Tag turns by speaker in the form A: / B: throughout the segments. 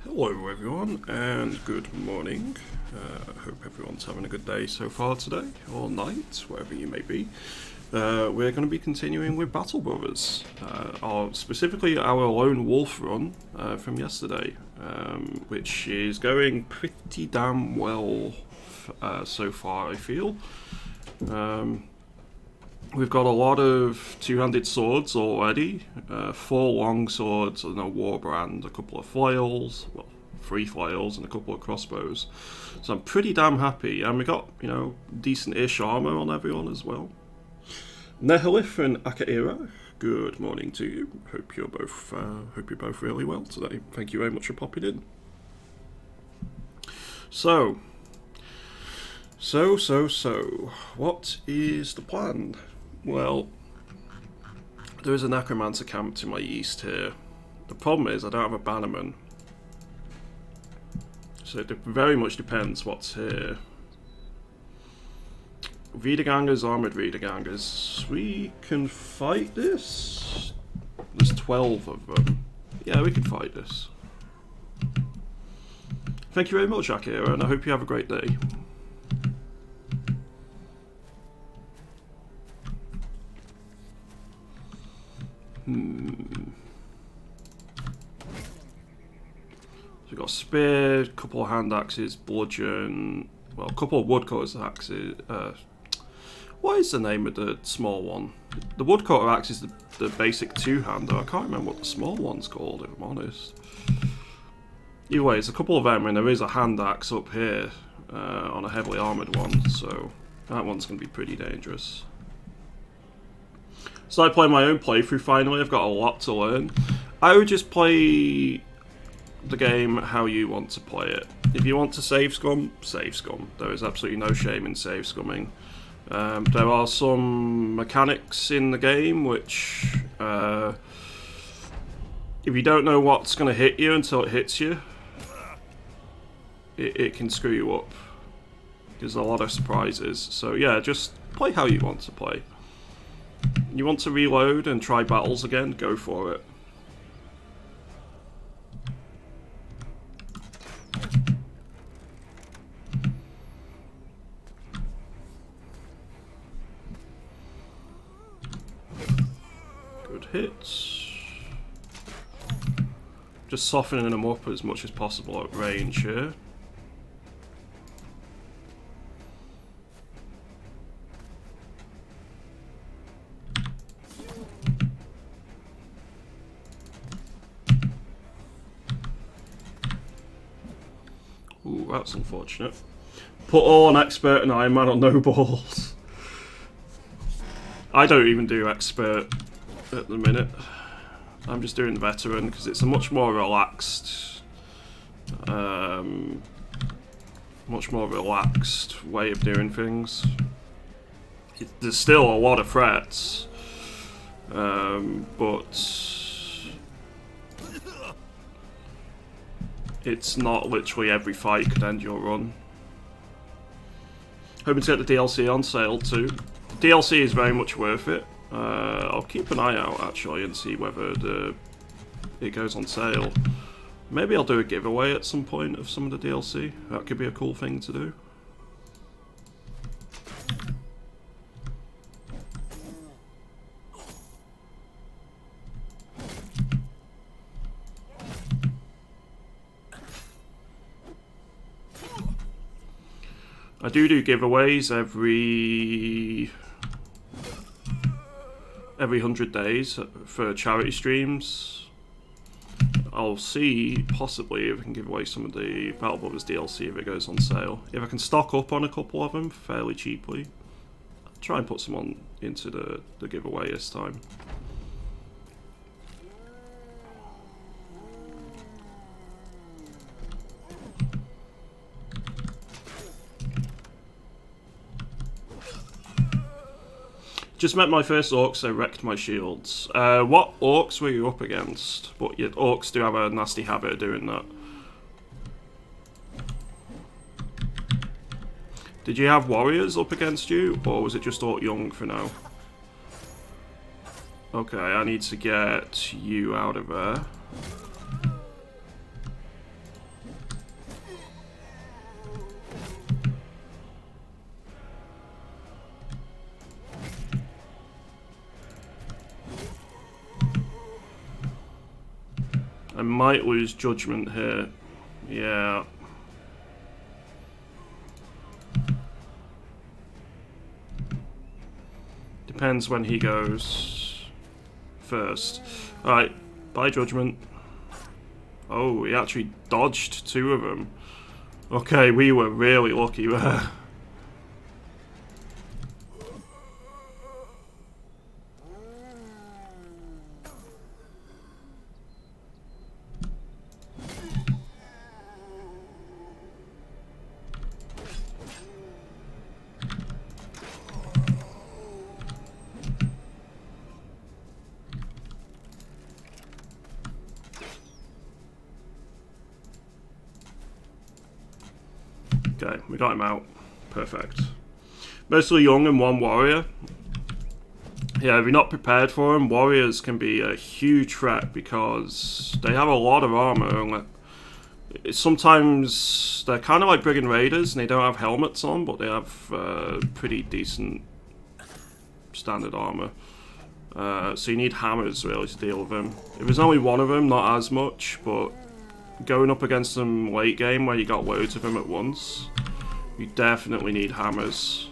A: Hello everyone and good morning. Hope everyone's having a good day so far today, or night, wherever you may be. We're going to be continuing with Battle Brothers, specifically our Lone Wolf run from yesterday, which is going pretty damn well so far, I feel. We've got a lot of two-handed swords already, 4 long swords and a warbrand, a couple of flails, well, 3 flails and a couple of crossbows. So I'm pretty damn happy, and we got, decent-ish armour on everyone as well. Nehalith and Akaira, good morning to you. Hope you're both really well today. Thank you very much for popping in. So, what is the plan? Well, there is a necromancer camp to my east here. The problem is I don't have a bannerman. So it very much depends what's here. Wiedegangers, armoured Wiedegangers. We can fight this? There's 12 of them. Yeah, we can fight this. Thank you very much, Akira, and I hope you have a great day. So we've got spear, couple of hand axes, bludgeon, well, a couple of woodcutter's axes. What is the name of the small one? The woodcutter axe is the basic two-hander. I can't remember what the small one's called, if I'm honest. Either way, it's a couple of them, and there is a hand axe up here on a heavily armoured one, so that one's going to be pretty dangerous. So I play my own playthrough finally. I've got a lot to learn. I would just play the game how you want to play it. If you want to save scum, save scum. There is absolutely no shame in save scumming. There are some mechanics in the game which, if you don't know what's going to hit you until it hits you, it can screw you up. There's a lot of surprises. So yeah, just play how you want to play. You want to reload and try battles again? Go for it. Good hits. Just softening them up as much as possible at range here. Ooh, that's unfortunate. Put all on expert and Iron Man on no balls. I don't even do expert at the minute. I'm just doing the veteran because it's a much more relaxed, way of doing things. There's still a lot of threats, but it's not literally every fight could end your run. Hoping to get the DLC on sale too. The DLC is very much worth it. I'll keep an eye out actually and see whether it goes on sale. Maybe I'll do a giveaway at some point of some of the DLC. That could be a cool thing to do. I do giveaways every 100 days for charity streams. I'll see possibly if I can give away some of the Battle Brothers DLC if it goes on sale. If I can stock up on a couple of them fairly cheaply, I'll try and put some on into the giveaway this time. Just met my first orcs, so wrecked my shields. What orcs were you up against? But yeah, orcs do have a nasty habit of doing that. Did you have warriors up against you, or was it just Orc Young for now? Okay, I need to get you out of there. I might lose judgment here. Yeah. Depends when he goes first. Alright, bye judgment. Oh, he actually dodged 2 of them. Okay, we were really lucky there. Okay, we got him out. Perfect. Mostly young and 1 warrior. Yeah, if you're not prepared for them, warriors can be a huge threat because they have a lot of armor. Sometimes they're kind of like brigand raiders and they don't have helmets on, but they have pretty decent standard armor. So you need hammers really to deal with them. If there's only 1 of them, not as much, but going up against them late game where you got loads of them at once, you definitely need hammers.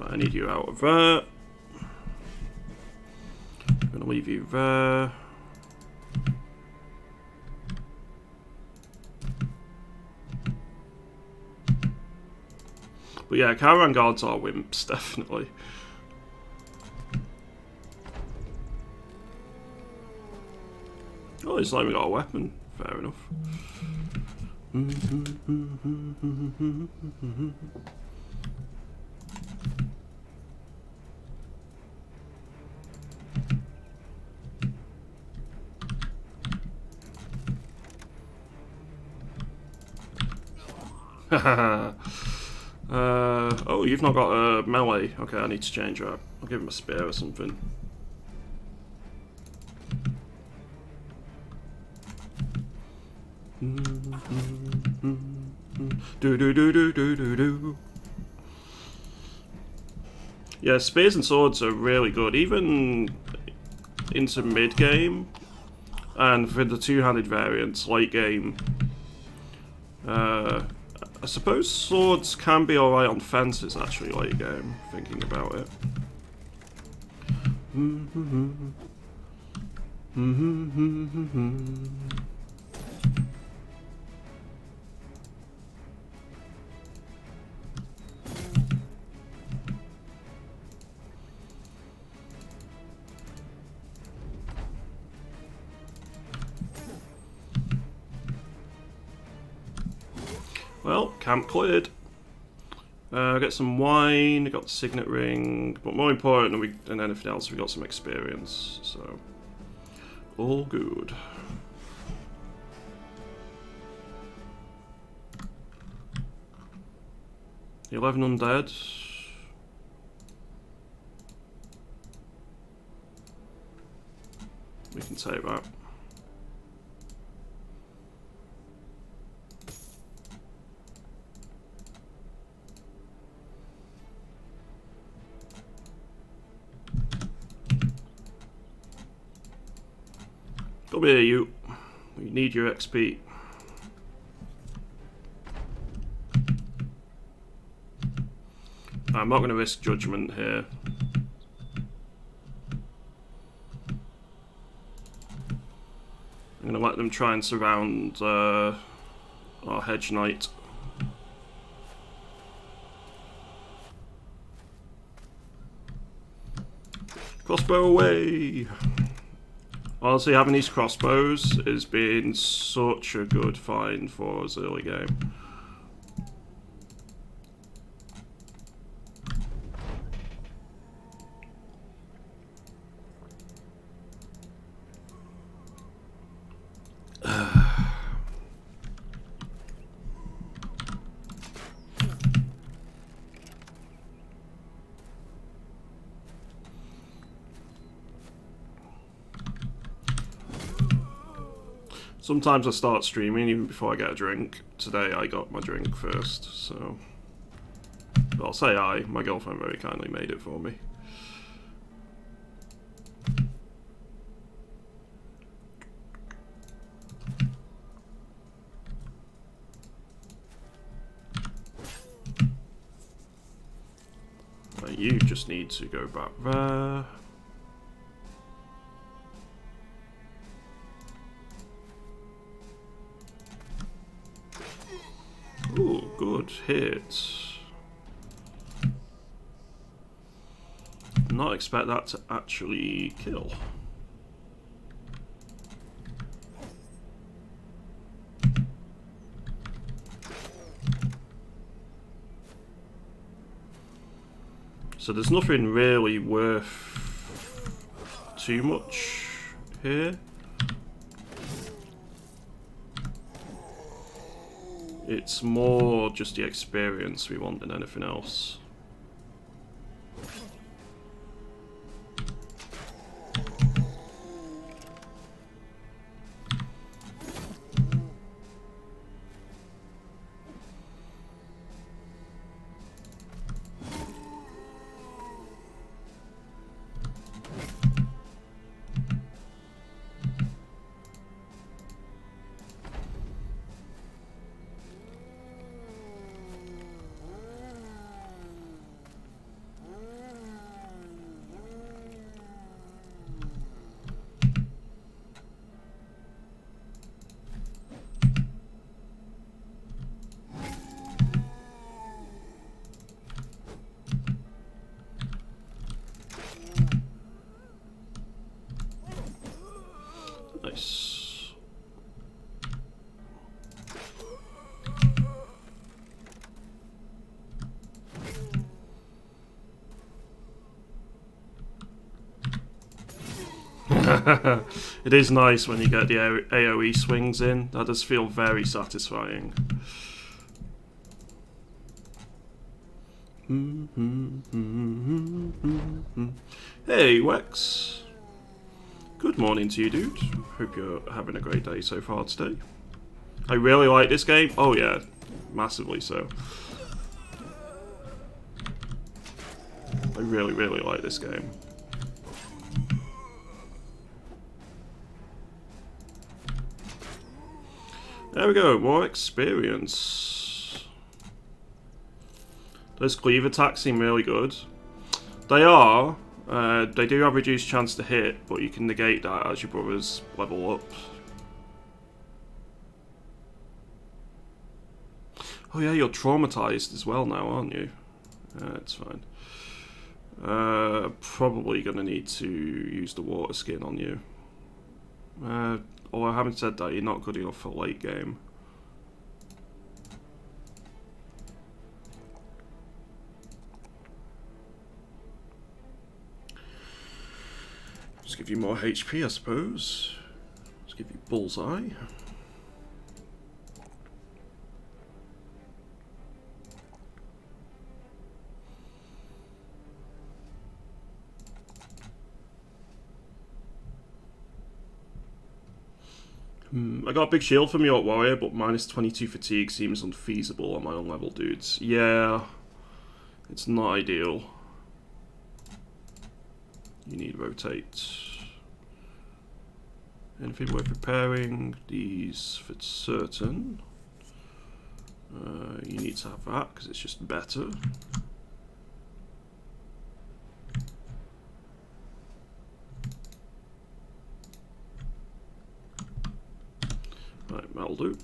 A: I need you out of there. I'm gonna leave you there. But yeah, caravan guards are wimps, definitely. Oh, it's like we got a weapon. Fair enough. Oh, you've not got a melee. Okay, I need to change that. I'll give him a spear or something. Do do do do do do do. Yeah, spears and swords are really good, even into mid game, and for the 2-handed variants, late game. I suppose swords can be alright on fences actually late game, thinking about it. Well, camp cleared. Get some wine, got the signet ring, but more important than anything else, we got some experience, so all good. $11 undead. We can take that. Come here, you. We need your XP. I'm not going to risk judgment here. I'm going to let them try and surround our hedge knight. Crossbow away! Honestly, having these crossbows has been such a good find for us early game. Sometimes I start streaming even before I get a drink. Today I got my drink first, so... I'll say I. My girlfriend very kindly made it for me. You just need to go back there. Ooh, good hit. Not expect that to actually kill. So there's nothing really worth too much here. It's more just the experience we want than anything else. Nice. It is nice when you get the AoE swings in. That does feel very satisfying. Hey, Wex. Good morning to you, dude. Hope you're having a great day so far today. I really like this game. Oh yeah, massively so. I really, really like this game. There we go, more experience. Those cleave attacks seem really good. They are. They do have reduced chance to hit, but you can negate that as your brothers level up. Oh yeah, you're traumatized as well now, aren't you? It's fine. Probably gonna need to use the water skin on you. Although having said that, you're not good enough for late game. Just give you more HP, I suppose. Just give you bullseye. I got a big shield from York Warrior, but minus 22 fatigue seems unfeasible on my own level, dudes. Yeah, it's not ideal. You need rotate. Anything worth repairing? These for certain. You need to have that because it's just better. Right, that'll do.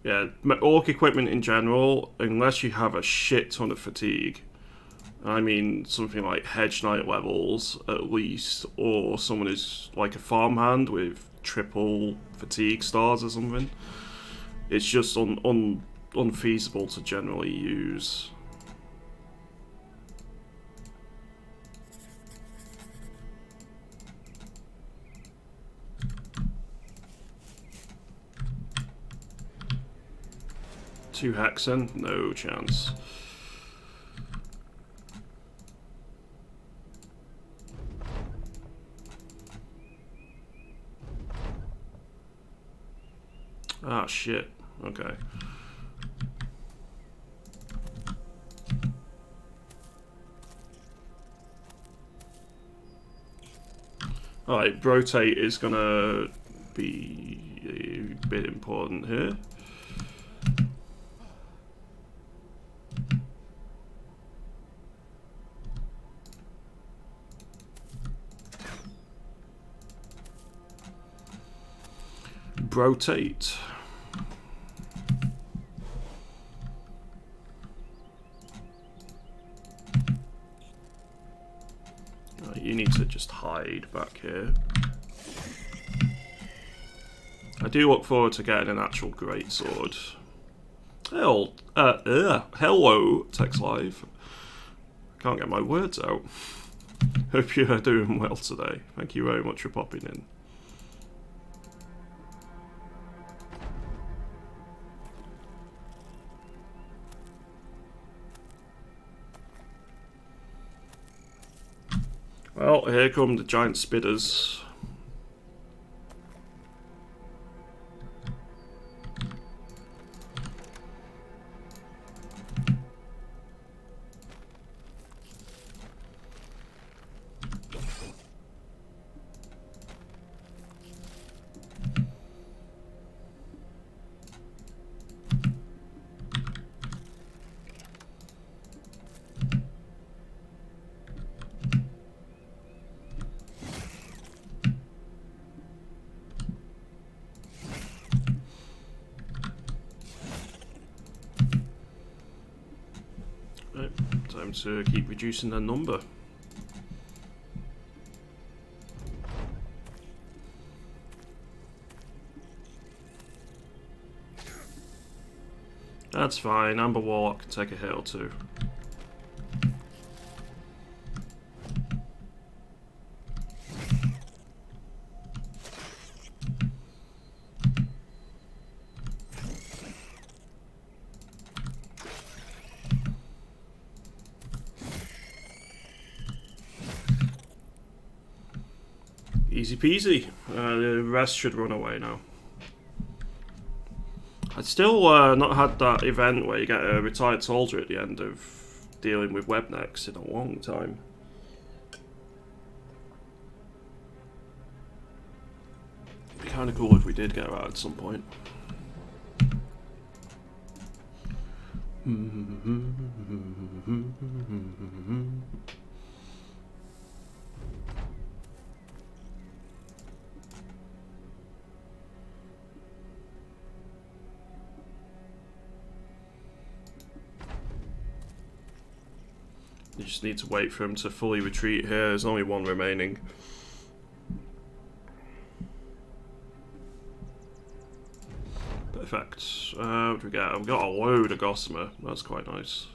A: Yeah, orc equipment in general, unless you have a shit ton of fatigue, I mean something like Hedge Knight levels at least, or someone who's like a farmhand with triple fatigue stars or something, it's just unfeasible to generally use. Two Hexen? No chance. Ah, shit. Okay. Alright, rotate is gonna be a bit important here. Rotate. You need to just hide back here. I do look forward to getting an actual greatsword. Hello, Text Live. Can't get my words out. Hope you are doing well today. Thank you very much for popping in. Well, here come the giant spitters. Time to keep reducing their number. That's fine, Amber Warlock can take a hit or two. Easy peasy. The rest should run away now. I'd still not had that event where you get a retired soldier at the end of dealing with webnecks in a long time. It'd be kind of cool if we did get her out at some point. You just need to wait for him to fully retreat here. There's only one remaining. Perfect. What do we get? I've got a load of gossamer. That's quite nice.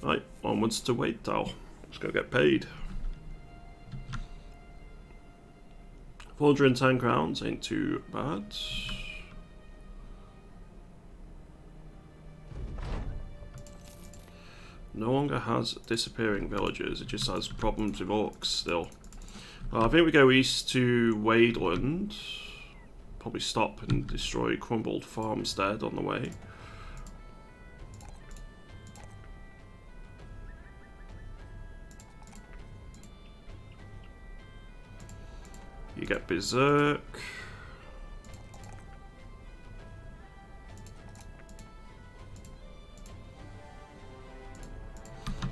A: Right, onwards to Waitdale. Let's go get paid. 410 crowns ain't too bad. No longer has disappearing villagers, it just has problems with orcs still. I think we go east to Wadeland. Probably stop and destroy Crumbled Farmstead on the way. You get Berserk.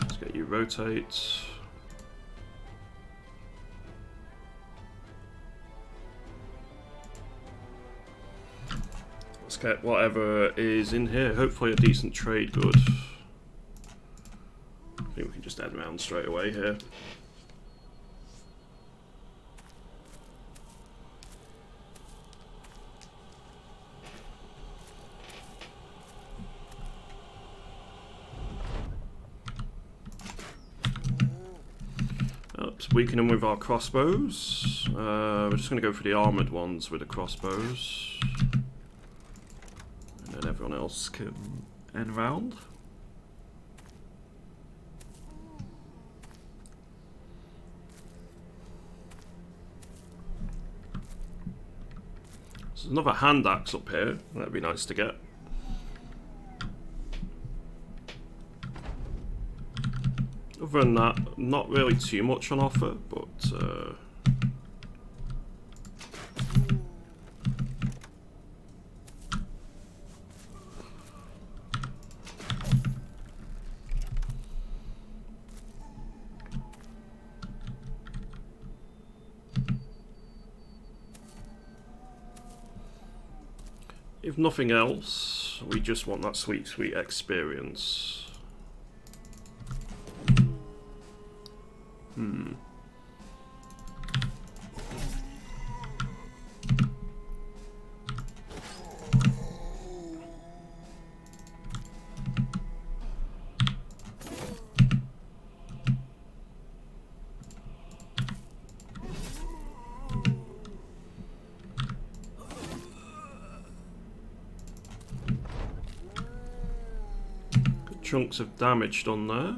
A: Let's get you rotate. Let's get whatever is in here. Hopefully a decent trade good. I think we can just head around straight away here. Weaken them with our crossbows. We're just going to go for the armoured ones with the crossbows. And then everyone else can end round. There's another hand axe up here. That'd be nice to get. Other than that, not really too much on offer, but if nothing else, we just want that sweet, sweet experience. Good chunks of damage done there.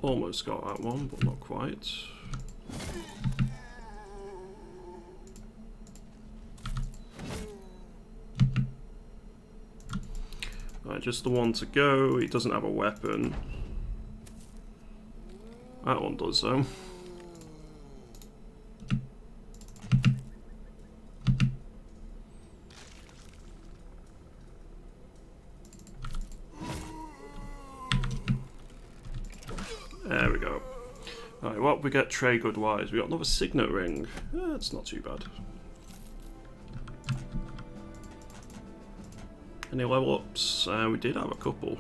A: Almost got that one, but not quite. Right, just the one to go. He doesn't have a weapon. That one does though. There we go. Alright, what we get trade good wise? We got another signet ring. That's not too bad. Any level ups? We did have a couple.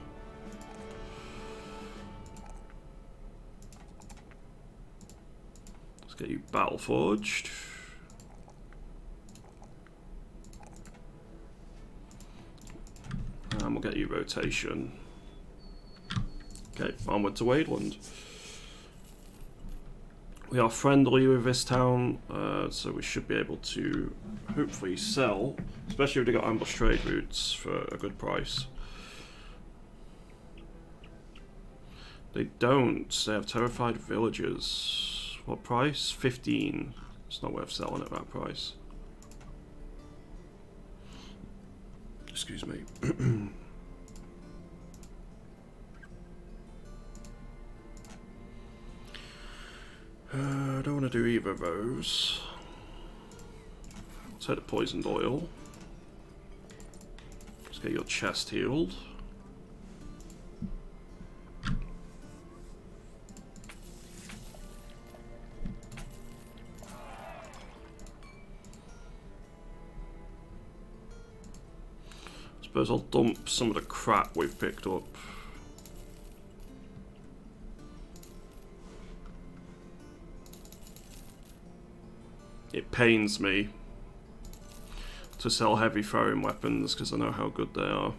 A: Let's get you battle forged. And we'll get you rotation. Okay, onward to Wadeland. We are friendly with this town, so we should be able to hopefully sell, especially if they got ambush trade routes for a good price. They don't. They have terrified villagers. What price? 15. It's not worth selling at that price. Excuse me. I don't want to do either of those. Let's hit the poisoned oil. Let's get your chest healed. Suppose I'll dump some of the crap we've picked up. It pains me to sell heavy throwing weapons because I know how good they are.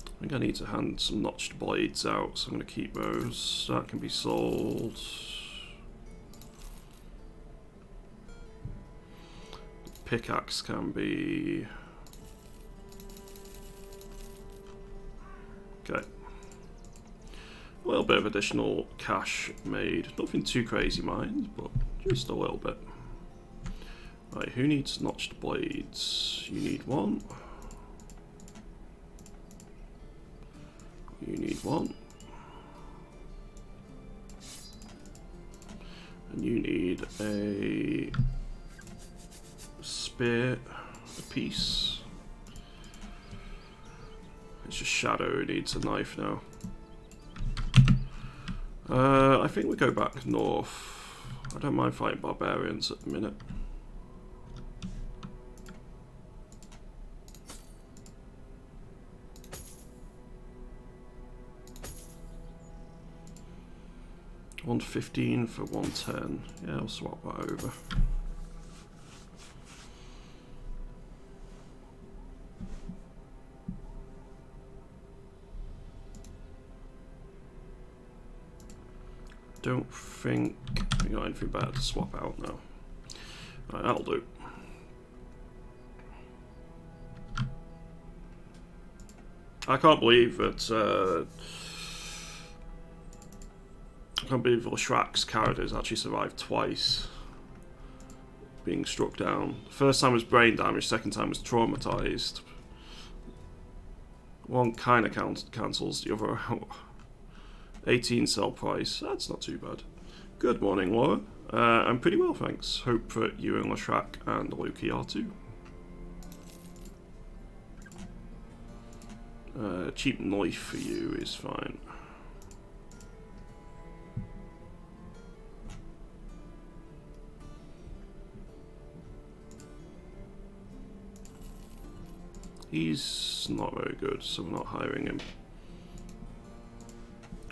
A: I think I need to hand some notched blades out, so I'm going to keep those. That can be sold. Pickaxe can be... Okay. A little bit of additional cash made. Nothing too crazy, mind, but just a little bit. Right, who needs notched blades? You need one. You need one. And you need a spear apiece. It's just Shadow who needs a knife now. I think we go back north. I don't mind fighting barbarians at the minute. $115 for 110. Yeah, I'll swap that over. Don't think we got anything better to swap out now. Right, that'll do. I can't believe that. I can't believe Leshrak's characters actually survived twice being struck down. The first time was brain damage, second time was traumatized. One kind of cancels the other out. 18 sell price, that's not too bad. Good morning, Laura. I'm pretty well, thanks. Hope that you and Leshrak and Loki are too. Cheap knife for you is fine. He's not very good, so we're not hiring him.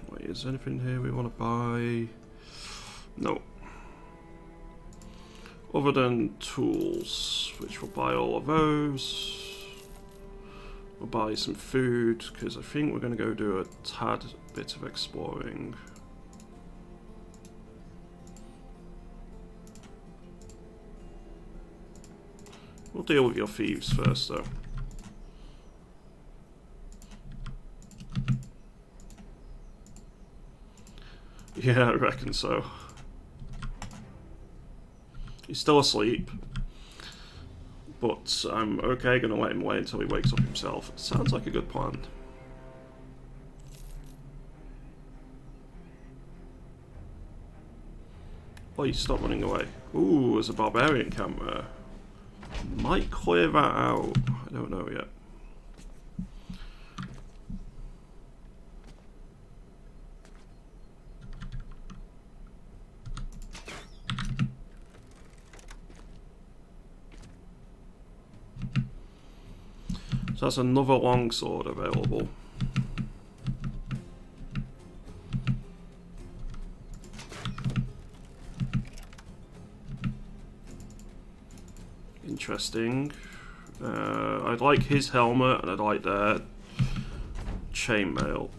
A: Wait, is there anything here we want to buy? No. Other than tools, which we'll buy all of those. We'll buy some food, because I think we're going to go do a tad bit of exploring. We'll deal with your thieves first, though. Yeah, I reckon so. He's still asleep, but I'm okay gonna let him wait until he wakes up himself. It sounds like a good plan. Oh, you stop running away. Ooh, there's a barbarian camp there. Might clear that out. I don't know yet. So that's another longsword available. Interesting. I'd like his helmet and I'd like their chainmail.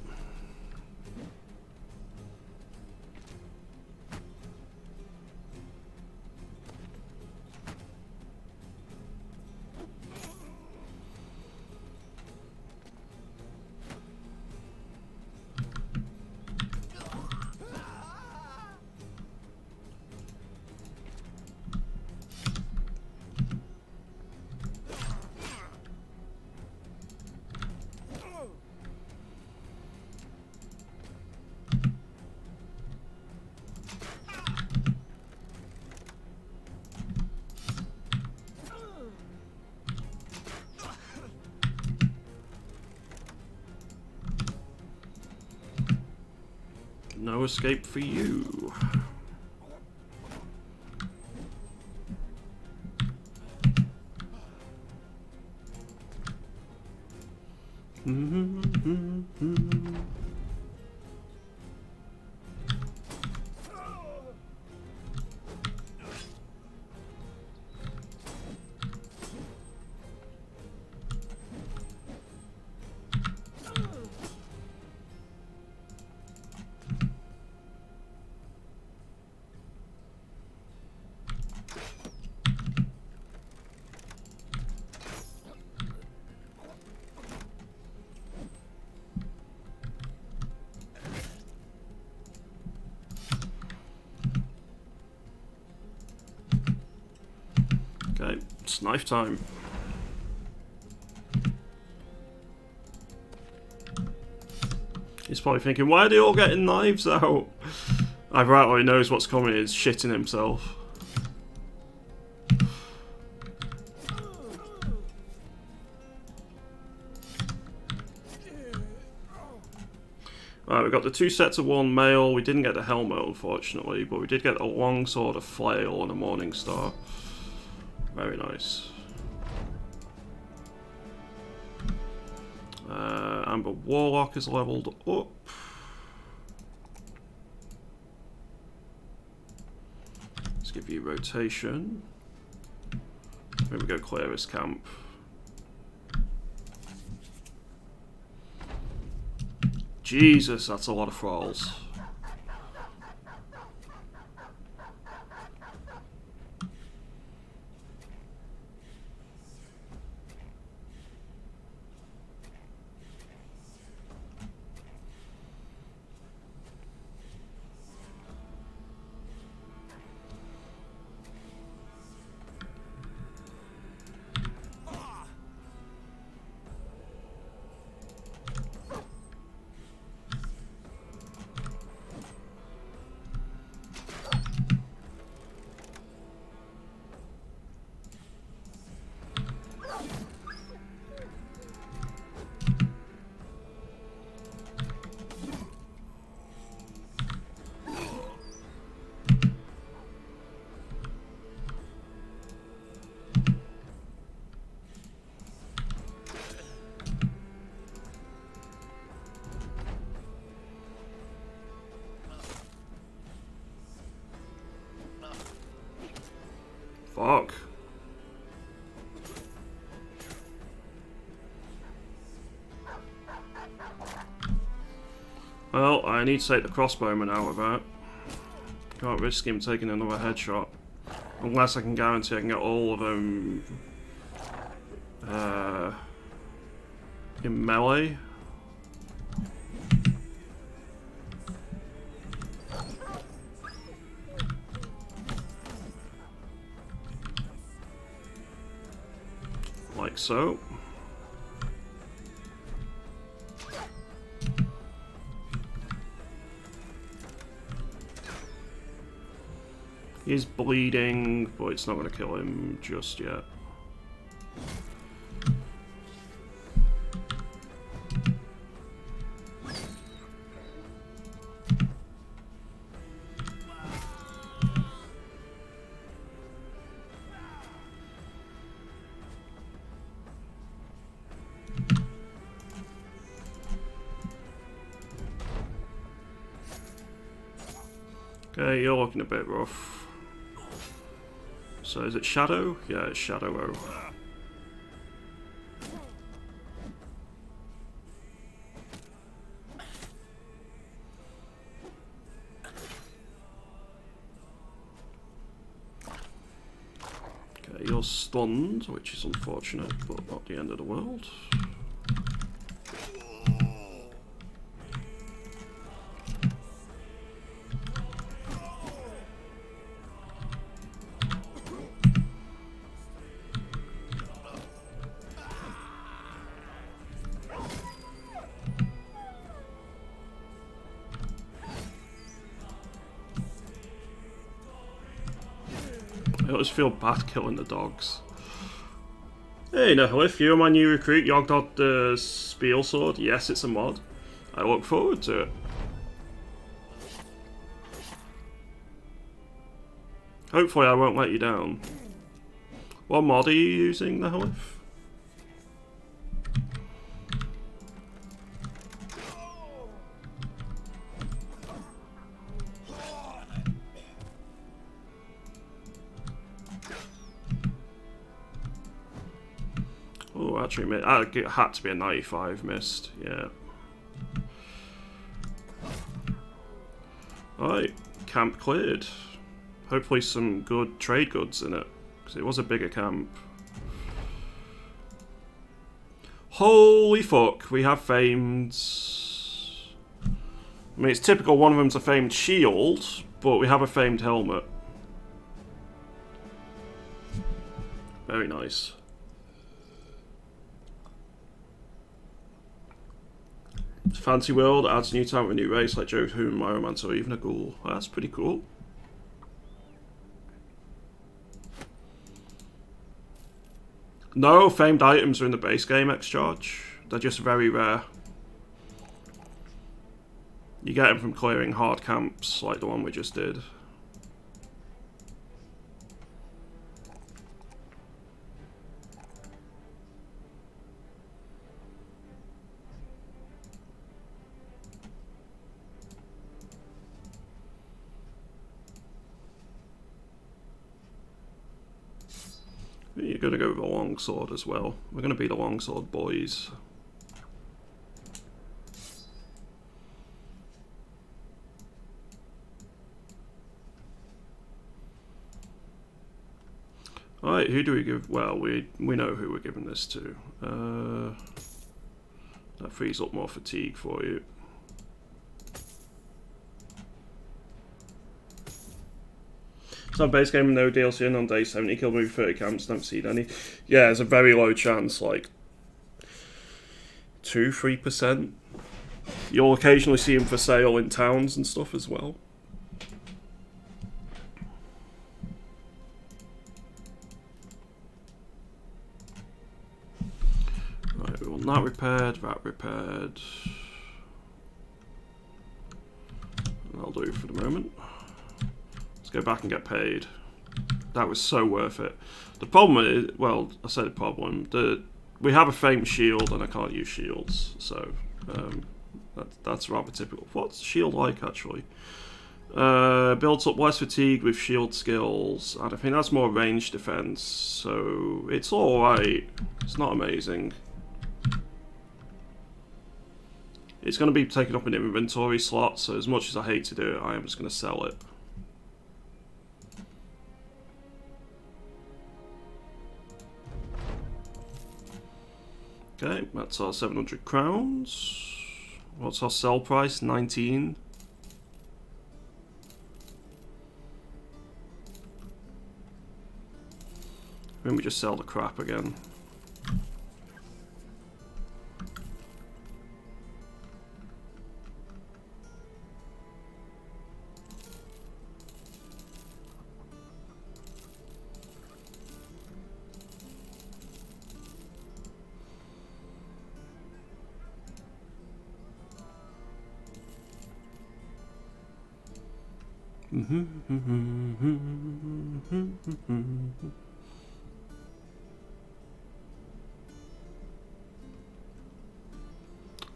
A: No escape for you. Okay, it's knife time. He's probably thinking, why are they all getting knives out? Either that or he knows what's coming, he's shitting himself. Right, we got the 2 sets of 1 mail. We didn't get the helmet, unfortunately, but we did get a longsword, a flail, and a morning star. Very nice. Amber Warlock is leveled up. Let's give you rotation. Maybe we go clear this camp. Jesus, that's a lot of thralls. Fuck. Well, I need to take the crossbowman out of that. Can't risk him taking another headshot. Unless I can guarantee I can get all of them in melee. Like so. He's bleeding, but it's not going to kill him just yet. Okay, you're looking a bit rough. So is it Shadow? Yeah, it's Shadow O. Okay, you're stunned, which is unfortunate, but not the end of the world. I always feel bad killing the dogs. Hey Nihilith, you're my new recruit, Yogdod the Spiel Sword. Yes, it's a mod. I look forward to it. Hopefully I won't let you down. What mod are you using, Nihilith? Oh, actually, it had to be a 95 missed, yeah. Alright, camp cleared. Hopefully some good trade goods in it, because it was a bigger camp. Holy fuck, we have famed... I mean, it's typical one of them's a famed shield, but we have a famed helmet. Very nice. Fancy World adds a new talent with a new race like Joe Who, Myromancer, or even a ghoul. Oh, that's pretty cool. No famed items are in the base game X-Charge. They're just very rare. You get them from clearing hard camps like the one we just did. You're going to go with a longsword as well. We're going to be the longsword boys. Alright, who do we give? Well, we know who we're giving this to. That frees up more fatigue for you. So base game, no DLC in on day 70, kill maybe 30 camps, don't see any. Yeah, there's a very low chance, like 2-3%. You'll occasionally see them for sale in towns and stuff as well. Right, we want that repaired, that repaired. That'll do for the moment. Go back and get paid. That was so worth it. The problem is, well, I said the problem. We have a famed shield and I can't use shields, so that's rather typical. What's shield like actually? Builds up less fatigue with shield skills, and I think that's more range defense. So it's all right. It's not amazing. It's going to be taken up an inventory slot, so as much as I hate to do it, I am just going to sell it. Okay, that's our 700 crowns. What's our sell price? 19. Then we just sell the crap again.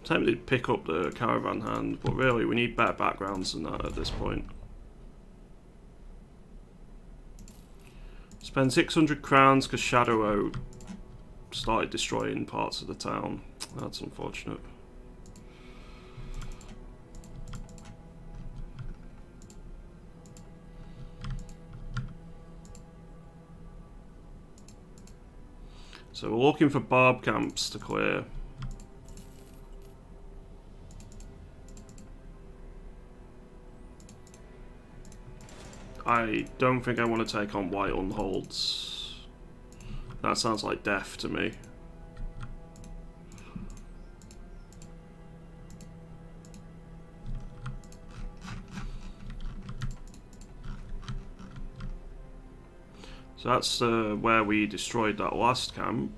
A: Tempted to pick up the caravan hand, but really we need better backgrounds than that at this point. Spend 600 crowns because Shadow started destroying parts of the town. That's unfortunate. So we're looking for barb camps to clear. I don't think I want to take on white unholds. That sounds like death to me. So that's where we destroyed that last camp.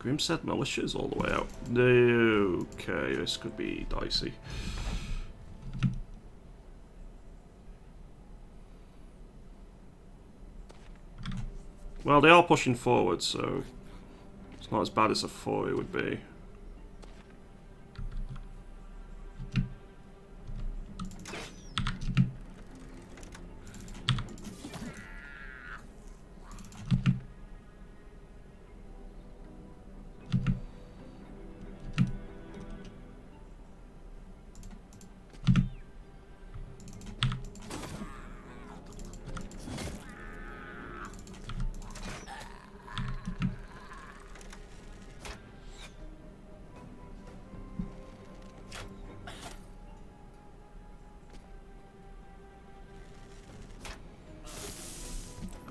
A: Grimstead militias all the way out. Okay, this could be dicey. Well, they are pushing forward, so it's not as bad as I thought it would be.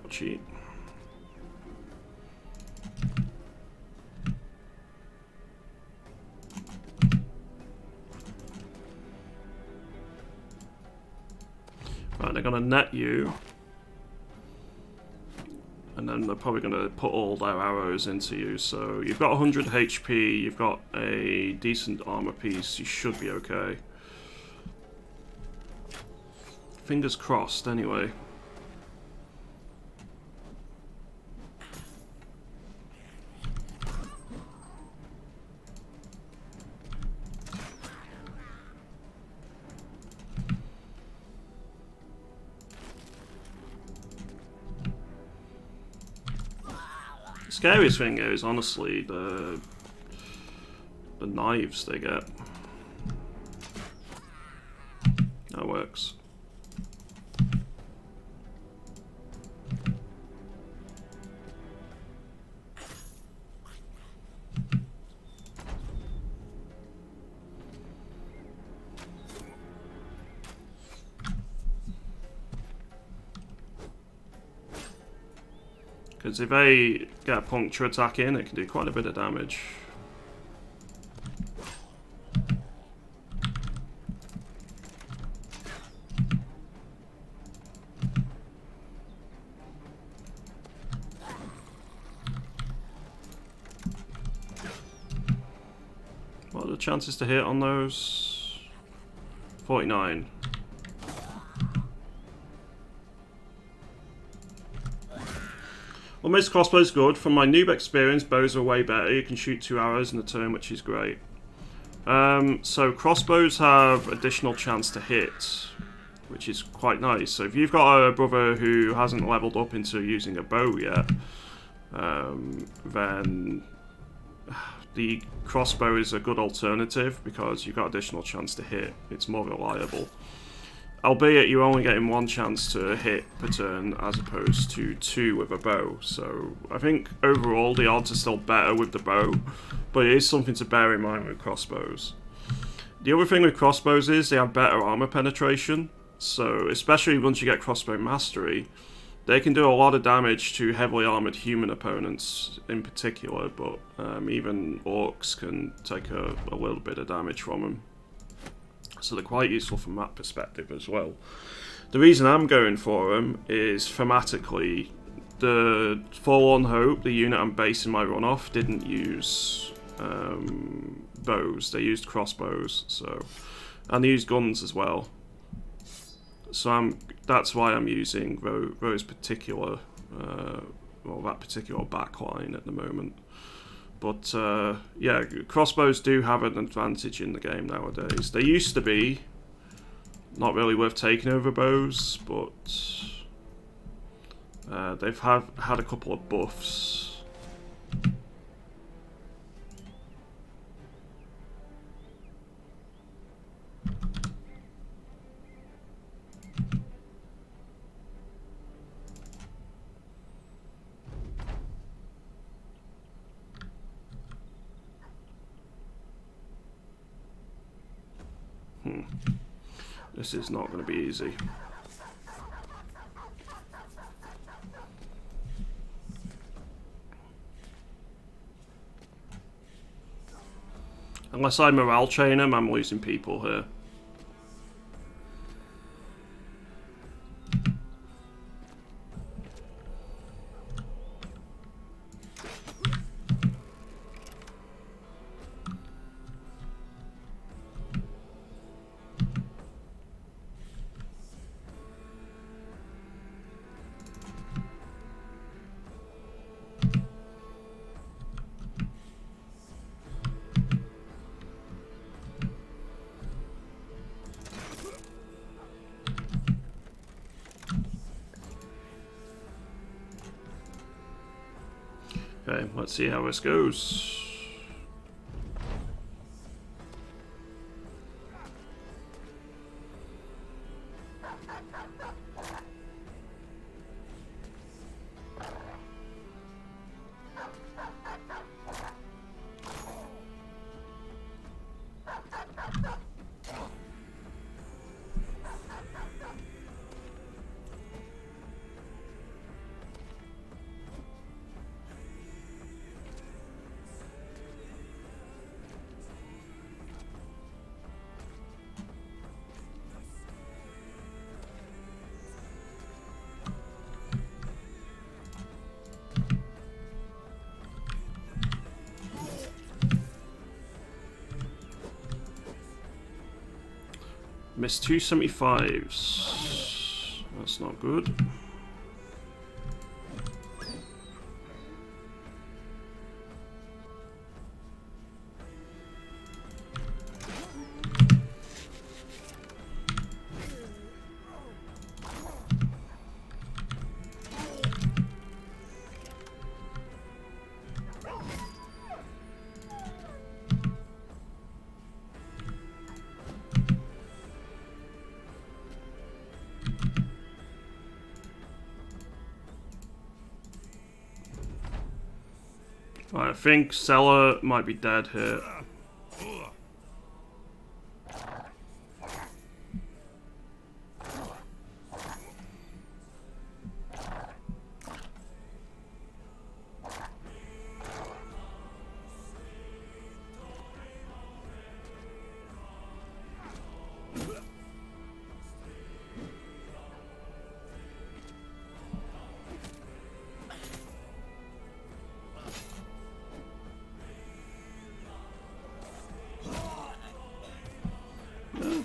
A: Cheat. Right, they're gonna net you, and then they're probably going to put all their arrows into you. So you've got 100 HP, you've got a decent armor piece, you should be okay. Fingers crossed, anyway. The scariest thing is honestly the knives they get. That works. Because if they get a puncture attack in, it can do quite a bit of damage. What are the chances to hit on those? 49. Well, most crossbows good. From my noob experience, bows are way better. You can shoot 2 arrows in a turn, which is great. So crossbows have additional chance to hit, which is quite nice. So if you've got a brother who hasn't leveled up into using a bow yet, then the crossbow is a good alternative because you've got additional chance to hit. It's more reliable. Albeit you're only getting 1 chance to hit per turn as opposed to 2 with a bow. So I think overall the odds are still better with the bow, but it is something to bear in mind with crossbows. The other thing with crossbows is they have better armor penetration. So especially once you get crossbow mastery, they can do a lot of damage to heavily armored human opponents in particular, but even orcs can take a little bit of damage from them. So they're quite useful from that perspective as well. The reason I'm going for them is thematically, the Forlorn Hope, the unit I'm basing my run off, didn't use bows. They used crossbows, and they used guns as well. So that's why I'm using those particular, that particular backline at the moment. But yeah, crossbows do have an advantage in the game nowadays. They used to be not really worth taking over bows, but they've had a couple of buffs. This is not going to be easy. Unless I morale chain him, I'm losing people here. Okay, let's see how this goes. Missed 275s. That's not good. I think Cellar might be dead here.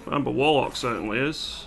A: Amber Warlock certainly is.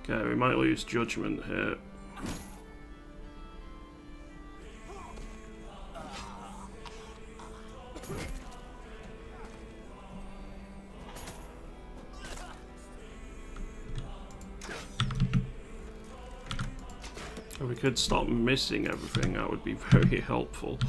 A: Okay, we might lose judgment here. If we could stop missing everything, that would be very helpful.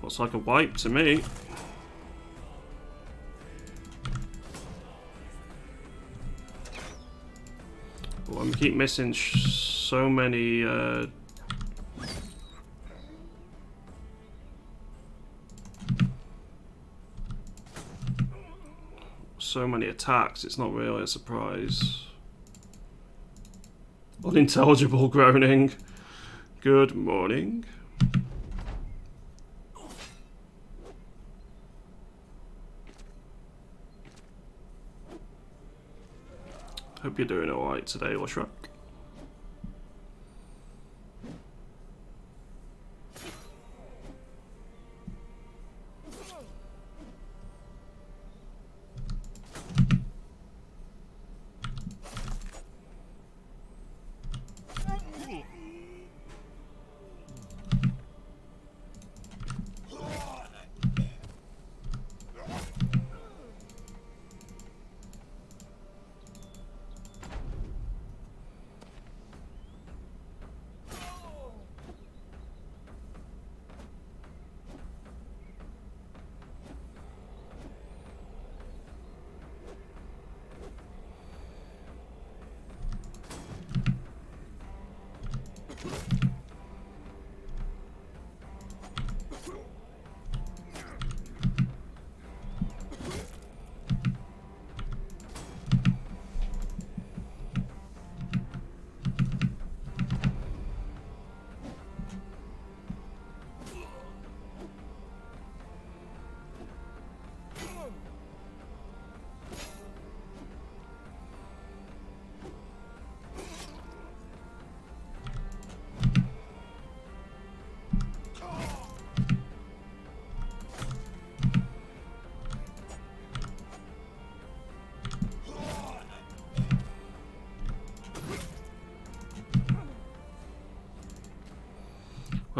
A: Looks like a wipe to me. Well, I'm keep missing so many attacks, it's not really a surprise. Unintelligible groaning. Good morning. Hope you're doing alright today, Lashrak.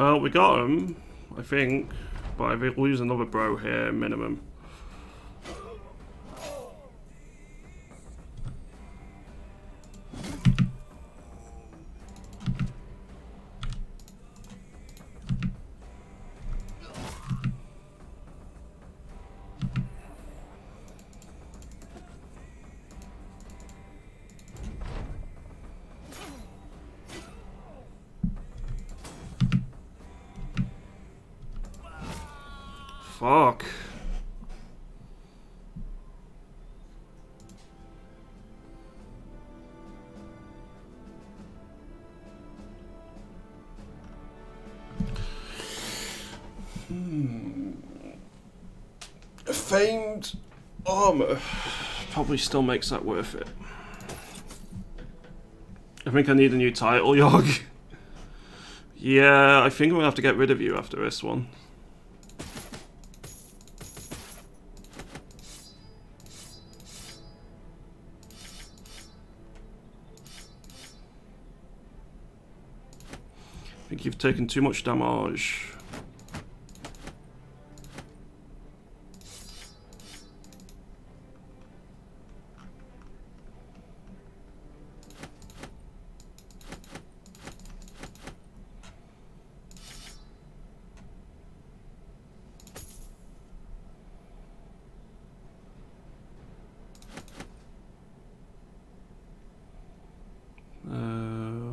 A: Well, we got him, I think, but if we lose another bro here, minimum. Fuck. Famed armor probably still makes that worth it. I think I need a new title, Yog. Yeah, I think I'm gonna have to get rid of you after this one. I think you've taken too much damage.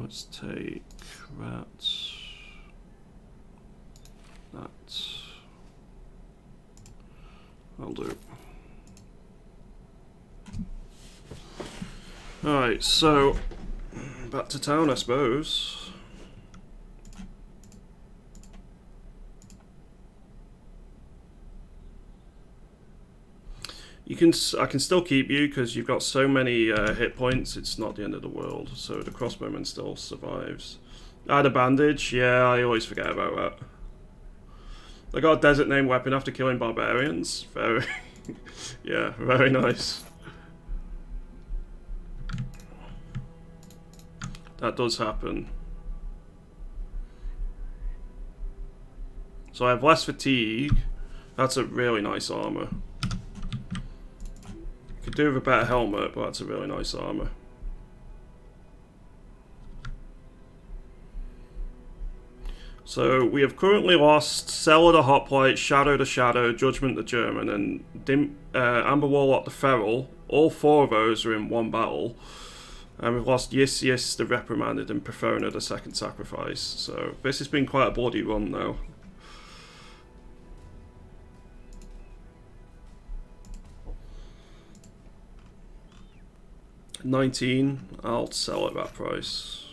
A: Let's take that. I'll do. Alright, so back to town, I suppose. I can still keep you because you've got so many hit points. It's not the end of the world. So the crossbowman still survives. Add a bandage. Yeah, I always forget about that. I got a desert name weapon after killing barbarians. Very, yeah, very nice. That does happen. So I have less fatigue. That's a really nice armor. Could do with a better helmet, but that's a really nice armor. So we have currently lost Cellar the Hoplite, Shadow the Shadow, Judgment the German, and Amber Warlock the Feral. All four of those are in one battle. And we've lost Yis the Reprimanded and Perfona the Second Sacrifice. So this has been quite a bloody run now. $19, I'll sell at that price.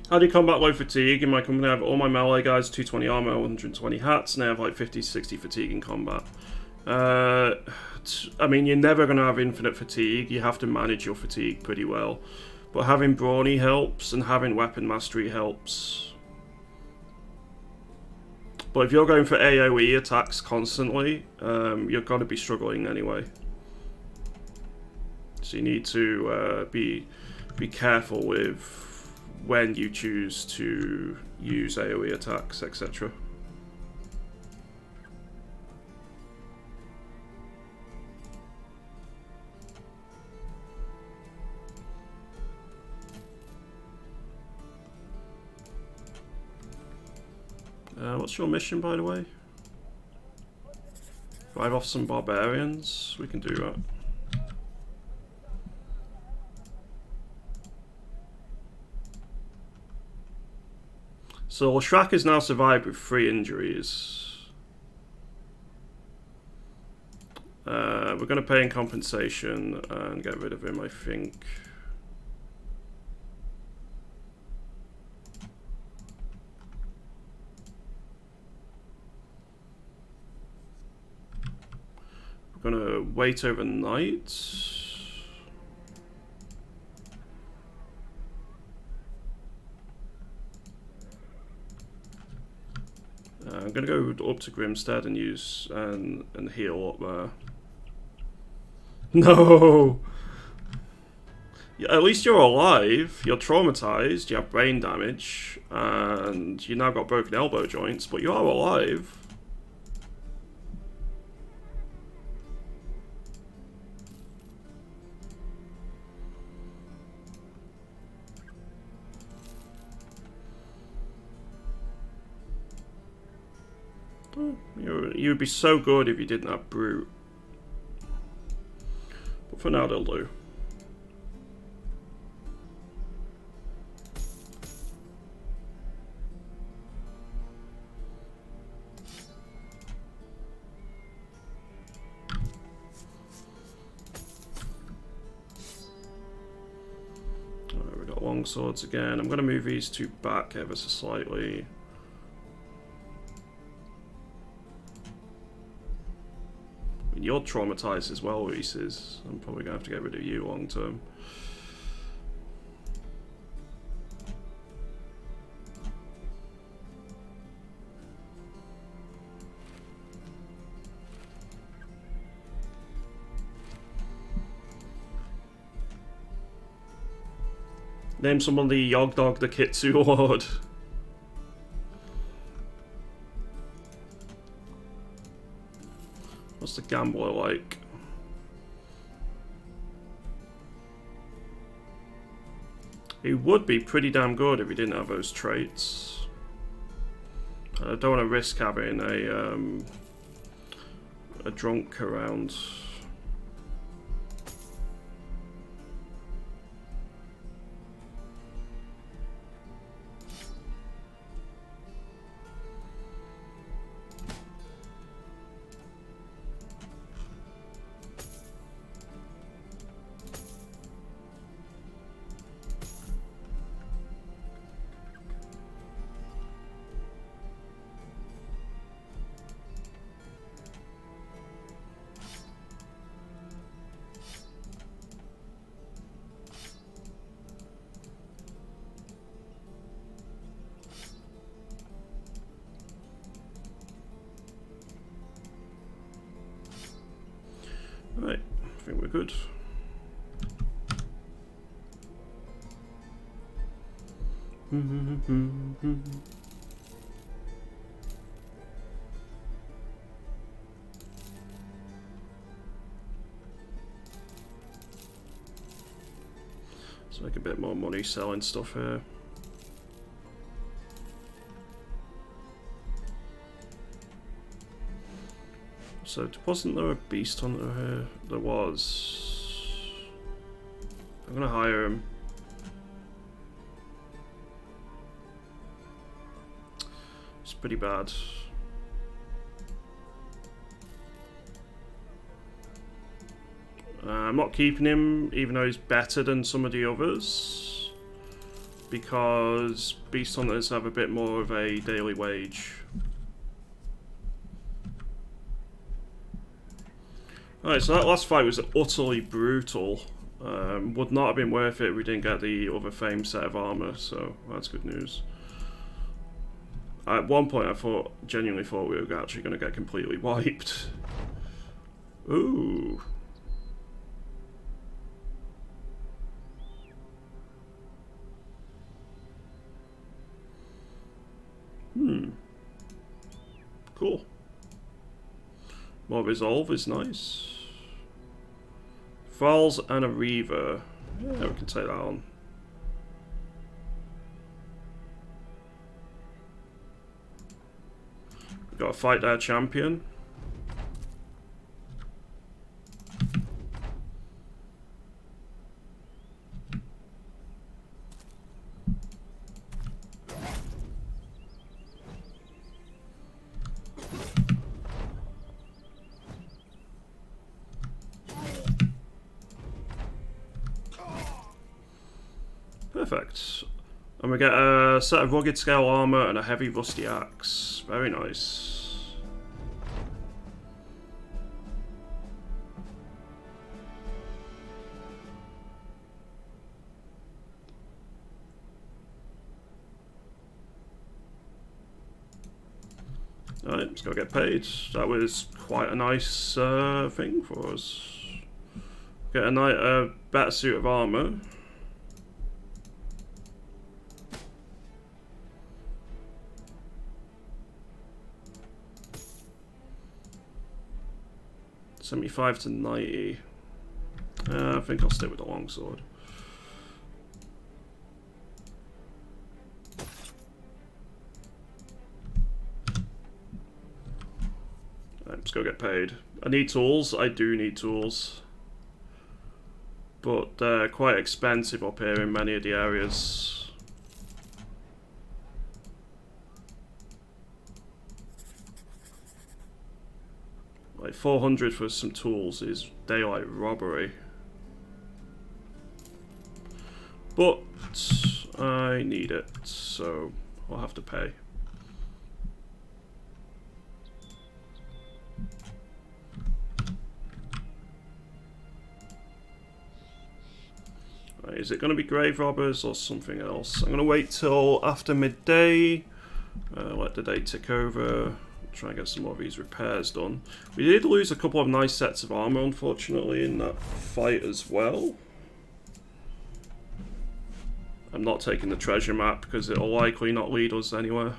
A: How do you combat low fatigue? In my company I have all my melee guys, 220 armor, 120 hats, and they have like 50-60 fatigue in combat. I mean, you're never going to have infinite fatigue. You have to manage your fatigue pretty well. But having brawny helps, and having weapon mastery helps. But if you're going for AoE attacks constantly, you're going to be struggling anyway. So you need to be careful with when you choose to use AoE attacks, etc. What's your mission, by the way? Drive off some barbarians. We can do that. So Lashrak has now survived with 3 injuries. We're going to pay in compensation and get rid of him, I think. Gonna wait overnight. I'm gonna go up to Grimstead and use and heal up there. No. At least you're alive. You're traumatized. You have brain damage, and you now got broken elbow joints. But you are alive. You'd be so good if you didn't have Brute. But for now, they'll do. Alright, we got long swords again. I'm going to move these two back ever so slightly. You're traumatized as well, Reese's. I'm probably going to have to get rid of you long term. Name someone the Yogdog the Kitsu Lord. What's the gambler like? He would be pretty damn good if he didn't have those traits. I don't want to risk having a drunk around. Right, I think we're good. Let's make a bit more money selling stuff here. So, wasn't there a beast hunter here? There was. I'm gonna hire him. It's pretty bad. I'm not keeping him, even though he's better than some of the others, because beast hunters have a bit more of a daily wage. Alright, so that last fight was utterly brutal. Would not have been worth it if we didn't get the other famed set of armor, so that's good news. At one point I genuinely thought we were actually going to get completely wiped. Ooh. Cool. More resolve is nice. Falls and a Reaver. Yeah, we can take that on. We've got to fight their champion. Perfect. And we get a set of rugged scale armor and a heavy rusty axe. Very nice. Alright, let's go get paid. That was quite a nice thing for us. Get a better suit of armour. $75 to $90. I think I'll stick with the longsword. Let's go get paid. I need tools. I do need tools. But they're quite expensive up here in many of the areas. Like 400 for some tools is daylight robbery. But I need it, so I'll have to pay. Right, is it going to be grave robbers or something else? I'm going to wait till after midday, let the day tick over, try and get some more of these repairs done. We did lose a couple of nice sets of armor, unfortunately, in that fight as well. I'm not taking the treasure map because it'll likely not lead us anywhere.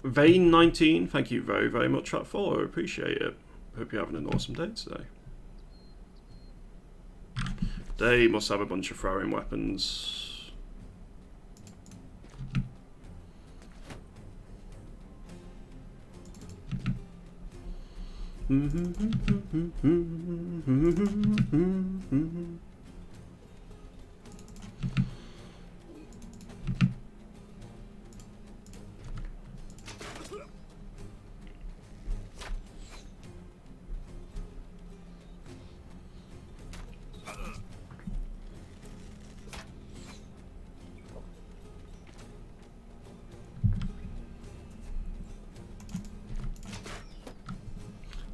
A: Vane 19, thank you very, very much for that follow. Appreciate it. Hope you're having an awesome day today. They must have a bunch of throwing weapons.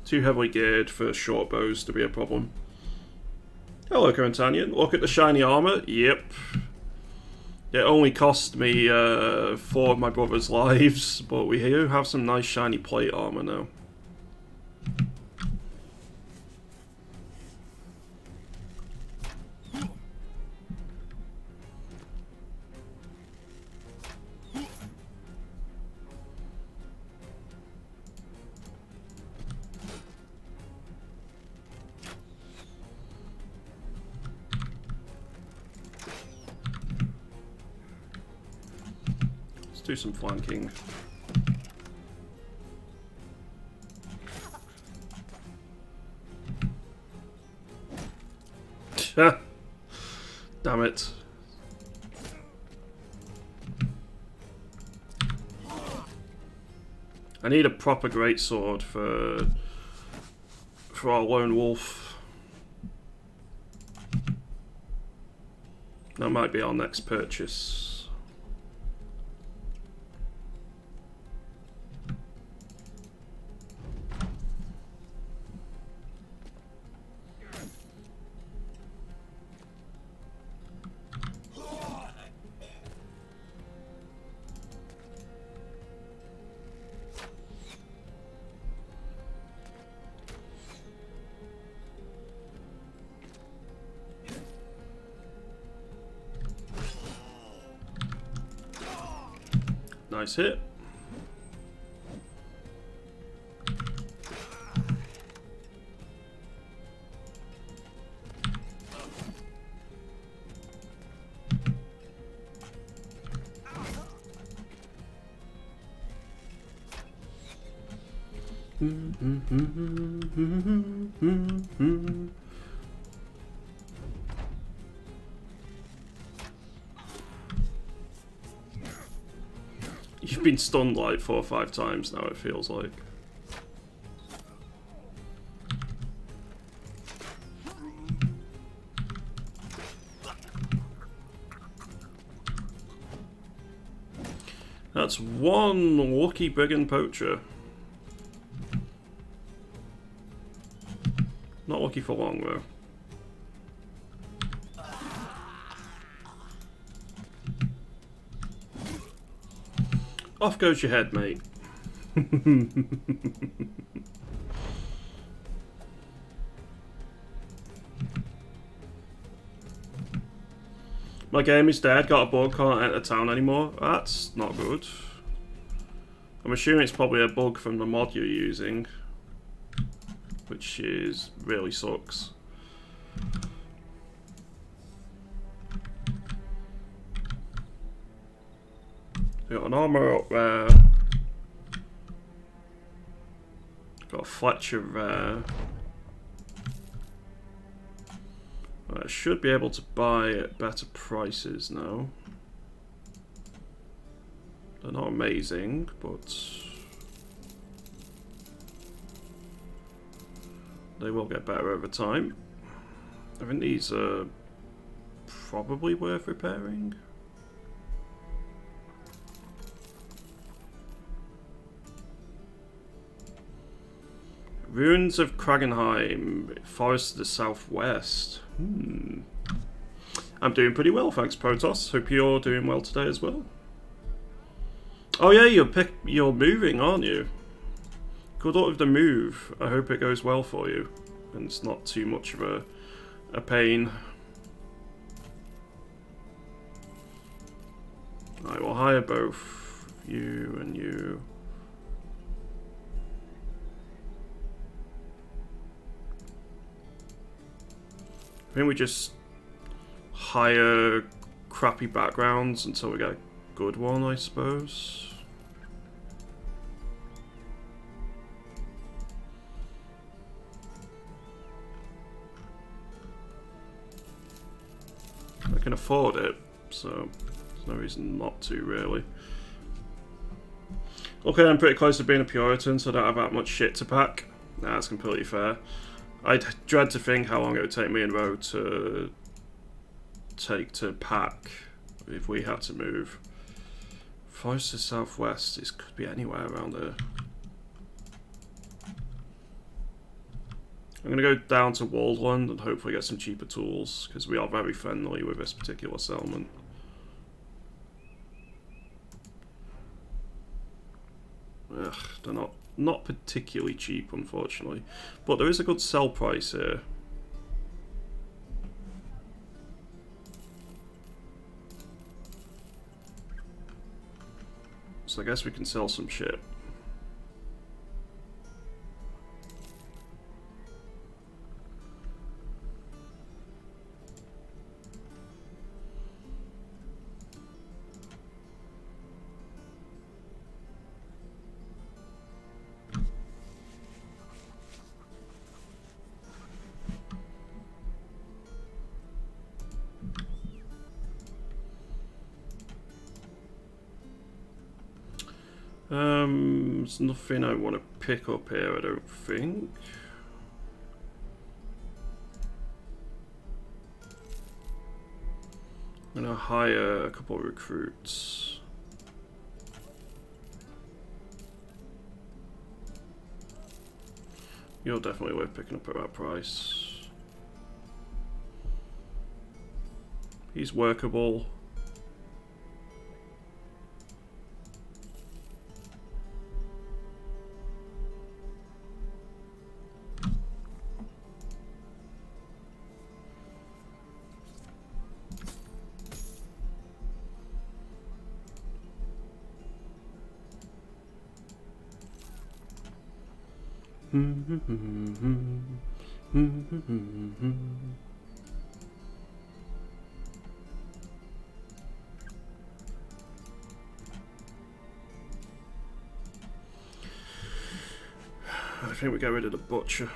A: Too heavily geared for short bows to be a problem. Hello, Corintanian. Look at the shiny armor. Yep. It only cost me 4 of my brother's lives, but we do have some nice shiny plate armor now. Do some flanking. Damn it. I need a proper greatsword for our lone wolf. That might be our next purchase. Nice hit. You've been stunned like 4 or 5 times now, it feels like. That's one lucky brigand poacher. Not lucky for long though. Off goes your head, mate. My game is dead, got a bug, can't enter town anymore. That's not good. I'm assuming it's probably a bug from the mod you're using, which really sucks. Got an armor up there. Got a Fletcher there. I should be able to buy at better prices now. They're not amazing, but they will get better over time. I think these are probably worth repairing. Ruins of Kragenheim, Forest to the southwest. I'm doing pretty well, thanks Protoss. Hope you're doing well today as well. Oh yeah, you're moving, aren't you? Good luck with the move. I hope it goes well for you, and it's not too much of a pain. I will hire both you and you. I think we just hire crappy backgrounds until we get a good one, I suppose. I can afford it, so there's no reason not to, really. Okay, I'm pretty close to being a Puritan, so I don't have that much shit to pack. Nah, that's completely fair. I'd dread to think how long it would take me in a row to pack if we had to move. Forest to southwest, this could be anywhere around there. I'm going to go down to Waldland and hopefully get some cheaper tools, because we are very friendly with this particular settlement. Ugh, they're not particularly cheap, unfortunately, but there is a good sell price here. So I guess we can sell some shit. There's nothing I want to pick up here, I don't think. I'm going to hire a couple of recruits. You're definitely worth picking up at that price. He's workable. I think we get rid of the butcher.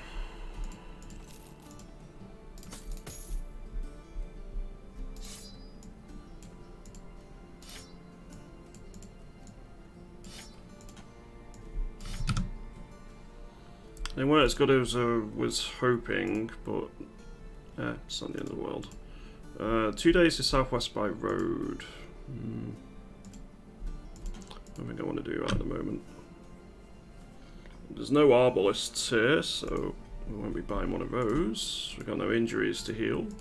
A: They weren't as good as I was hoping, but it's not the end of the world. 2 days to southwest by road. I don't think I want to do that at the moment. There's no arbalists here, so we won't be buying one of those. We've got no injuries to heal. In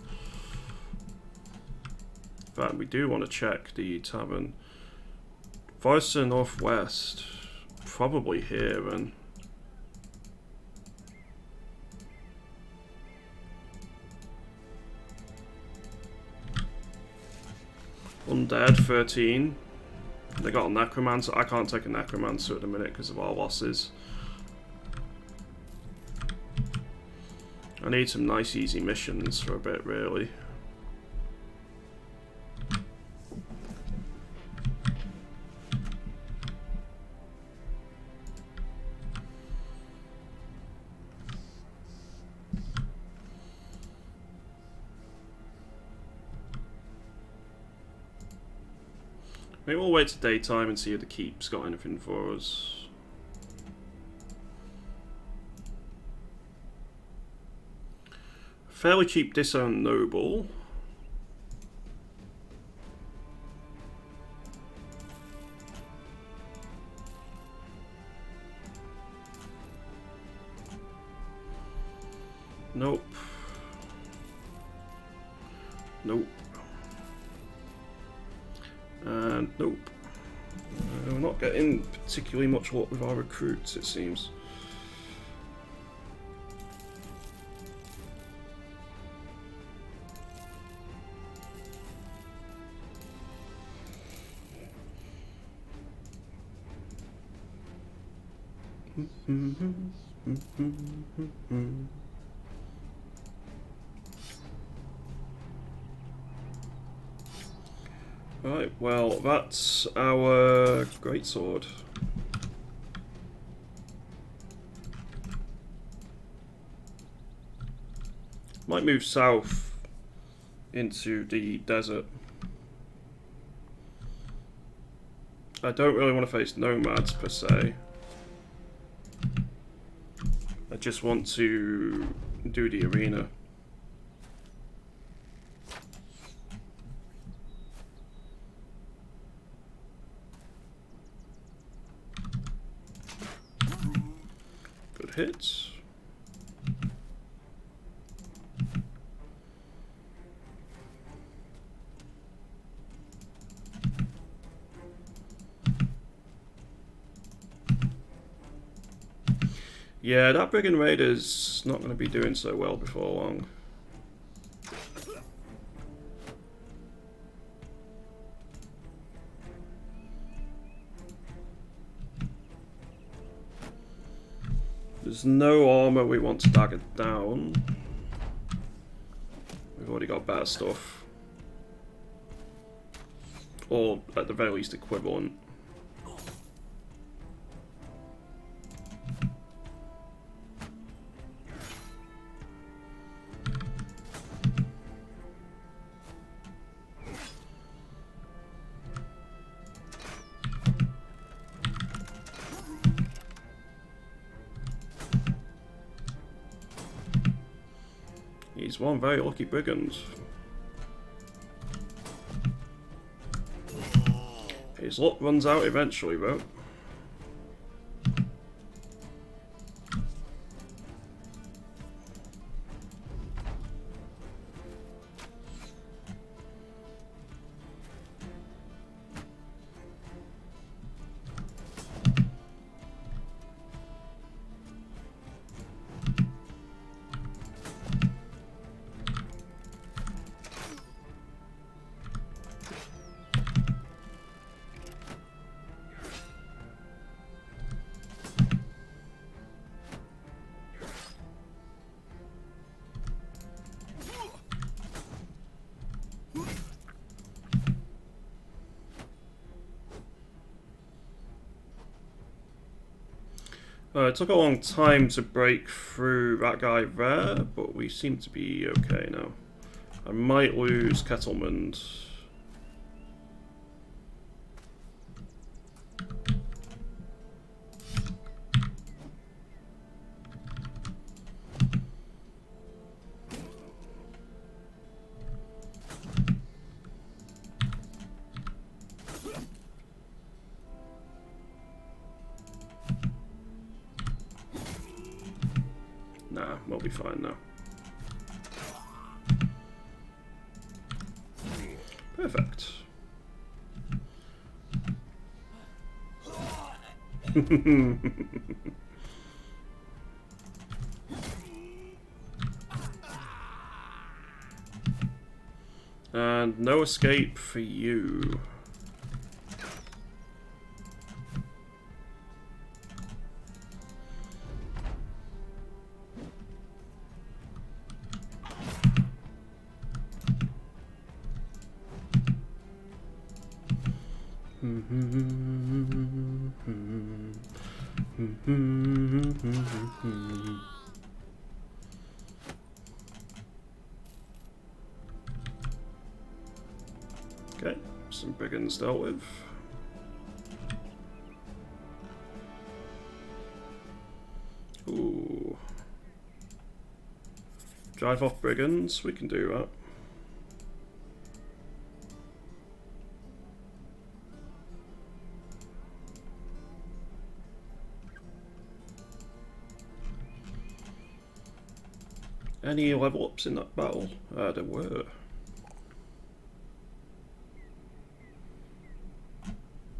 A: fact, we do want to check the tavern. Forest to the northwest. Probably here, and Undead 13. They got a Necromancer. I can't take a Necromancer at the minute because of our losses. I need some nice easy missions for a bit, really. Maybe we'll wait till daytime and see if the keep's got anything for us. Fairly cheap disowned noble. Nope. Nope. And nope. We're not getting particularly much luck with our recruits, it seems. Right, well, that's our greatsword. Might move south into the desert. I don't really want to face nomads per se. I just want to do the arena. Good hits. Yeah, that Brigand Raider's not going to be doing so well before long. There's no armor we want to dagger down. We've already got better stuff. Or at the very least equivalent. He's one very lucky brigand. His luck runs out eventually, though. It took a long time to break through that guy there, but we seem to be okay now. I might lose Kettlemund. Nah, we'll be fine now. Perfect. And no escape for you. Okay, some brigands dealt with. Ooh. Drive off brigands, we can do that. Any level ups in that battle? There were.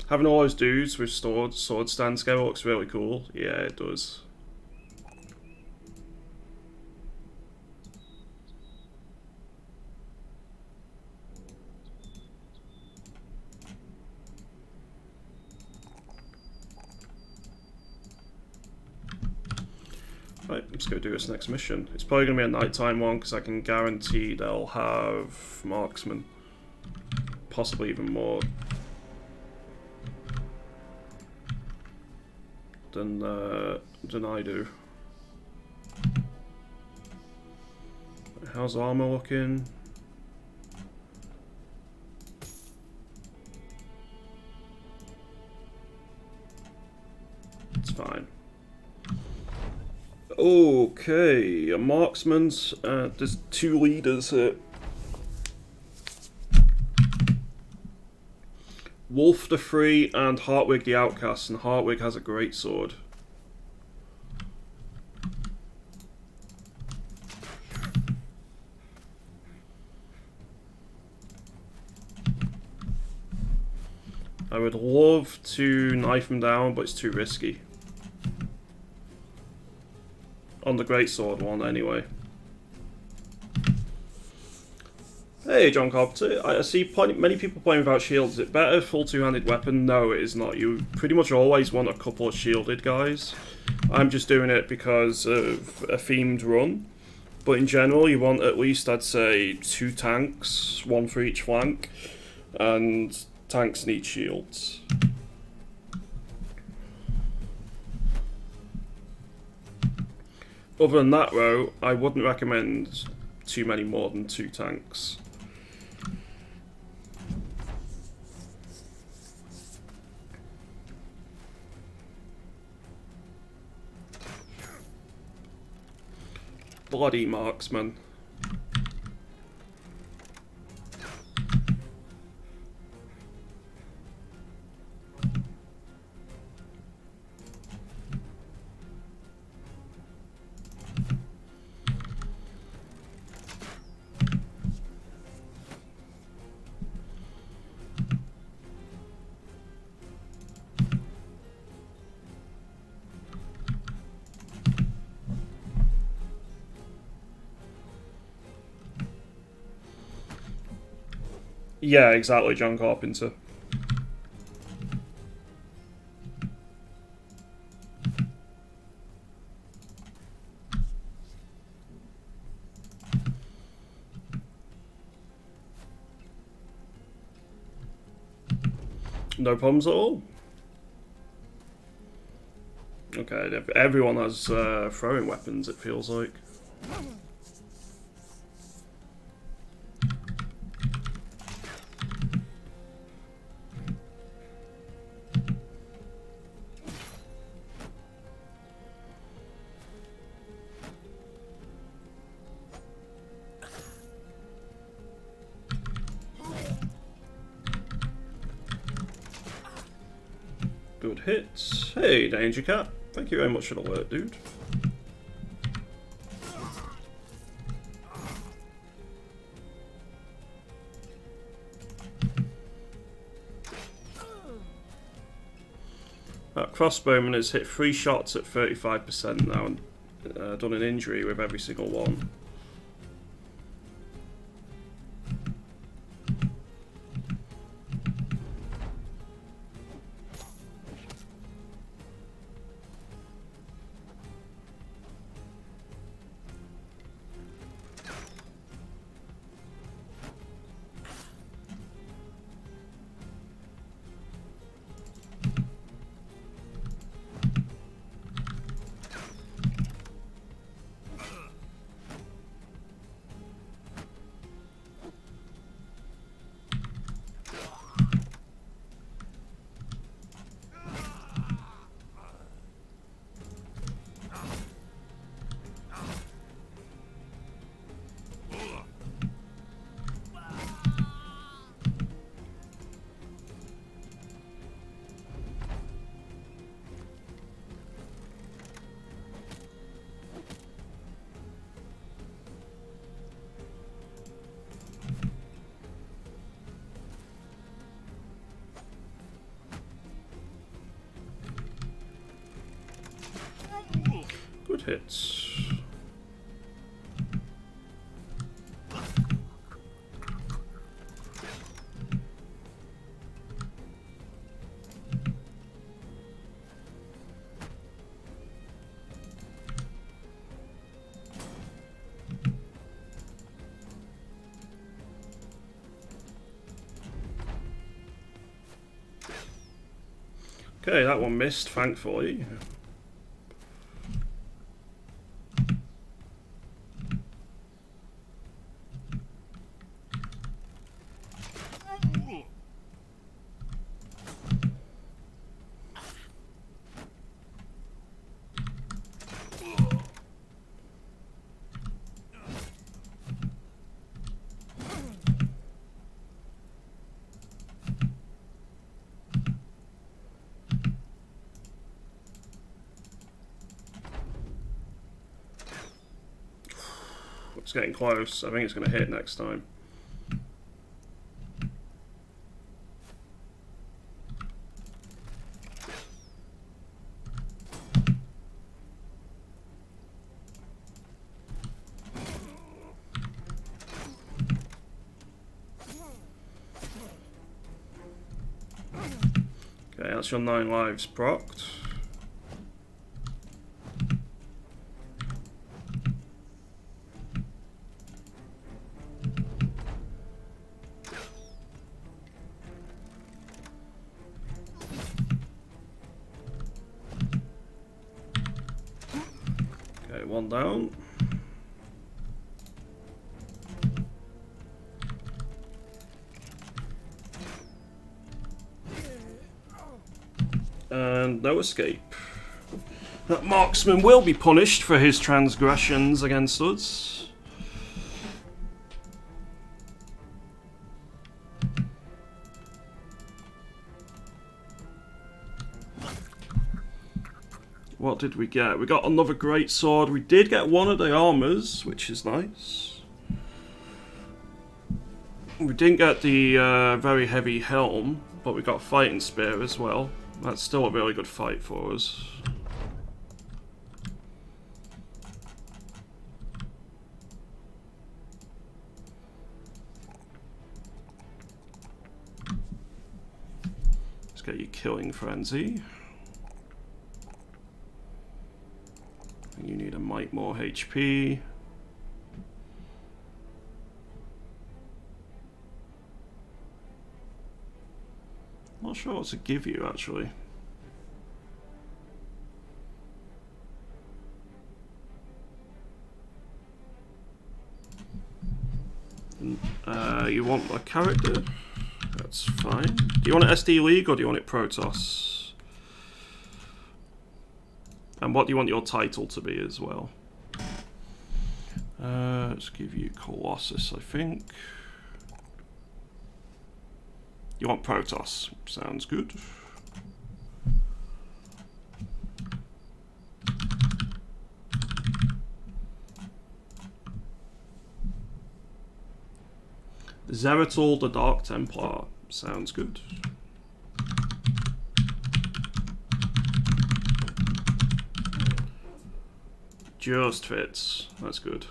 A: Having all those dudes with sword stand scale looks really cool. Yeah, it does. Right, let's go do this next mission. It's probably going to be a nighttime one because I can guarantee they'll have marksmen. Possibly even more than I do. How's armor looking? It's fine. Okay, a marksman's. There's two leaders here. Wolf the Free and Hartwig the Outcast, and Hartwig has a great sword. I would love to knife him down, but it's too risky. On the greatsword one, anyway. Hey, John Carpenter. I see many people playing without shields. Is it better full two-handed weapon? No, it is not. You pretty much always want a couple of shielded guys. I'm just doing it because of a themed run. But in general, you want at least, I'd say, 2 tanks, 1 for each flank. And tanks need shields. Other than that, though, I wouldn't recommend too many more than 2 tanks. Bloody marksman. Yeah, exactly, John Carpenter. No problems at all. Okay, everyone has throwing weapons, it feels like. Good hits. Hey, Danger Cat. Thank you very much for the alert, dude. That crossbowman has hit 3 shots at 35% now and done an injury with every single one. Good hits. Okay, that one missed, thankfully. It's getting close. I think it's going to hit next time. Okay, that's your 9 lives procced. Okay, 1 down. And no escape. That marksman will be punished for his transgressions against us. What did we get? We got another great sword. We did get one of the armors, which is nice. We didn't get the very heavy helm, but we got fighting spear as well. That's still a really good fight for us. Let's get you killing frenzy. You need a mite more HP. Not sure what to give you actually. You want a character? That's fine. Do you want it SD League or do you want it Protoss? And what do you want your title to be as well? Let's give you Colossus, I think. You want Protoss? Sounds good. Zeratul the Dark Templar. Sounds good. Just fits. That's good.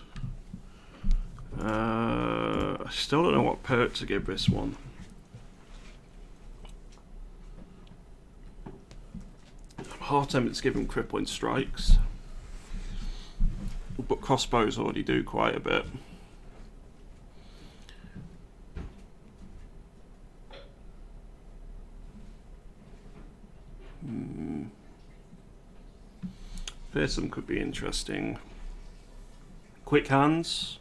A: I still don't know what perk to give this one. I'm half tempted to give him crippling strikes. But crossbows already do quite a bit. Peasant could be interesting. Quick hands.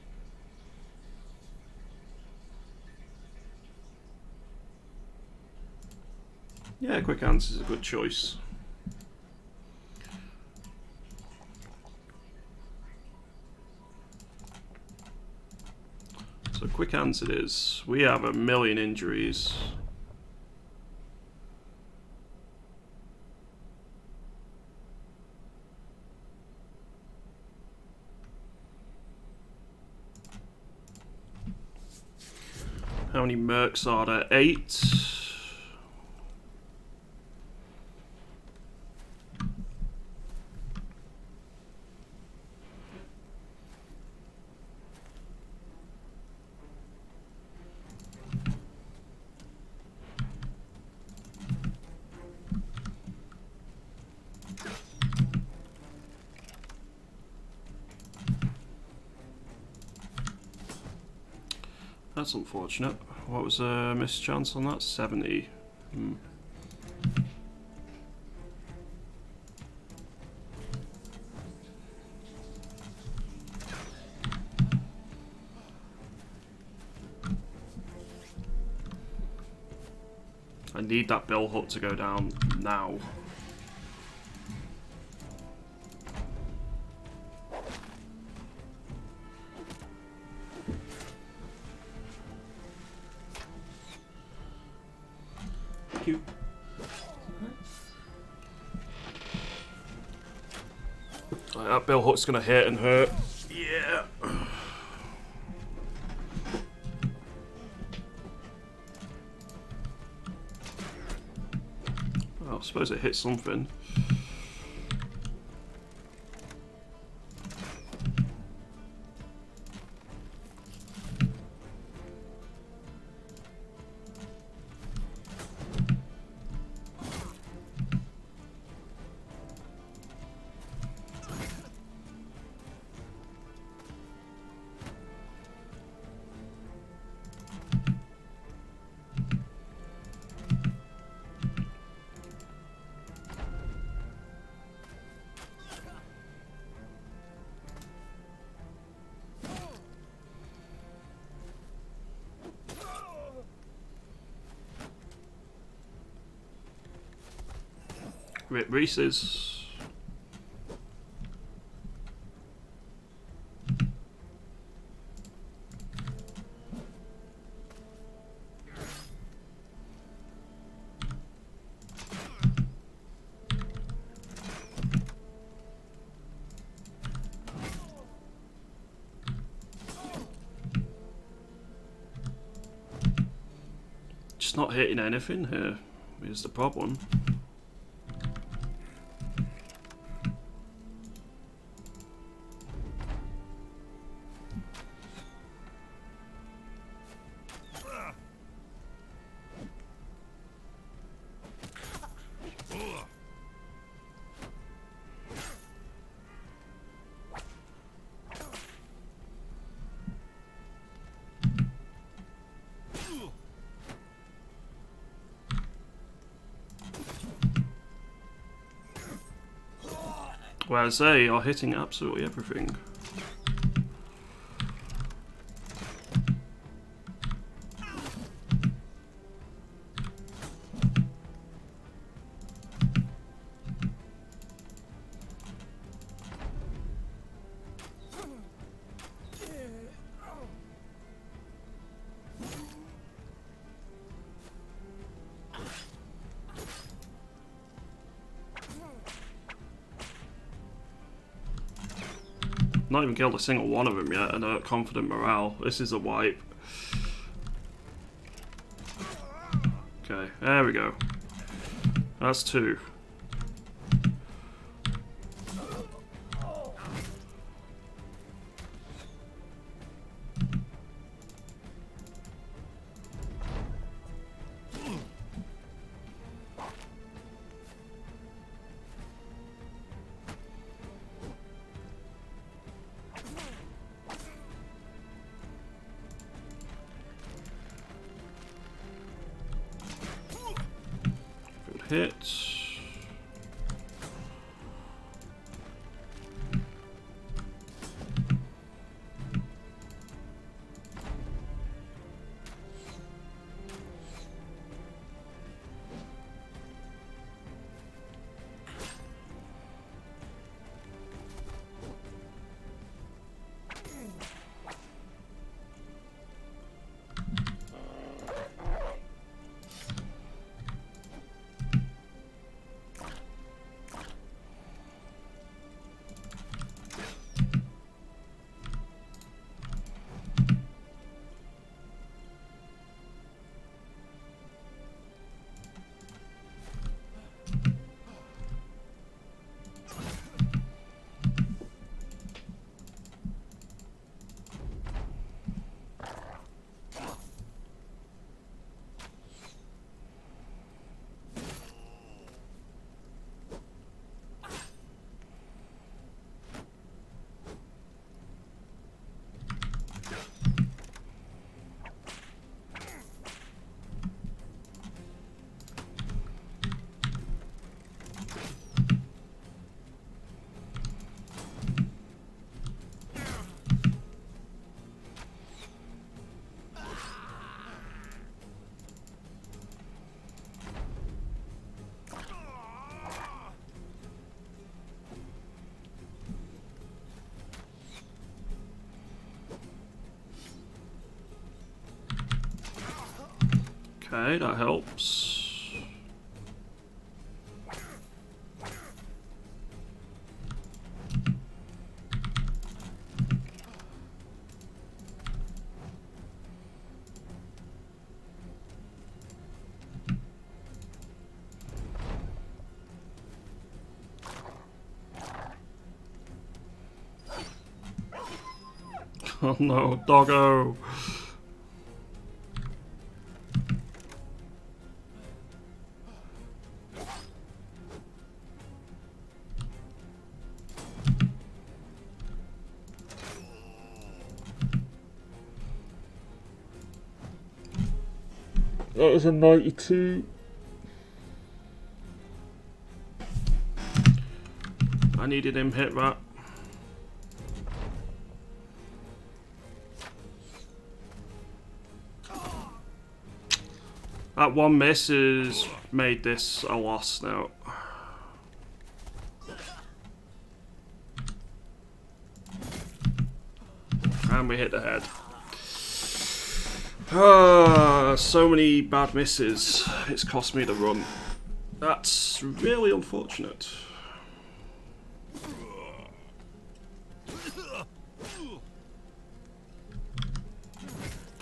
A: Yeah, quick hands is a good choice. So quick hands it is. We have a million injuries. How many mercs are there? 8. That's unfortunate. What was a mischance on that? 70. I need that bill hut to go down now. Right, that bill hut's gonna hit and hurt. Yeah. Well, I suppose it hit something. Rip Reese's. Just not hitting anything here is the problem. Whereas they are hitting absolutely everything. Not even killed a single one of them yet, and a confident morale. This is a wipe. Okay, there we go. That's 2. hit. Okay, that helps. Oh no, doggo! That was a 92. I needed him hit that. That one miss has made this a loss now. And we hit the head. So many bad misses. It's cost me the run. That's really unfortunate.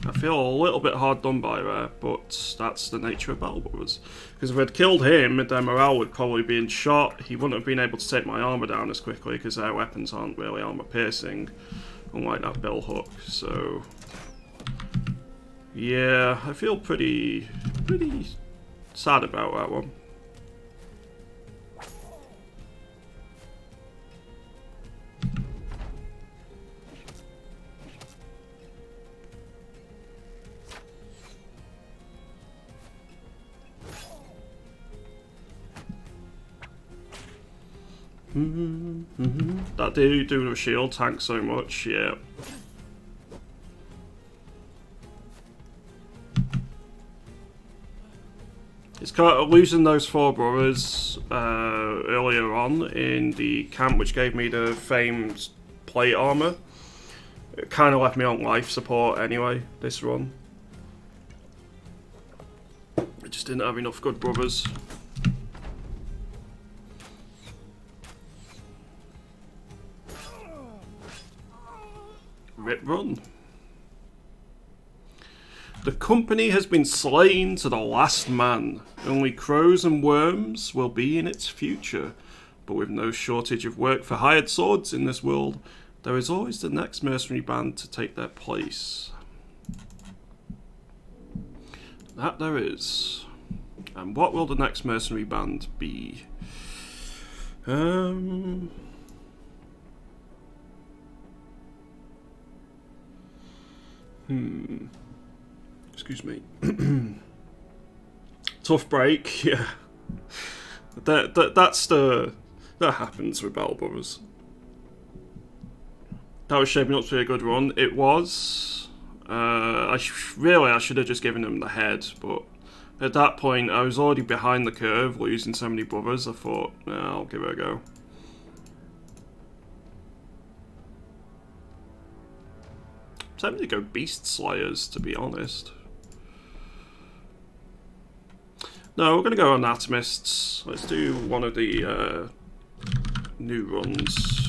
A: I feel a little bit hard done by there, but that's the nature of Battle Brothers. Because if I'd killed him, their morale would probably be in shot. He wouldn't have been able to take my armor down as quickly because their weapons aren't really armor piercing, unlike that bill hook. So yeah, I feel pretty sad about that one. That dude doing a shield tank so much, yeah. It's kind of losing those four brothers earlier on in the camp, which gave me the famed plate armor. It kind of left me on life support anyway, this run. I just didn't have enough good brothers. Rip run. The company has been slain to the last man. Only crows and worms will be in its future. But with no shortage of work for hired swords in this world, there is always the next mercenary band to take their place. That there is. And what will the next mercenary band be? Excuse me. Tough break, yeah. That happens with Battle Brothers. That was shaping up to be a good run. It was. I should have just given him the head, but at that point I was already behind the curve, losing so many brothers. I thought, nah, I'll give it a go. I'm tempted to go Beast Slayers, to be honest. No, we're going to go Anatomists. Let's do one of the new runs.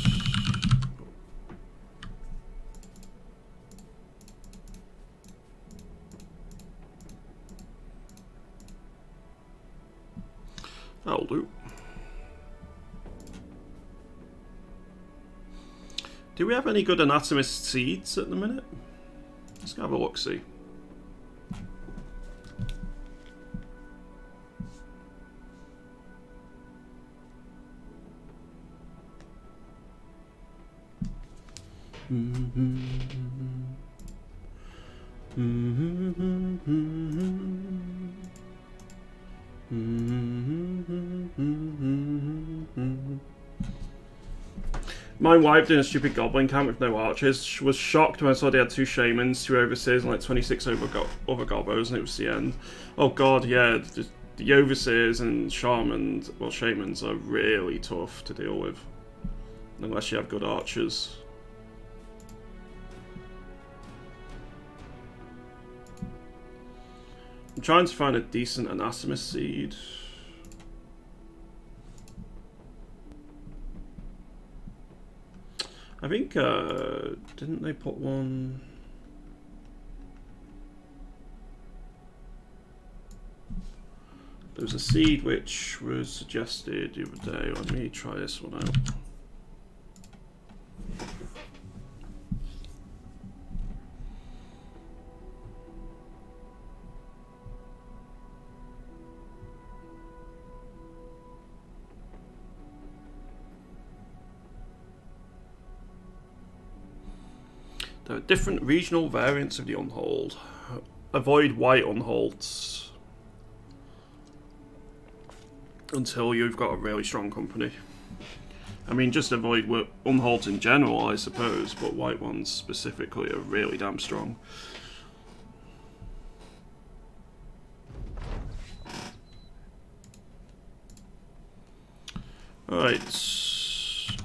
A: That'll do. Do we have any good Anatomist seeds at the minute? Let's have a look-see. My wife did a stupid goblin camp with no archers. She was shocked when I saw they had 2 shamans, 2 overseers, and like 26 other gobbos, and it was the end. Oh god, yeah, the overseers and shamans, well, shamans are really tough to deal with, unless you have good archers. I'm trying to find a decent anatomist seed. I think, didn't they put one? There was a seed which was suggested the other day. Let me try this one out. There are different regional variants of the Unhold. Avoid white Unholds until you've got a really strong company. I mean, just avoid Unholds in general, I suppose, but white ones specifically are really damn strong. Alright.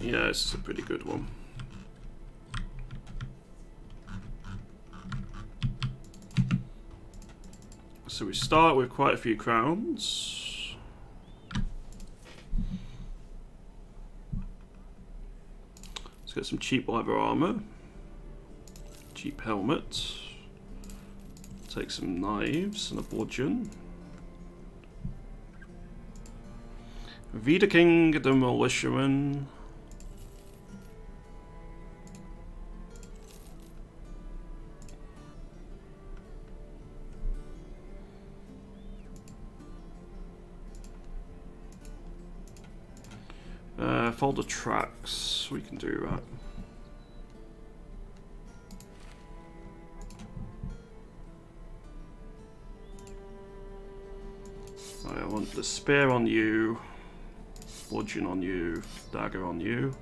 A: Yeah, this is a pretty good one. So we start with quite a few crowns. Let's get some cheap leather armor. Cheap helmet. Take some knives and a bludgeon. Vida King, the Militiaman. Folder tracks, we can do that. I want the spear on you, bludgeon on you, dagger on you.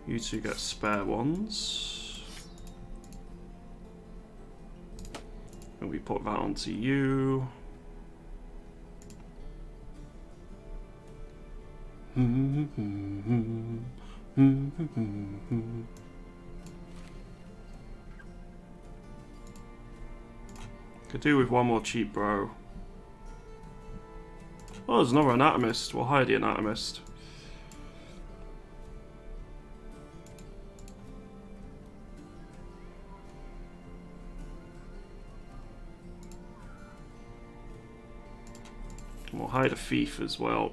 A: You two get spare ones. And we put that onto you. Could do with one more cheap bro. Oh, there's another anatomist. We'll hire the anatomist. We'll hire the thief as well.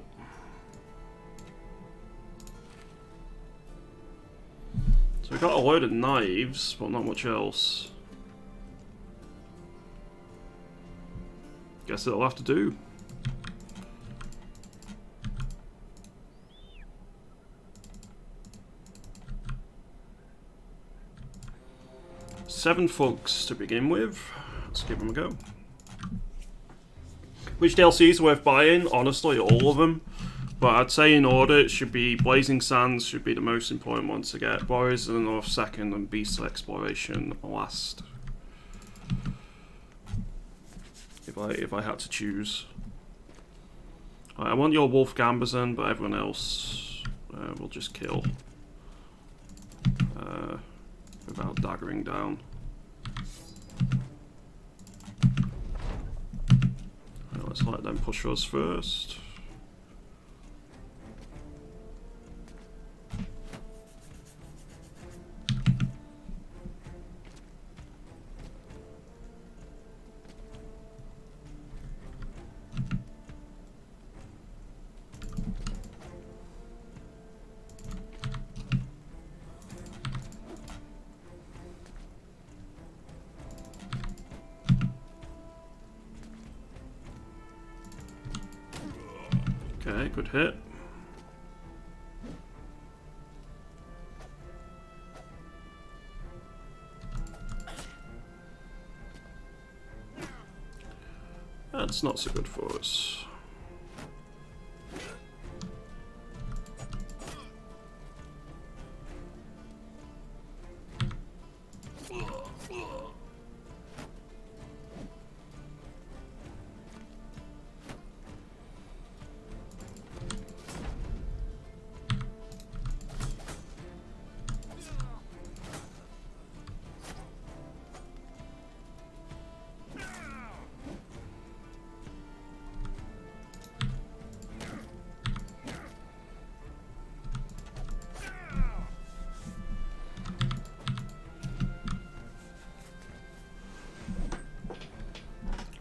A: So we got a load of knives, but not much else. Guess it'll have to do. Seven thugs to begin with. Let's give them a go. Which DLCs are worth buying? Honestly, all of them. But I'd say in order, it should be Blazing Sands should be the most important one to get. Warriors of the North second, and Beast Exploration last. If I had to choose. Right, I want your Wolf Gambazon, but everyone else will just kill. Without daggering down. Right, let's let them push us first. Okay, good hit. That's not so good for us.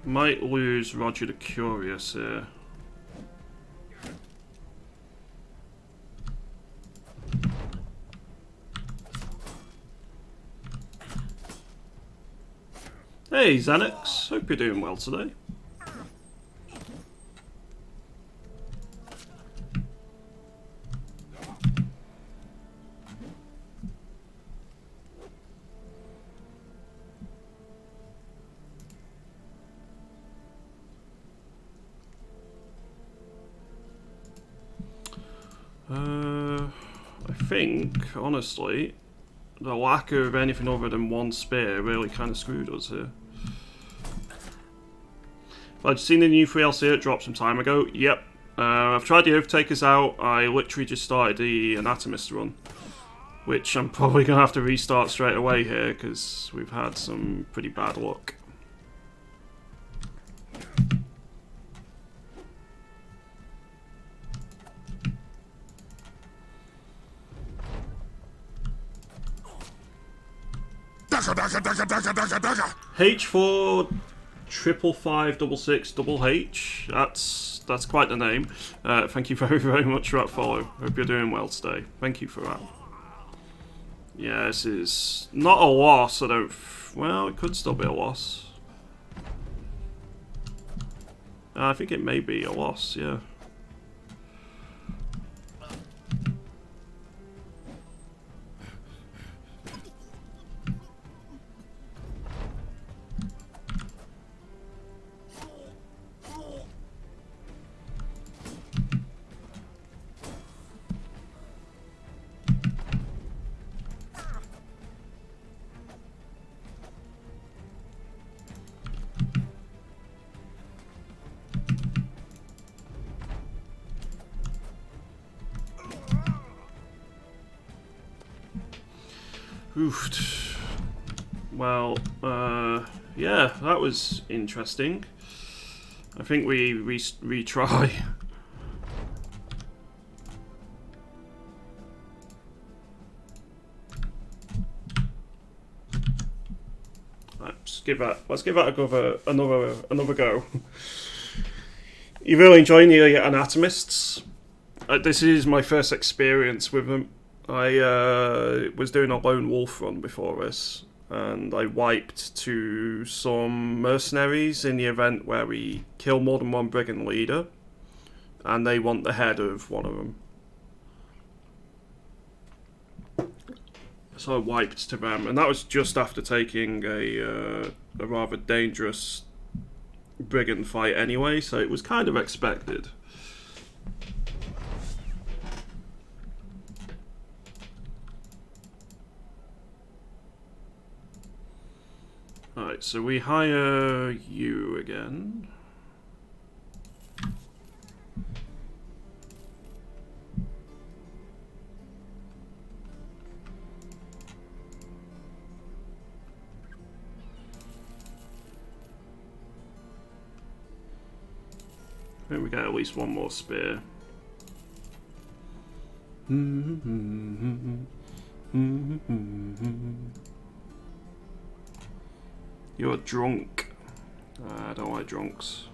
A: Might lose Roger the Curious here. Hey Xanax, hope you're doing well today. I think, honestly, the lack of anything other than one spear really kind of screwed us here. I've seen the new 3LC it dropped some time ago. Yep. I've tried the Overtakers out. I literally just started the Anatomist run, which I'm probably going to have to restart straight away here because we've had some pretty bad luck. H4 55566 double H. That's quite the name. Thank you very, very much for that follow. Hope you're doing well today. Thank you for that. Yeah, this is not a loss. Well, it could still be a loss. I think it may be a loss. Yeah. Oof. Well, yeah, that was interesting. I think we retry. Let's give that another go. You really enjoying the Anatomists? This is my first experience with them. I was doing a lone wolf run before this, and I wiped to some mercenaries in the event where we kill more than one brigand leader, and they want the head of one of them. So I wiped to them, and that was just after taking a rather dangerous brigand fight anyway, so it was kind of expected. Alright, so we hire you again. I think we get at least one more spear. You're drunk. I don't like drunks.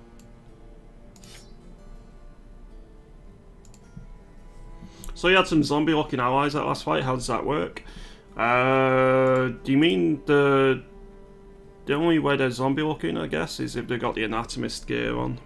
A: So you had some zombie-looking allies at last fight. How does that work? Do you mean the only way they're zombie-looking, I guess, is if they've got the anatomist gear on?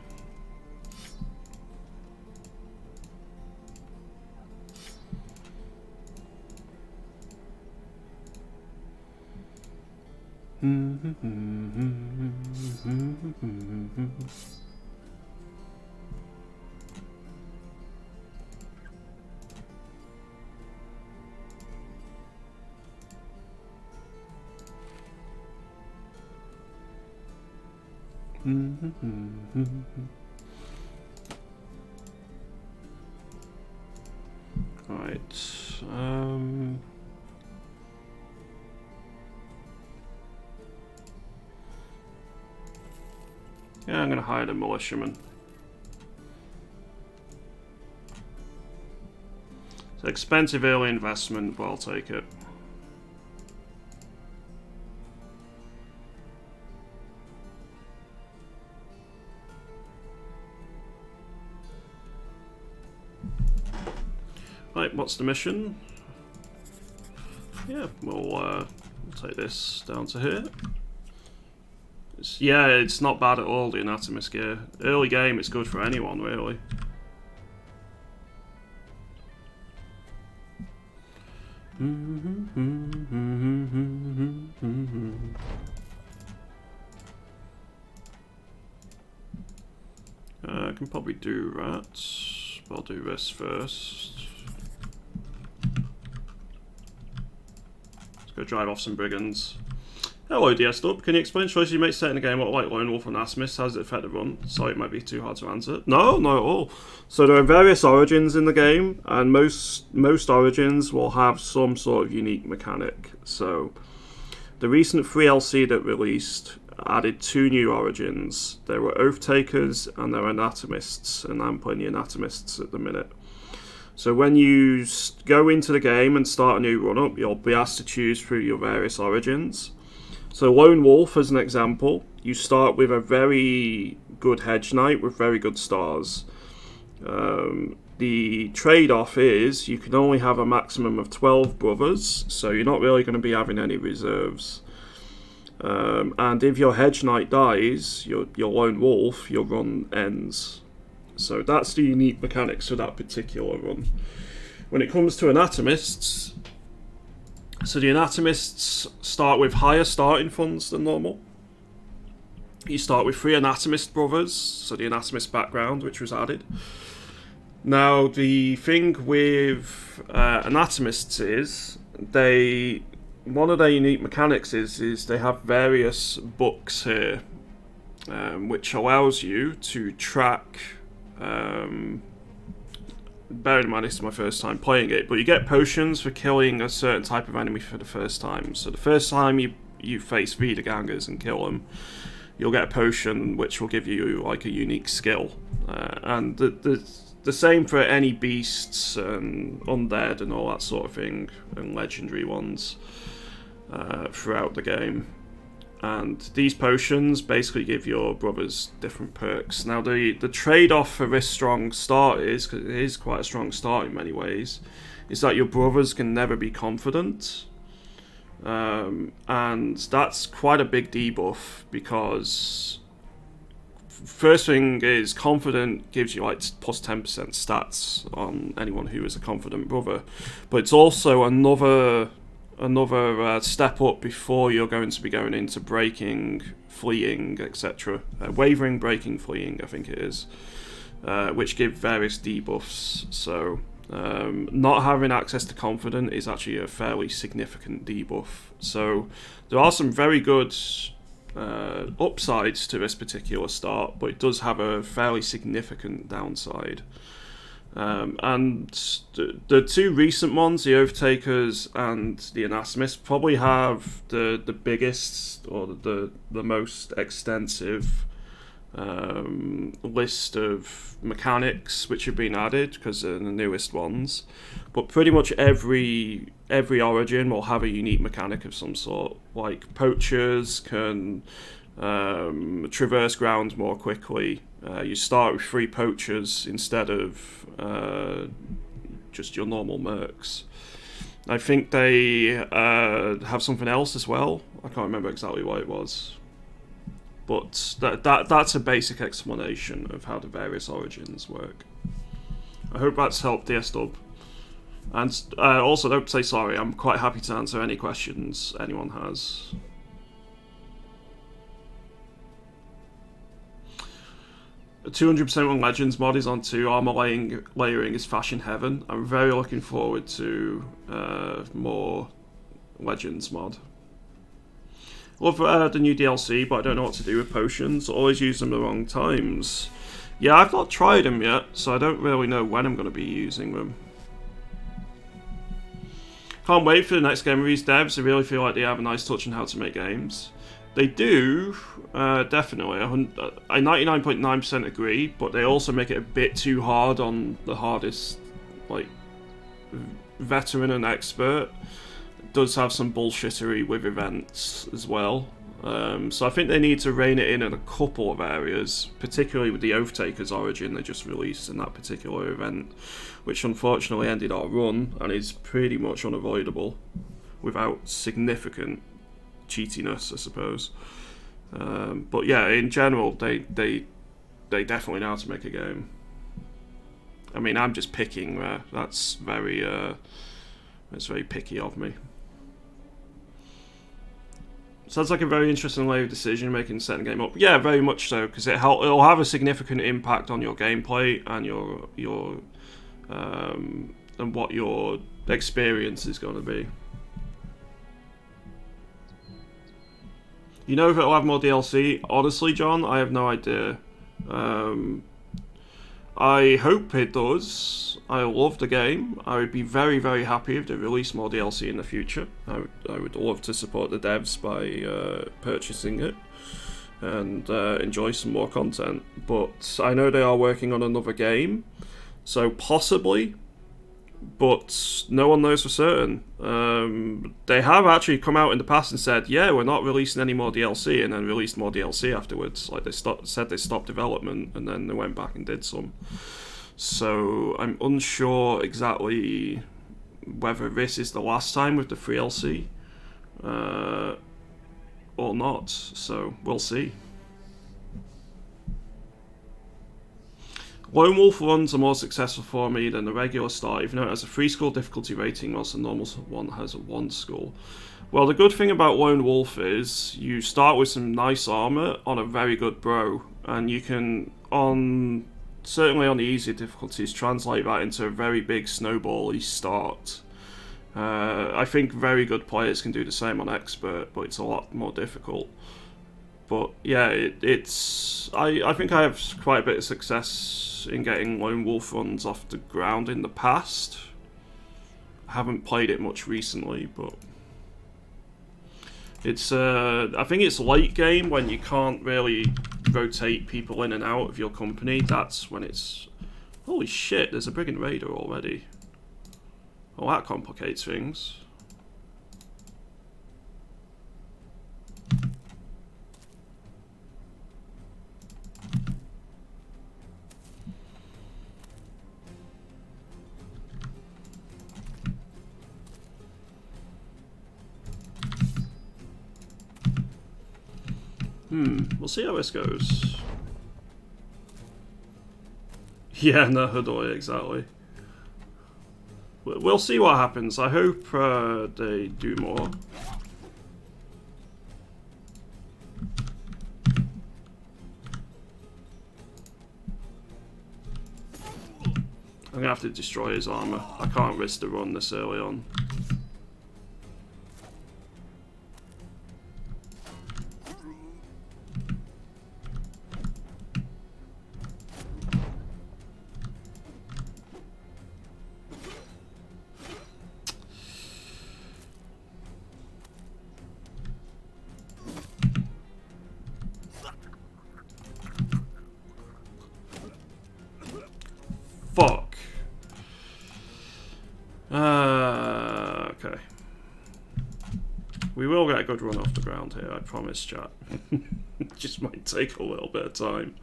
A: Right. Yeah, I'm gonna hire the militiaman. It's an expensive early investment, but I'll take it. Right, what's the mission? Yeah, we'll take this down to here. Yeah, it's not bad at all, the anatomist gear. Early game, it's good for anyone, really. I can probably do that, but I'll do this first. Let's go drive off some brigands. Hello DS Dub, can you explain choices you make setting a game what like Lone Wolf and Anatomist? How does it affect the run? Sorry, it might be too hard to answer. No, not at all. So there are various origins in the game, and most origins will have some sort of unique mechanic. So the recent free LC that released added 2 new origins. There were Oath Takers and there were Anatomists, and I'm playing the Anatomists at the minute. So when you go into the game and start a new run-up, you'll be asked to choose through your various origins. So Lone Wolf, as an example, you start with a very good Hedge Knight with very good stars. The trade-off is you can only have a maximum of 12 brothers, so you're not really going to be having any reserves. And if your Hedge Knight dies, your Lone Wolf, your run ends. So that's the unique mechanics of that particular run. When it comes to Anatomists, so the Anatomists start with higher starting funds than normal. You start with 3 Anatomist brothers, so the Anatomist background, which was added. Now, the thing with Anatomists is, one of their unique mechanics is they have various books here, which allows you to track... bear in mind this is my first time playing it, but you get potions for killing a certain type of enemy for the first time. So the first time you face Vidagangers and kill them, you'll get a potion which will give you like a unique skill. And the same for any beasts and undead and all that sort of thing, and legendary ones throughout the game. And these potions basically give your brothers different perks. Now the trade-off for this strong start is, because it is quite a strong start in many ways, is that your brothers can never be confident. And that's quite a big debuff, because first thing is confident gives you like plus 10% stats on anyone who is a confident brother. But it's also another another step up before you're going to be going into breaking, fleeing, etc. Wavering, breaking, fleeing, I think it is, which give various debuffs. So not having access to confident is actually a fairly significant debuff. So there are some very good upsides to this particular start, but it does have a fairly significant downside. And the two recent ones, the Oathtakers and the Anastomists, probably have the biggest or the most extensive list of mechanics which have been added because they're the newest ones. But pretty much every origin will have a unique mechanic of some sort. Like poachers can traverse ground more quickly. You start with 3 poachers instead of just your normal mercs. I think they have something else as well. I can't remember exactly what it was. But that's a basic explanation of how the various origins work. I hope that's helped DSW. And also, don't say sorry, I'm quite happy to answer any questions anyone has. A 200% when Legends mod is on 2, armor layering is fashion heaven. I'm very looking forward to more Legends mod. Love the new DLC, but I don't know what to do with potions. Always use them at the wrong times. Yeah, I've not tried them yet, so I don't really know when I'm going to be using them. Can't wait for the next game of these devs. I really feel like they have a nice touch on how to make games. They do, definitely. I 99.9% agree, but they also make it a bit too hard on the hardest, like, veteran and expert. It does have some bullshittery with events as well. So I think they need to rein it in a couple of areas, particularly with the Oathtakers origin they just released in that particular event, which unfortunately ended our run and is pretty much unavoidable without significant cheatiness, I suppose. But yeah, in general, they definitely know how to make a game. I mean, I'm just picking there. That's very picky of me. Sounds like a very interesting way of decision making, setting the game up. Yeah, very much so, because it'll have a significant impact on your gameplay and your and what your experience is going to be. You know if it'll have more DLC? Honestly, John, I have no idea. I hope it does. I love the game. I would be very, very happy if they release more DLC in the future. I would love to support the devs by purchasing it and enjoy some more content. But I know they are working on another game, so possibly, but no one knows for certain. They have actually come out in the past and said, yeah, we're not releasing any more DLC, and then released more DLC afterwards. Like, they said they stopped development, and then they went back and did some. So I'm unsure exactly whether this is the last time with the free DLC or not. So we'll see. Lone Wolf runs are more successful for me than the regular start, even though it has a 3 skull difficulty rating, whilst the normal one has a 1 skull. Well, the good thing about Lone Wolf is you start with some nice armor on a very good bro, and you can, certainly on the easier difficulties, translate that into a very big snowball-y start. I think very good players can do the same on expert, but it's a lot more difficult. But yeah, I think I have quite a bit of success in getting Lone Wolf runs off the ground in the past. I haven't played it much recently, but it's I think it's late game when you can't really rotate people in and out of your company. That's when it's... Holy shit, there's a Brigand Raider already. Well, that complicates things. We'll see how this goes. Yeah, no, Hudoy, exactly. we'll see what happens. I hope they do more. I'm gonna have to destroy his armor. I can't risk the run this early on. Fuck. Okay. We will get a good run off the ground here, I promise, chat. Just might take a little bit of time.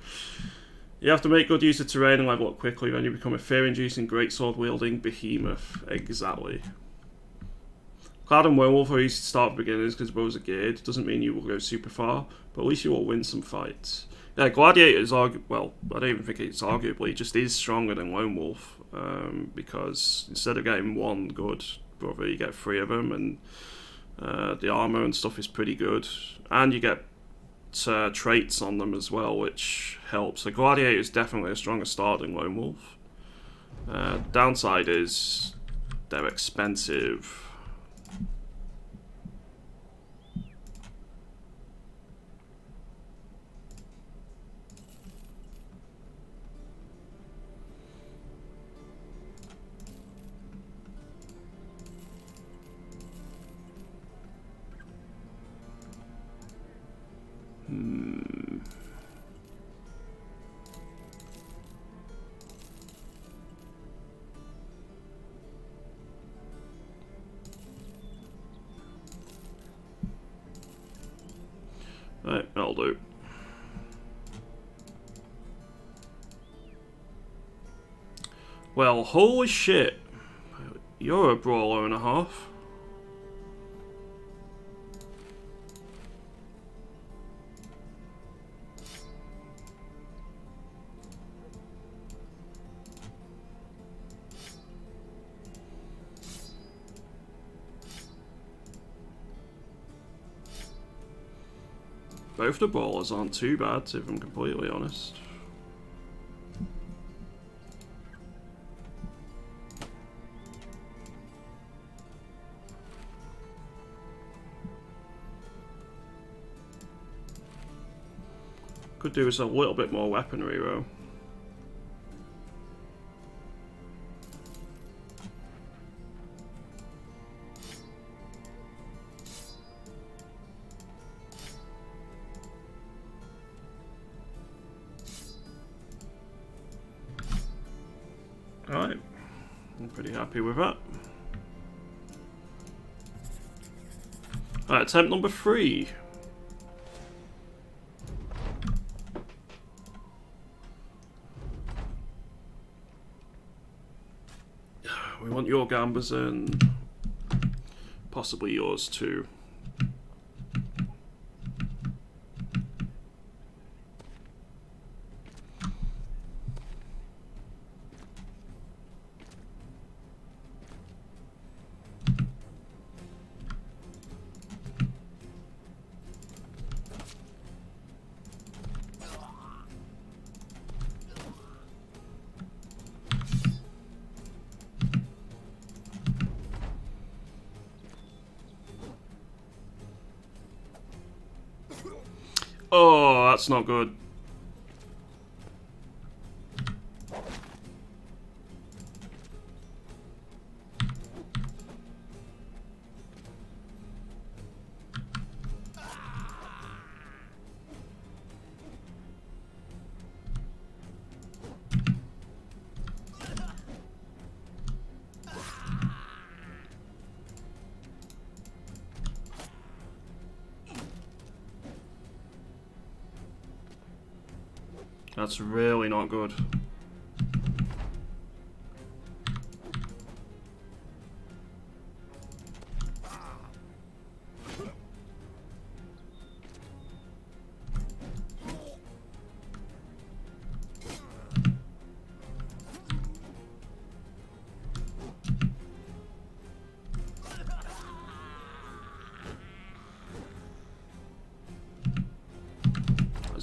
A: You have to make good use of terrain and level up quickly, then you become a fear-inducing, greatsword-wielding behemoth. Exactly. Cloud and Werewolf are easy to start for beginners because bows are geared. Doesn't mean you will go super far, but at least you will win some fights. Yeah, Gladiator is well, I don't even think it's arguably, it just is stronger than Lone Wolf, because instead of getting one good brother, you get 3 of them, and the armor and stuff is pretty good, and you get traits on them as well, which helps. So Gladiator is definitely a stronger start than Lone Wolf. Downside is they're expensive. Right, that'll do. Well, holy shit. You're a brawler and a half. Both the brawlers aren't too bad, if I'm completely honest. Could do with a little bit more weaponry though. Alright, I'm pretty happy with that. Alright, attempt number 3. We want your gambas and possibly yours too. Oh, that's not good. That's really not good.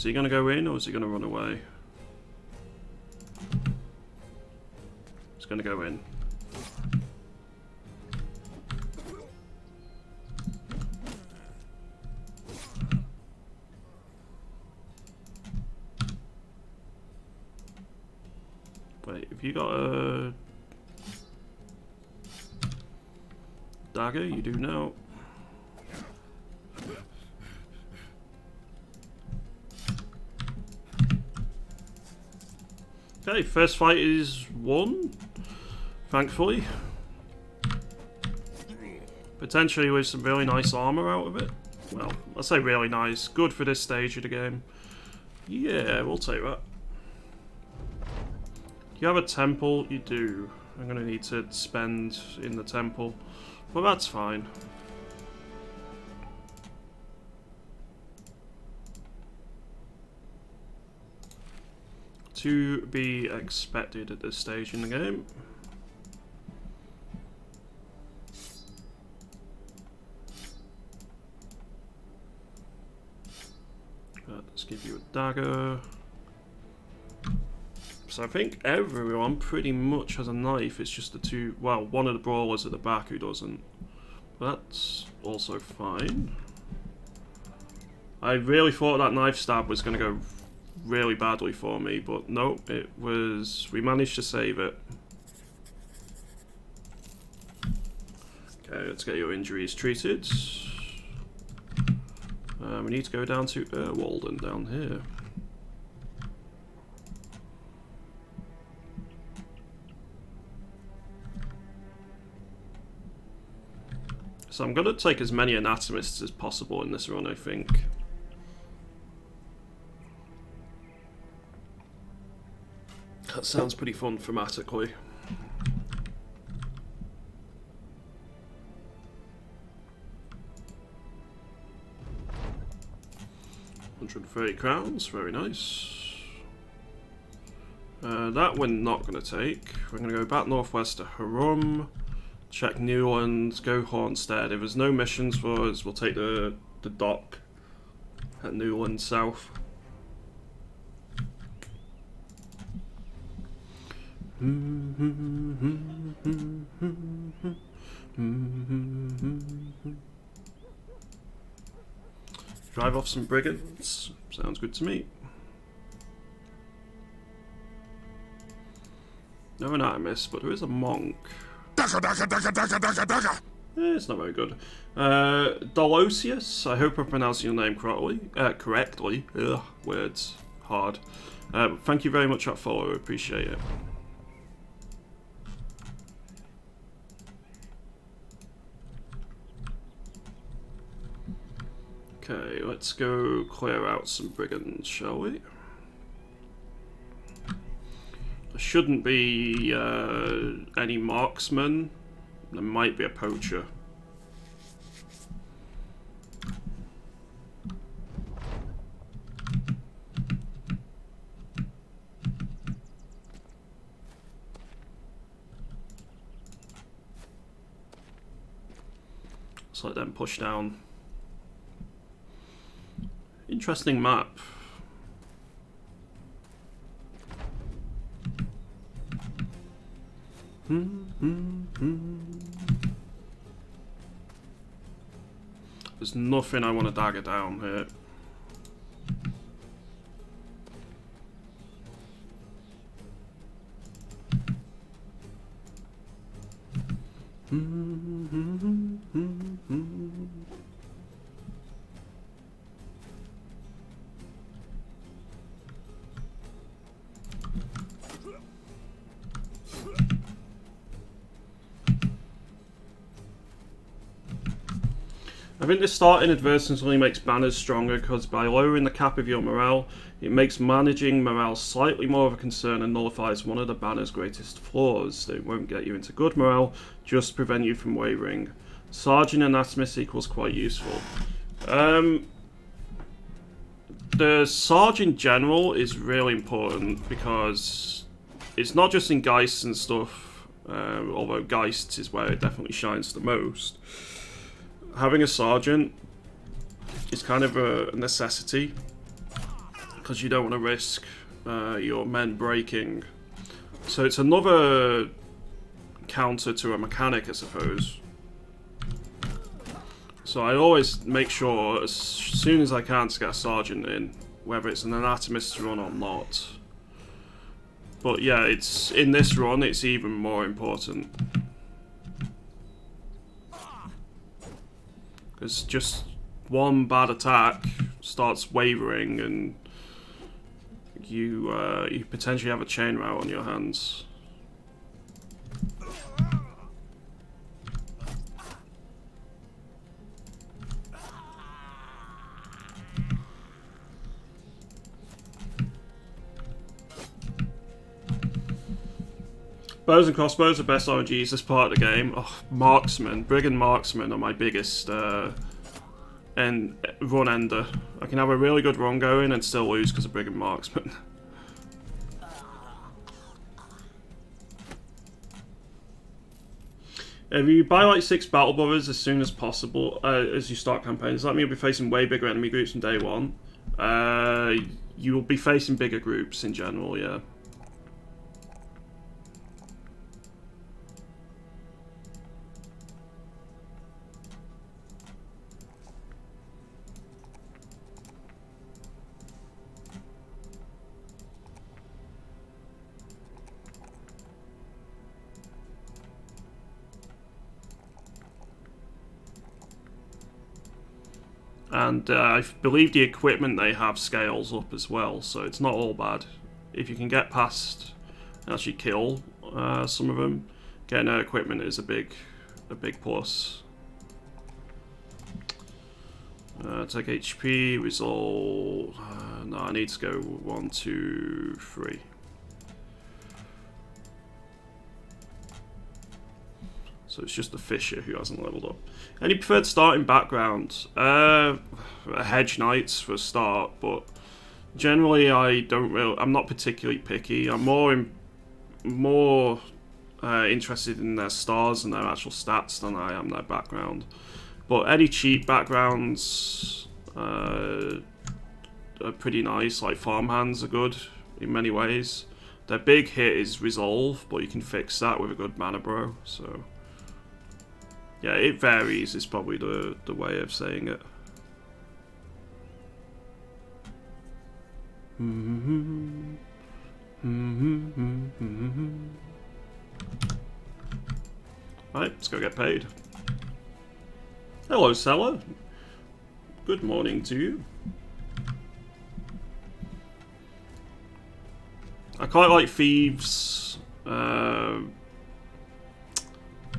A: Is he going to go in or is he going to run away? He's going to go in. Wait, have you got a dagger? You do now. Okay, first fight is won, thankfully. Potentially with some really nice armor out of it. Well, I say really nice. Good for this stage of the game. Yeah, we'll take that. You have a temple? You do. I'm going to need to spend in the temple. But that's fine. To be expected at this stage in the game. Let's give you a dagger. So I think everyone pretty much has a knife. It's just the two, well, one of the brawlers at the back who doesn't. But that's also fine. I really thought that knife stab was going to go really badly for me, but no, it was, we managed to save it. Okay, let's get your injuries treated. We need to go down to Walden down here. So I'm going to take as many anatomists as possible in this run, I think. That sounds pretty fun thematically. £130 crowns, very nice. That we're not going to take. We're going to go back northwest to Harum, check Newland, go Hornstead. If there's no missions for us, we'll take the dock at Newland South. Drive off some brigands. Sounds good to me. No anatomist, but there is a monk. It's not very good. Dolosius, I hope I'm pronouncing your name correctly. Ugh, words. Hard. Thank you very much for that follow, I appreciate it. Okay, let's go clear out some brigands, shall we? There shouldn't be any marksmen. There might be a poacher. Let's let them push down. Interesting map. There's nothing I want to dagger down here. I think this starting adversity only makes banners stronger because by lowering the cap of your morale, it makes managing morale slightly more of a concern and nullifies one of the banner's greatest flaws. They won't get you into good morale, just prevent you from wavering. Sergeant Anatomist equals quite useful. The Sergeant General is really important because it's not just in Geists and stuff, although Geists is where it definitely shines the most. Having a sergeant is kind of a necessity because you don't want to risk your men breaking. So it's another counter to a mechanic, I suppose. So I always make sure as soon as I can to get a sergeant in, whether it's an anatomist run or not. But yeah, it's in this run it's even more important. Because just one bad attack starts wavering and you potentially have a chain route on your hands. Bows and crossbows are best RNGs as part of the game. Oh, marksmen, brigand marksmen are my biggest run ender. I can have a really good run going and still lose because of brigand marksmen. If you buy like 6 battle brothers as soon as possible as you start campaigns, that means you'll be facing way bigger enemy groups from day one. You will be facing bigger groups in general, yeah. And I believe the equipment they have scales up as well, so it's not all bad. If you can get past and actually kill some of them, getting their equipment is a big plus. Take HP, resolve. No, I need to go 1, 2, 3. So it's just the Fisher who hasn't leveled up. Any preferred starting background? Hedge Knights for a start, but generally I'm not particularly picky. I'm more interested in their stars and their actual stats than I am their background. But any cheap backgrounds are pretty nice. Like farmhands are good in many ways. Their big hit is resolve, but you can fix that with a good mana bro. So yeah, it varies is probably the way of saying it. Right, let's go get paid. Hello, seller. Good morning to you. I quite like thieves,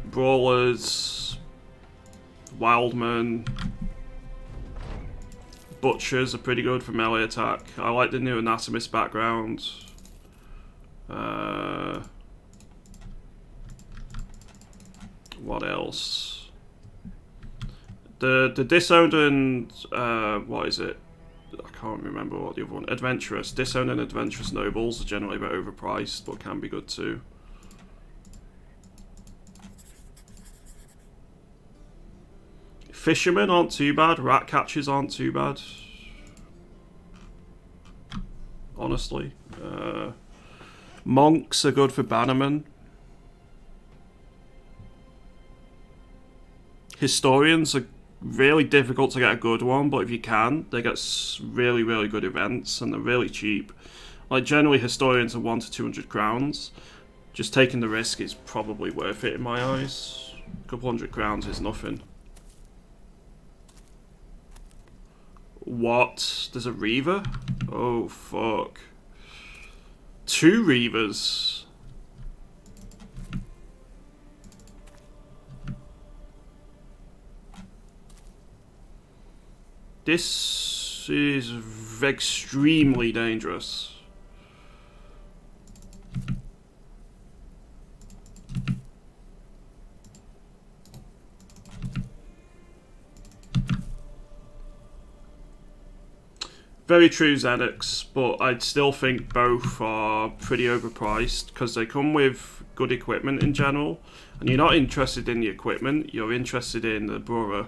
A: brawlers, wildmen, butchers are pretty good for melee attack. I like the new anatomist background. What else? The disowned and what is it? I can't remember what the other one. Adventurous. Disowned and adventurous nobles are generally a bit overpriced, but can be good too. Fishermen aren't too bad. Rat catchers aren't too bad. Honestly. Monks are good for bannermen. Historians are really difficult to get a good one, but if you can, they get really, really good events and they're really cheap. Like generally historians are 1 to 200 crowns. Just taking the risk is probably worth it in my eyes. A couple hundred crowns is nothing. What? There's a Reaver? Oh fuck. 2 Reavers. This is extremely dangerous. Very true, Xenix, but I'd still think both are pretty overpriced because they come with good equipment in general, and you're not interested in the equipment, you're interested in the borough,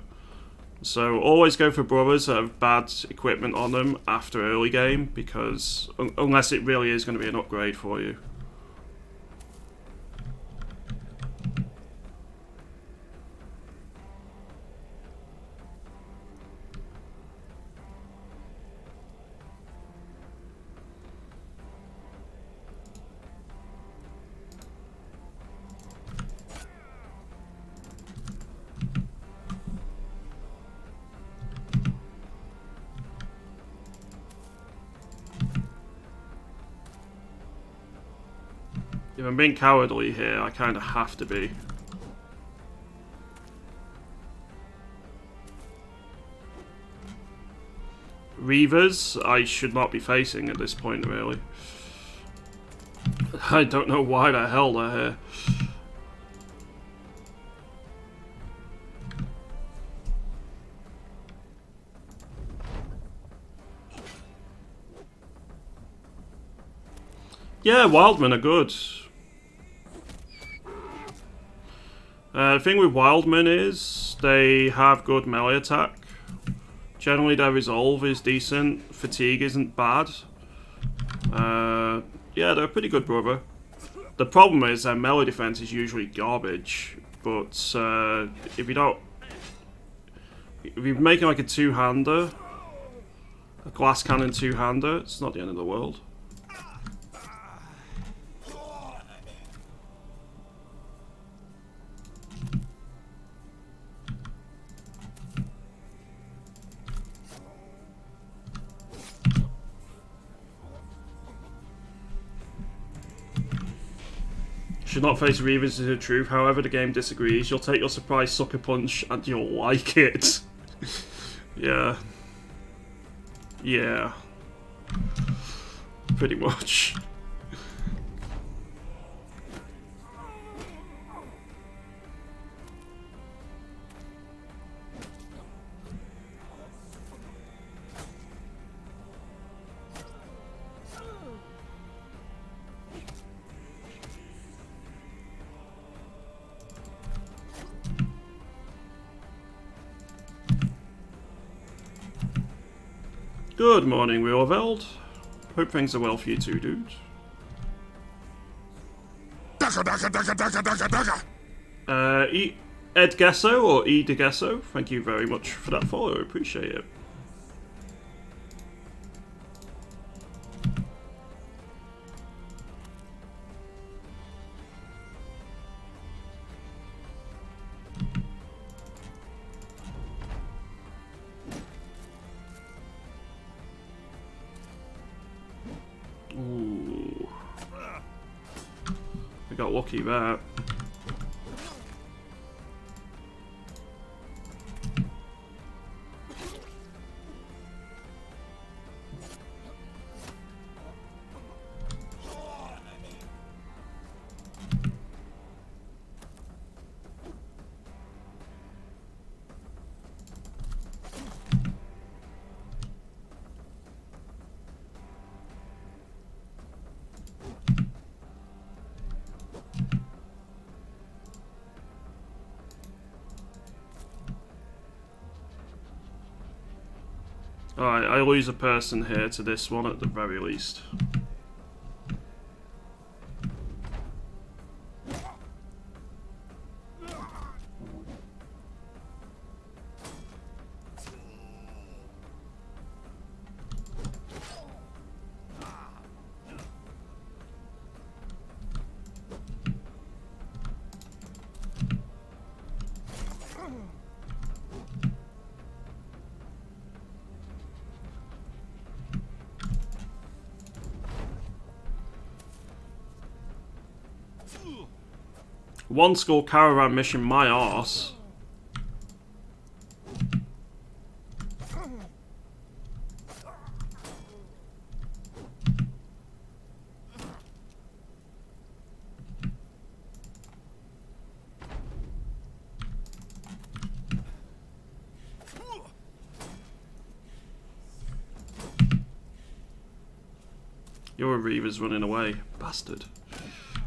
A: So always go for brothers that have bad equipment on them after early game, because unless it really is going to be an upgrade for you. If I'm being cowardly here, I kind of have to be. Reavers, I should not be facing at this point, really. I don't know why the hell they're here. Yeah, Wildmen are good. The thing with Wildmen is they have good melee attack. Generally their resolve is decent, fatigue isn't bad. Yeah, they're a pretty good brother. The problem is their melee defense is usually garbage, but if you're making like a two-hander, a glass cannon two-hander, it's not the end of the world. Should not face Reavers is the truth, however the game disagrees. You'll take your surprise sucker punch and you'll like it. Yeah. Yeah. Pretty much. Good morning, Riorveld. Hope things are well for you too, dude. Ed Gesso or E De Gesso, thank you very much for that follow, appreciate it. Ooh. I got lucky there. Alright, I lose a person here to this one at the very least. One score caravan mission, my arse. Your Reaver's running away, bastard.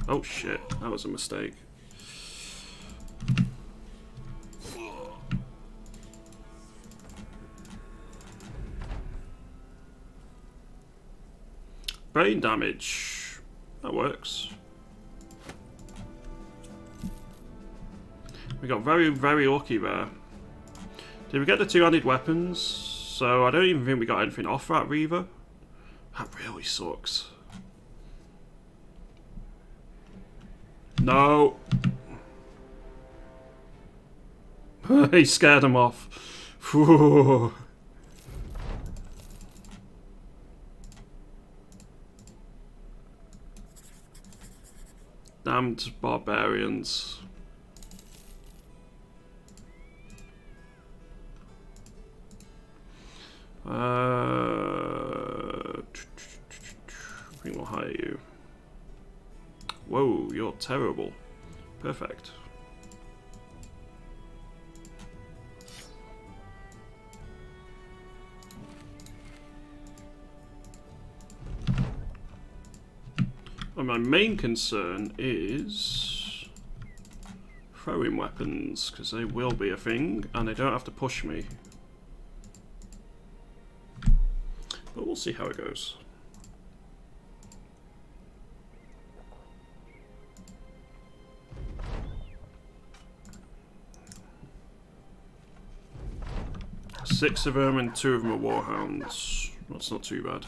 A: Oh shit, that was a mistake. brain damage. That works. We got very, very lucky there. Did we get the two-handed weapons? So I don't even think we got anything off that Reaver. That really sucks. No. He scared him off. Whew. Damned barbarians. I think we'll hire you. Whoa, you're terrible. Perfect. And my main concern is throwing weapons, because they will be a thing, and they don't have to push me. But we'll see how it goes. Six of them and 2 of them are warhounds. That's not too bad.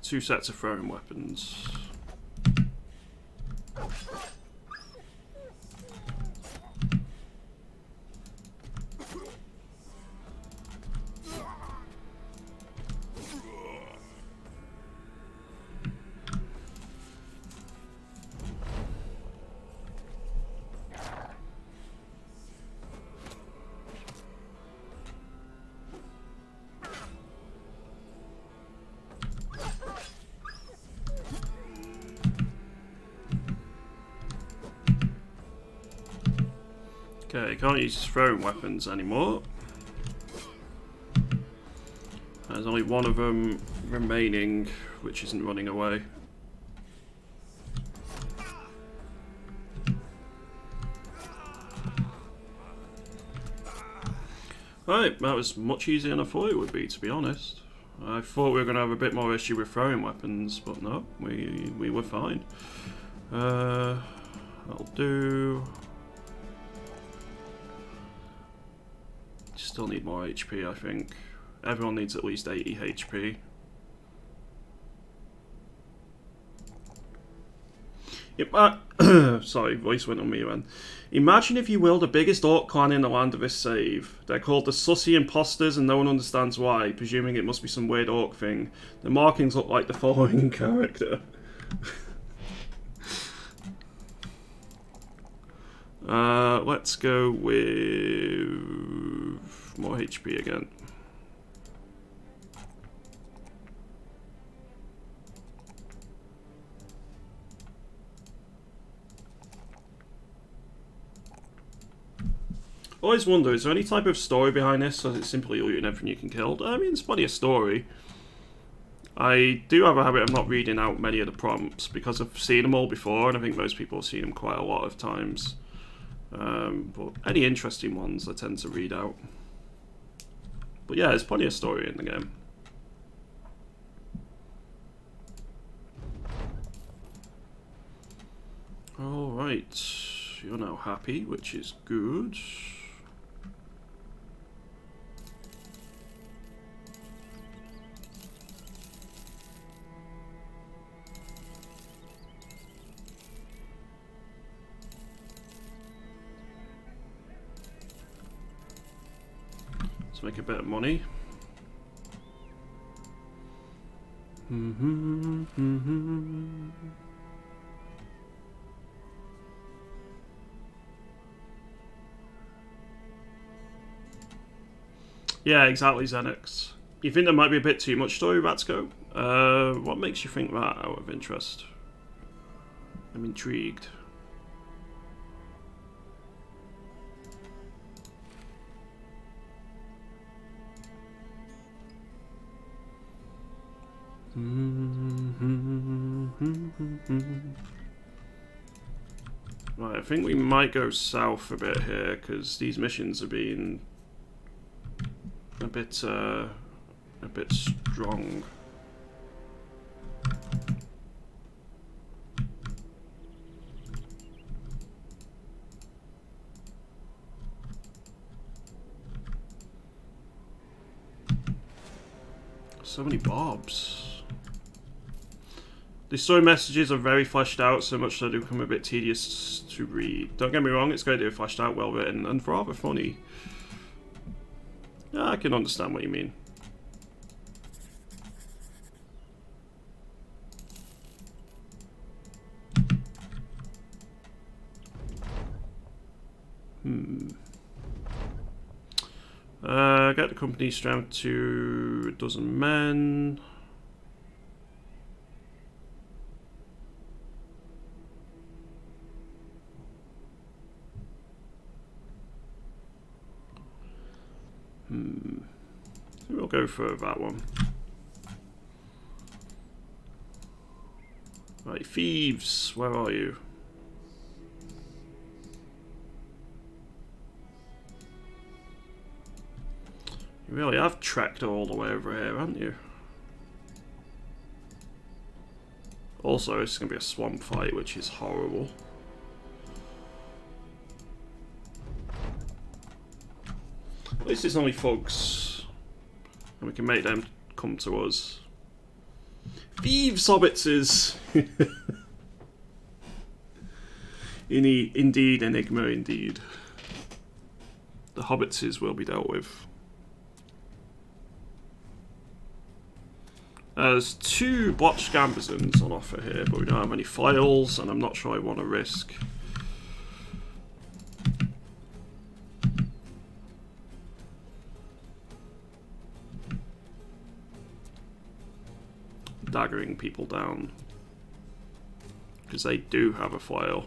A: Two sets of throwing weapons. Okay, can't use throwing weapons anymore. There's only one of them remaining, which isn't running away. Right, that was much easier than I thought it would be, to be honest. I thought we were going to have a bit more issue with throwing weapons, but no, we were fine. That'll do. Still need more HP, I think. Everyone needs at least 80 HP. Sorry, voice went on me then. Imagine, if you will, the biggest orc clan in the land of this save. They're called the Sussy Imposters, and no one understands why, presuming it must be some weird orc thing. The markings look like the following character. Let's go with more HP again. Always wonder, is there any type of story behind this, or is it simply looting everything you can kill? I mean, it's plenty of story. I do have a habit of not reading out many of the prompts, because I've seen them all before, and I think most people have seen them quite a lot of times. But any interesting ones I tend to read out. But yeah, there's plenty of story in the game. Alright, you're now happy, which is good. Make a bit of money. Yeah, exactly, Xenix. You think there might be a bit too much story, Ratsko? What makes you think that, out of interest? I'm intrigued. Right, I think we might go south a bit here, because these missions are being a bit strong. So many bobs. The story messages are very fleshed out, so much so they become a bit tedious to read. Don't get me wrong, it's great they're fleshed out, well written, and rather funny. Yeah, I can understand what you mean. Get the company strength to a dozen men. We'll go for that one. Right, thieves, where are you? You really have trekked all the way over here, haven't you? Also, it's going to be a swamp fight, which is horrible. At least it's only thugs. And we can make them come to us. Thieves, hobbitses! Indeed, Enigma, indeed. The hobbitses will be dealt with. There's 2 blotched gambazons on offer here, but we don't have any files, and I'm not sure I want to risk. Daggering people down. Because they do have a file.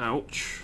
A: Ouch.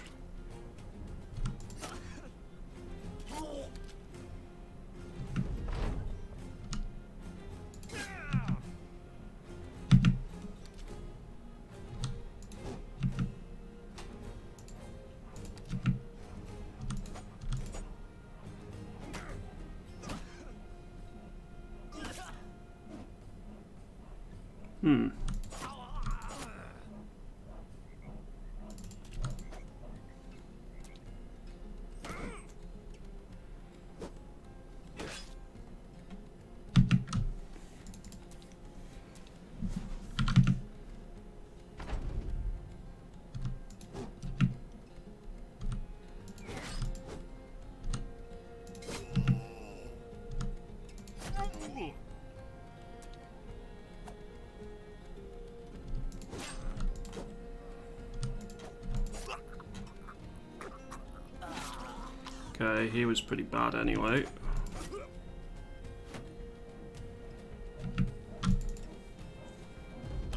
A: Okay, he was pretty bad anyway.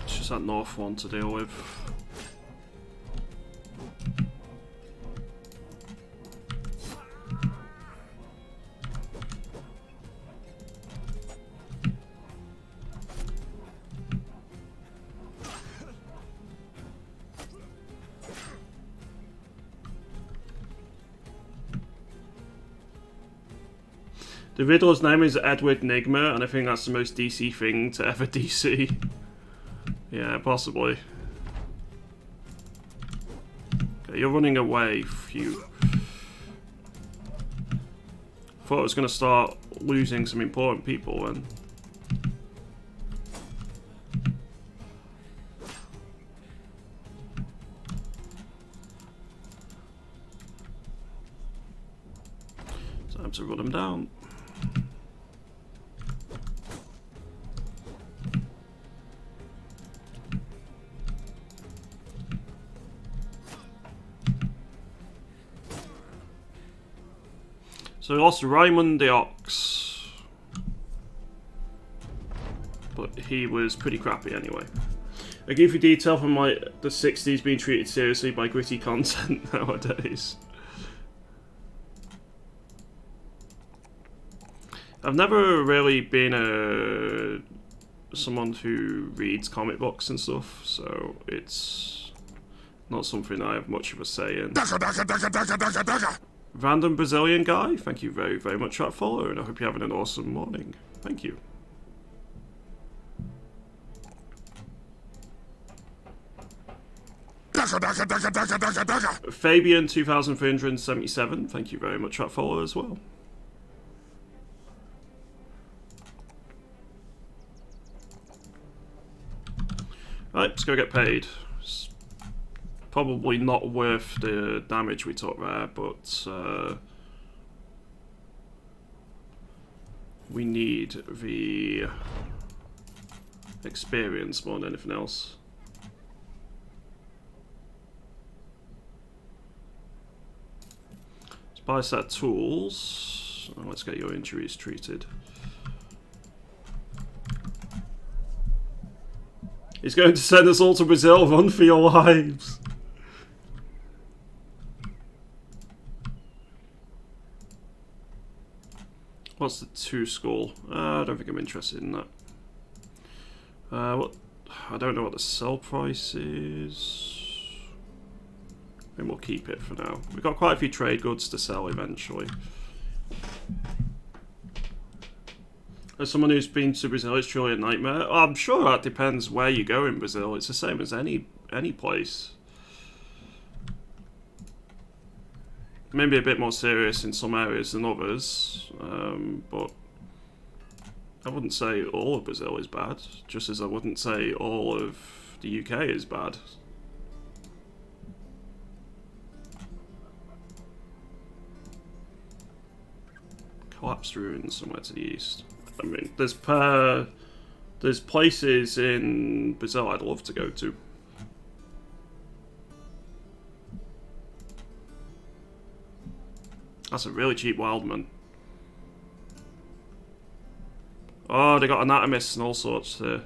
A: It's just that north one to deal with. The Riddler's name is Edward Nigma, and I think that's the most DC thing to ever DC. Yeah, possibly. Okay, you're running away, phew. Thought I was going to start losing some important people then. Time to run them down. So we lost Raymond the Ox, but he was pretty crappy anyway. I give you detail from the 60s being treated seriously by gritty content nowadays. I've never really been someone who reads comic books and stuff, so it's not something I have much of a say in. Random Brazilian guy, thank you very, very much for that follow, and I hope you're having an awesome morning. Thank you. Fabian 2377, thank you very much for that follow as well. Right, let's go get paid. It's probably not worth the damage we took there, but we need the experience more than anything else. Let's buy a set of tools. And let's get your injuries treated. He's going to send us all to Brazil. Run for your lives. What's the 2 score? I don't think I'm interested in that. What? I don't know what the sell price is. I think we'll keep it for now. We've got quite a few trade goods to sell eventually. As someone who's been to Brazil, it's truly a nightmare. Oh, I'm sure that depends where you go in Brazil. It's the same as any place. Maybe a bit more serious in some areas than others, but I wouldn't say all of Brazil is bad, just as I wouldn't say all of the UK is bad. Collapsed ruins somewhere to the east. I mean, there's places in Brazil I'd love to go to. That's a really cheap wildman. Oh, they got anatomists and all sorts there.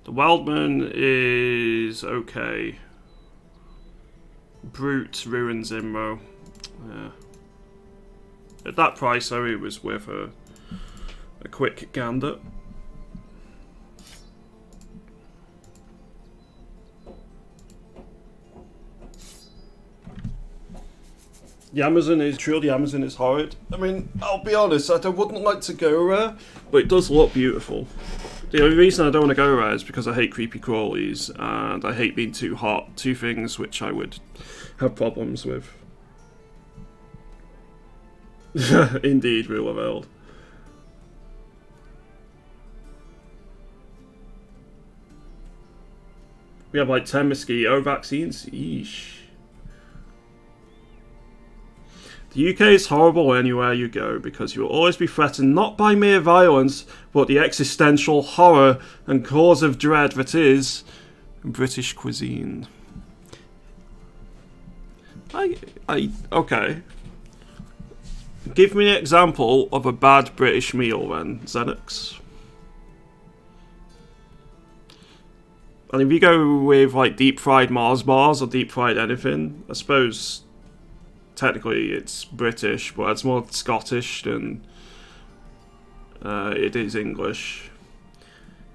A: The Wildman is okay. Brute ruins Immo. Yeah. At that price, though, it was worth a quick gander. The Amazon is true. The Amazon is horrid. I mean, I'll be honest. I wouldn't like to go there, but it does look beautiful. The only reason I don't want to go there is because I hate creepy crawlies and I hate being too hot. 2 things which I would have problems with. Indeed, Rule of Eld. We have like 10 mosquito vaccines. Yeesh. The UK is horrible anywhere you go because you will always be threatened not by mere violence, but the existential horror and cause of dread that is British cuisine. Okay. Give me an example of a bad British meal then, Xenix. And if you go with like deep fried Mars bars or deep fried anything, I suppose technically it's British, but it's more Scottish than it is English.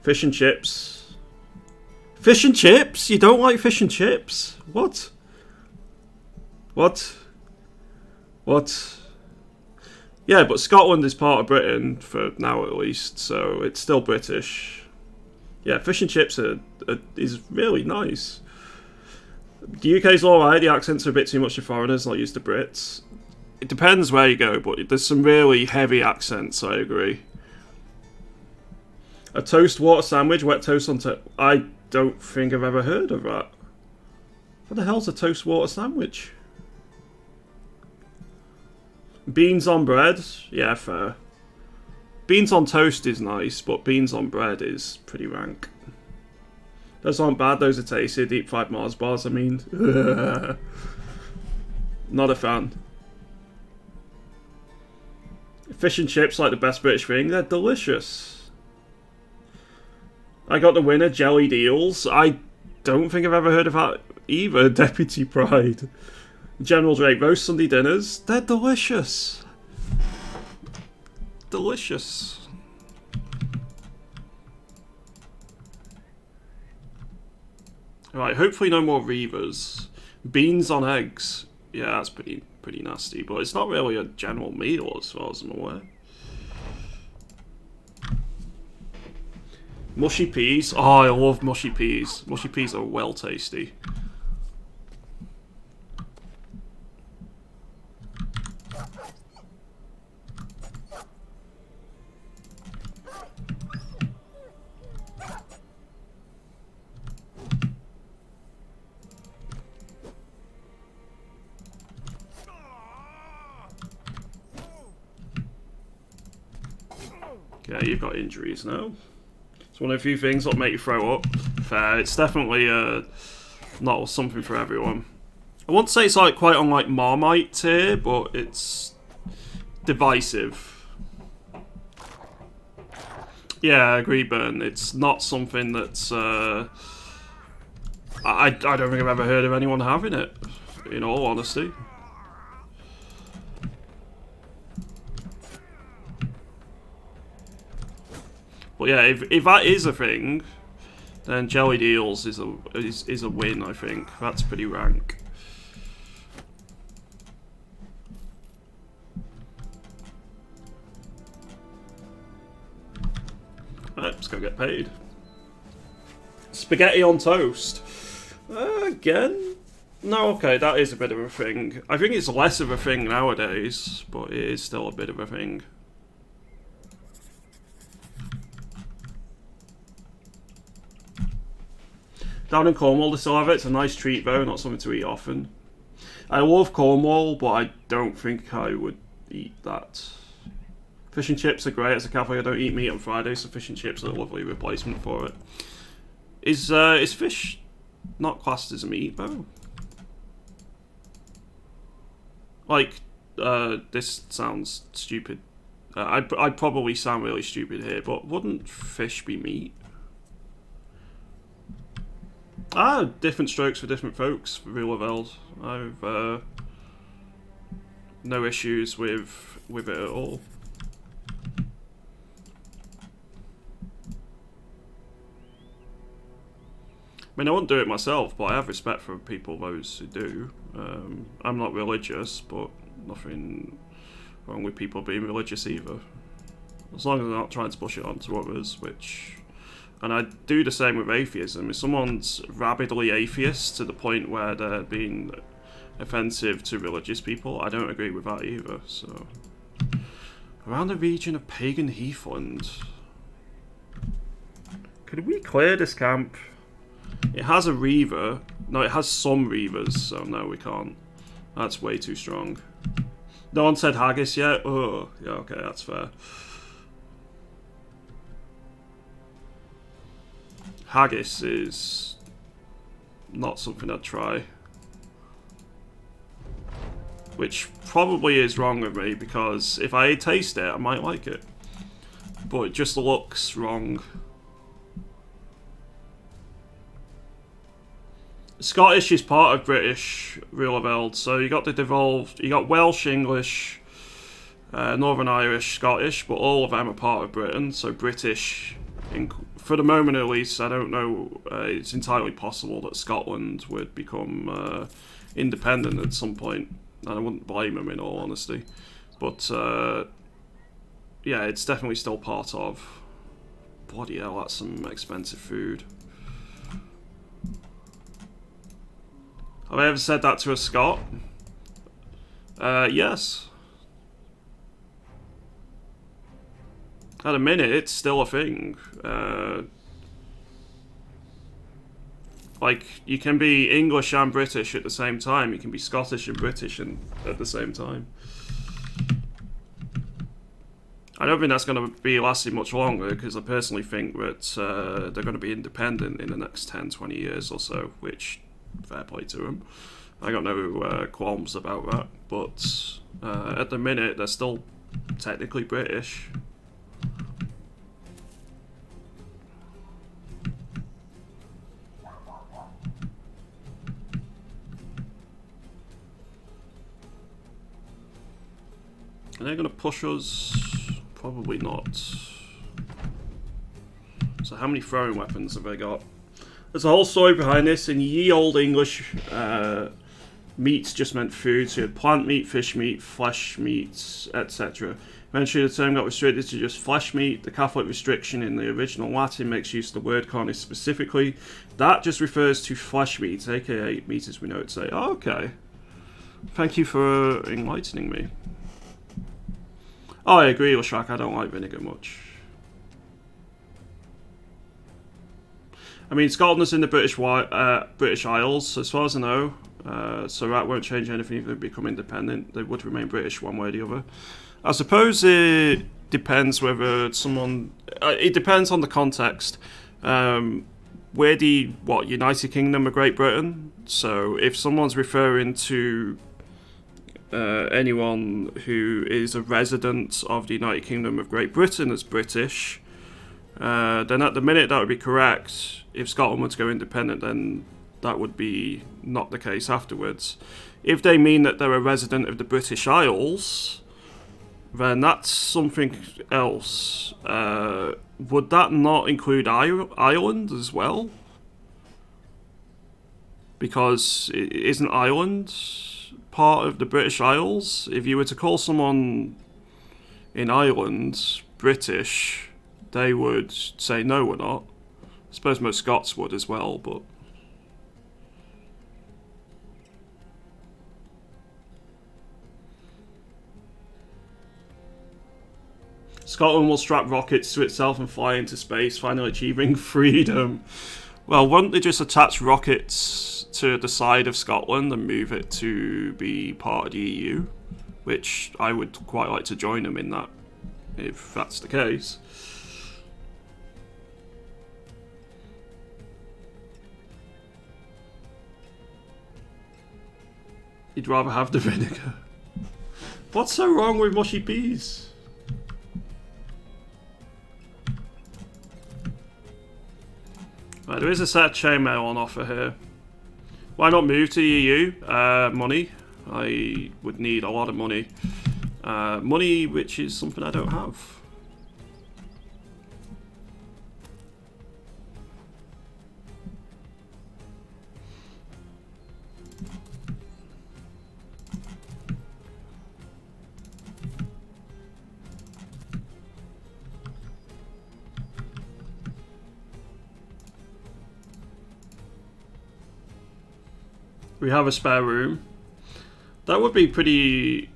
A: Fish and chips. Fish and chips? You don't like fish and chips? What? What? What? Yeah, but Scotland is part of Britain, for now at least, so it's still British. Yeah, fish and chips is really nice. The UK's alright, the accents are a bit too much for foreigners, not used to Brits. It depends where you go, but there's some really heavy accents, I agree. A toast water sandwich, wet toast on toast. I don't think I've ever heard of that. What the hell's a toast water sandwich? Beans on bread? Yeah, fair. Beans on toast is nice, but beans on bread is pretty rank. Those aren't bad, those are tasty. Deep fried Mars bars, I mean. Not a fan. Fish and chips, like the best British thing, they're delicious. I got the winner, jellied eels. I don't think I've ever heard of that either. Deputy Pride. General Drake, roast Sunday dinners. They're delicious. Delicious. Right, hopefully no more Reavers. Beans on eggs. Yeah, that's pretty nasty, but it's not really a general meal as far as I'm aware. Mushy peas. Oh, I love mushy peas. Mushy peas are well tasty. Yeah, you've got injuries now. It's one of the few things that'll make you throw up. Fair. It's definitely not something for everyone. I won't say it's like quite on like Marmite tier, but it's divisive. Yeah, I agree, Burn. It's not something that's I don't think I've ever heard of anyone having it, in all honesty. But yeah, if that is a thing, then jellied eels is a win. I think that's pretty rank. Right, let's go get paid. Spaghetti on toast. Again? No, okay, that is a bit of a thing. I think it's less of a thing nowadays, but it is still a bit of a thing. Down in Cornwall, they still have it. It's a nice treat, though, not something to eat often. I love Cornwall, but I don't think I would eat that. Fish and chips are great. As a Catholic, I don't eat meat on Friday, so fish and chips are a lovely replacement for it. Is fish not classed as a meat, though? Like, this sounds stupid. I'd probably sound really stupid here, but wouldn't fish be meat? Different strokes for different folks, for real of Eld. I've no issues with it at all. I mean, I wouldn't do it myself, but I have respect for people, those who do. I'm not religious, but nothing wrong with people being religious either. As long as they're not trying to push it onto others, which... And I do the same with atheism. If someone's rabidly atheist to the point where they're being offensive to religious people, I don't agree with that either, so... Around the region of Pagan Heathland. Could we clear this camp? It has a Reaver. No, it has some Reavers, so no, we can't. That's way too strong. No one said haggis yet? Oh, yeah, okay, that's fair. Haggis is not something I'd try. Which probably is wrong with me, because if I taste it, I might like it. But it just looks wrong. Scottish is part of British Rule of Eld, so you got the devolved, you got Welsh, English, Northern Irish, Scottish, but all of them are part of Britain, so British for the moment at least, I don't know. It's entirely possible that Scotland would become independent at some point, and I wouldn't blame them in all honesty. But yeah, it's definitely still part of. Bloody hell, that's some expensive food. Have I ever said that to a Scot? Yes. At a minute, it's still a thing. Like, you can be English and British at the same time. You can be Scottish and British at the same time. I don't think that's going to be lasting much longer, because I personally think that they're going to be independent in the next 10, 20 years or so, which, fair play to them. I got no qualms about that, but at the minute, they're still technically British. Are they going to push us? Probably not. So how many throwing weapons have they got? There's a whole story behind this. In ye olde English, meats just meant food. So you had plant meat, fish meat, flesh meats, etc. Eventually the term got restricted to just flesh meat. The Catholic restriction in the original Latin makes use of the word carnis specifically. That just refers to flesh meat, aka meat as we know it today. Oh, okay. Thank you for enlightening me. Oh, I agree, Lashrak, I don't like vinegar much. I mean, Scotland is in the British Isles, as far as I know, so that won't change anything if they become independent. They would remain British one way or the other. I suppose it depends whether someone... it depends on the context. We're the, United Kingdom of Great Britain? So if someone's referring to... anyone who is a resident of the United Kingdom of Great Britain as British, then at the minute that would be correct. If Scotland were to go independent, then that would be not the case afterwards. If they mean that they're a resident of the British Isles, then that's something else. Would that not include Ireland as well? Because isn't Ireland part of the British Isles? If you were to call someone in Ireland British, they would say no, we're not. I suppose most Scots would as well, but... Scotland will strap rockets to itself and fly into space, finally achieving freedom. Well, wouldn't they just attach rockets to the side of Scotland and move it to be part of the EU? Which I would quite like to join them in that, if that's the case. You'd rather have the vinegar. What's so wrong with mushy peas? Right, there is a set of chainmail on offer here. Why not move to the EU? Money. I would need a lot of money. Money which is something I don't have. We have a spare room. That would be pretty...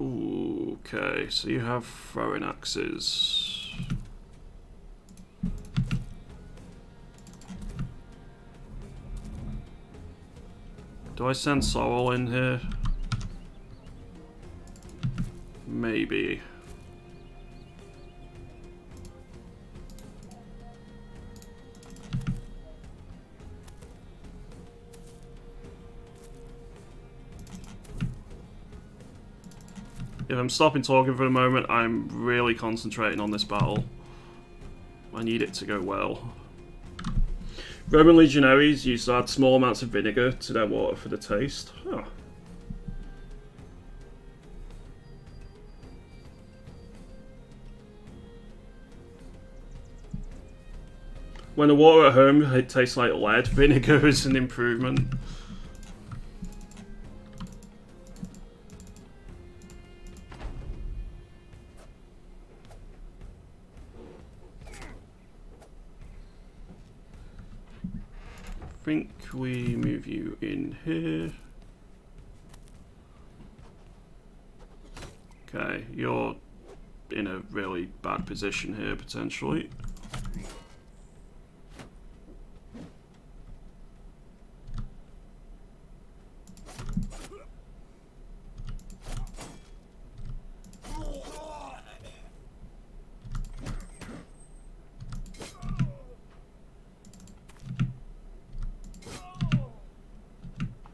A: Ooh, okay, so you have throwing axes. Do I send Sorrel in here? Maybe. If I'm stopping talking for a moment, I'm really concentrating on this battle. I need it to go well. Roman legionaries used to add small amounts of vinegar to their water for the taste. Huh. When the water at home it tastes like lead, vinegar is an improvement. I think we move you in here. Okay, you're in a really bad position here potentially.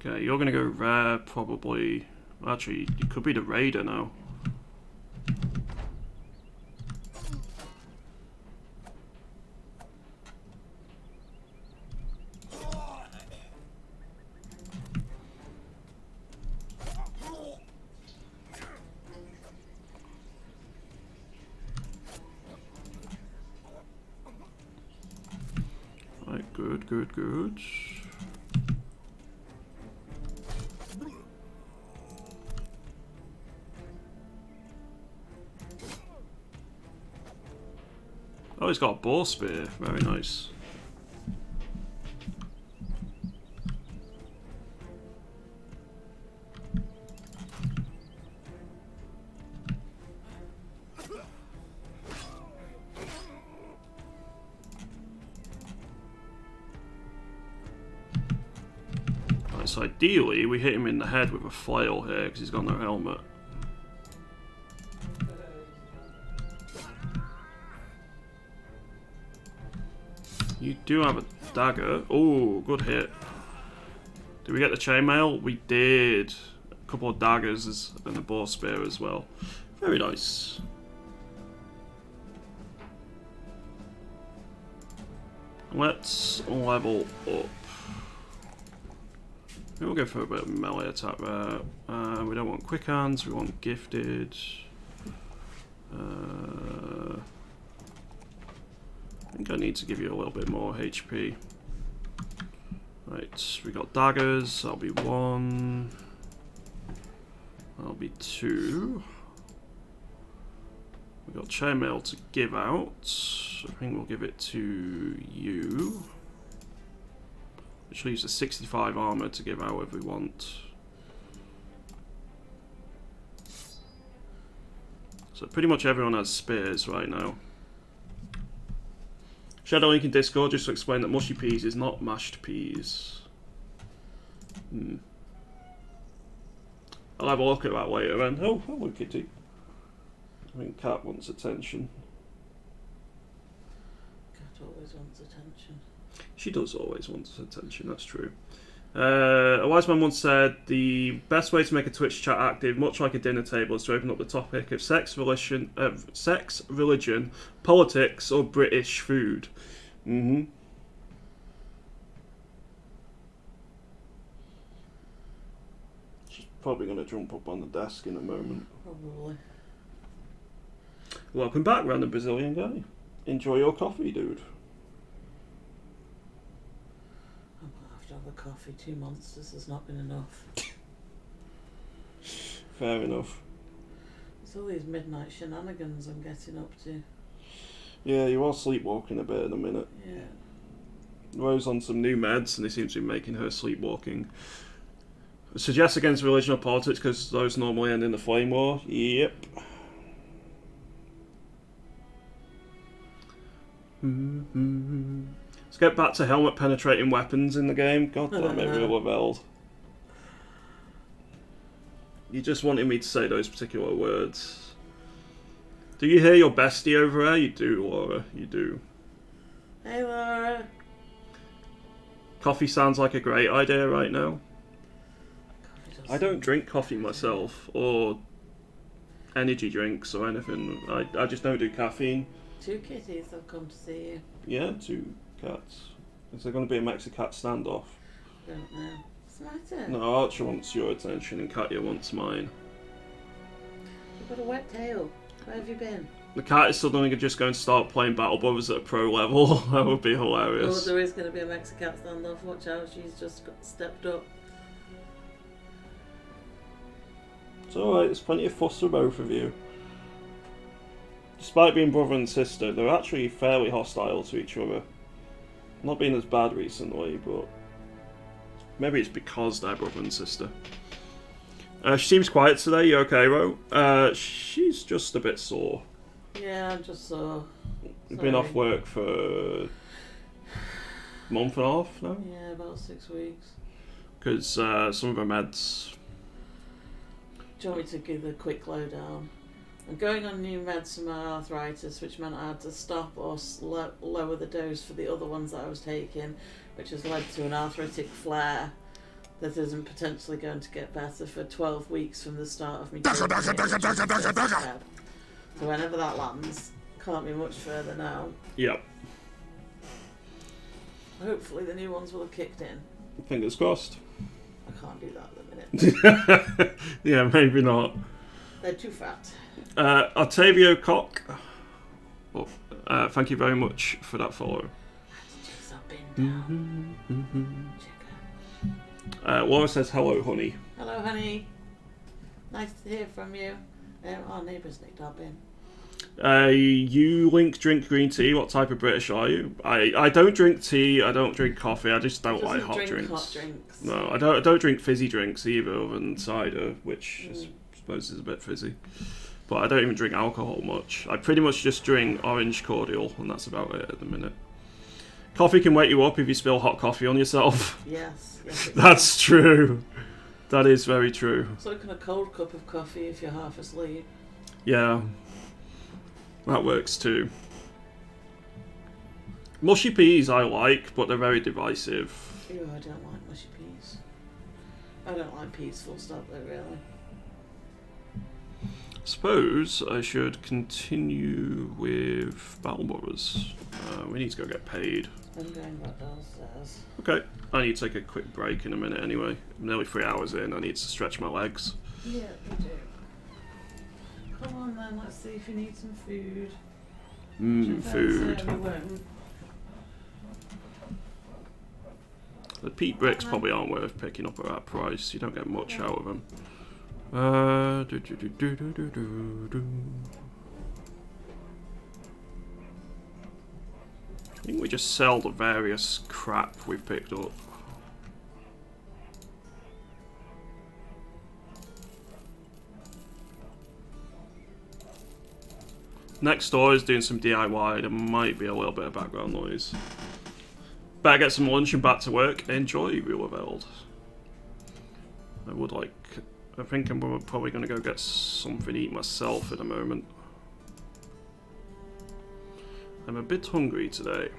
A: Okay, you're gonna go rare probably. Actually, you could be the raider now. Right, good, good, good. Oh, he's got a bow spear. Very nice. Right, so ideally, we hit him in the head with a flail here because he's got no helmet. You do have a dagger. Oh, good hit. Did we get the chainmail? We did. A couple of daggers and a bow spear as well. Very nice. Let's level up. We'll go for a bit of melee attack there. We don't want quick hands, we want gifted. I think I need to give you a little bit more HP. Right, we got daggers, that'll be 1. That'll be 2. We got chainmail to give out. I think we'll give it to you. Which leaves a 65 armor to give out if we want. So pretty much everyone has spears right now. Shadow link in Discord just to explain that mushy peas is not mashed peas. I'll have a look at that later then. Oh, hello kitty. I think Cat wants attention.
B: Cat always wants attention.
A: She does always want attention, that's true. A wise man once said, the best way to make a Twitch chat active, much like a dinner table, is to open up the topic of sex, religion, politics, or British food. She's probably going to jump up on the desk in a moment.
B: Probably.
A: Welcome back, random Brazilian guy. Enjoy your coffee, dude.
B: I'm going to have to have a coffee. 2 months, this has not been enough.
A: Fair enough.
B: It's all these midnight shenanigans I'm getting up to.
A: Yeah, you are sleepwalking a bit in a minute.
B: Yeah.
A: Rose on some new meds and they seem to be making her sleepwalking. Suggests against religion or politics because those normally end in the flame war. Yep. Let's get back to helmet penetrating weapons in the game. God damn it, real Lavelle. You just wanted me to say those particular words. Do you hear your bestie over there? You do, Laura. You do.
B: Hey, Laura.
A: Coffee sounds like a great idea right now. I don't drink coffee myself, or energy drinks or anything. I just don't do caffeine.
B: 2 kitties have come to see you.
A: Yeah, 2 cats. Is there going to be a Mexican standoff?
B: Don't know. What's the matter?
A: No, Archer wants your attention and Katya wants mine.
B: You've got a wet tail. Where have you been?
A: The cat is suddenly just going to start playing Battle Brothers at a pro level. That would be hilarious.
B: Oh, there is going to be a Mexican standoff. Watch out, she's just stepped up.
A: It's alright, there's plenty of fuss for both of you. Despite being brother and sister, they're actually fairly hostile to each other. Not been as bad recently, but maybe it's because they're brother and sister. She seems quiet today. You okay, Ro? She's just a bit sore.
B: Yeah, I'm just sore.
A: You've been off work for a month and a half now?
B: Yeah, about 6 weeks.
A: Because some of her meds...
B: Do you want me to give a quick lowdown? I'm going on new meds for my arthritis, which meant I had to stop or lower the dose for the other ones that I was taking, which has led to an arthritic flare that isn't potentially going to get better for 12 weeks from the start of me taking it. So whenever that lands, can't be much further now.
A: Yep.
B: Hopefully the new ones will have kicked in.
A: Fingers crossed.
B: I can't do that at the minute.
A: Yeah, maybe not.
B: They're too fat.
A: Octavio Cock. Well, thank you very much for that follow. Laura says, hello, honey.
B: Hello, honey. Nice to hear from you. Our neighbours nicked our bin.
A: You drink green tea. What type of British are you? I don't drink tea. I don't drink coffee. I just don't like hot drinks. No, I don't drink fizzy drinks either, other than cider, which I suppose is a bit fizzy. But I don't even drink alcohol much. I pretty much just drink orange cordial, and that's about it at the minute. Coffee can wake you up if you spill hot coffee on yourself.
B: Yes.
A: That's true. That is very true.
B: So can a cold cup of coffee if you're half asleep.
A: Yeah. That works too. Mushy peas I like, but they're very divisive.
B: Ew, I don't like mushy peas. I don't like peas full stop though, really.
A: Suppose I should continue with Battle Brothers. We need to go get paid.
B: I'm going back downstairs.
A: Okay, I need to take a quick break in a minute anyway. I'm nearly 3 hours in, I need to stretch my legs.
B: Yeah, you do. Come on then, let's see if you need some food.
A: Food.
B: We won't.
A: The peat bricks probably aren't worth picking up at that price. You don't get much out of them. I think we just sell the various crap we've picked up. Next door is doing some DIY. There might be a little bit of background noise. Better get some lunch and back to work. Enjoy, Wheelerveld. I think I'm probably going to go get something to eat myself in a moment. I'm a bit hungry today.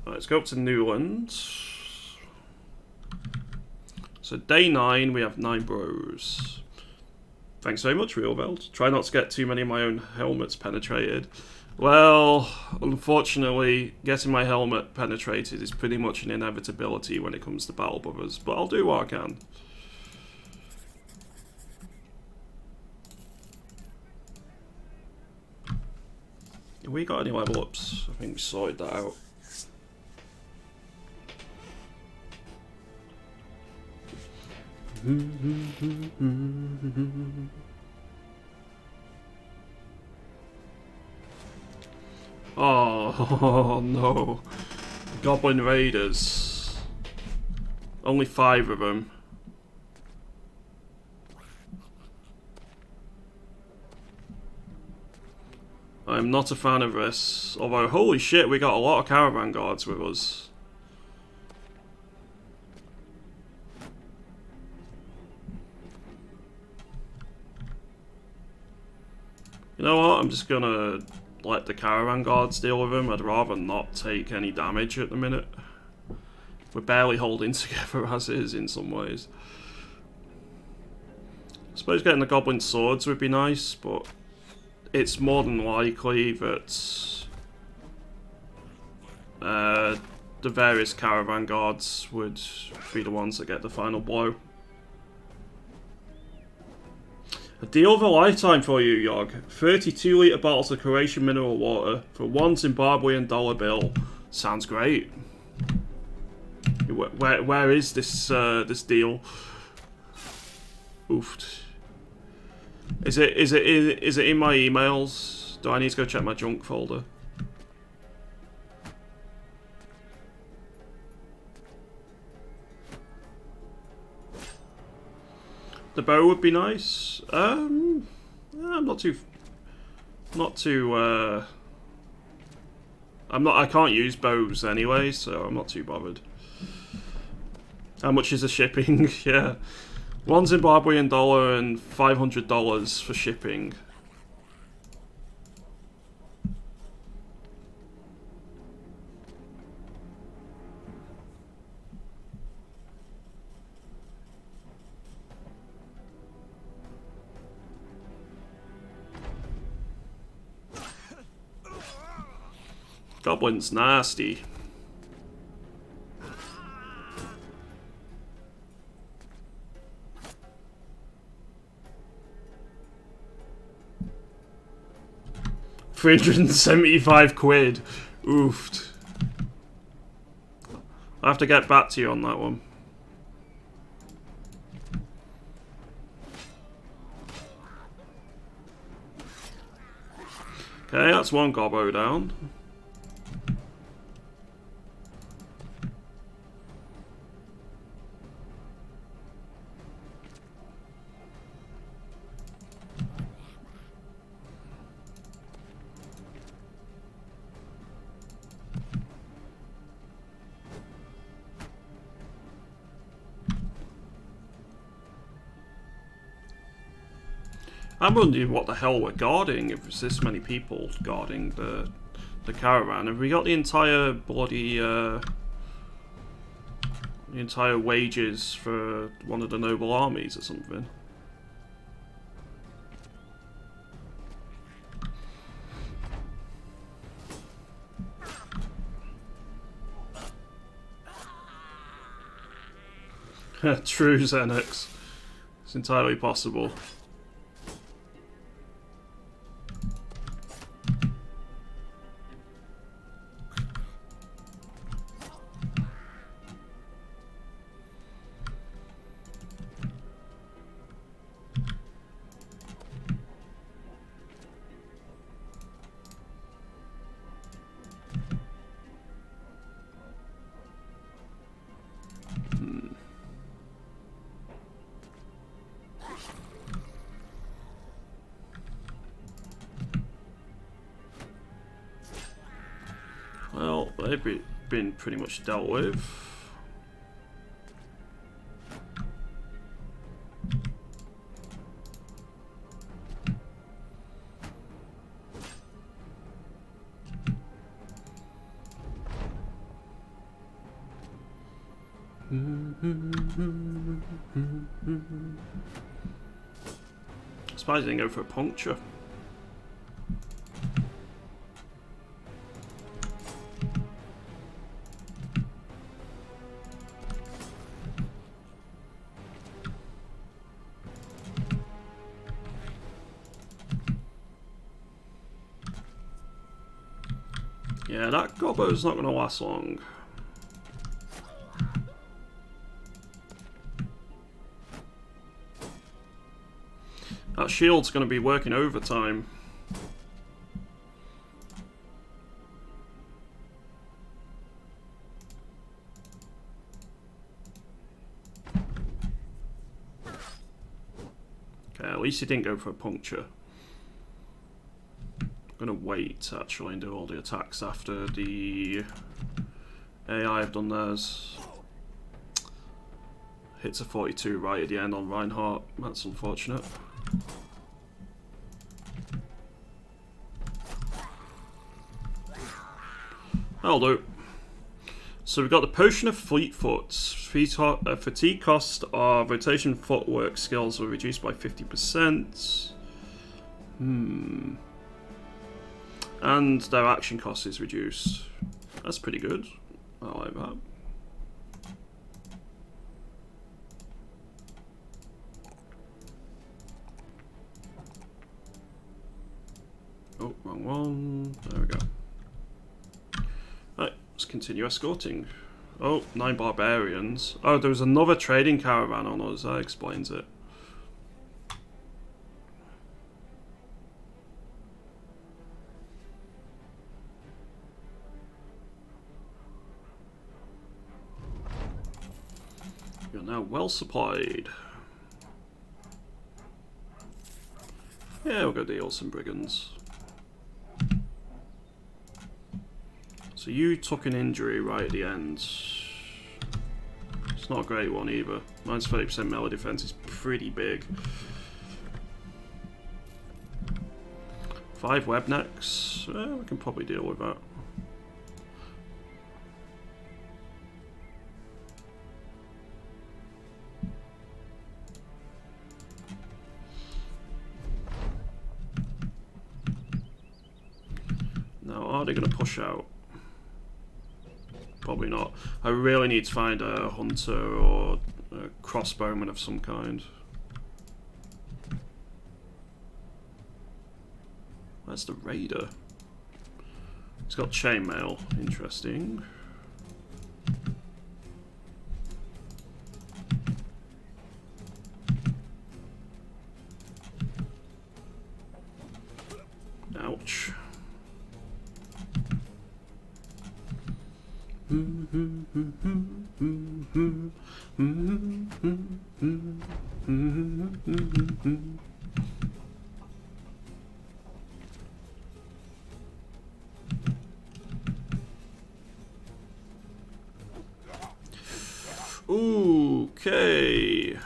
A: Right, let's go up to Newland. So day 9, we have 9 bros. Thanks very much, Realveld. Try not to get too many of my own helmets penetrated. Well, unfortunately, getting my helmet penetrated is pretty much an inevitability when it comes to Battle Brothers, but I'll do what I can. Have we got any level ups? I think we sorted that out. Oh no. Goblin Raiders. Only 5 of them. I'm not a fan of this. Although, holy shit, we got a lot of caravan guards with us. You know what? I'm just gonna let the caravan guards deal with them. I'd rather not take any damage at the minute. We're barely holding together as is in some ways. I suppose getting the goblin swords would be nice, but it's more than likely that the various caravan guards would be the ones that get the final blow. A deal of a lifetime for you, Yog. 32-litre bottles of Croatian mineral water for one Zimbabwean dollar bill. Sounds great. Where is this this deal? Oofed. Is it in my emails? Do I need to go check my junk folder? The bow would be nice. I'm not too. I can't use bows anyway, so I'm not too bothered. How much is the shipping? Yeah, one Zimbabwean dollar and $500 for shipping. Goblin's nasty. £375. Oofed. I have to get back to you on that one. Okay, that's one gobbo down. I'm wondering what the hell we're guarding if there's this many people guarding the caravan. Have we got the entire bloody the entire wages for one of the noble armies or something? True, Xenix. It's entirely possible. Well, they've been pretty much dealt with. I suppose they didn't go for a puncture. Yeah, that gobbo's not going to last long. That shield's going to be working overtime. Okay, at least he didn't go for a puncture. I'm going to wait actually and do all the attacks after the AI have done theirs. Hits a 42 right at the end on Reinhardt. That's unfortunate. That'll do. So we've got the Potion of Fleetfoot. Fatigue cost of rotation footwork skills were reduced by 50%. And their action cost is reduced. That's pretty good. I like that. Oh, wrong one. There we go. Right, let's continue escorting. Oh, 9 barbarians. Oh, there was another trading caravan on us. That explains it. You're now well supplied. Yeah, we'll go deal some brigands. So you took an injury right at the end. It's not a great one either. Mine's 30% melee defense is pretty big. 5 web necks. We can probably deal with that. Now, are they going to push out? Probably not. I really need to find a hunter or a crossbowman of some kind. Where's the raider? He's got chainmail. Interesting. Ouch. Okay.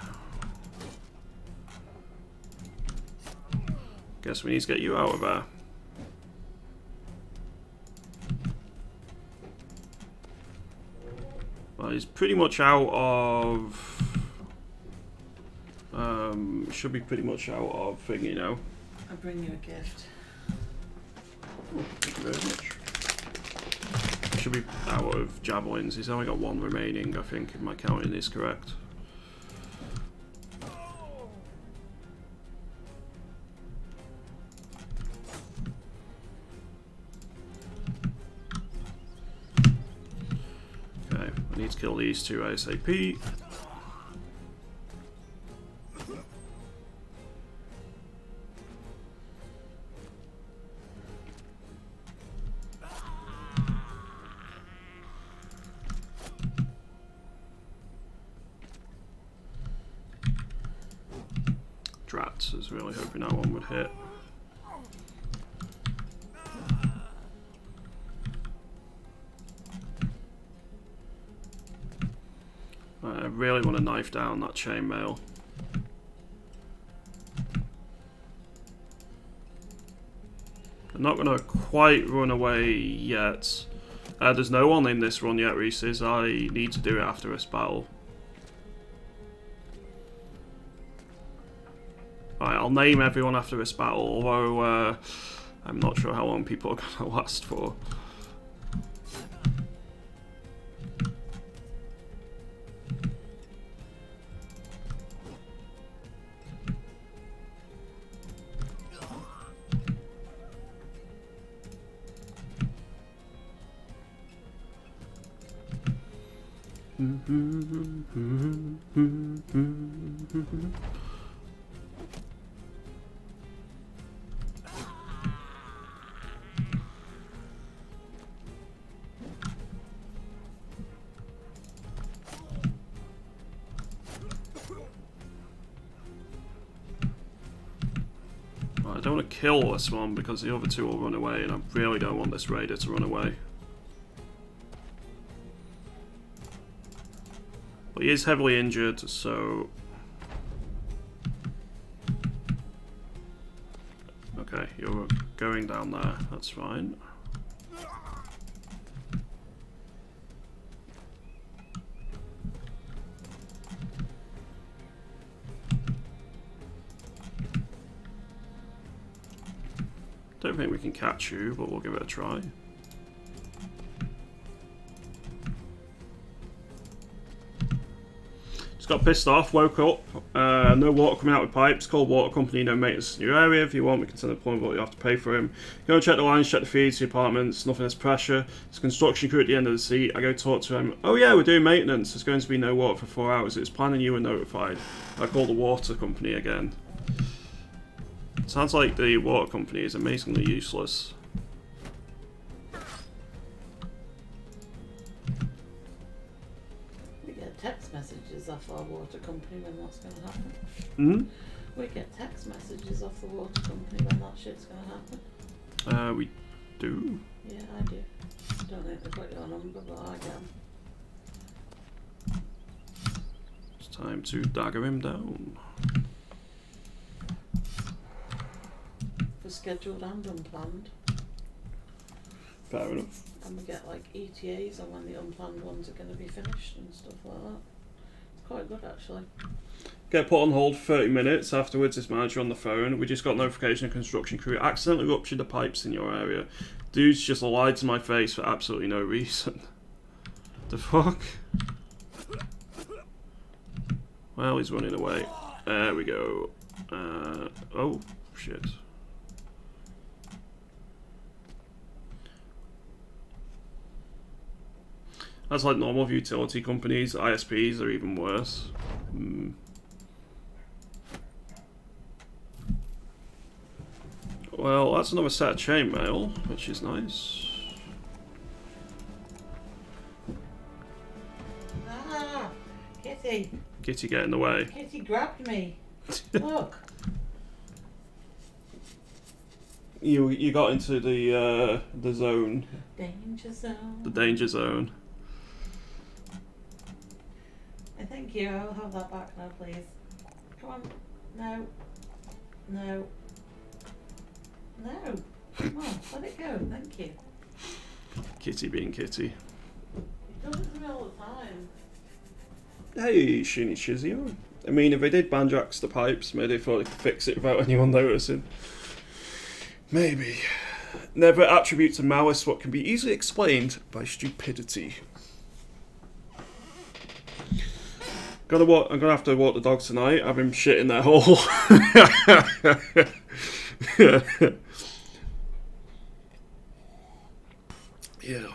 A: Guess we need to get you out of there. Well, he's pretty much out of. Should be pretty much out of thing, you know.
B: I bring you a gift.
A: Oh, thank you very much. Should be out of javelins. He's only got 1 remaining, I think, if my counting is correct. Okay, I need to kill these 2 ASAP. Drats, I was really hoping that one would hit. I really want to knife down that chainmail. I'm not going to quite run away yet. There's no one in this run yet, Reese's. I need to do it after this battle. Right, I'll name everyone after this battle, although I'm not sure how long people are going to last for. I don't want to kill this one because the other 2 will run away, and I really don't want this raider to run away. But he is heavily injured, so... Okay, you're going down there, that's fine. Don't think we can catch you, but we'll give it a try. Just got pissed off, woke up, no water coming out with pipes, called water company, no maintenance in your area. If you want, we can send a plumber, but you have to pay for him. Go and check the lines, check the feeds, the apartments, nothing has pressure. There's a construction crew at the end of the seat. I go talk to him. Oh yeah, we're doing maintenance. There's going to be no water for 4 hours. It's planning you were notified. I call the water company again. Sounds like the water company is amazingly useless.
B: Text messages off our water company when that's going to happen.
A: Hmm?
B: We get text messages off the water company when that shit's going to happen.
A: We do.
B: Yeah, I do. I don't think they've got your number, but I get 'em.
A: It's time to dagger him down.
B: For scheduled and unplanned.
A: Fair enough.
B: And we get like ETAs on when the unplanned ones are going to be finished and stuff like that. It's quite good actually.
A: Get put on hold for 30 minutes. Afterwards, this manager on the phone. We just got notification of construction crew accidentally ruptured the pipes in your area. Dude's just lied to my face for absolutely no reason. The fuck? Well, he's running away. There we go. Oh, shit. That's like normal utility companies. ISPs are even worse. Well, that's another set of chainmail, which is nice.
B: Ah, Kitty.
A: Kitty, get in the way.
B: Kitty grabbed me. Look.
A: You got into the zone.
B: Danger zone.
A: The danger zone.
B: Thank you. I'll have that back now, please. Come on. No. No. No. Come on. Let it go. Thank you.
A: Kitty being Kitty.
B: It does it to me all the time.
A: Hey, Shinny Chizio. I mean, if they did banjax the pipes, maybe they thought they could fix it without anyone noticing. Maybe. Never attribute to malice what can be easily explained by stupidity. I'm gonna have to walk the dog tonight. Have him shit in that hole. Yeah.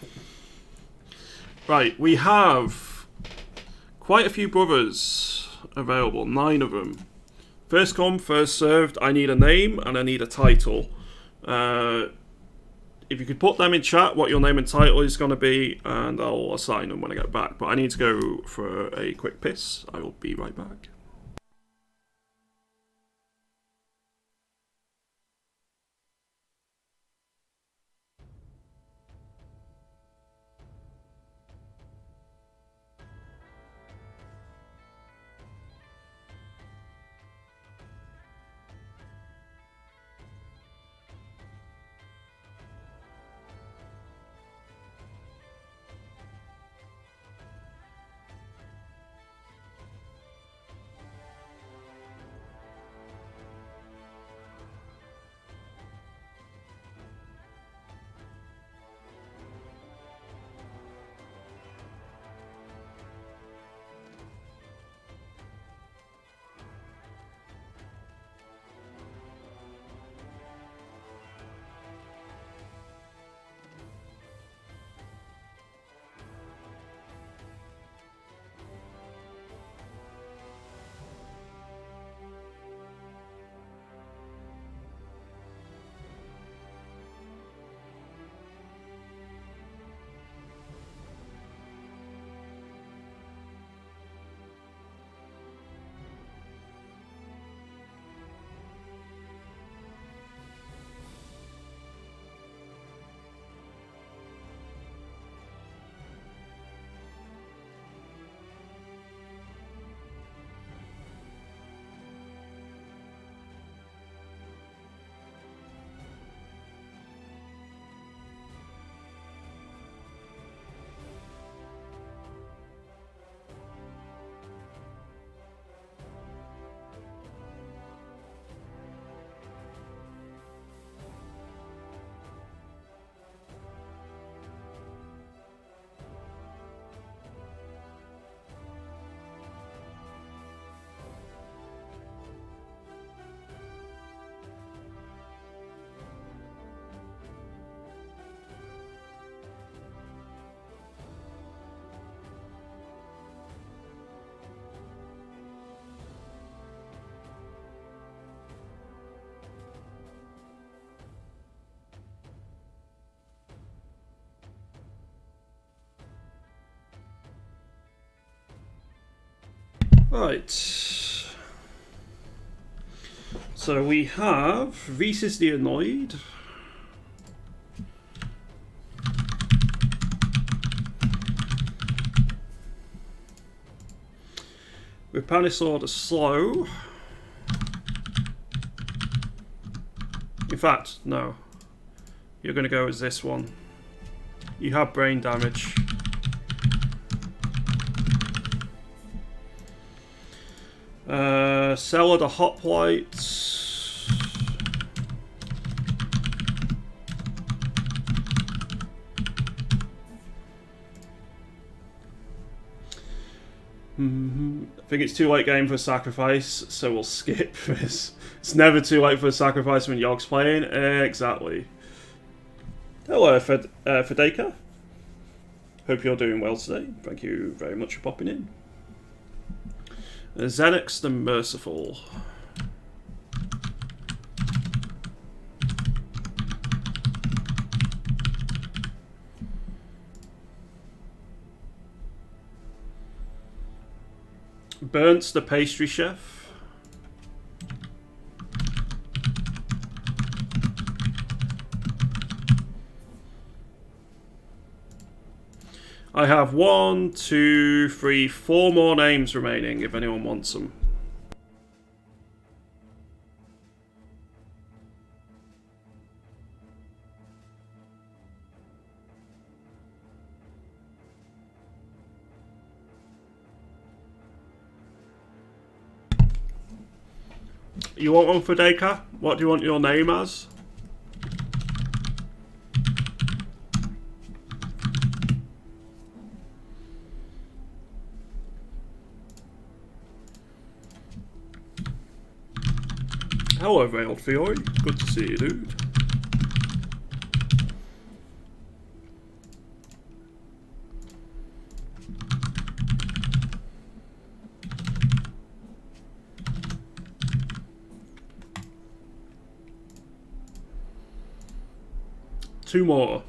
A: Right, we have quite a few brothers available. 9 of them. First come, first served. I need a name and I need a title. If you could put them in chat, what your name and title is going to be, and I'll assign them when I get back. But I need to go for a quick piss. I will be right back. Right. So we have Reese is the Annoyed. Repanisaur the Slow. In fact, no. You're going to go as this one. You have brain damage. Seller the Hoplite. I think it's too late game for a sacrifice, so we'll skip this. It's never too late for a sacrifice when Yogg's playing. Exactly. Hello, Fedeka. Hope you're doing well today. Thank you very much for popping in. Xenix the Merciful. Burnt the Pastry Chef. I have 1, 2, 3, 4 more names remaining if anyone wants them. You want one for Deka? What do you want your name as? Hello, Veiled Fiore. Good to see you, dude. Two more.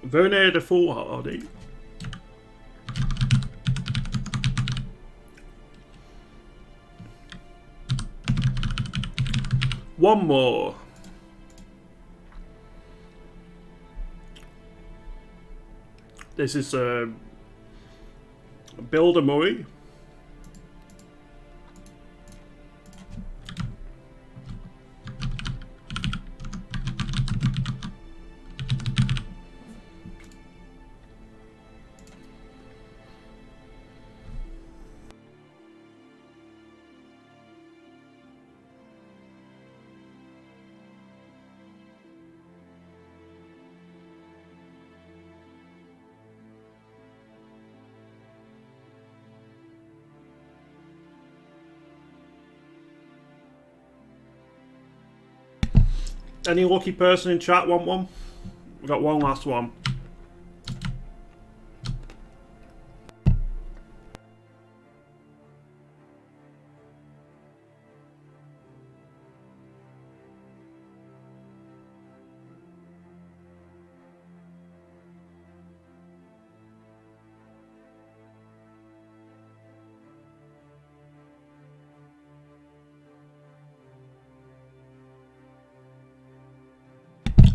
A: Verne the Foolhardy. One more. This is Builder Murray. Any lucky person in chat want one? We've got one last one.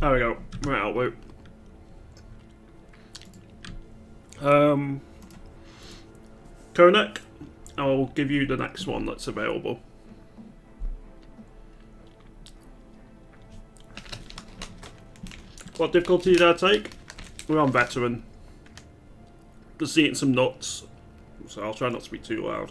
A: There we go. Right out, Luke. Konek, I'll give you the next one that's available. What difficulty did I take? We're on Veteran. Just eating some nuts, so I'll try not to be too loud.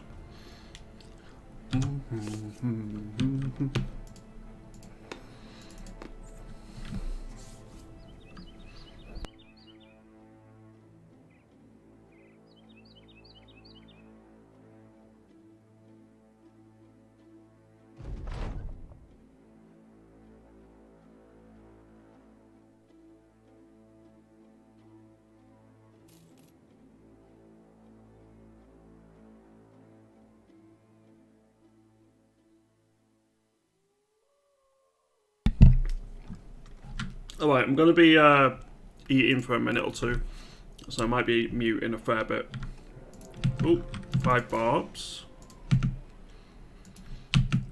A: Alright, I'm going to be eating for a minute or two. So I might be muting a fair bit. Oh, 5 barbs.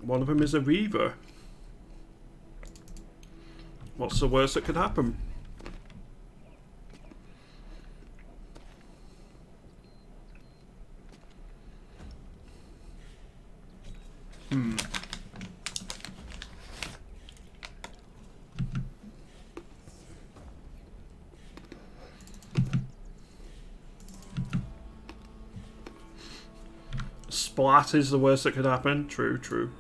A: One of them is a reaver. What's the worst that could happen? Splat is the worst that could happen. True, true.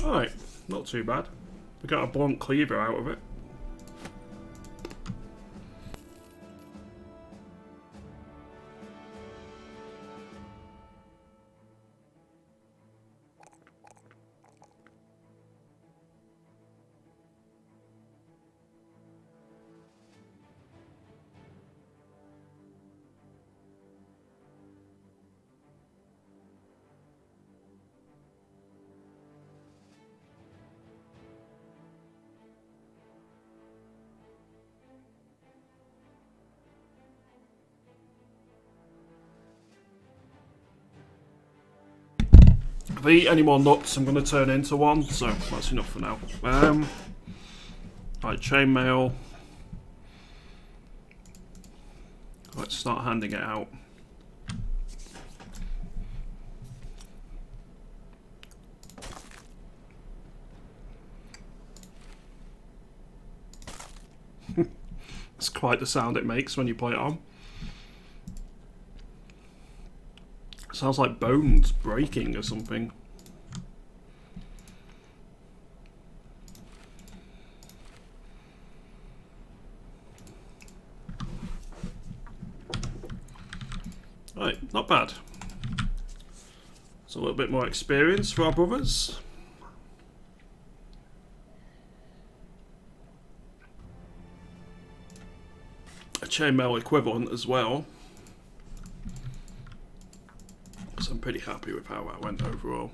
A: Alright, not too bad. We got a blunt cleaver out of it. If I eat any more nuts, I'm going to turn into one, so that's enough for now. Right, chainmail. Let's start handing it out. It's quite the sound it makes when you play it on. Sounds like bones breaking or something. Right, not bad. It's a little bit more experience for our brothers. A chainmail equivalent as well. So I'm pretty happy with how that went overall.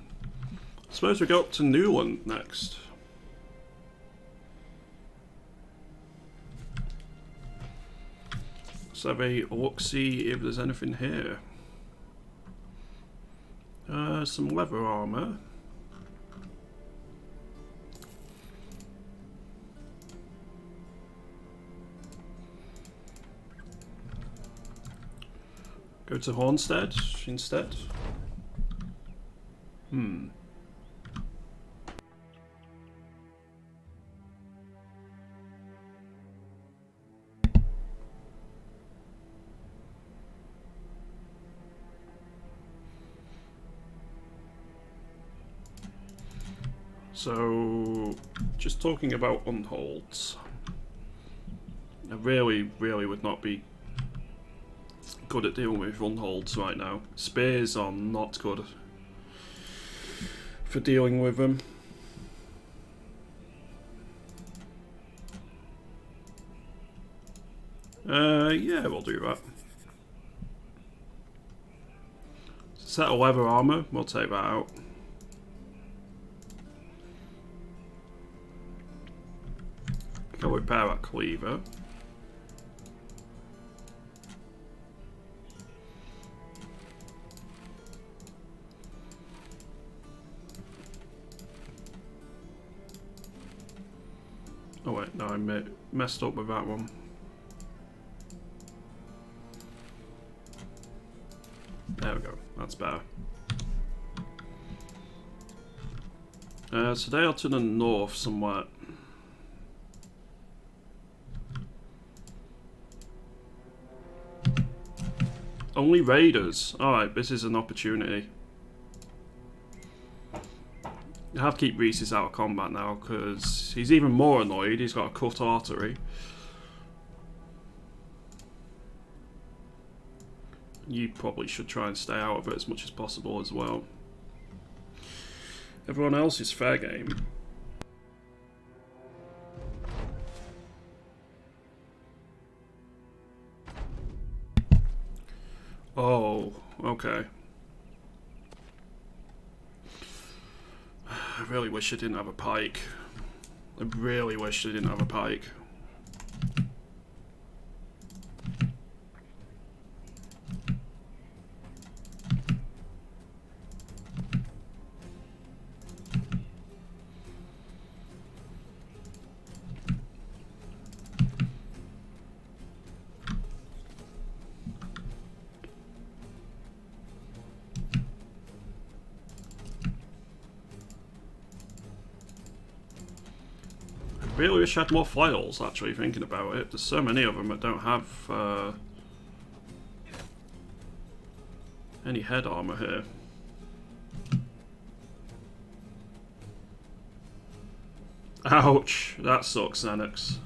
A: I suppose we go up to Newland next. Let's have a look, see if there's anything here. Some leather armor. Go to Hornstead instead. So, just talking about unholds. I really would not be good at dealing with unholds right now. Spears are not good for dealing with them. Yeah, we'll do that. Set of leather armor, we'll take that out. Go repair that cleaver. Oh wait, no, I messed up with that one. There we go, that's better. So they are to the north somewhere. Only raiders. Alright, this is an opportunity. I have to keep Reese's out of combat now because he's even more annoyed. He's got a cut artery. You probably should try and stay out of it as much as possible as well. Everyone else is fair game. Oh, okay. I really wish I didn't have a pike. I really wish I didn't have a pike. Really wish I had more files, actually, thinking about it. There's so many of them that don't have any head armor here. Ouch, that sucks, Xanax.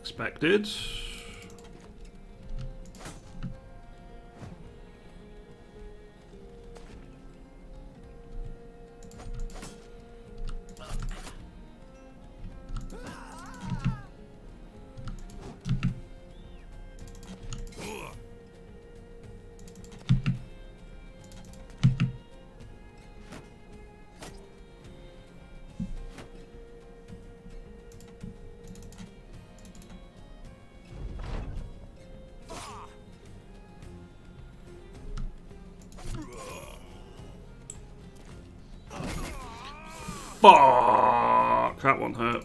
A: Expected. Fuck! That one hurt.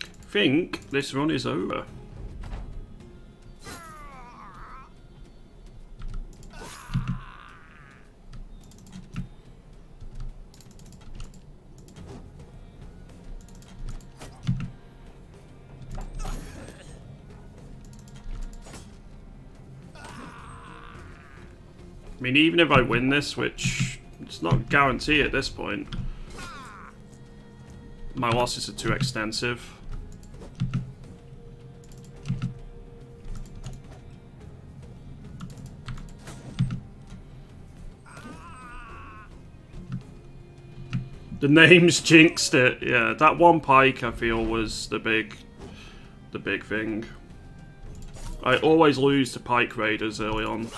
A: I think this run is over. I mean, even if I win this, which it's not guaranteed at this point, my losses are too extensive. The names jinxed it. Yeah, that one pike I feel was the big thing. I always lose to pike raiders early on.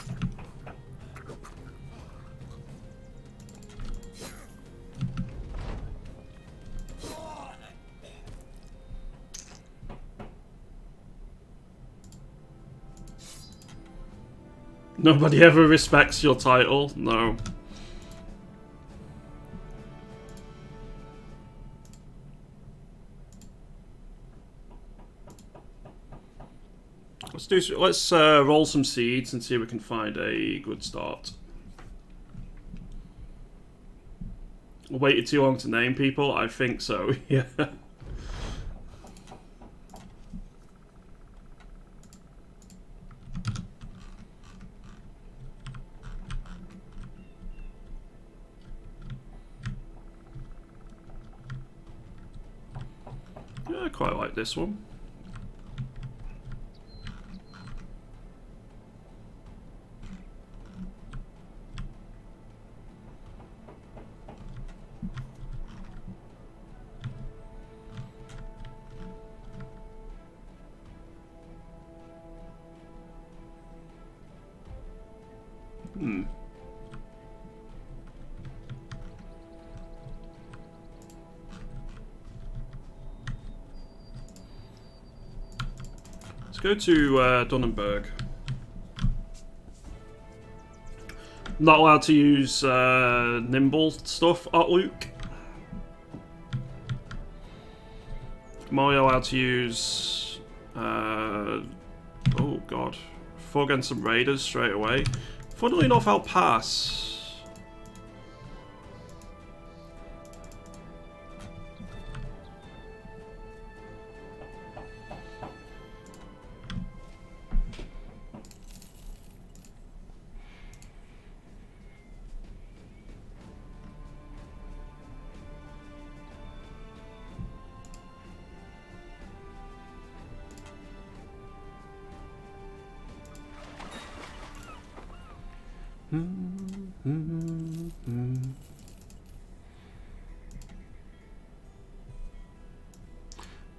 A: Nobody ever respects your title. No. Let's roll some seeds and see if we can find a good start. I waited too long to name people? I think so, yeah. Yeah, I quite like this one. Let's go to Dunnenberg. Not allowed to use nimble stuff at Luke. Am I allowed to use... oh god. Fought against some raiders straight away. Funnily enough, I'll pass.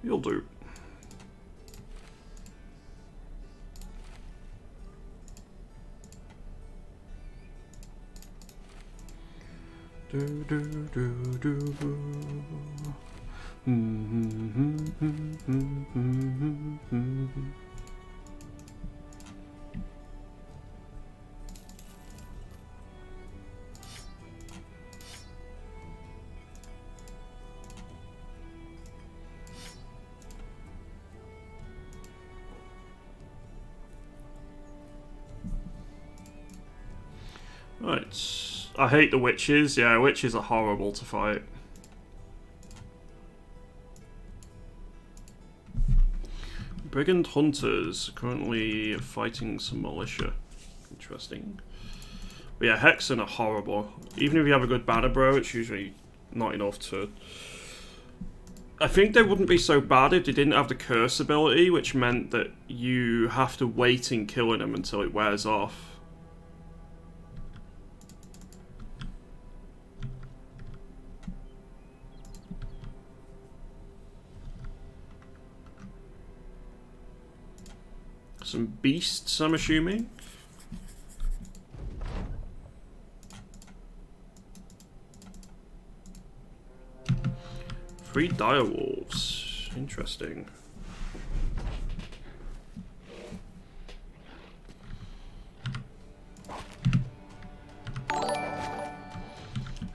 A: You'll do. Right. I hate the witches. Yeah, witches are horrible to fight. Brigand hunters currently fighting some militia. Interesting. But yeah, Hexen are horrible. Even if you have a good banner bro, it's usually not enough to... I think they wouldn't be so bad if they didn't have the curse ability, which meant that you have to wait in killing them until it wears off. Some beasts, I'm assuming. Three direwolves. Interesting.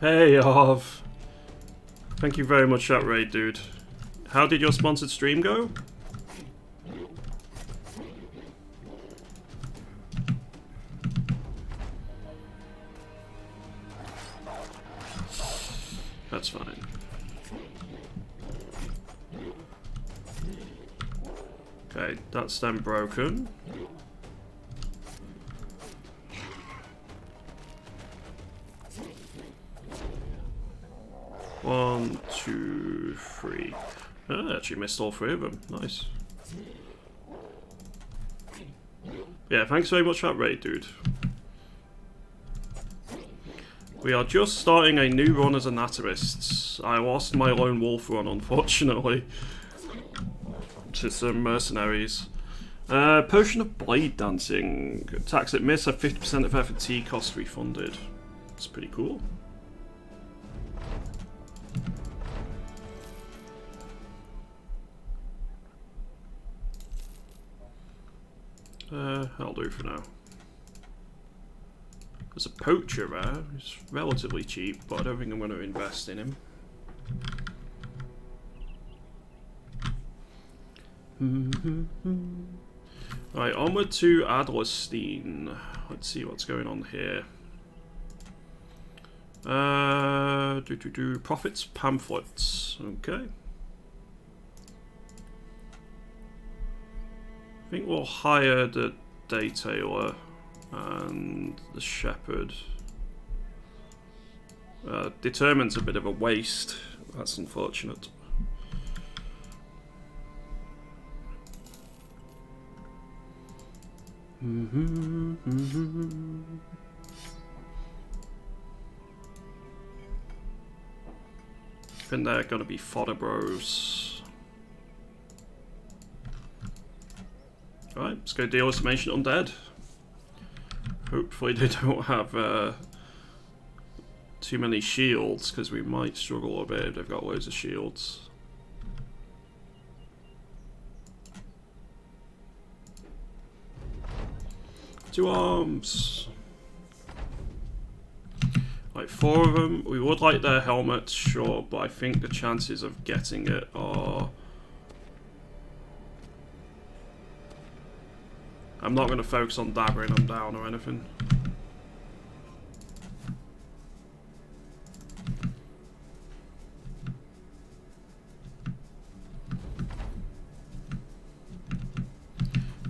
A: Hey, Arv. Thank you very much for that raid, dude. How did your sponsored stream go? That's fine. Okay, that's then broken. One, two, three. Oh, I actually missed all three of them. Nice. Yeah, thanks very much for that raid, dude. We are just starting a new run as anatomists. I lost my lone wolf run, unfortunately, to some mercenaries. Potion of blade dancing. Attacks that miss have 50% of their fatigue cost refunded. That's pretty cool. I'll do for now. There's a poacher there. He's relatively cheap, but I don't think I'm going to invest in him. Right, onward to Adolescene. Let's see what's going on here. Profits pamphlets. Okay. I think we'll hire the Daytailor and the Shepherd. Determine's a bit of a waste. That's unfortunate. I think they're going to be fodder bros. Alright, let's go deal with some ancient undead. Hopefully they don't have too many shields, because we might struggle a bit if they've got loads of shields. Two arms. Like 4 of them. We would like their helmets, sure, but I think the chances of getting it are... I'm not going to focus on dabbering them down or anything.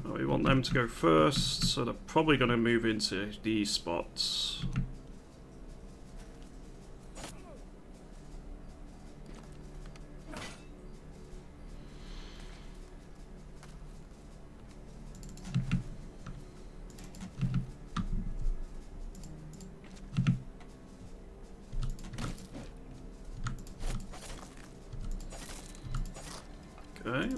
A: We want them to go first, so they're probably going to move into these spots. Okay.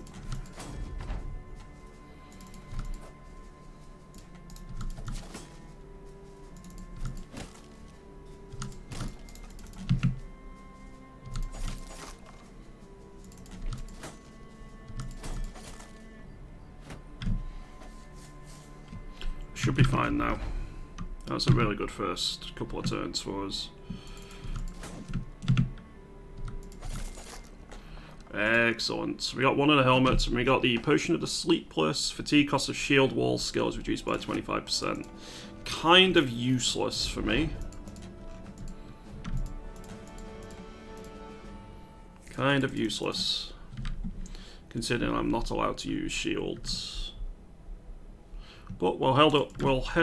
A: Should be fine now. That was a really good first couple of turns for us. Excellent. We got one of the helmets, and we got the Potion of the Sleepless. Fatigue cost of shield wall skill is reduced by 25%. Kind of useless for me. Kind of useless, considering I'm not allowed to use shields. But we'll head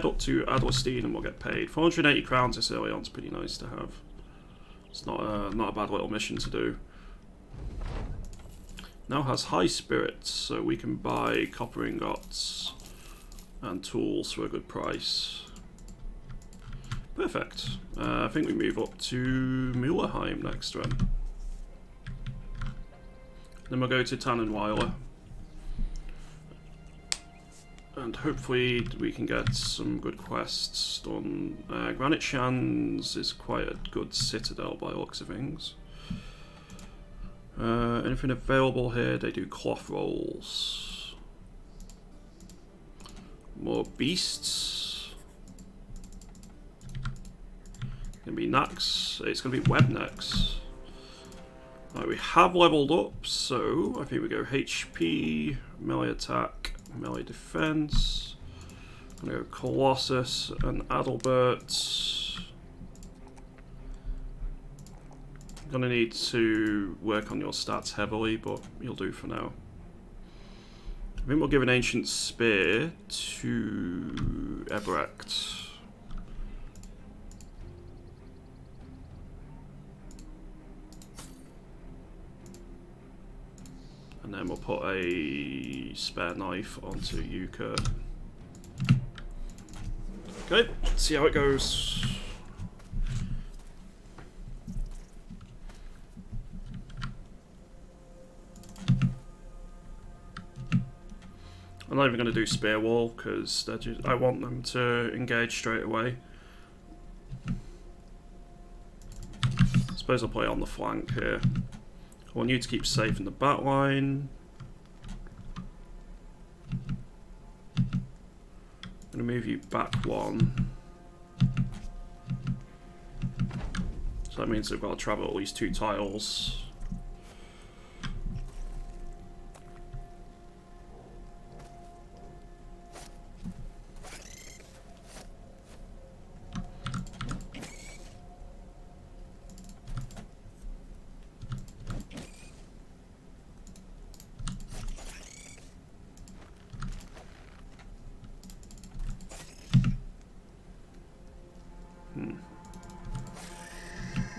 A: up to Adolescene and we'll get paid. 480 crowns this early on is pretty nice to have. It's not a bad little mission to do. Now has high spirits, so we can buy copper ingots and tools for a good price. Perfect. I think we move up to Muleheim next run. Then we'll go to Tannenweiler. And hopefully we can get some good quests done. Granite Shands is quite a good citadel by the looks of things. Anything available here? They do cloth rolls. More beasts. Gonna be knacks. It's gonna be web necks. Right, we have leveled up, so I think we go HP, melee attack, melee defense. I'm gonna go Colossus and Adalbert. I'm gonna need to work on your stats heavily, but you'll do for now. I think we'll give an ancient spear to Ebrecht. And then we'll put a spare knife onto Yuka. Okay, let's see how it goes. I'm not even going to do spear wall because I want them to engage straight away. I suppose I'll play on the flank here. I want you to keep safe in the back line. I'm going to move you back one. So that means they've got to travel at least 2 tiles.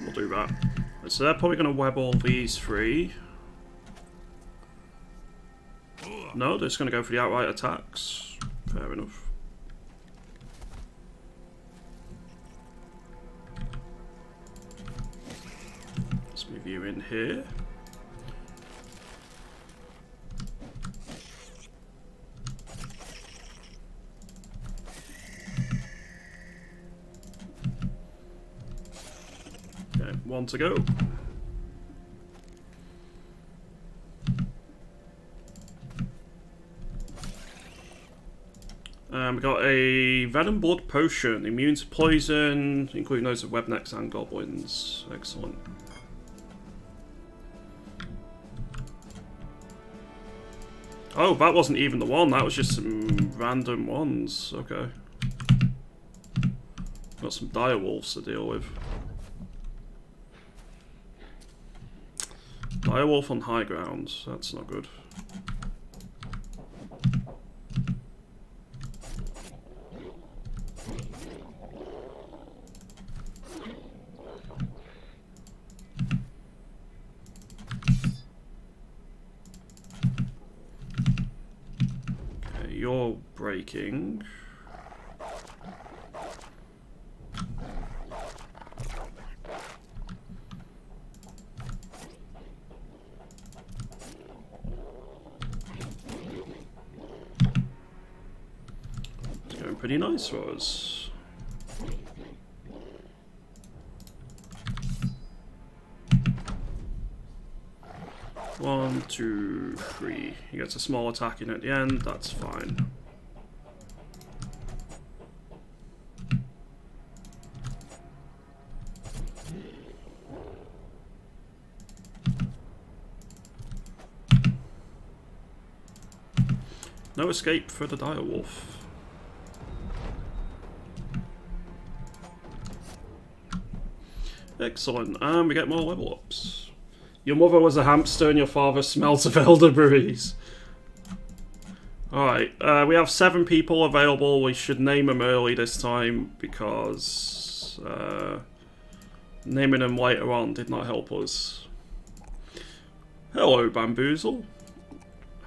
A: We'll do that. So they're probably going to web all these 3. No, they're just going to go for the outright attacks. Fair enough. Let's move you in here. Okay, 1 to go. We got a Venom Blood Potion, immune to poison, including those of webnecks and goblins. Excellent. Oh, that wasn't even the one, that was just some random ones. Okay. Got some direwolves to deal with. Direwolf on high ground, that's not good. Okay, you're breaking. Pretty nice for us. One, two, three. He gets a small attack in at the end, that's fine. No escape for the direwolf. Excellent, and we get more level ups. Your mother was a hamster and your father smelt of elderberries. Alright, we have 7 people available. We should name them early this time because naming them later on did not help us. Hello, Bamboozle.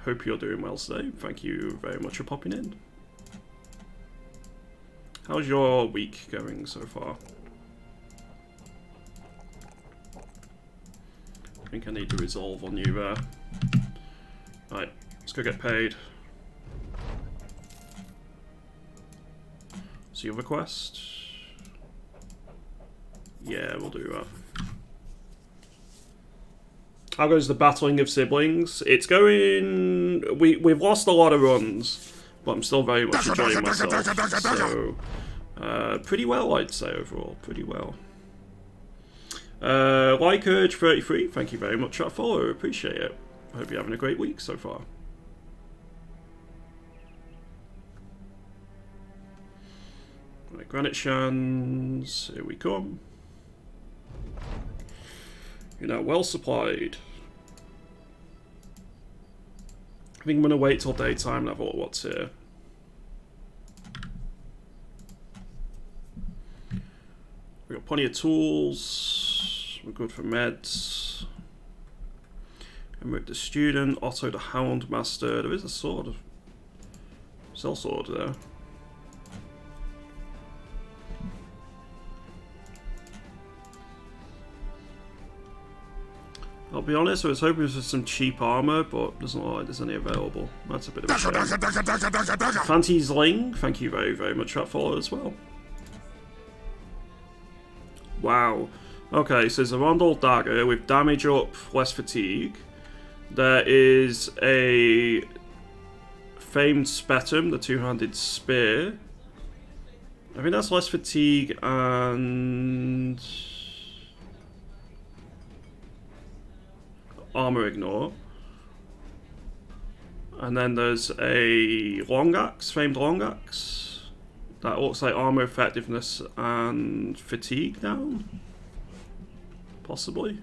A: Hope you're doing well today. Thank you very much for popping in. How's your week going so far? I think I need to resolve on you there. Right, let's go get paid. What's the other quest? Yeah, we'll do that. How goes the battling of siblings? It's going... We've lost a lot of runs, but I'm still very much enjoying myself. So, pretty well, I'd say, overall. Pretty well. Like Urge 33, thank you very much for that follow. Appreciate it. Hope you're having a great week so far. Right, Granite Shands, here we come. You're now well supplied. I think I'm going to wait till daytime and have a look at what's here. We've got plenty of tools. We're good for meds. Emmerich the Student. Otto the Houndmaster. There is a sword. Cell sword there. I'll be honest, I was hoping for some cheap armor, but doesn't look like there's any available. That's a bit of a shame. Fanty's Ling, thank you very, very much for that follow as well. Wow. Okay, so there's a Rondel Dagger with damage up, less fatigue. There is a Famed Spetum, the two-handed spear. I think that's less fatigue and... armor ignore. And then there's a long axe, famed long axe. That looks like armor effectiveness and fatigue down. Possibly.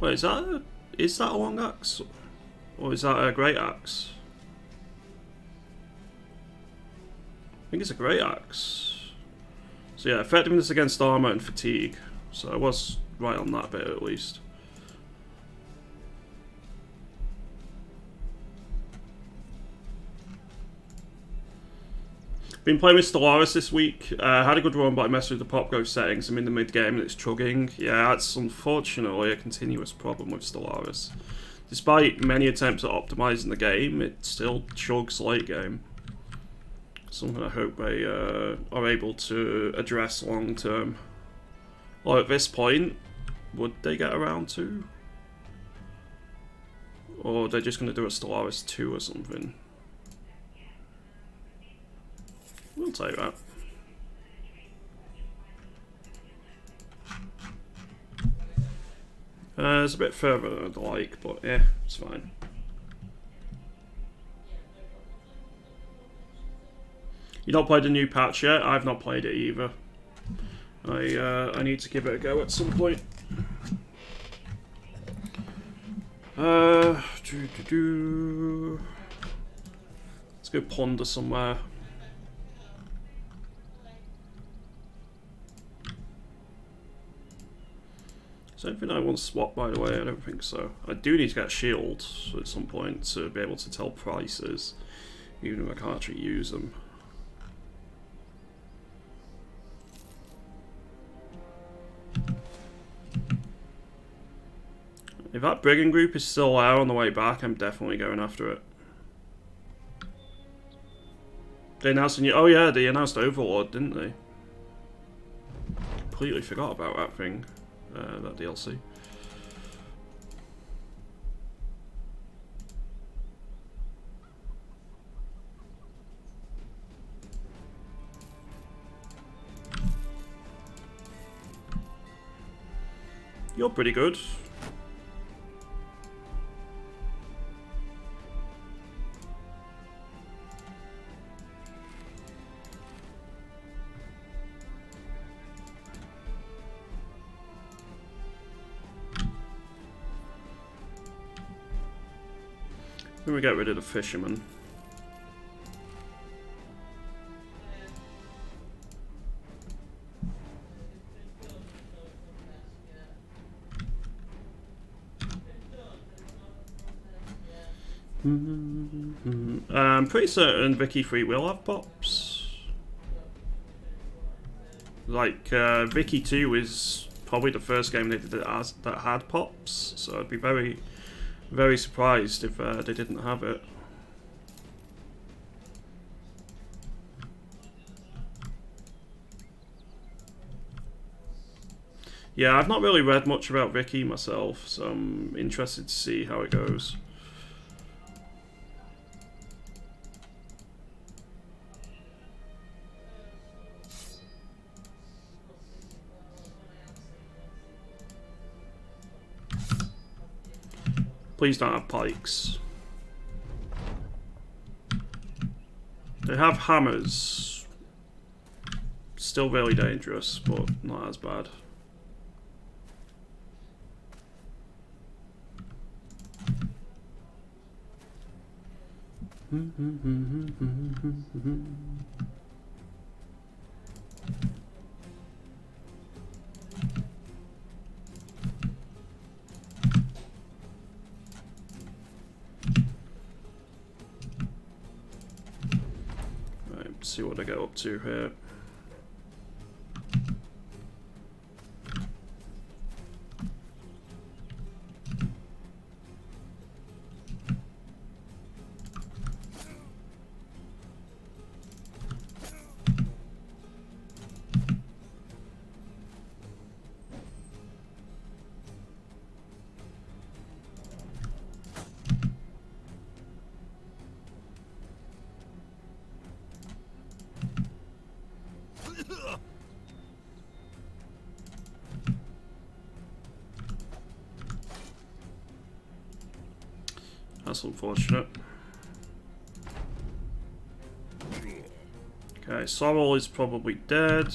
A: Wait, is that a long axe? Or is that a great axe? I think it's a great axe. So yeah, effectiveness against armor and fatigue. So I was right on that bit at least. Been playing with Stellaris this week. Had a good run, but I messed with the pop growth settings. I'm in the mid game and it's chugging. Yeah, that's unfortunately a continuous problem with Stellaris. Despite many attempts at optimizing the game, it still chugs late game. Something I hope they are able to address long term. Or at this point, would they get around to? Or they're just going to do a Stellaris 2 or something? We'll take that. It's a bit further than I'd like, but yeah, it's fine. You not played a new patch yet? I've not played it either. I need to give it a go at some point. Let's go ponder somewhere. Is there anything I want to swap, by the way? I don't think so. I do need to get a shield at some point to be able to tell prices, even if I can't actually use them. If that brigand group is still there on the way back, I'm definitely going after it. They announced a new... Oh yeah, they announced Overlord, didn't they? Completely forgot about that thing. That DLC. You're pretty good. Then we get rid of the fisherman. I'm pretty certain Vicky 3 will have pops. Like, Vicky 2 is probably the first game they did that had pops, so I'd be very, very surprised if they didn't have it. Yeah, I've not really read much about Vicky myself, so I'm interested to see how it goes. Please don't have pikes. They have hammers. Still really dangerous, but not as bad. See what I get up to here. That's unfortunate. Okay, Sorrel is probably dead.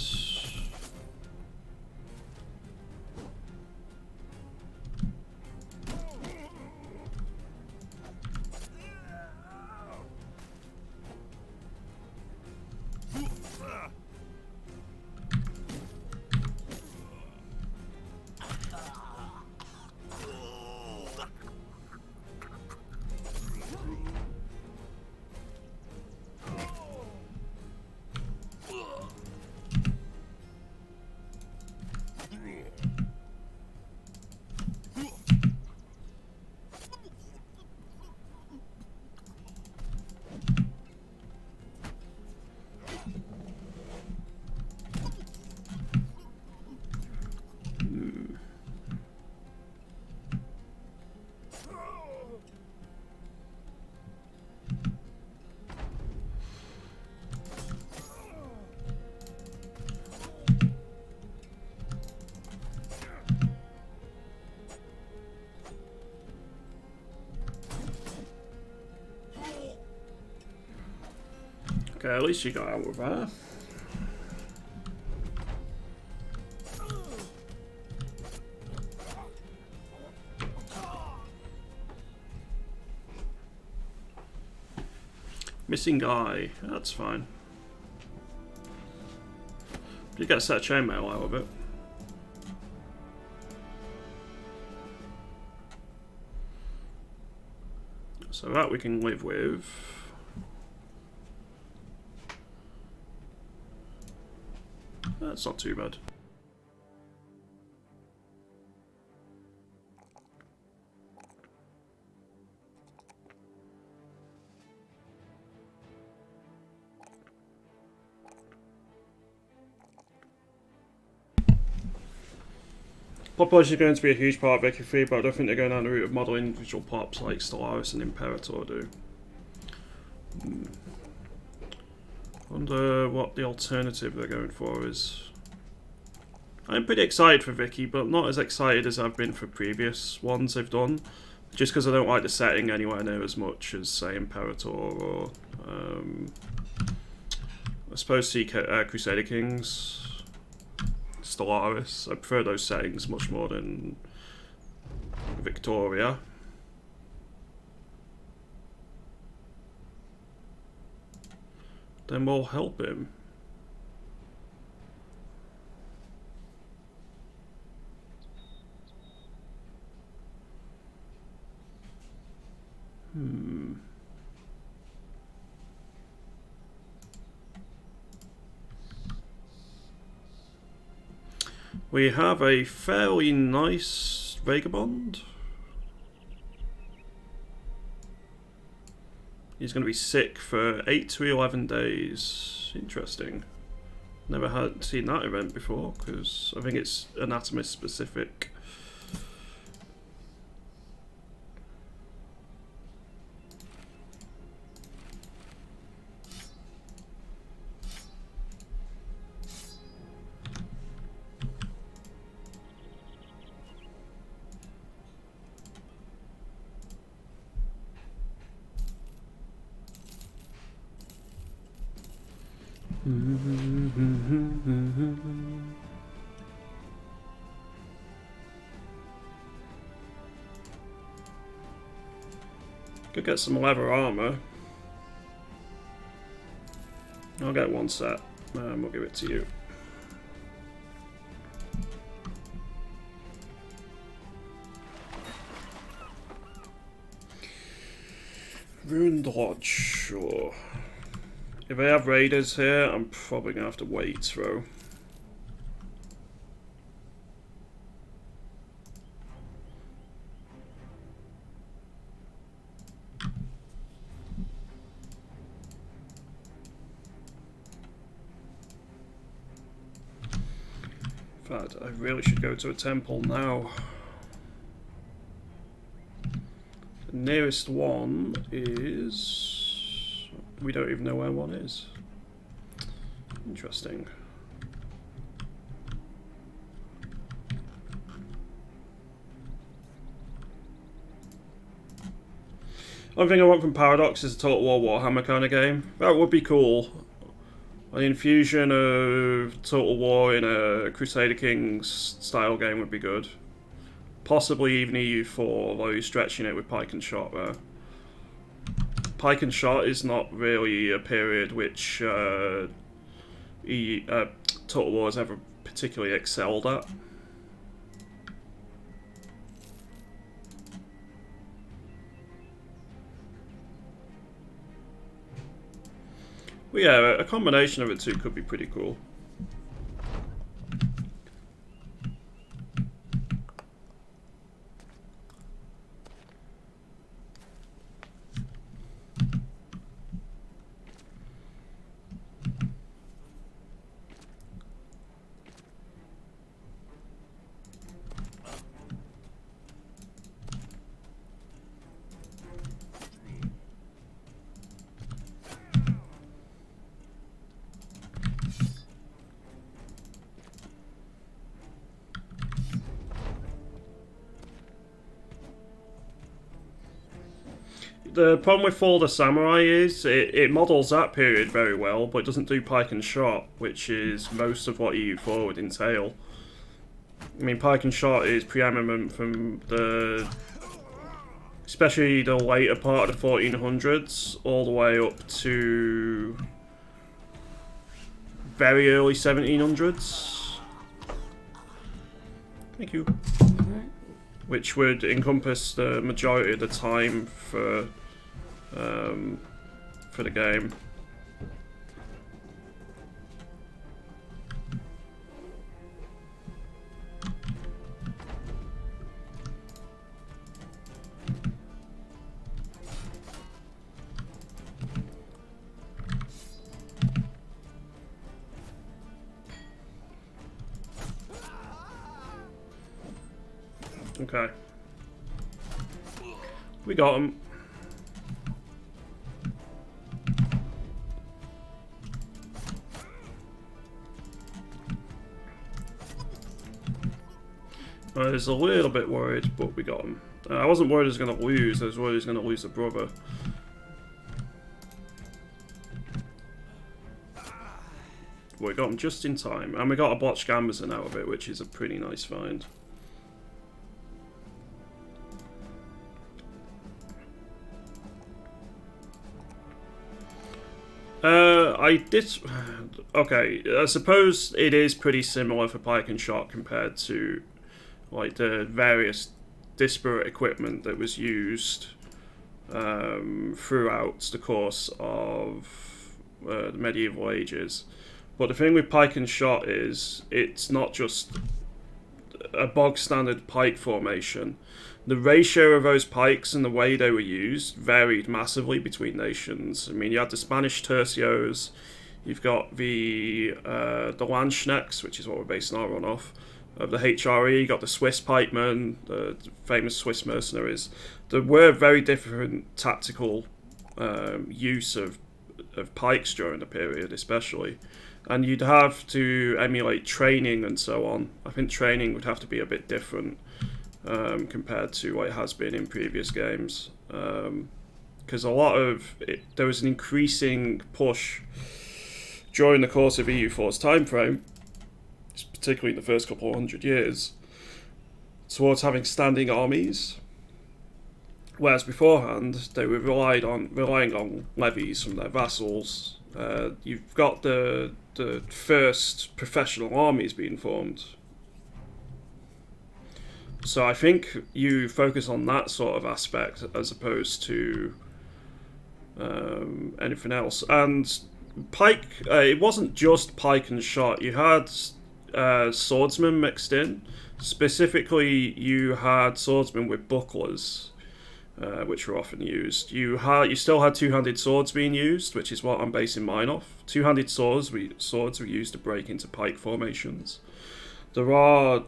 A: Okay, at least you got out of there. Missing guy, that's fine. You get a set of chainmail out of it. So that we can live with. That's not too bad. Population is going to be a huge part of Vicky 3, but I don't think they're going down the route of modelling individual pops like Stellaris and Imperator do. Wonder what the alternative they're going for is. I'm pretty excited for Vicky, but not as excited as I've been for previous ones they've done. Just because I don't like the setting anywhere near as much as, say, Imperator or I suppose Crusader Kings. Stellaris. I prefer those settings much more than Victoria. Then we'll help him. We have a fairly nice vagabond. He's going to be sick for 8 to 11 days. Interesting. Never had seen that event before, because I think it's anatomist specific. Could get some leather armor. I'll get one set, and we'll give it to you. Ruined Lodge, sure. If I have raiders here, I'm probably going to have to wait through. In fact, I really should go to a temple now. The nearest one is... we don't even know where one is. Interesting. One thing I want from Paradox is a Total War Warhammer kind of game. That would be cool. An infusion of Total War in a Crusader Kings style game would be good. Possibly even EU4, though you're stretching it with pike and shot there. Pike and shot is not really a period which Total War has ever particularly excelled at. But yeah, a combination of the two could be pretty cool. The problem with Fall of the Samurai is it models that period very well, but it doesn't do pike and shot, which is most of what EU4 would entail. I mean, pike and shot is preeminent from the... especially the later part of the 1400s, all the way up to very early 1700s. Thank you. Which would encompass the majority of the time for the game. Okay. We got him. I was a little bit worried, but we got him. I wasn't worried he was going to lose, I was worried he was going to lose a brother. But we got him just in time, and we got a botched Gambazon out of it, which is a pretty nice find. I did... okay, I suppose it is pretty similar for pike and shot compared to like the various disparate equipment that was used throughout the course of the medieval ages. But the thing with pike and shot is it's not just a bog standard pike formation. The ratio of those pikes and the way they were used varied massively between nations. I mean, you had the Spanish tercios, you've got the Landsknechts, which is what we're basing our run off, of the HRE, you got the Swiss pikemen, the famous Swiss mercenaries. There were very different tactical use of pikes during the period, especially. And you'd have to emulate training and so on. I think training would have to be a bit different compared to what it has been in previous games. Because there was an increasing push during the course of EU4's time frame, particularly in the first couple of 100 years, towards having standing armies. Whereas beforehand, they were relying on levies from their vassals. You've got the first professional armies being formed. So I think you focus on that sort of aspect as opposed to anything else. And pike, it wasn't just pike and shot. You had swordsmen mixed in. Specifically, you had swordsmen with bucklers, which were often used. You still had two-handed swords being used, which is what I'm basing mine off. Two-handed swords were used to break into pike formations. There are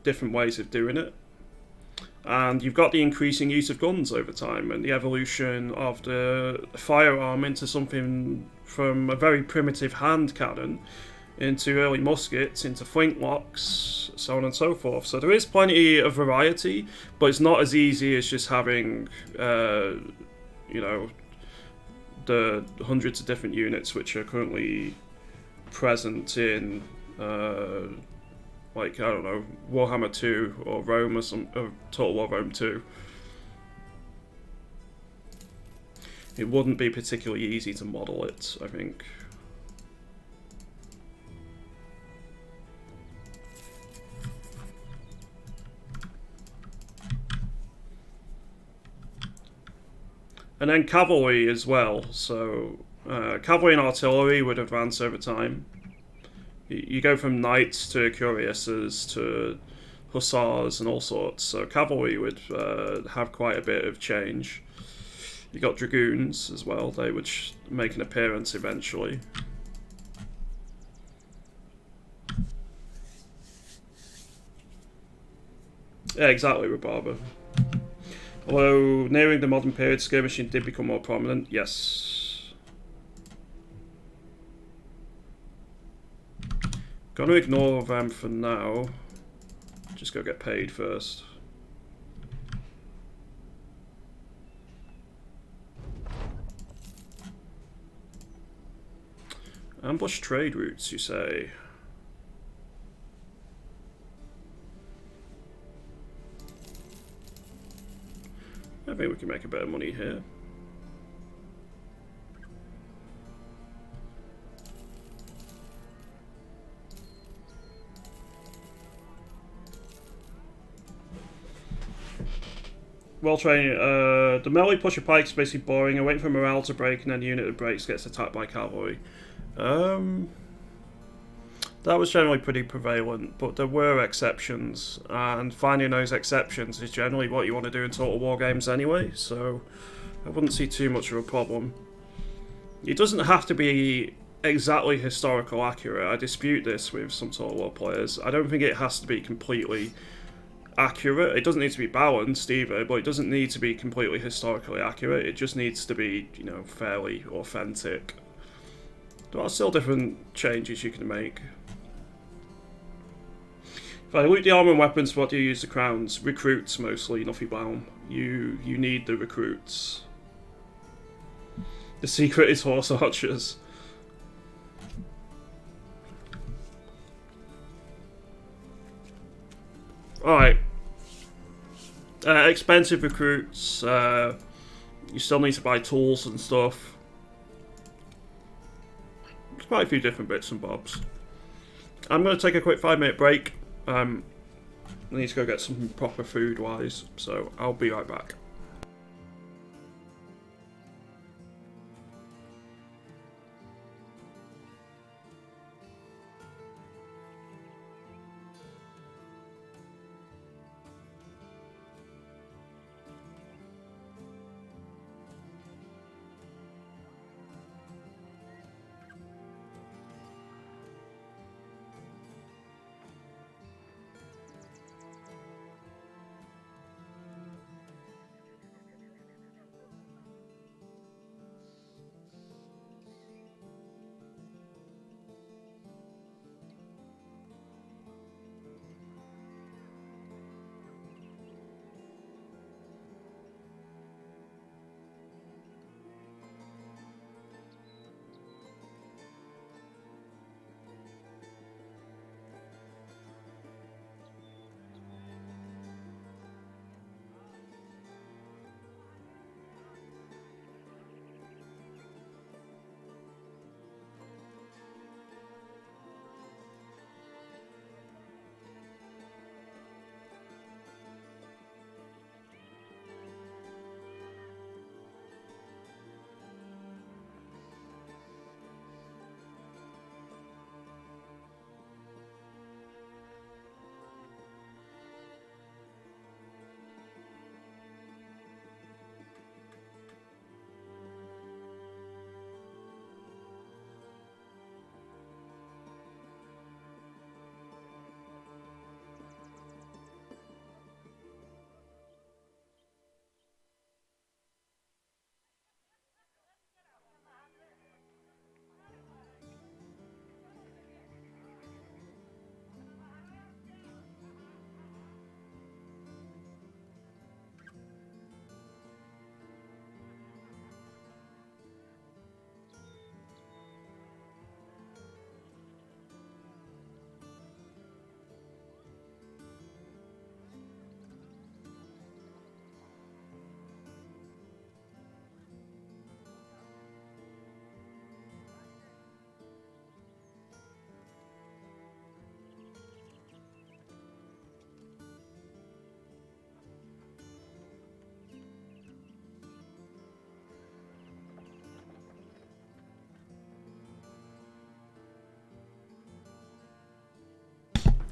A: different ways of doing it. And you've got the increasing use of guns over time and the evolution of the firearm into something from a very primitive hand cannon into early muskets, into flintlocks, so on and so forth. So there is plenty of variety, but it's not as easy as just having, the hundreds of different units which are currently present in, Warhammer 2 or Rome or Total War Rome 2. It wouldn't be particularly easy to model it, I think. And then cavalry as well. So cavalry and artillery would advance over time. You go from knights to cuirassiers to hussars and all sorts. So cavalry would have quite a bit of change. You got dragoons as well. They would make an appearance eventually. Yeah, exactly, Rhubarber. Although nearing the modern period, skirmishing did become more prominent. Yes. Gonna ignore them for now. Just go get paid first. Ambush trade routes, you say? I think we can make a bit of money here. Well trained. The melee pusher pike is basically boring. I wait for morale to break, and then the unit that breaks gets attacked by cavalry. That was generally pretty prevalent, but there were exceptions, and finding those exceptions is generally what you want to do in Total War games anyway, so I wouldn't see too much of a problem. It doesn't have to be exactly historical accurate. I dispute this with some Total War players. I don't think it has to be completely accurate. It doesn't need to be balanced either, but it doesn't need to be completely historically accurate. It just needs to be, fairly authentic. There are still different changes you can make. If I loot the armor and weapons, what do you use the crowns? Recruits mostly, nothing Baum. You need the recruits. The secret is horse archers. Alright. Expensive recruits. You still need to buy tools and stuff. There's quite a few different bits and bobs. I'm going to take a quick 5-minute break. I need to go get something proper food-wise, so I'll be right back.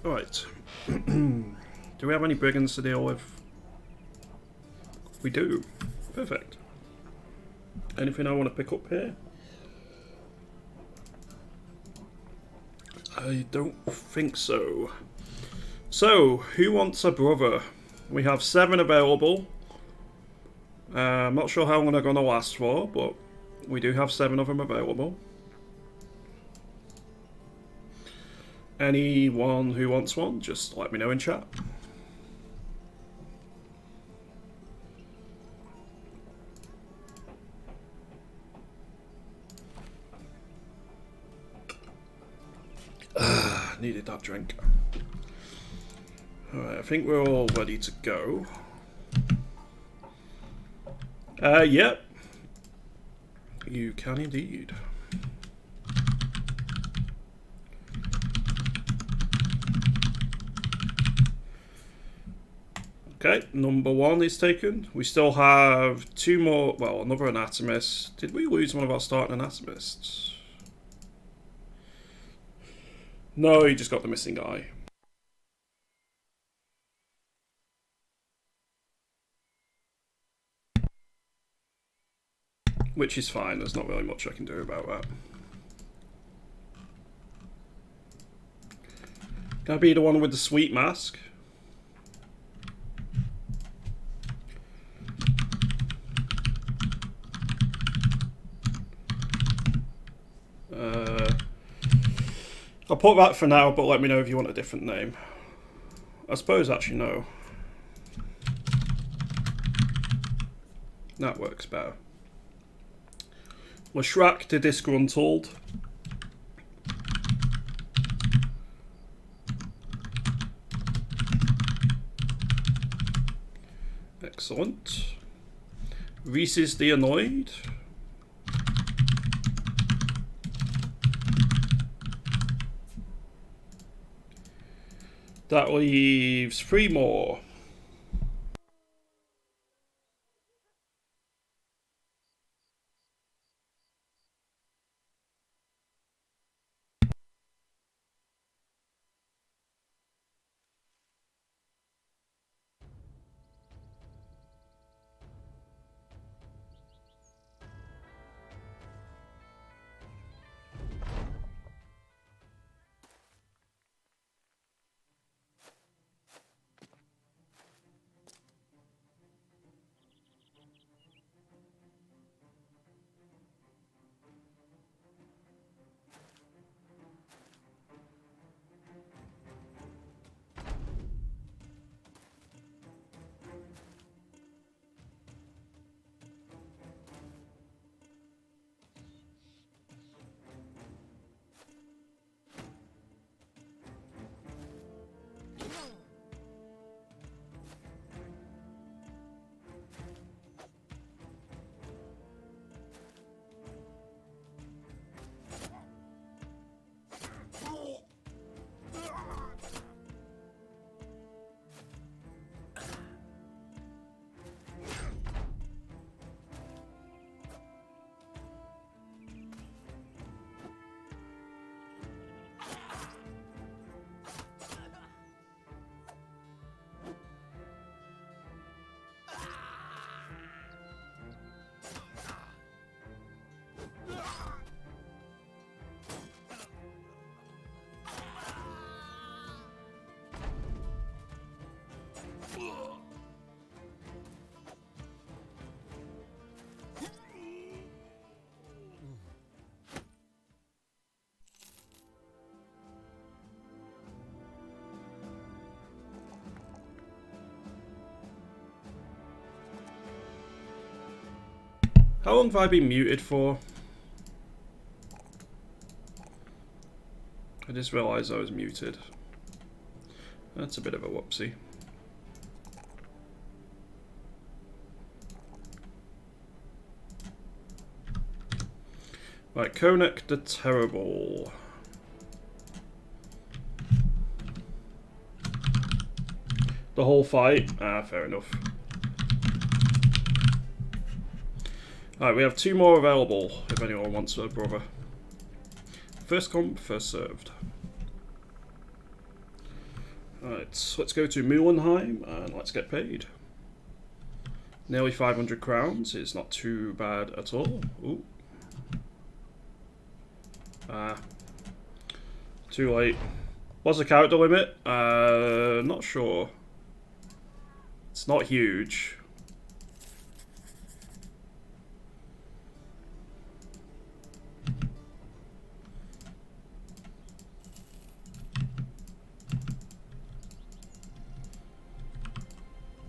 A: Alright. Do we have any brigands to deal with? We do. Perfect. Anything I want to pick up here? I don't think so. So, who wants a brother? We have 7 available. I'm not sure how long they're going to last for, but we do have 7 of them available. Anyone who wants one, just let me know in chat. Needed that drink. Alright, I think we're all ready to go. Yep. You can indeed. Okay, number 1 is taken. We still have 2 more, well, another anatomist. Did we lose one of our starting anatomists? No, he just got the missing guy. Which is fine, there's not really much I can do about that. Can I be the one with the sweet mask? I'll put that for now, but let me know if you want a different name. I suppose actually no. That works better. Lashrak the Disgruntled. Excellent. Reese's the Annoyed. That leaves 3 more. How long have I been muted for? I just realised I was muted. That's a bit of a whoopsie. Right, Konek the Terrible. The whole fight? Ah, fair enough. Alright, we have 2 more available if anyone wants a brother. First come, first served. Alright, so let's go to Mulenheim and let's get paid. Nearly 500 crowns is not too bad at all. Ooh. Too late. What's the character limit? Not sure. It's not huge.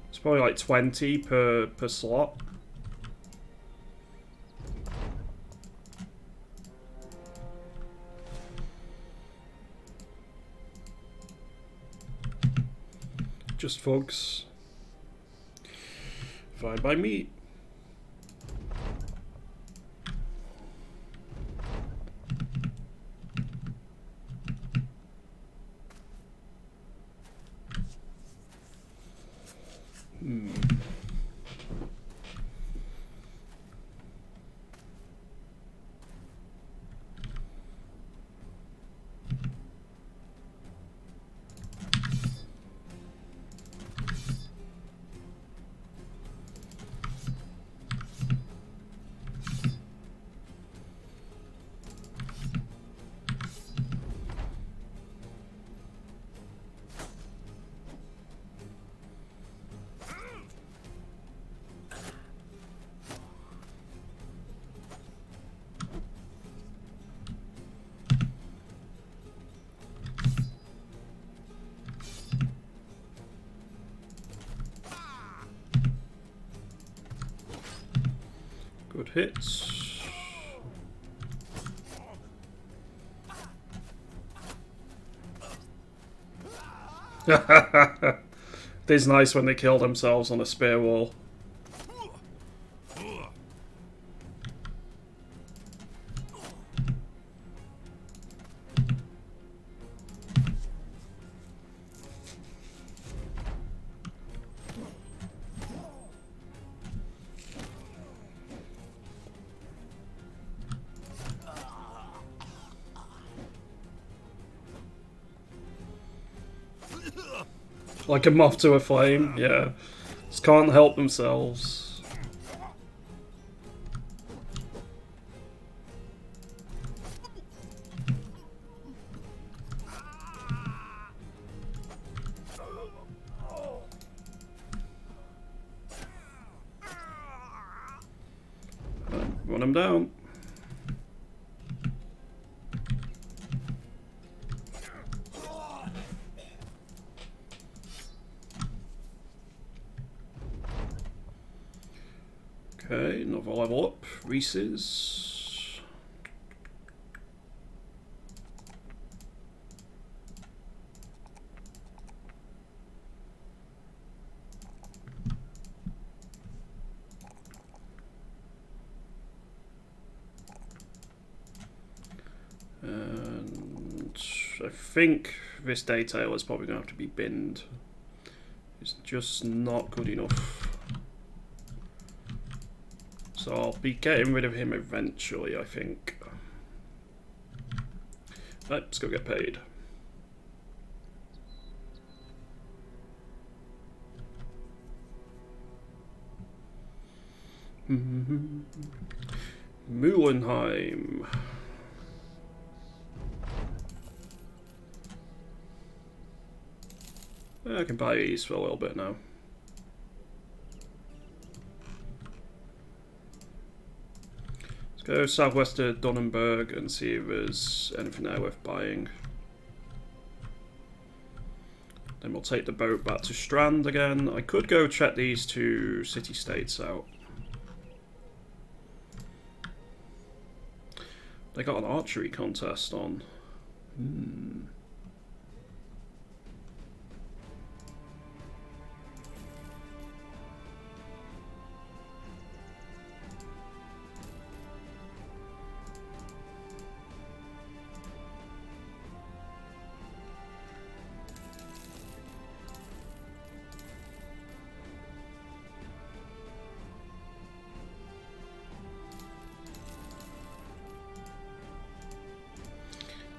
A: It's probably like 20 per slot. Just thugs. Fine by me. Good hits. It is nice when they kill themselves on a spear wall. Like a moth to a flame, yeah. Just can't help themselves. Run them down. Okay, another level up. Reese's. And I think this daytail is probably going to have to be binned. It's just not good enough. So I'll be getting rid of him eventually, I think. Right, let's go get paid. Mulenheim. I can buy these for a little bit now. Go southwest to Donnenberg and see if there's anything there worth buying. Then we'll take the boat back to Strand again. I could go check these two city-states out. They got an archery contest on.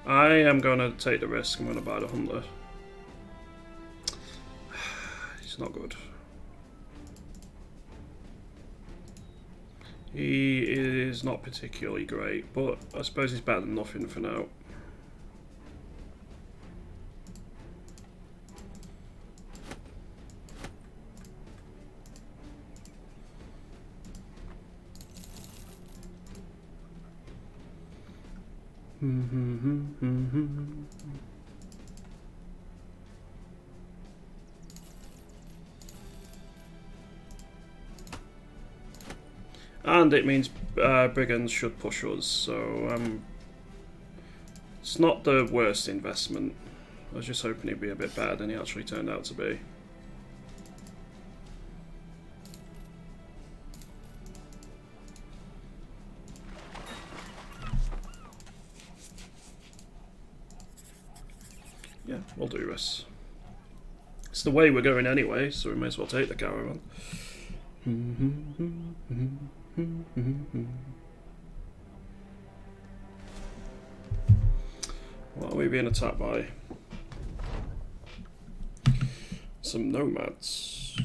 A: I am going to take the risk. I'm going to buy the Hunter. He's not good. He is not particularly great, but I suppose he's better than nothing for now. And it means brigands should push us, so it's not the worst investment. I was just hoping he'd be a bit better than he actually turned out to be. Yeah, we'll do this. It's the way we're going anyway, so we may as well take the caravan. What are we being attacked by? Some nomads.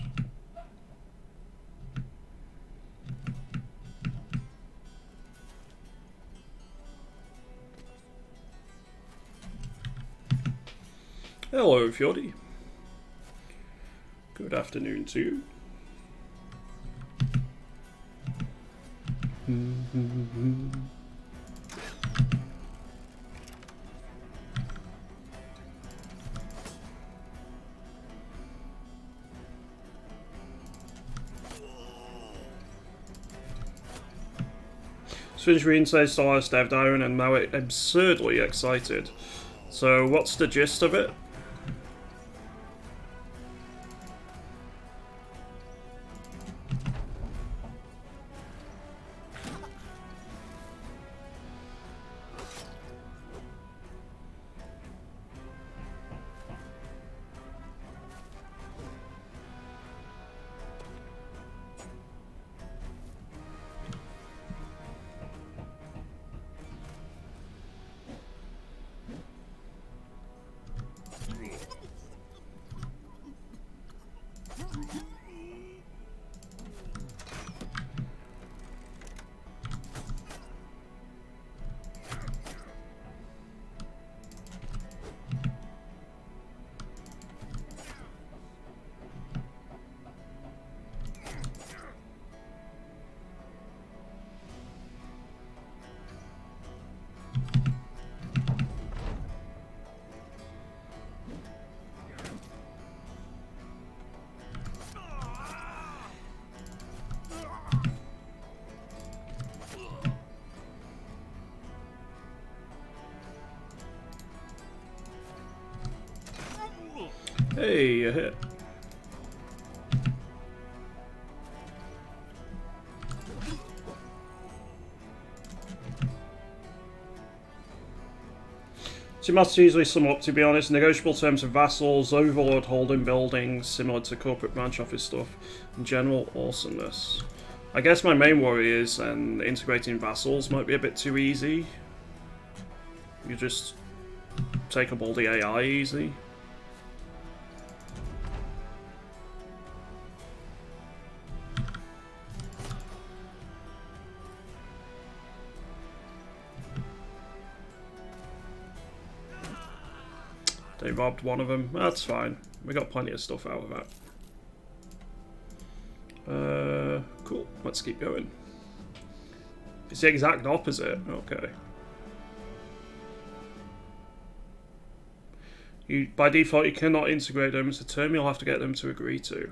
A: Hello, Fjordy. Good afternoon to you. Swedish Marine says the last Devd Iron and now it absurdly excited. So what's the gist of it? Hey, a hit. Two must usually sum up, to be honest, negotiable terms of vassals, overlord holding buildings, similar to corporate branch office stuff, and general awesomeness. I guess my main worry is integrating vassals might be a bit too easy. You just take up all the AI easy. They robbed one of them. That's fine. We got plenty of stuff out of that. Cool. Let's keep going. It's the exact opposite. Okay. By default, you cannot integrate them. It's a term you'll have to get them to agree to.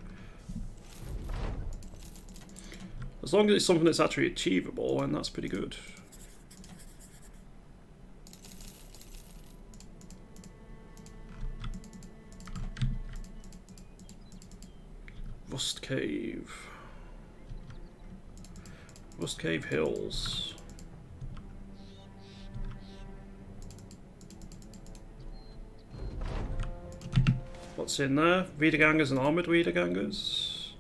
A: As long as it's something that's actually achievable, then that's pretty good. Rust Cave. Rust Cave Hills. What's in there? Wiedergangers and armoured Wiedergangers.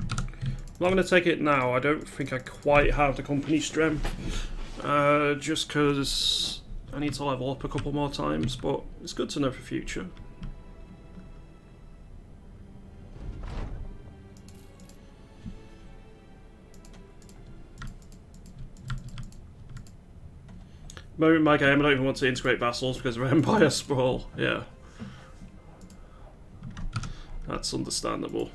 A: I'm not going to take it now. I don't think I quite have the company strength. Just because I need to level up a couple more times, but it's good to know for future. moment in my game I don't even want to integrate vassals because of Empire Sprawl. Yeah. That's understandable.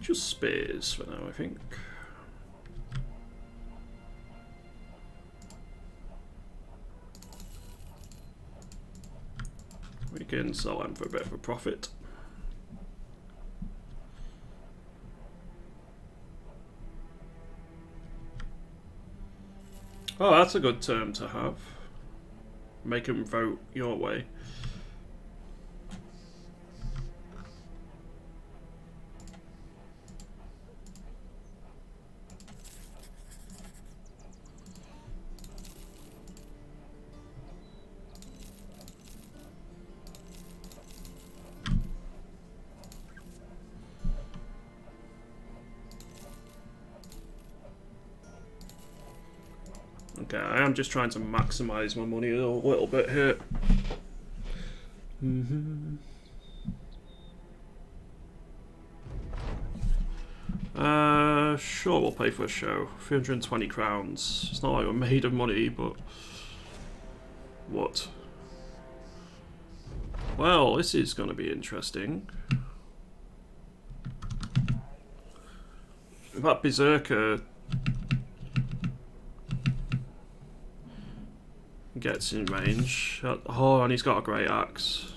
A: Just spears for now, I think. We can sell them for a bit of a profit. Oh, that's a good term to have. Make them vote your way. Okay, I am just trying to maximise my money a little bit here. Sure, we'll pay for a show. 320 crowns. It's not like we're made of money, but... What? Well, this is going to be interesting. That Berserker gets in range. Oh, and he's got a great axe.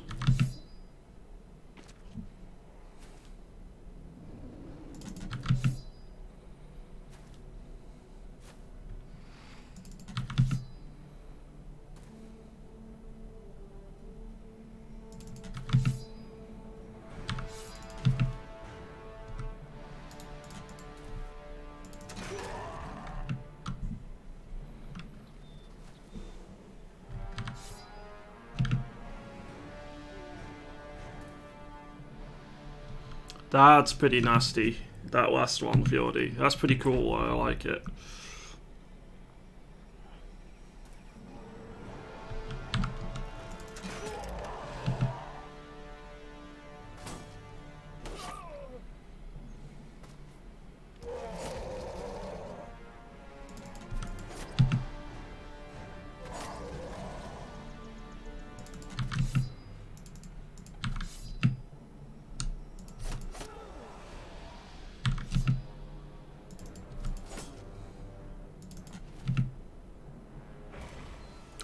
A: That's pretty nasty, that last one, Fjordy. That's pretty cool, I like it.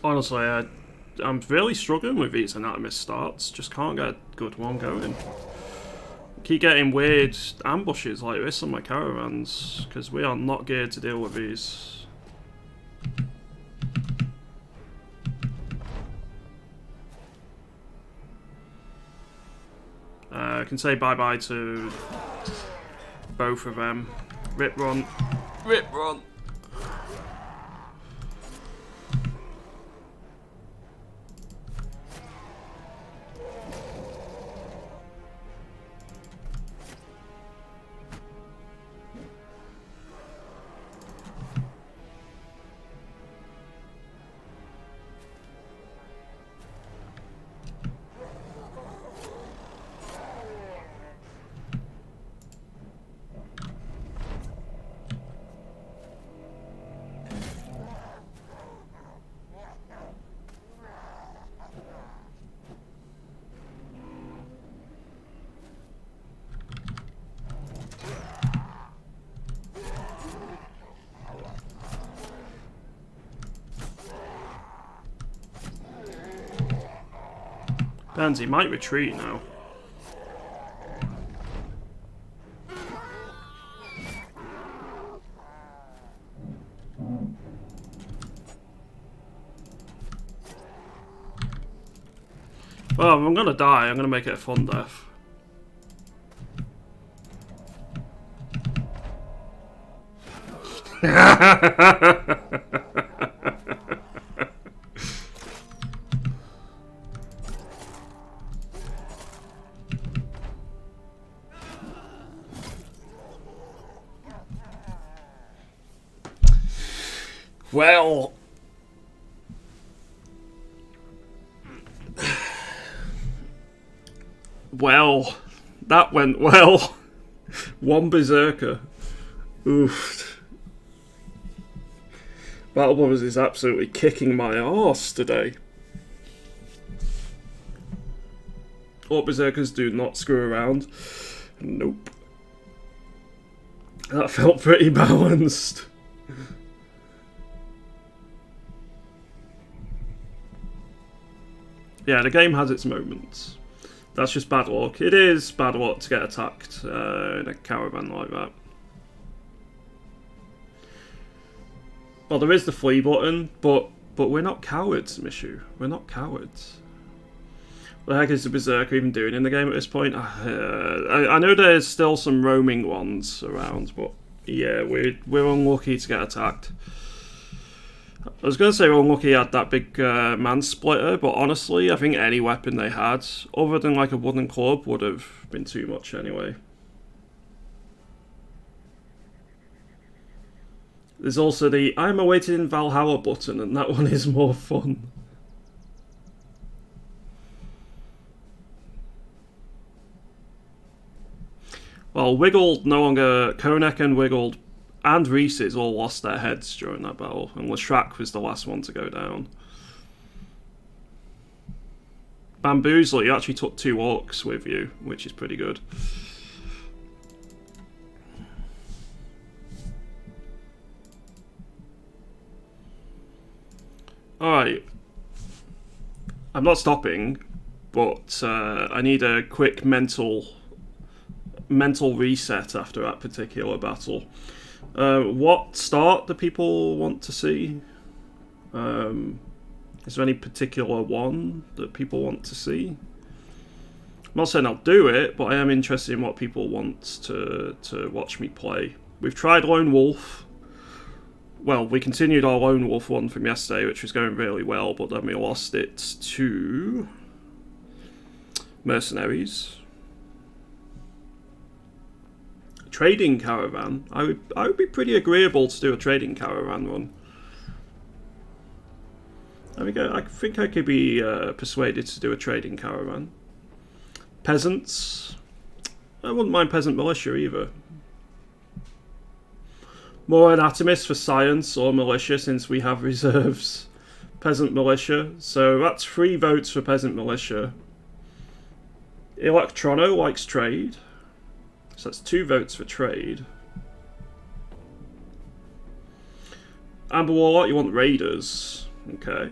A: Honestly, I'm really struggling with these anatomist starts. Just can't get a good one going. Keep getting weird ambushes like this on my caravans, because we are not geared to deal with these. I can say bye-bye to both of them. Rip run. Rip run. Depends, he might retreat now. Well, I'm gonna die. I'm gonna make it a fun death. Well, Well, that went well. One berserker. Oof. Battle Brothers is absolutely kicking my arse today. All berserkers do not screw around. Nope. That felt pretty balanced. Yeah, the game has its moments. That's just bad luck. It is bad luck to get attacked in a caravan like that. Well, there is the flee button, but we're not cowards, Mishu. We're not cowards. What the heck is the berserker even doing in the game at this point? I know there's still some roaming ones around, but yeah, we're unlucky to get attacked. I was going to say we're unlucky he had that big man splitter, but honestly, I think any weapon they had, other than like a wooden club, would have been too much anyway. There's also the I'm awaiting Valhalla button, and that one is more fun. Well, Wiggled no longer... Konek and Wiggled and Reese's all lost their heads during that battle, and Lashrak was the last one to go down. Bamboozler, you actually took 2 orcs with you, which is pretty good. Alright. I'm not stopping, but I need a quick mental reset after that particular battle. What start do people want to see? Is there any particular one that people want to see? I'm not saying I'll do it, but I am interested in what people want to watch me play. We've tried Lone Wolf. Well, we continued our Lone Wolf one from yesterday, which was going really well, but then we lost it to Mercenaries. Trading caravan. I would be pretty agreeable to do a trading caravan run. I think I could be persuaded to do a trading caravan. Peasants. I wouldn't mind Peasant Militia either. More Anatomists for Science or Militia, since we have reserves. Peasant Militia. So that's 3 votes for Peasant Militia. Electrono likes trade. So that's 2 votes for trade. Amber Warlock, you want raiders. Okay.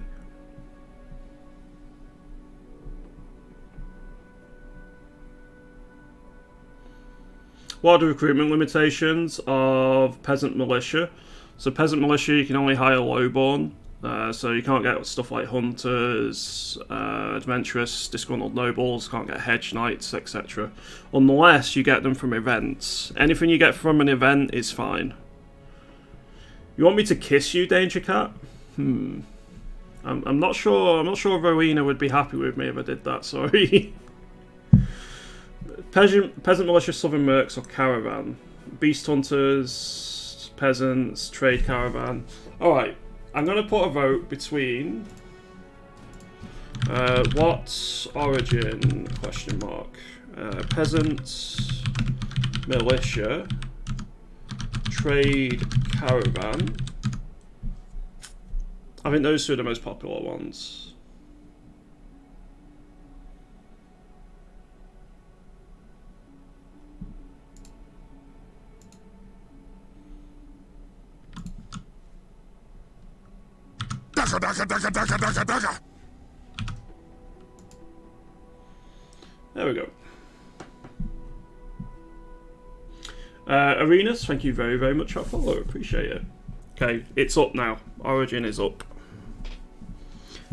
A: What are the recruitment limitations of Peasant Militia? So Peasant Militia, you can only hire lowborn. So you can't get stuff like hunters, adventurous, disgruntled nobles, can't get hedge knights, etc. Unless you get them from events. Anything you get from an event is fine. You want me to kiss you, Danger Cat? I'm not sure. I'm not sure Rowena would be happy with me if I did that. Sorry. Peasant Militia, Southern Mercs, or Caravan. Beast Hunters, Peasants, Trade Caravan. All right. I'm going to put a vote between what origin, question mark, Peasant, Militia, Trade, Caravan. I think those 2 are the most popular ones. There we go. Arenas, thank you very, very much for follow. Appreciate it. Okay, it's up now. Origin is up.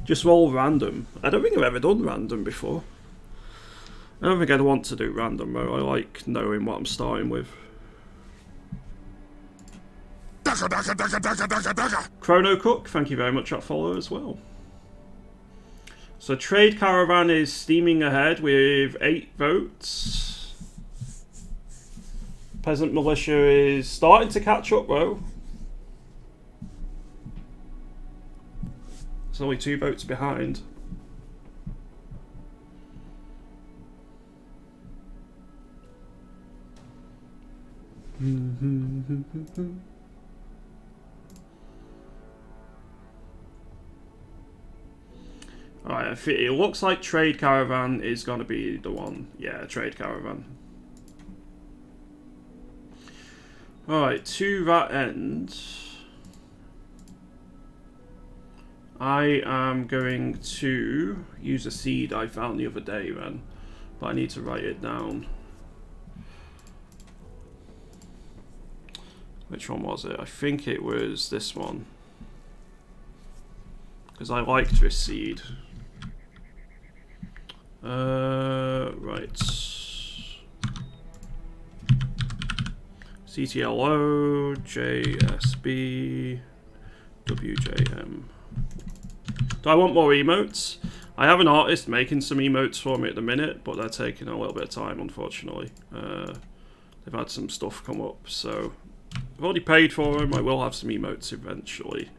A: Just roll random. I don't think I've ever done random before. I don't think I'd want to do random though. I like knowing what I'm starting with. Chrono Cook, thank you very much for follow as well. So Trade Caravan is steaming ahead with 8 votes. Peasant Militia is starting to catch up though. It's only 2 votes behind. Alright, it looks like Trade Caravan is going to be the one. Yeah, Trade Caravan. Alright, to that end, I am going to use a seed I found the other day then, but I need to write it down. Which one was it? I think it was this one. Because I liked this seed. Right. CTLO, JSB, WJM. Do I want more emotes? I have an artist making some emotes for me at the minute, but they're taking a little bit of time, unfortunately. They've had some stuff come up, so I've already paid for them. I will have some emotes eventually.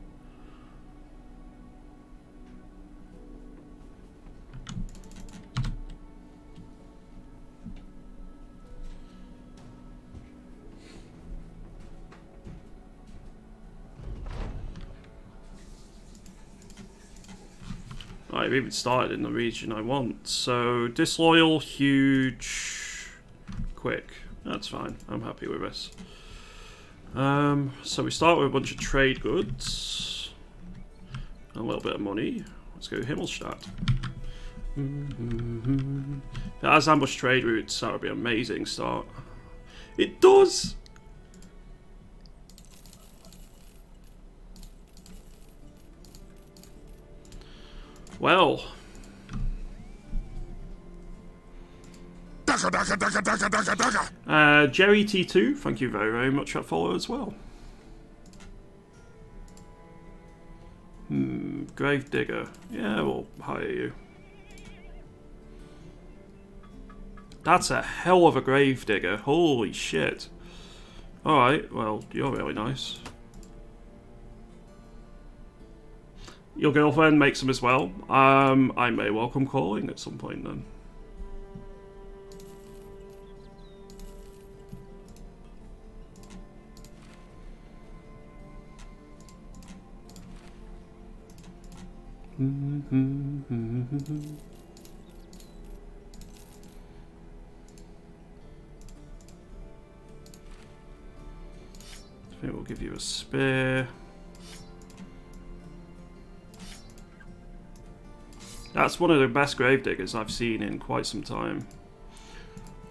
A: I've even started in the region I want. So, disloyal, huge, quick. That's fine. I'm happy with this. So we start with a bunch of trade goods. A little bit of money. Let's go Himmelstadt. If it has ambush trade routes, that would be an amazing start. It does! Well. Jerry T2, thank you very, very much for that follow as well. Gravedigger. Yeah, we'll hire you. That's a hell of a gravedigger. Holy shit. Alright, well, you're really nice. Your girlfriend makes them as well. I may well come calling at some point then. I think we'll give you a spear. That's one of the best gravediggers I've seen in quite some time.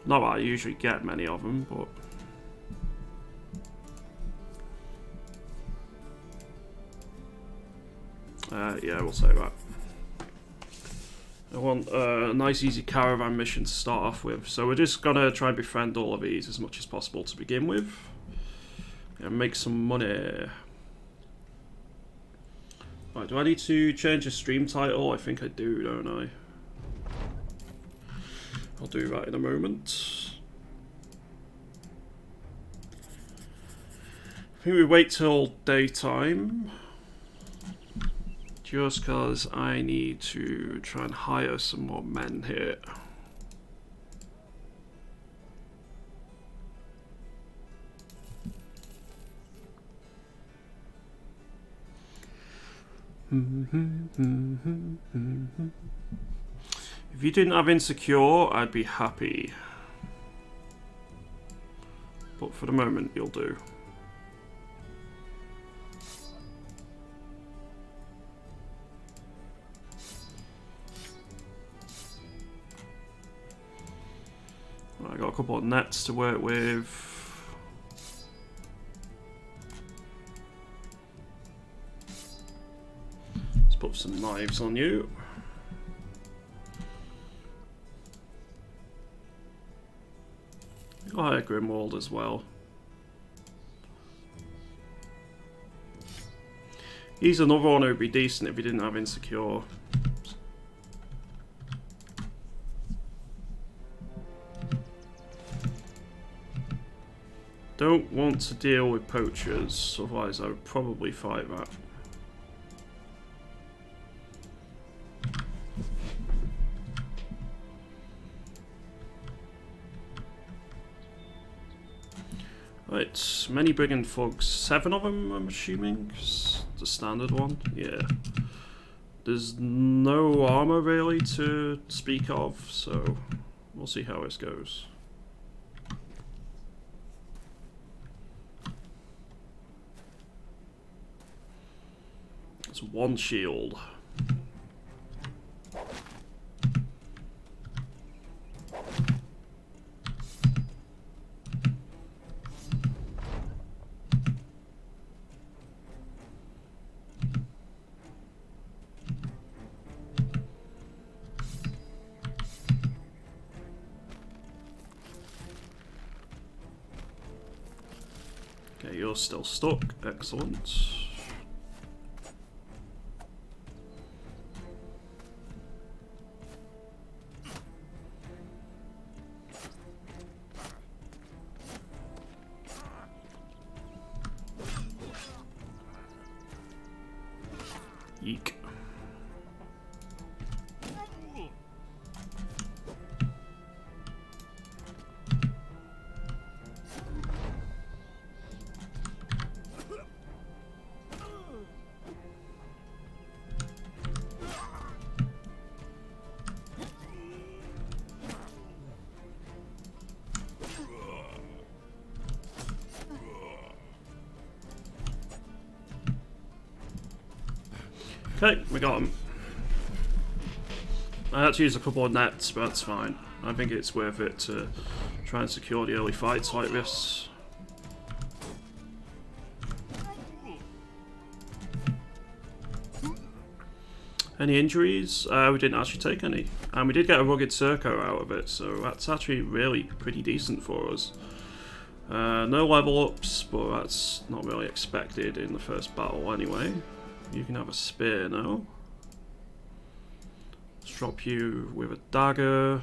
A: Not that I usually get many of them, but... yeah, we'll say that. I want a nice easy caravan mission to start off with. So we're just going to try and befriend all of these as much as possible to begin with. And make some money. Right, do I need to change the stream title? I think I do, don't I? I'll do that in a moment. I think we wait till daytime. Just because I need to try and hire some more men here. If you didn't have Insecure, I'd be happy. But for the moment, you'll do. I got a couple of nets to work with. Let's put some knives on you. I'll hire Grimwald as well. He's another one who'd be decent if he didn't have Insecure. Don't want to deal with poachers, otherwise I would probably fight that. Right, many brigand thugs. 7 of them, I'm assuming. It's the standard one. Yeah. There's no armor really to speak of, so we'll see how this goes. It's 1 shield. Okay, you're still stuck. Excellent. Yeek. Okay, we got him. I had to use a couple of nets, but that's fine. I think it's worth it to try and secure the early fights like this. Any injuries? We didn't actually take any. And we did get a rugged Circo out of it, so that's actually really pretty decent for us. No level ups, but that's not really expected in the first battle anyway. You can have a spear now. Let's drop you with a dagger.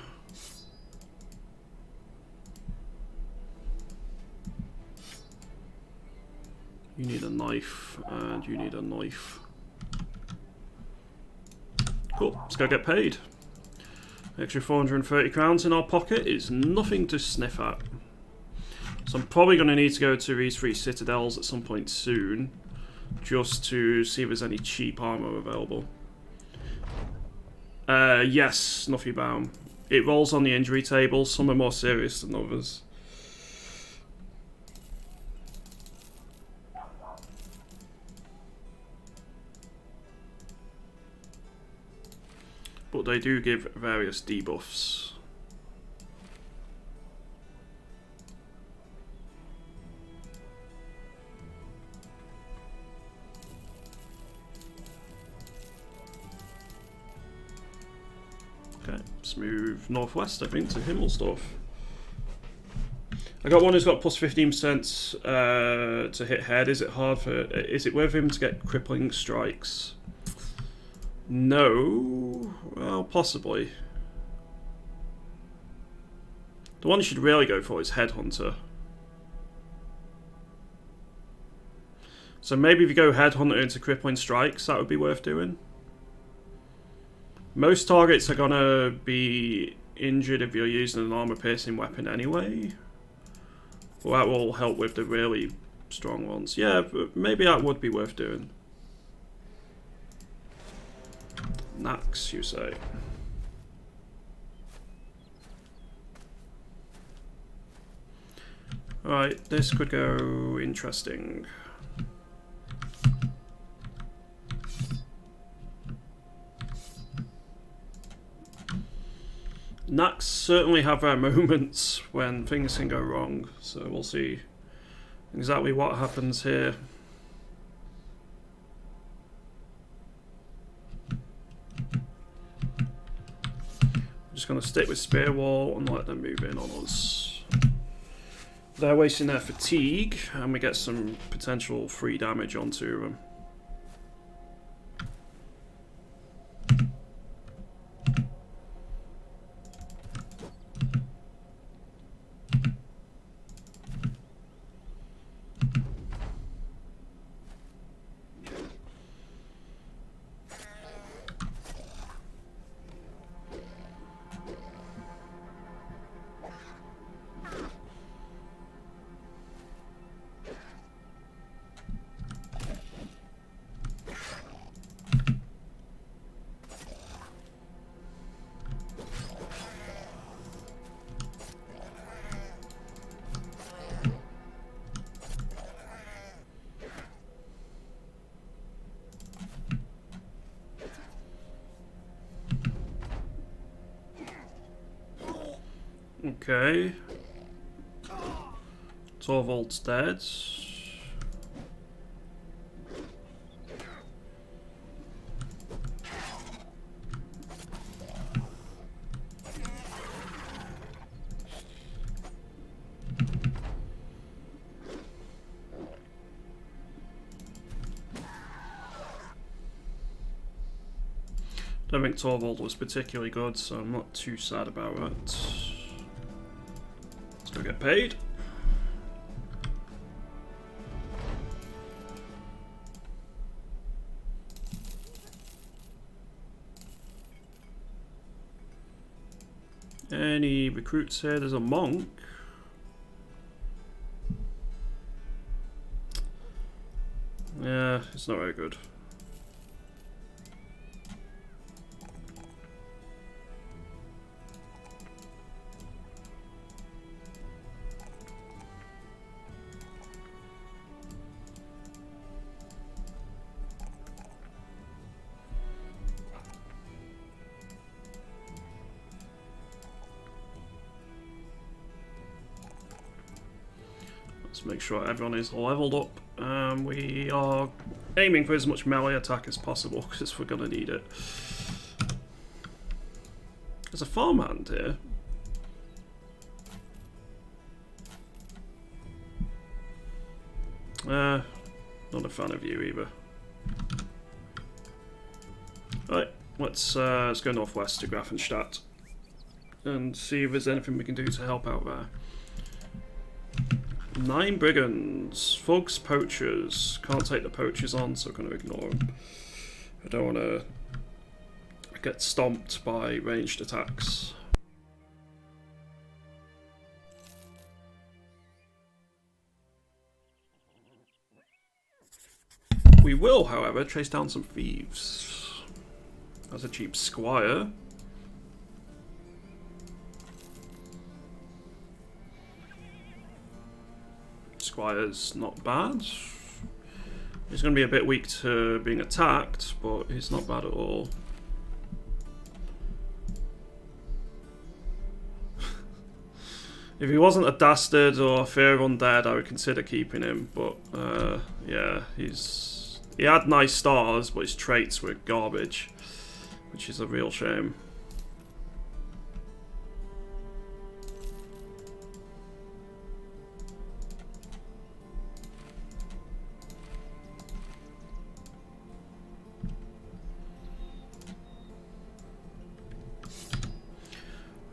A: You need a knife, and you need a knife. Cool, let's go get paid. Extra 430 crowns in our pocket is nothing to sniff at. So I'm probably going to need to go to these 3 citadels at some point soon, just to see if there's any cheap armor available. Yes, Snuffybaum. It rolls on the injury table. Some are more serious than others. But they do give various debuffs. Okay, let's move northwest, I think, to Himmelsdorf. I got one who's got plus 15% to hit head. Is it hard for? Is it worth him to get crippling strikes? No. Well, possibly. The one you should really go for is Headhunter. So maybe if you go Headhunter into crippling strikes, that would be worth doing. Most targets are gonna be injured if you're using an armor-piercing weapon anyway. Well, that will help with the really strong ones. Yeah, but maybe that would be worth doing. Nax, you say? Alright, this could go interesting. Nax certainly have their moments when things can go wrong, so we'll see exactly what happens here. Just going to stick with Spear Wall and let them move in on us. They're wasting their fatigue, and we get some potential free damage onto them. Okay. Torvald's dead. Don't think Torvald was particularly good, so I'm not too sad about it. Let's go get paid. Any recruits here? There's a monk. Yeah, it's not very good. Let's make sure everyone is leveled up. We are aiming for as much melee attack as possible because we're going to need it. There's a farmhand here. Not a fan of you either. Right, let's go northwest to Grafenstadt and see if there's anything we can do to help out there. 9 brigands, thugs, poachers. Can't take the poachers on, so I'm going to ignore them. I don't want to get stomped by ranged attacks. We will, however, chase down some thieves. That's a cheap squire. Squire's not bad. He's going to be a bit weak to being attacked, but he's not bad at all. If he wasn't a dastard or a fear of undead, I would consider keeping him. But yeah, he had nice stars, but his traits were garbage, which is a real shame.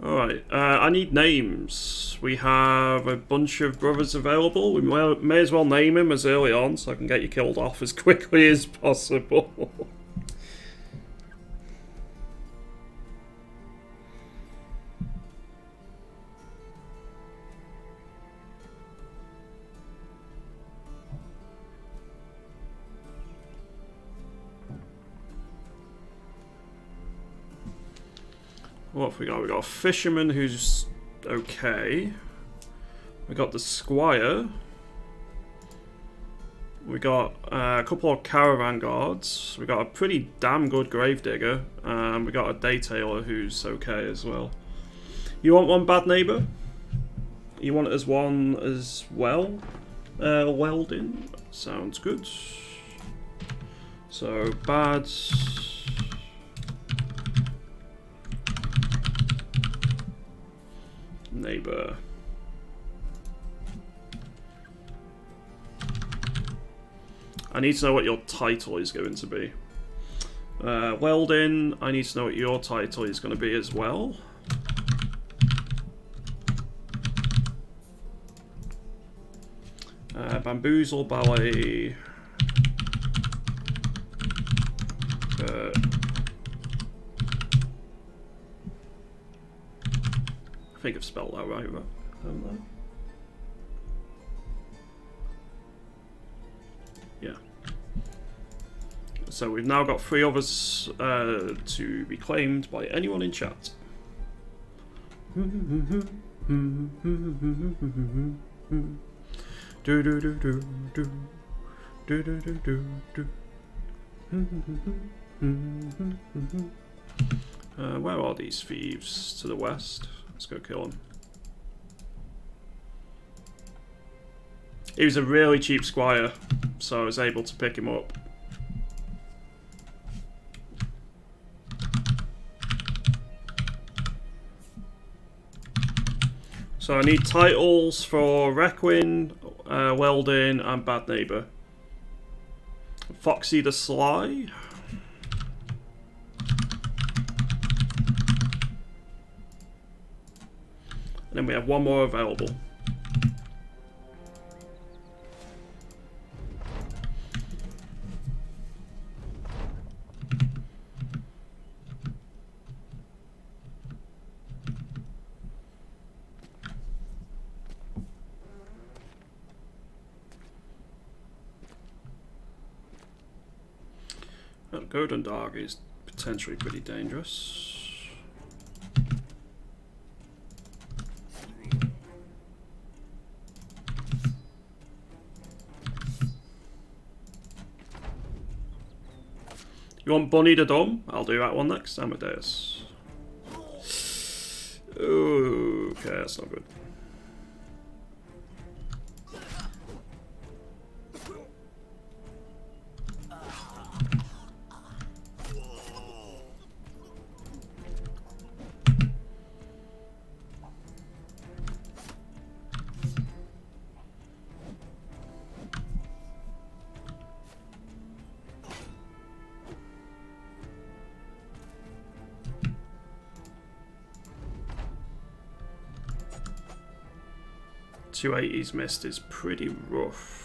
A: Alright, I need names. We have a bunch of brothers available. We may as well name him as early on so I can get you killed off as quickly as possible. What have we got? We got a fisherman who's okay. We got the squire. We got a couple of caravan guards. We got a pretty damn good gravedigger. We got a day tailor who's okay as well. You want one bad neighbour? You want it as one as well? Welding? Sounds good. So, bad... neighbour. I need to know what your title is going to be. Welding, I need to know what your title is going to be as well. Bamboozle, ballet. I think I've spelled that right, haven't I? Yeah. So we've now got 3 others to be claimed by anyone in chat. Where are these thieves? To the west. Let's go kill them. He was a really cheap squire, so I was able to pick him up. So I need titles for Requin, Weldon, and Bad Neighbour. Foxy the Sly. And then we have one more available. Well, Golden Dog is potentially pretty dangerous. You want Bunny the Dumb? I'll do that one next. Amadeus. Okay, that's not good. .280's missed is pretty rough.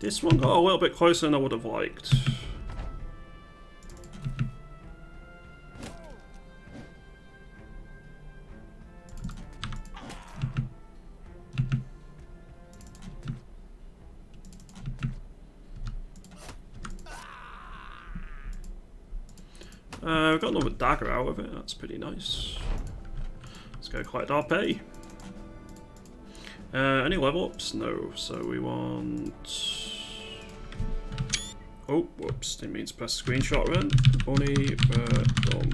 A: This one got a little bit closer than I would have liked. We've got another dagger out of it, that's pretty nice. Let's go collect our pay. Any level ups? No, so we want... Oh, whoops, didn't mean to press the screenshot run. Bunny, Dumb.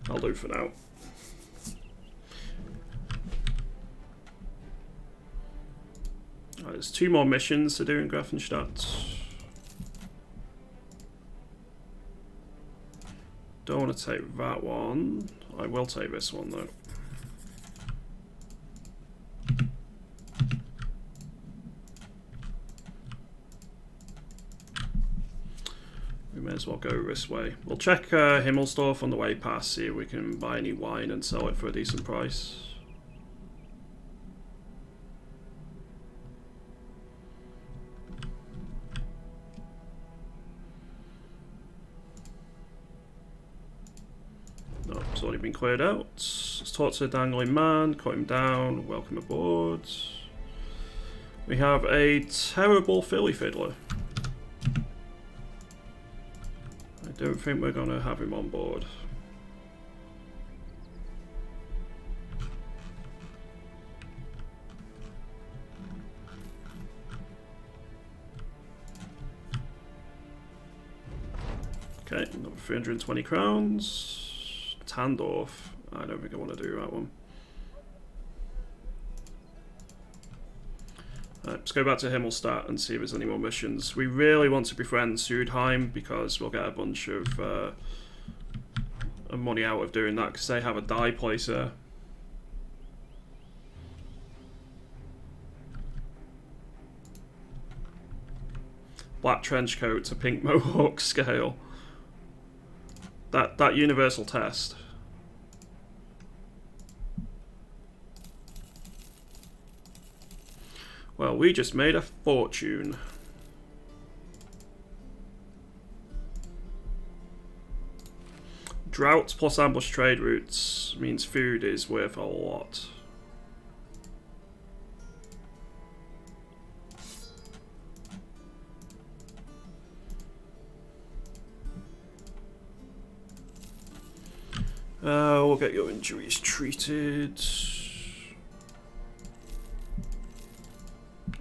A: I'll do for now. Right, there's 2 more missions to do in Grafenstadt. Don't want to take that one. I will take this one though. We may as well go this way. We'll check Himmelsdorf on the way past, see if we can buy any wine and sell it for a decent price. No, it's already been cleared out. Let's talk to the dangling man, cut him down, welcome aboard. We have a terrible filly fiddler. I don't think we're going to have him on board. Okay, another 320 crowns. Tandorf. I don't think I want to do that one. Let's go back to Himmelstadt and see if there's any more missions. We really want to befriend Sudheim because we'll get a bunch of money out of doing that because they have a dye place there. black trench coat to pink mohawk scale. That universal test. Well, we just made a fortune. Drought plus ambush trade routes means food is worth a lot. We'll get your injuries treated.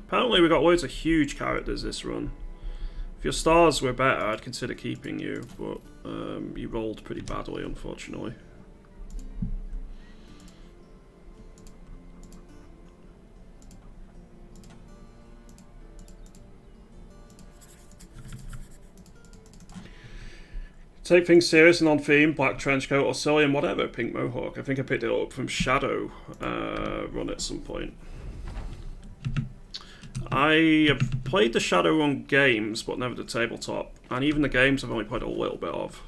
A: Apparently we got loads of huge characters this run. If your stars were better, I'd consider keeping you, but you rolled pretty badly, unfortunately. Take things serious and on theme, black trenchcoat or silly and whatever, pink mohawk. I think I picked it up from Shadow run at some point. I have played the Shadowrun games, but never the tabletop, and even the games I've only played a little bit of.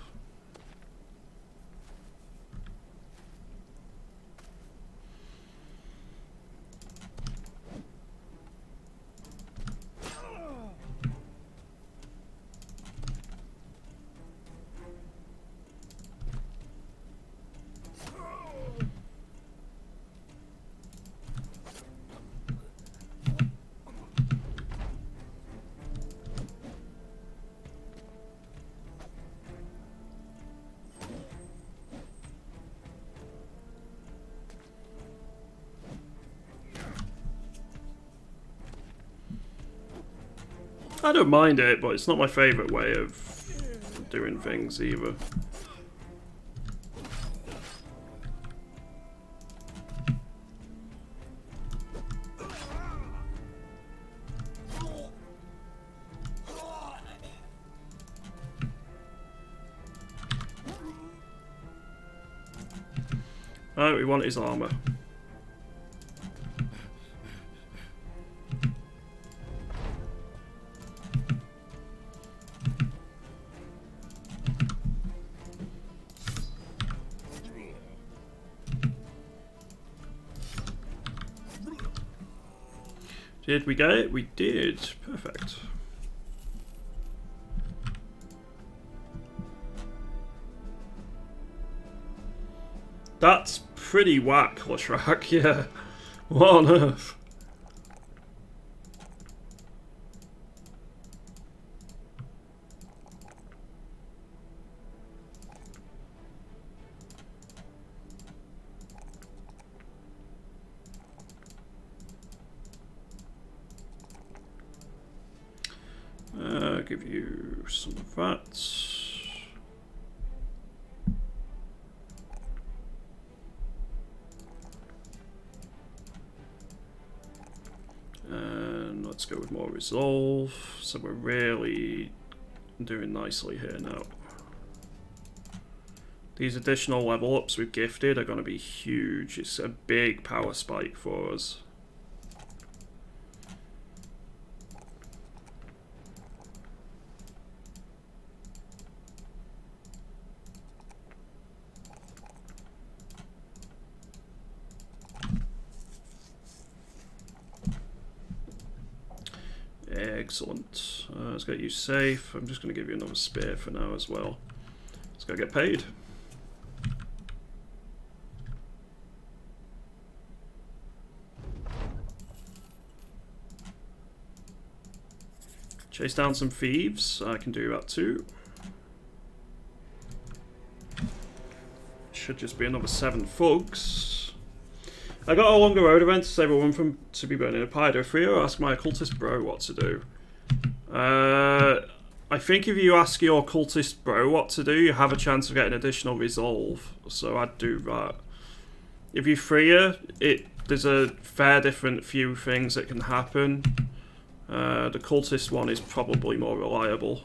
A: I don't mind it, but it's not my favourite way of doing things either. Alright, we want his armour. Did we get it? We did. Perfect. That's pretty whack, Lashrak, yeah. What on earth? Give you some of that. And let's go with more resolve. So we're really doing nicely here now. These additional level ups we've gifted are going to be huge. It's a big power spike for us. Excellent. Let's get you safe. I'm just going to give you another spear for now as well. Let's go get paid. Chase down some thieves. I can do that too. Should just be another 7 thugs. I got a longer road event to save a woman from to be burning a pie. Do Frio ask my occultist bro what to do? I think if you ask your occultist bro what to do, you have a chance of getting additional resolve. So I'd do that. If you free her, there's a fair different few things that can happen. The cultist one is probably more reliable.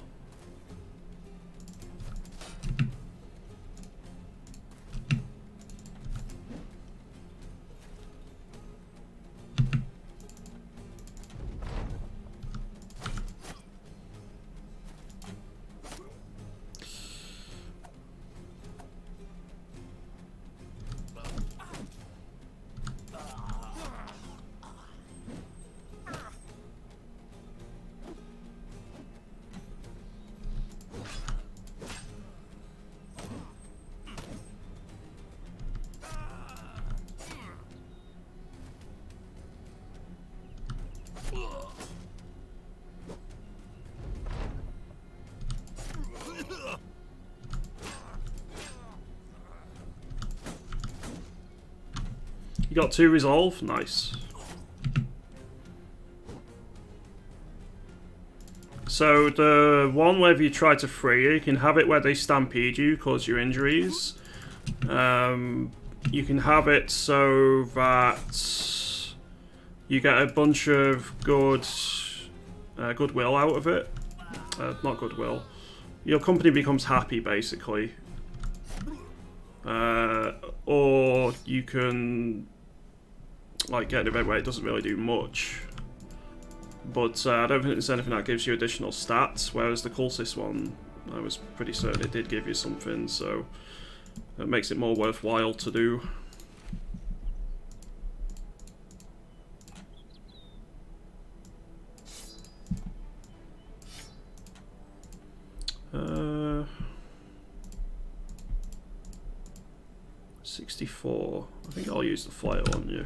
A: got 2 resolve, nice. So the one where if you try to free, you can have it where they stampede you, cause you injuries. You can have it so that you get a bunch of goodwill out of it. Not goodwill. Your company becomes happy, basically. Or you can like get an event where it doesn't really do much. But I don't think there's anything that gives you additional stats, whereas the cultist one, I was pretty certain it did give you something, so it makes it more worthwhile to do. Uh, 64. I think I'll use the flail on you.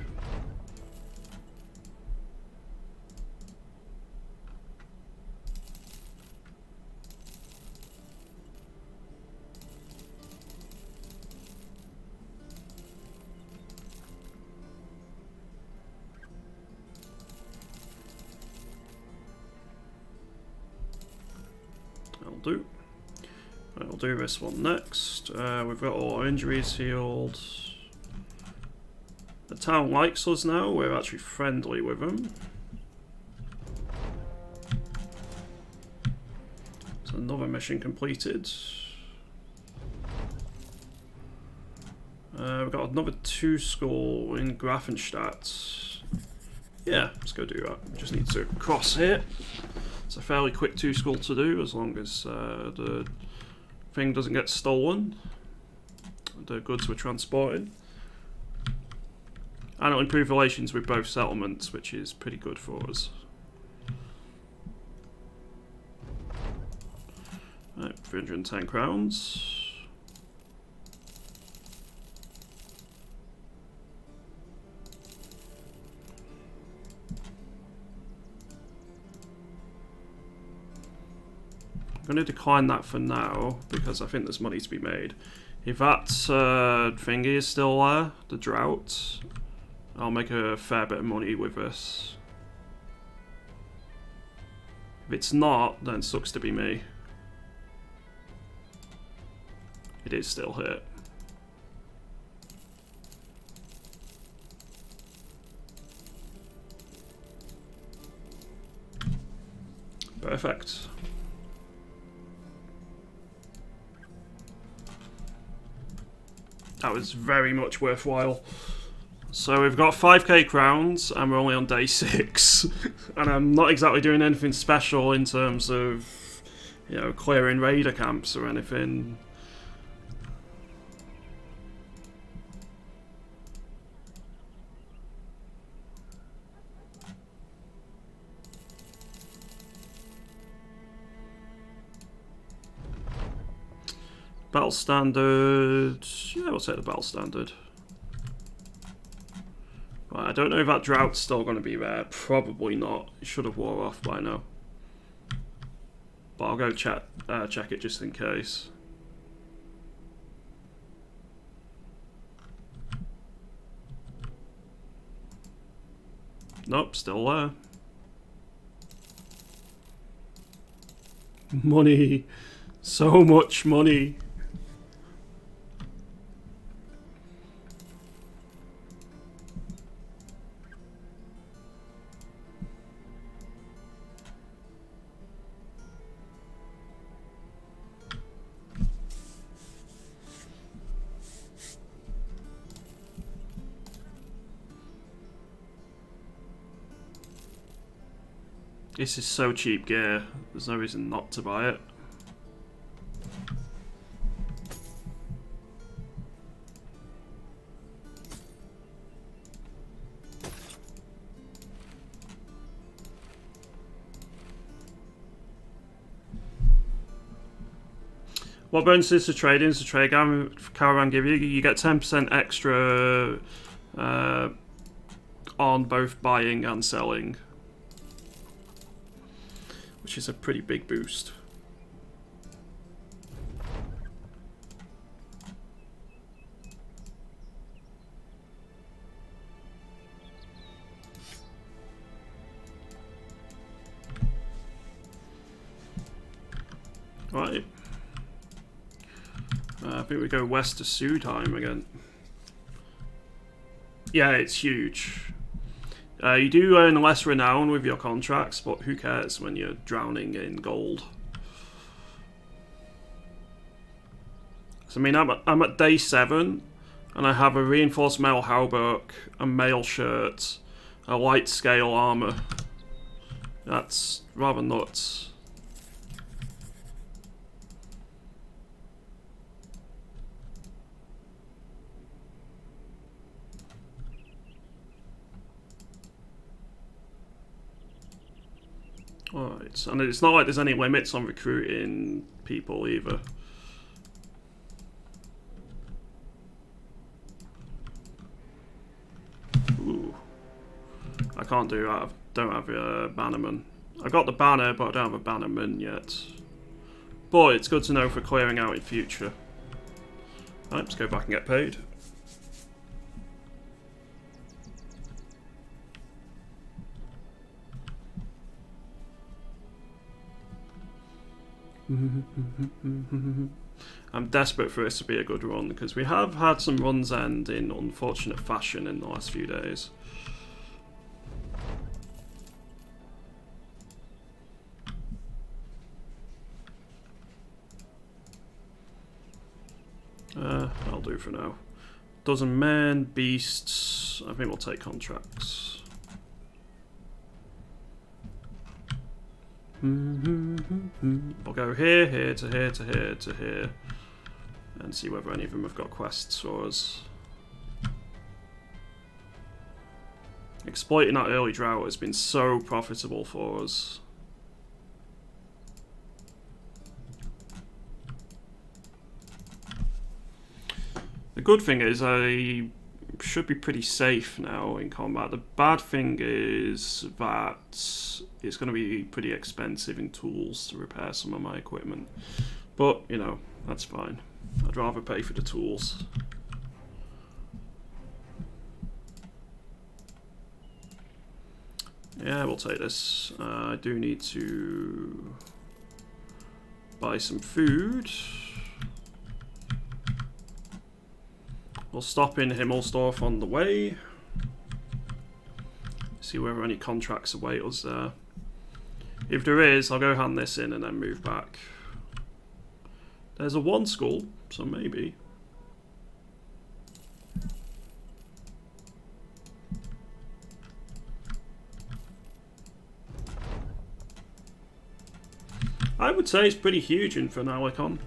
A: Do. I'll do this one next. We've got all our injuries healed. The town likes us now, we're actually friendly with them. So another mission completed. We've got another 2 school in Grafenstadt. Yeah, let's go do that. Just need to cross here. It's a fairly quick 2 school to do, as long as the thing doesn't get stolen. The goods we're transporting. And it'll improve relations with both settlements, which is pretty good for us. Right, 310 crowns. I'm going to decline that for now, because I think there's money to be made. If that thingy is still there, the drought, I'll make a fair bit of money with this. If it's not, then it sucks to be me. It is still hit. Perfect. That was very much worthwhile. So we've got 5k crowns and we're only on day 6. And I'm not exactly doing anything special in terms of, you know, clearing raider camps or anything. Battle standard. Yeah, we'll take the battle standard. Right, I don't know if that drought's still going to be there. Probably not. It should have wore off by now. But I'll go check it just in case. Nope, still there. Money. So much money. This is so cheap gear, there's no reason not to buy it. What bonuses to trade in? So trade caravan give you? You get 10% extra on both buying and selling, which is a pretty big boost. Right. I think we go west to Sudheim again. Yeah, it's huge. You do earn less renown with your contracts, but who cares when you're drowning in gold? So, I mean, I'm at day 7, and I have a reinforced mail hauberk, a mail shirt, a light scale armor. That's rather nuts. Alright, and it's not like there's any limits on recruiting people either. Ooh. I can't do that. I don't have a bannerman. I got the banner, but I don't have a bannerman yet. But it's good to know for clearing out in future. Right, let's go back and get paid. I'm desperate for this to be a good run because we have had some runs end in unfortunate fashion in the last few days. I'll do for now. Dozen men, beasts. I think we'll take contracts. I'll go here, here, to here, to here, to here, and see whether any of them have got quests for us. Exploiting that early drought has been so profitable for us. The good thing is I should be pretty safe now in combat. The bad thing is that it's going to be pretty expensive in tools to repair some of my equipment. But, you know, that's fine. I'd rather pay for the tools. Yeah, we'll take this. I do need to buy some food. We'll stop in Himmelsdorf on the way. See whether any contracts await us there. If there is, I'll go hand this in and then move back. There's a 1 school, so maybe. I would say it's pretty huge in Fernalicon.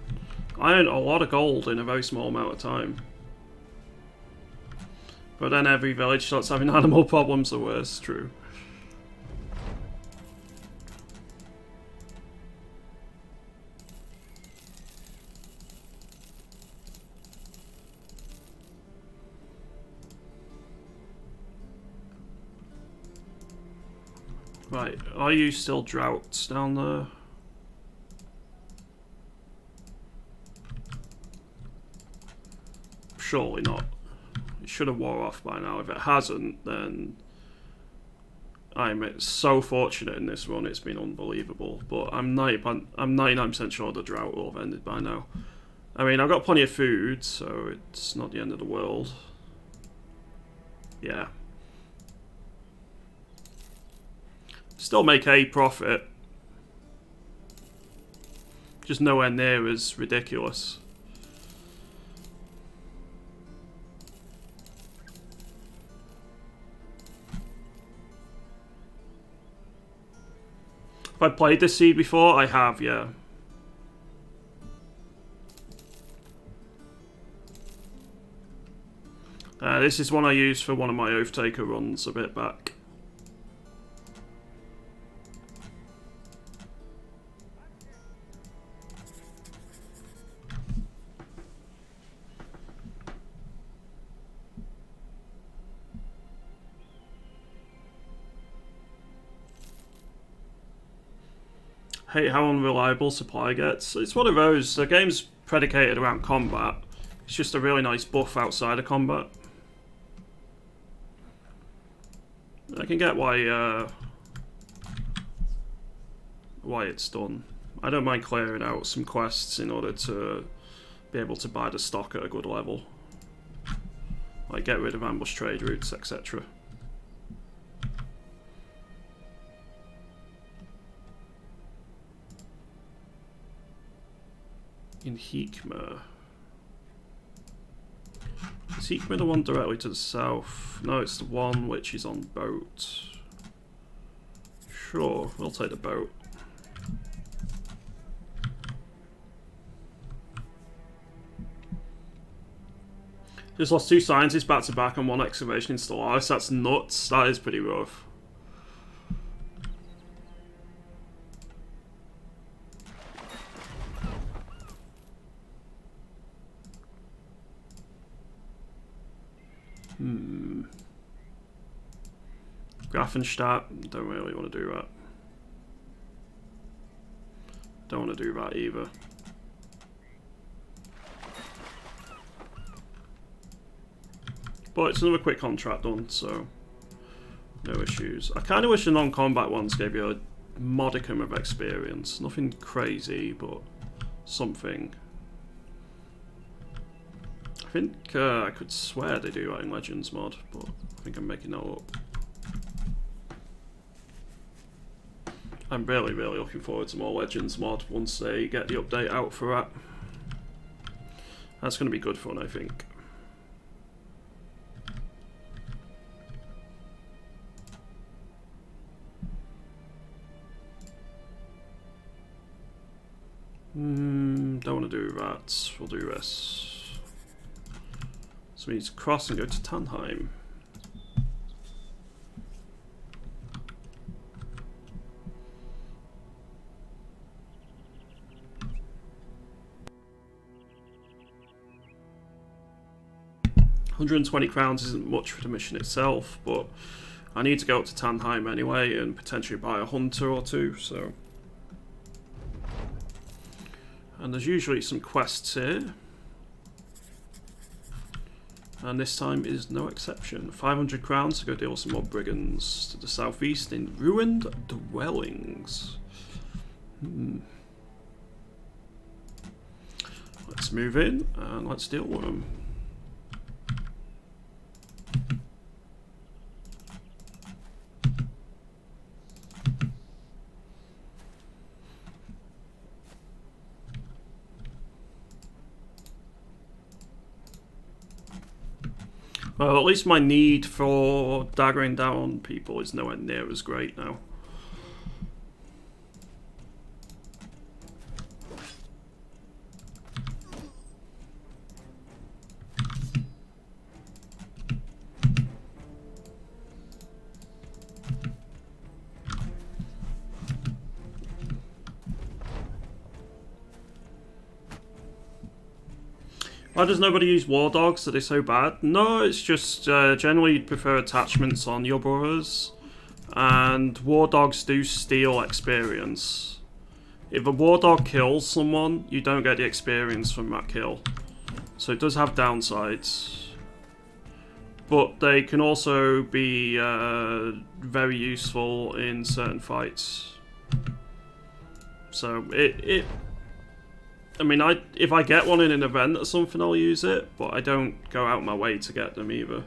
A: I earned a lot of gold in a very small amount of time. But then every village starts having animal problems, the worst, true. Right, are you still droughts down there? Surely not. It should have wore off by now. If it hasn't, then I'm so fortunate in this run. It's been unbelievable. But I'm 99% sure the drought will have ended by now. I mean, I've got plenty of food, so it's not the end of the world. Yeah. Still make a profit. Just nowhere near as ridiculous. Have I played this seed before? I have, yeah. This is one I used for one of my Oathtaker runs a bit back. Hate how unreliable supply gets. It's one of those. The game's predicated around combat. It's just a really nice buff outside of combat. I can get why it's done. I don't mind clearing out some quests in order to be able to buy the stock at a good level. Like get rid of ambush trade routes, etc. In Hikma. Is Hikma the one directly to the south? No, it's the one which is on boat. Sure, we'll take the boat. Just lost 2 scientists back to back and 1 excavation in Stellaris. That's nuts. That is pretty rough. Grafenstadt, don't really want to do that. Don't want to do that either. But it's another quick contract done, so no issues. I kind of wish the non-combat ones gave you a modicum of experience. Nothing crazy, but something. I think I could swear they do that in Legends mod, but I think I'm making that up. I'm really, really looking forward to more Legends mod once they get the update out for that. That's going to be good fun, I think. Don't want to do that. We'll do this. So we need to cross and go to Tannheim. £120 isn't much for the mission itself, but I need to go up to Tannheim anyway and potentially buy a hunter or two, so. And there's usually some quests here. And this time is no exception. 500 crowns to go deal with some more brigands to the southeast in ruined dwellings. Let's move in and let's deal with them. Well, at least my need for daggering down people is nowhere near as great now. Why does nobody use war dogs? Are they so bad? No, it's just generally you'd prefer attachments on your brothers, and war dogs do steal experience. If a war dog kills someone, you don't get the experience from that kill. So it does have downsides. But they can also be very useful in certain fights. So I mean, if I get one in an event or something, I'll use it, but I don't go out my way to get them either.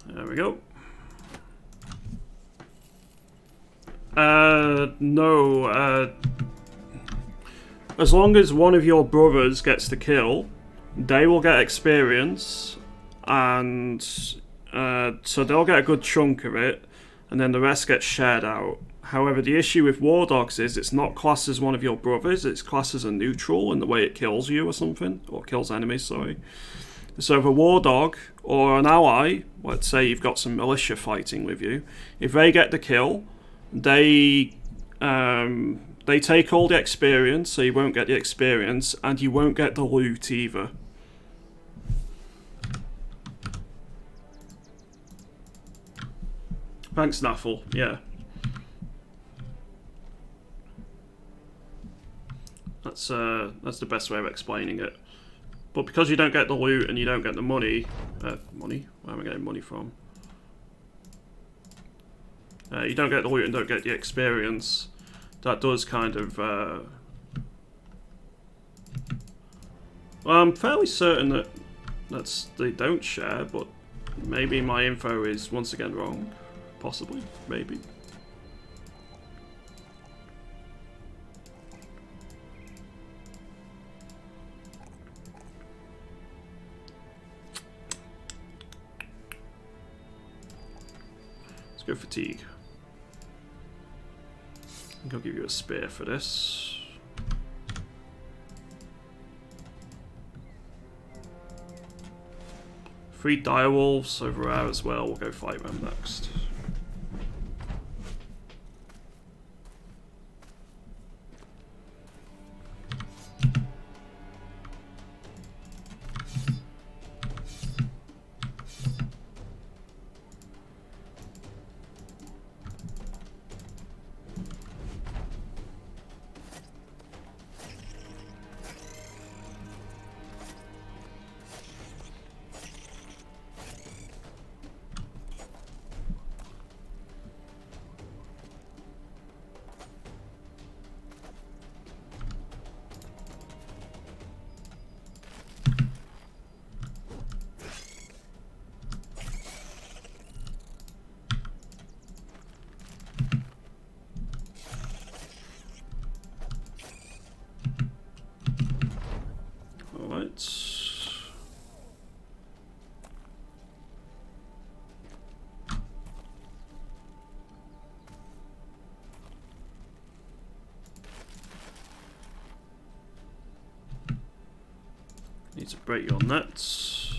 A: There we go. No, as long as one of your brothers gets the kill, they will get experience, and so they'll get a good chunk of it, and then the rest gets shared out. However, the issue with War Dogs is it's not classed as one of your brothers, it's classed as a neutral in the way it kills you or something, or kills enemies, sorry. So if a War Dog or an ally, let's say you've got some Militia fighting with you, if they get the kill, they take all the experience, so you won't get the experience, and you won't get the loot either. Thanks, Naffle, yeah. That's the best way of explaining it. But because you don't get the loot and you don't get the money... money? Where am I getting money from? You don't get the loot and don't get the experience. That does kind of... well, I'm fairly certain that they don't share, but maybe my info is once again wrong. Possibly. Maybe. Go fatigue. I think I'll give you a spear for this. Three direwolves over there as well. We'll go fight them next. Need to break your nets.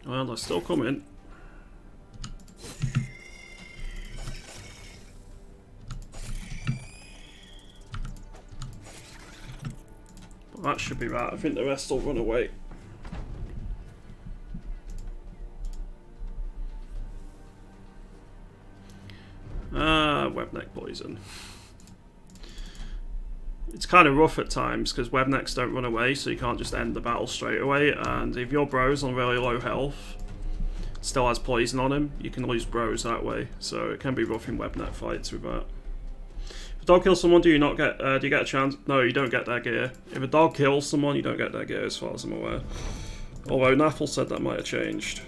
A: Well, they're still coming. But that should be right. I think the rest will run away. Webneck poison. It's kind of rough at times because webnecks don't run away, so you can't just end the battle straight away, and if your bro's on really low health, still has poison on him, you can lose bros that way, so it can be rough in webneck fights with that. If a dog kills someone, do you get a chance? No, you don't get their gear. If a dog kills someone, you don't get their gear as far as I'm aware. Although Naffle said that might have changed.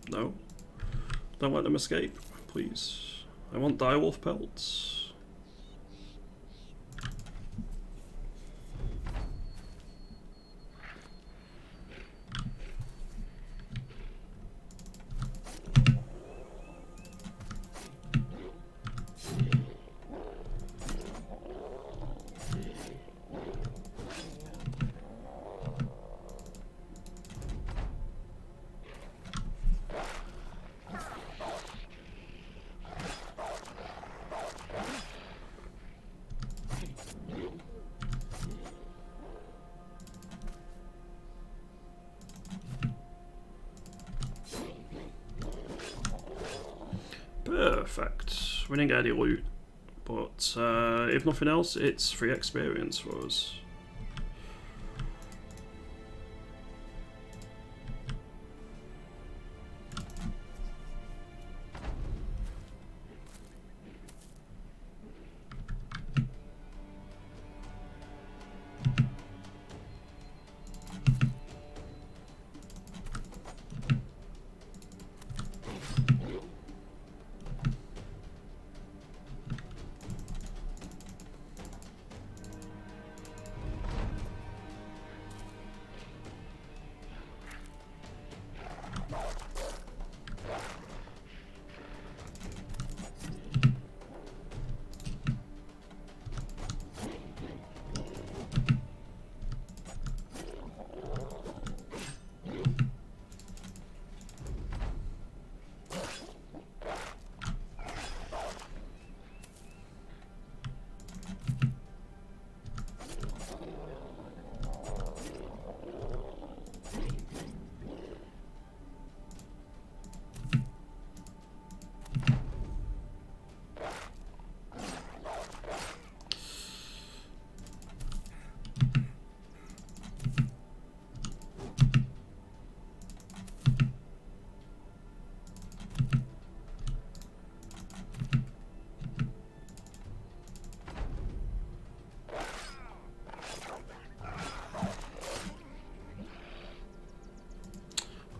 A: No. Don't let them escape, please. I want direwolf pelts. Perfect. We didn't get any loot, but if nothing else, it's free experience for us.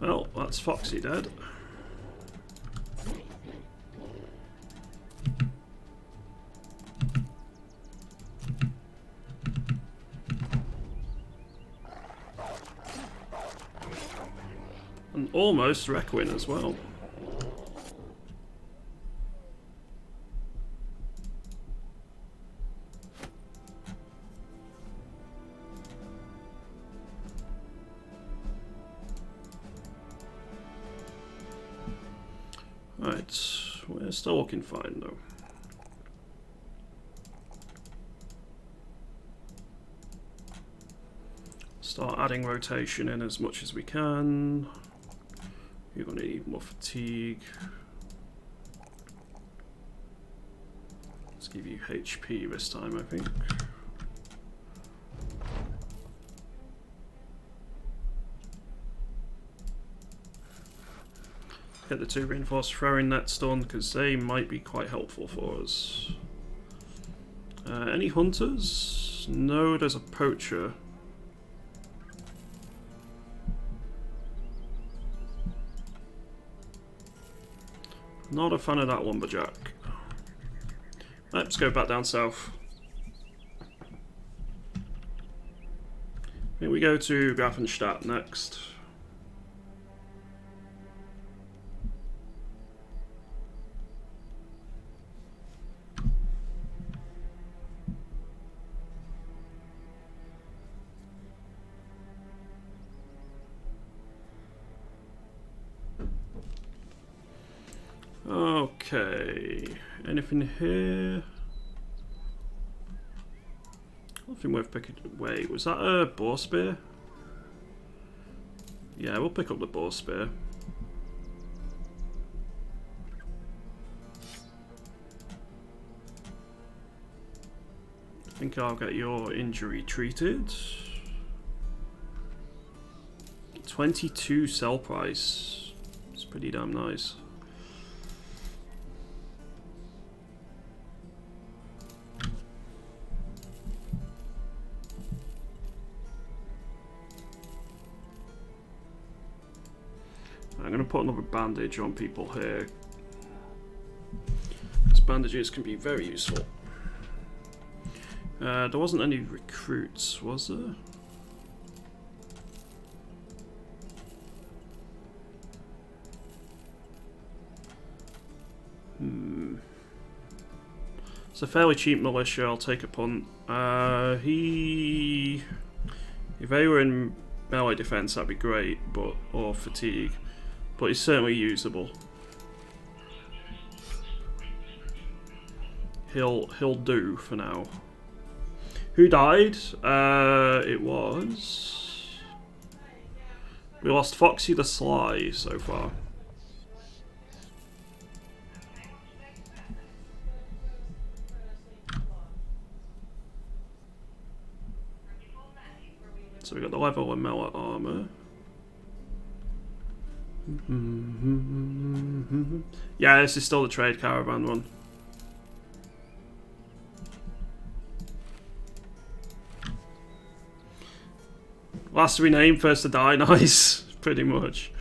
A: Well, that's Foxy dead. And almost Requin as well. Right, we're still looking fine though. Start adding rotation in as much as we can. You're going to need more fatigue. Let's give you HP this time, I think. Get the 2 reinforced throwing nets done because they might be quite helpful for us. Any hunters? No, there's a poacher. Not a fan of that lumberjack. Right, let's go back down south. I think we go to Grafenstadt next. Okay, anything here? Nothing worth picking. Wait, was that a boar spear? Yeah, we'll pick up the boar spear. I think I'll get your injury treated. 22 sell price. It's pretty damn nice. I'm going to put another bandage on people here. These bandages can be very useful. There wasn't any recruits, was there? It's a fairly cheap militia, I'll take a punt. If they were in melee defense, that'd be great, but or fatigue. But he's certainly usable. He'll do for now. Who died? It was... We lost Foxy the Sly so far. So we got the level lamella armor. Yeah, this is still the trade caravan one. Last to be named, first to die. Nice, pretty much.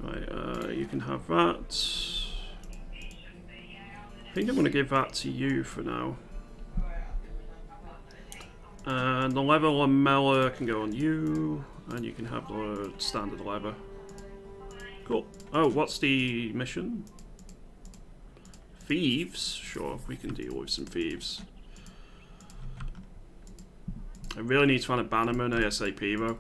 A: Right, you can have that. I think I'm going to give that to you for now. And the leather lamella can go on you, and you can have the standard leather. Cool. Oh, what's the mission? Thieves? Sure, we can deal with some thieves. I really need to find a bannerman ASAP though.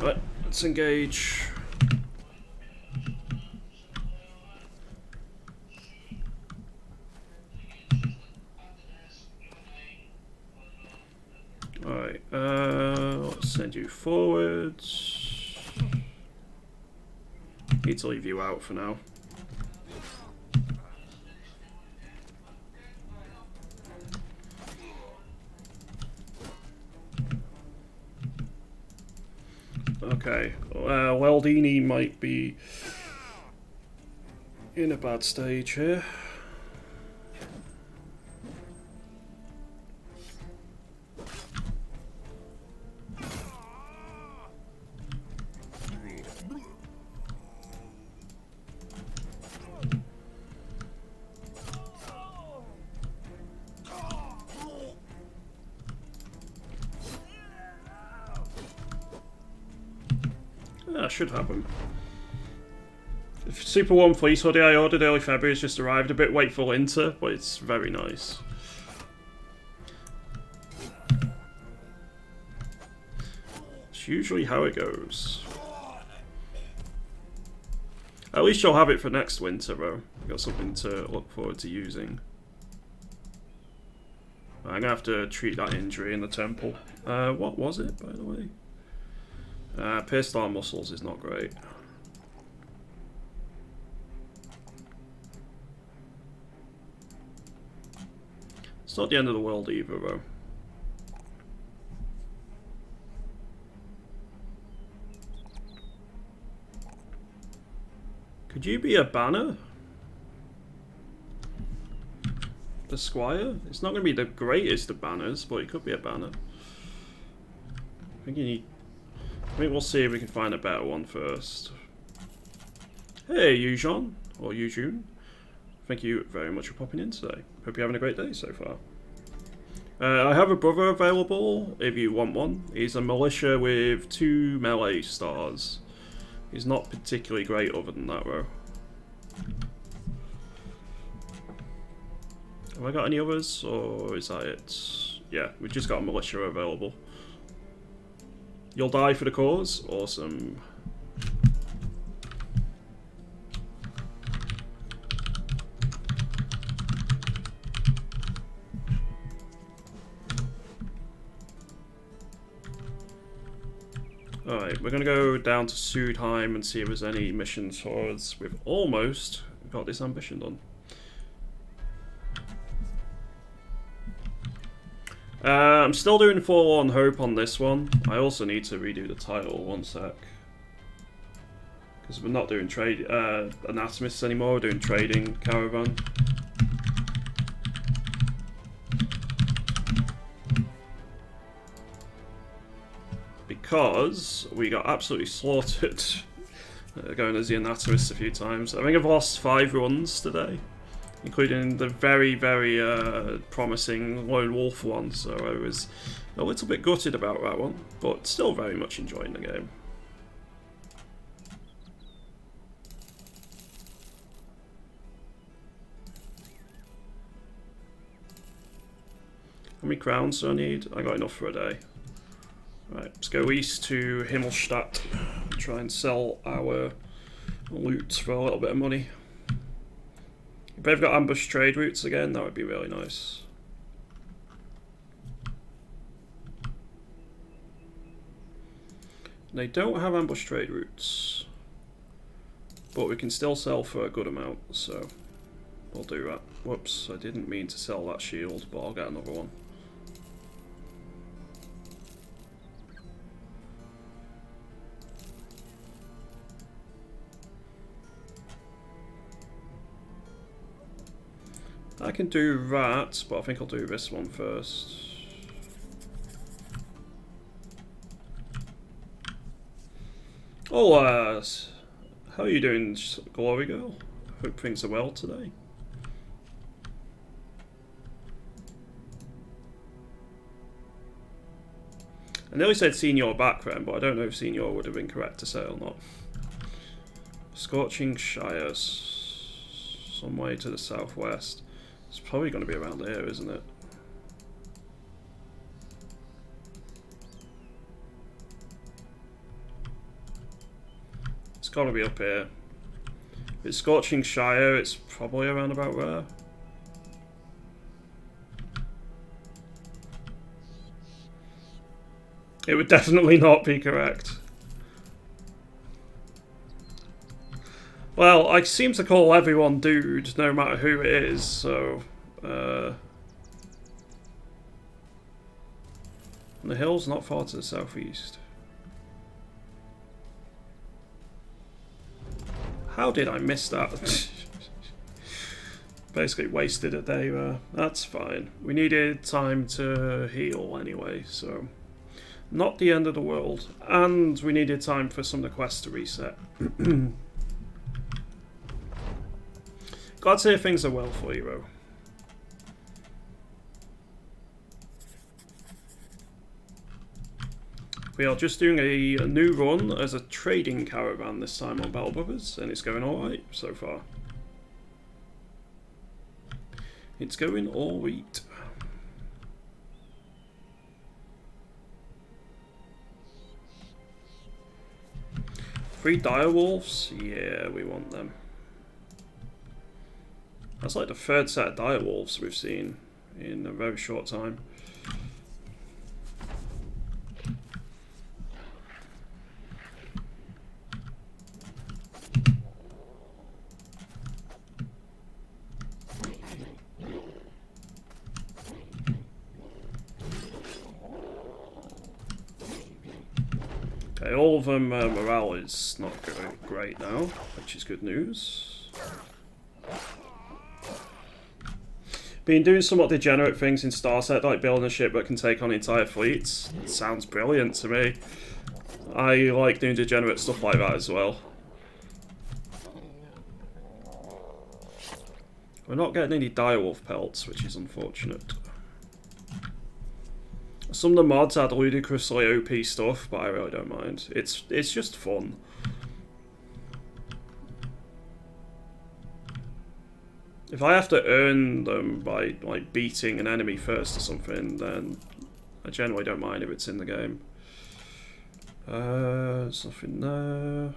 A: Alright, let's engage. Alright, let's send you forwards. Need to leave you out for now. Okay, Weldini might be in a bad stage here. That should happen. Super Warm Fleece hoodie I ordered early February has just arrived. A bit wait for winter, but it's very nice. It's usually how it goes. At least you'll have it for next winter, though. You've got something to look forward to using. I'm gonna have to treat that injury in the temple. What was it, by the way? Pierced arm muscles is not great. It's not the end of the world either, though. Could you be a banner? The Squire? It's not going to be the greatest of banners, but it could be a banner. I think we'll see if we can find a better one first. Hey, Yujon, or Yujun. Thank you very much for popping in today. Hope you're having a great day so far. I have a brother available if you want one. He's a militia with 2 melee stars. He's not particularly great other than that, though. Have I got any others, or is that it? Yeah, we've just got a militia available. You'll die for the cause? Awesome. Alright, we're going to go down to Sudheim and see if there's any missions for us. We've almost got this ambition done. I'm still doing Forlorn Hope on this one. I also need to redo the title, one sec. Because we're not doing trade anatomists anymore, we're doing trading caravan. Because we got absolutely slaughtered going as the anatomist a few times. I think I've lost 5 runs today, including the very, very promising Lone Wolf one, so I was a little bit gutted about that one, but still very much enjoying the game. How many crowns do I need? I got enough for a day. Right, let's go east to Himmelstadt and try and sell our loot for a little bit of money. If they've got ambush trade routes again, that would be really nice. They don't have ambush trade routes, but we can still sell for a good amount, so we'll do that. Whoops, I didn't mean to sell that shield, but I'll get another one. I can do that, but I think I'll do this one first. Oh, how are you doing, Glory Girl? Hope things are well today. I nearly said Senior back then, but I don't know if Senior would have been correct to say or not. Scorching Shires, some way to the southwest. It's probably going to be around here, isn't it? It's got to be up here. If it's Scorching Shire, it's probably around about there. It would definitely not be correct. Well, I seem to call everyone dude, no matter who it is, so... And the hill's not far to the southeast. How did I miss that? Basically wasted a day there. That's fine. We needed time to heal anyway, so not the end of the world. And we needed time for some of the quests to reset. Glad to hear things are well for you, though. We are just doing a new run as a trading caravan this time on Battle Brothers, and it's going alright so far. It's going alright. 3 direwolves? Yeah, we want them. That's like the 3rd set of direwolves we've seen in a very short time. Okay, all of them morale is not going great now, which is good news. Been doing somewhat degenerate things in Starset, like building a ship that can take on entire fleets. It sounds brilliant to me. I like doing degenerate stuff like that as well. We're not getting any direwolf pelts, which is unfortunate. Some of the mods add ludicrously OP stuff, but I really don't mind. It's just fun. If I have to earn them by like beating an enemy first or something, then I generally don't mind if it's in the game. There's nothing there.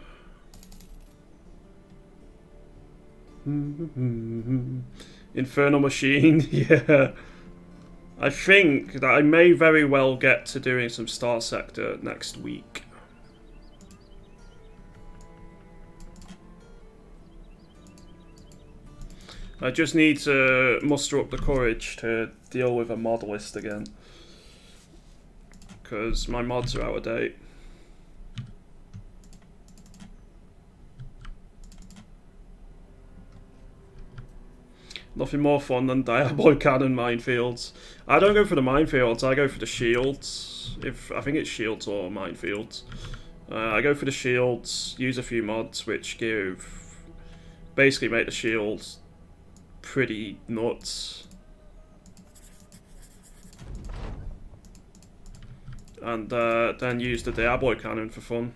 A: Infernal Machine, yeah. I think that I may very well get to doing some Star Sector next week. I just need to muster up the courage to deal with a mod list again, because my mods are out of date. Nothing more fun than Diablo Cannon minefields. I don't go for the minefields, I go for the shields. I think it's shields or minefields. I go for the shields, use a few mods which basically make the shields pretty nuts. And then use the Diablo Cannon for fun.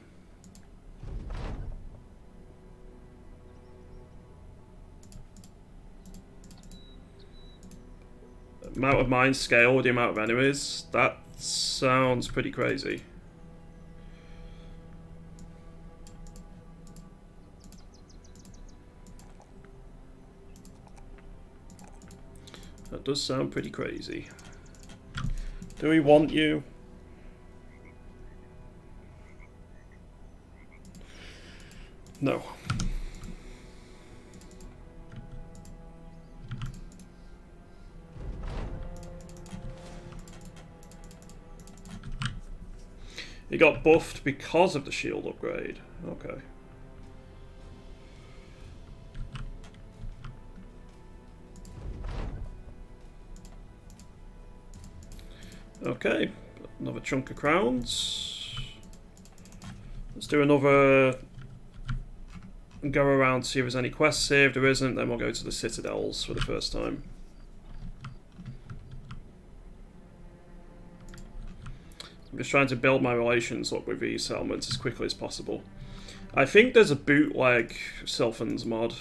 A: Amount of mines scale with the amount of enemies. That sounds pretty crazy. That does sound pretty crazy. Do we want you? No. He got buffed because of the shield upgrade. Okay. Okay, another chunk of crowns. Let's do another and go around to see if there's any quests here. If there isn't, then we'll go to the citadels for the first time. I'm just trying to build my relations up with these settlements as quickly as possible. I think there's a bootleg Sylphans mod,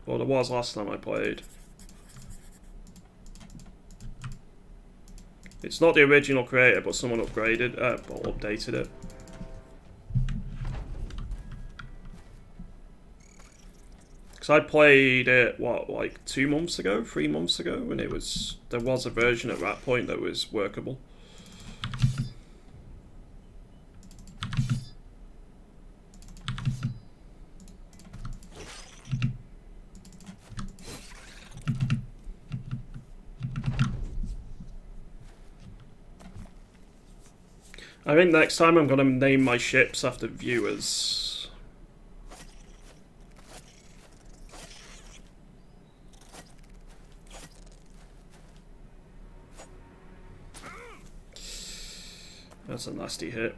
A: or there was last time I played. It's not the original creator, but someone upgraded, or updated it. Because I played it, what, like 2 months ago, 3 months ago, and there was a version at that point that was workable. I think next time I'm going to name my ships after viewers. That's a nasty hit.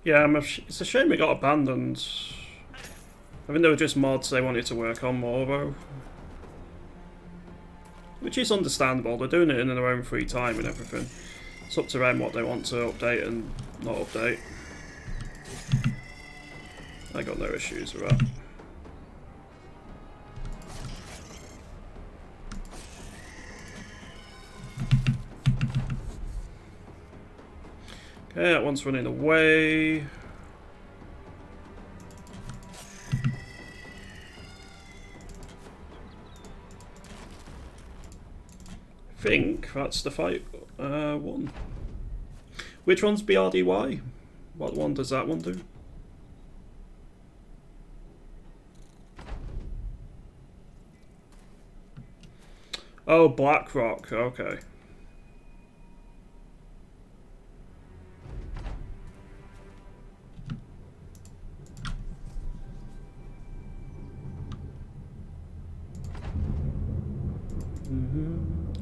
A: Yeah, it's a shame it got abandoned. I think they were just mods they wanted to work on more, though. Which is understandable, they're doing it in their own free time and everything. It's up to them what they want to update and not update. I got no issues with that. Okay, that one's running away. I think that's the fight one. Which one's BRDY? What one does that one do? Oh, BlackRock, okay.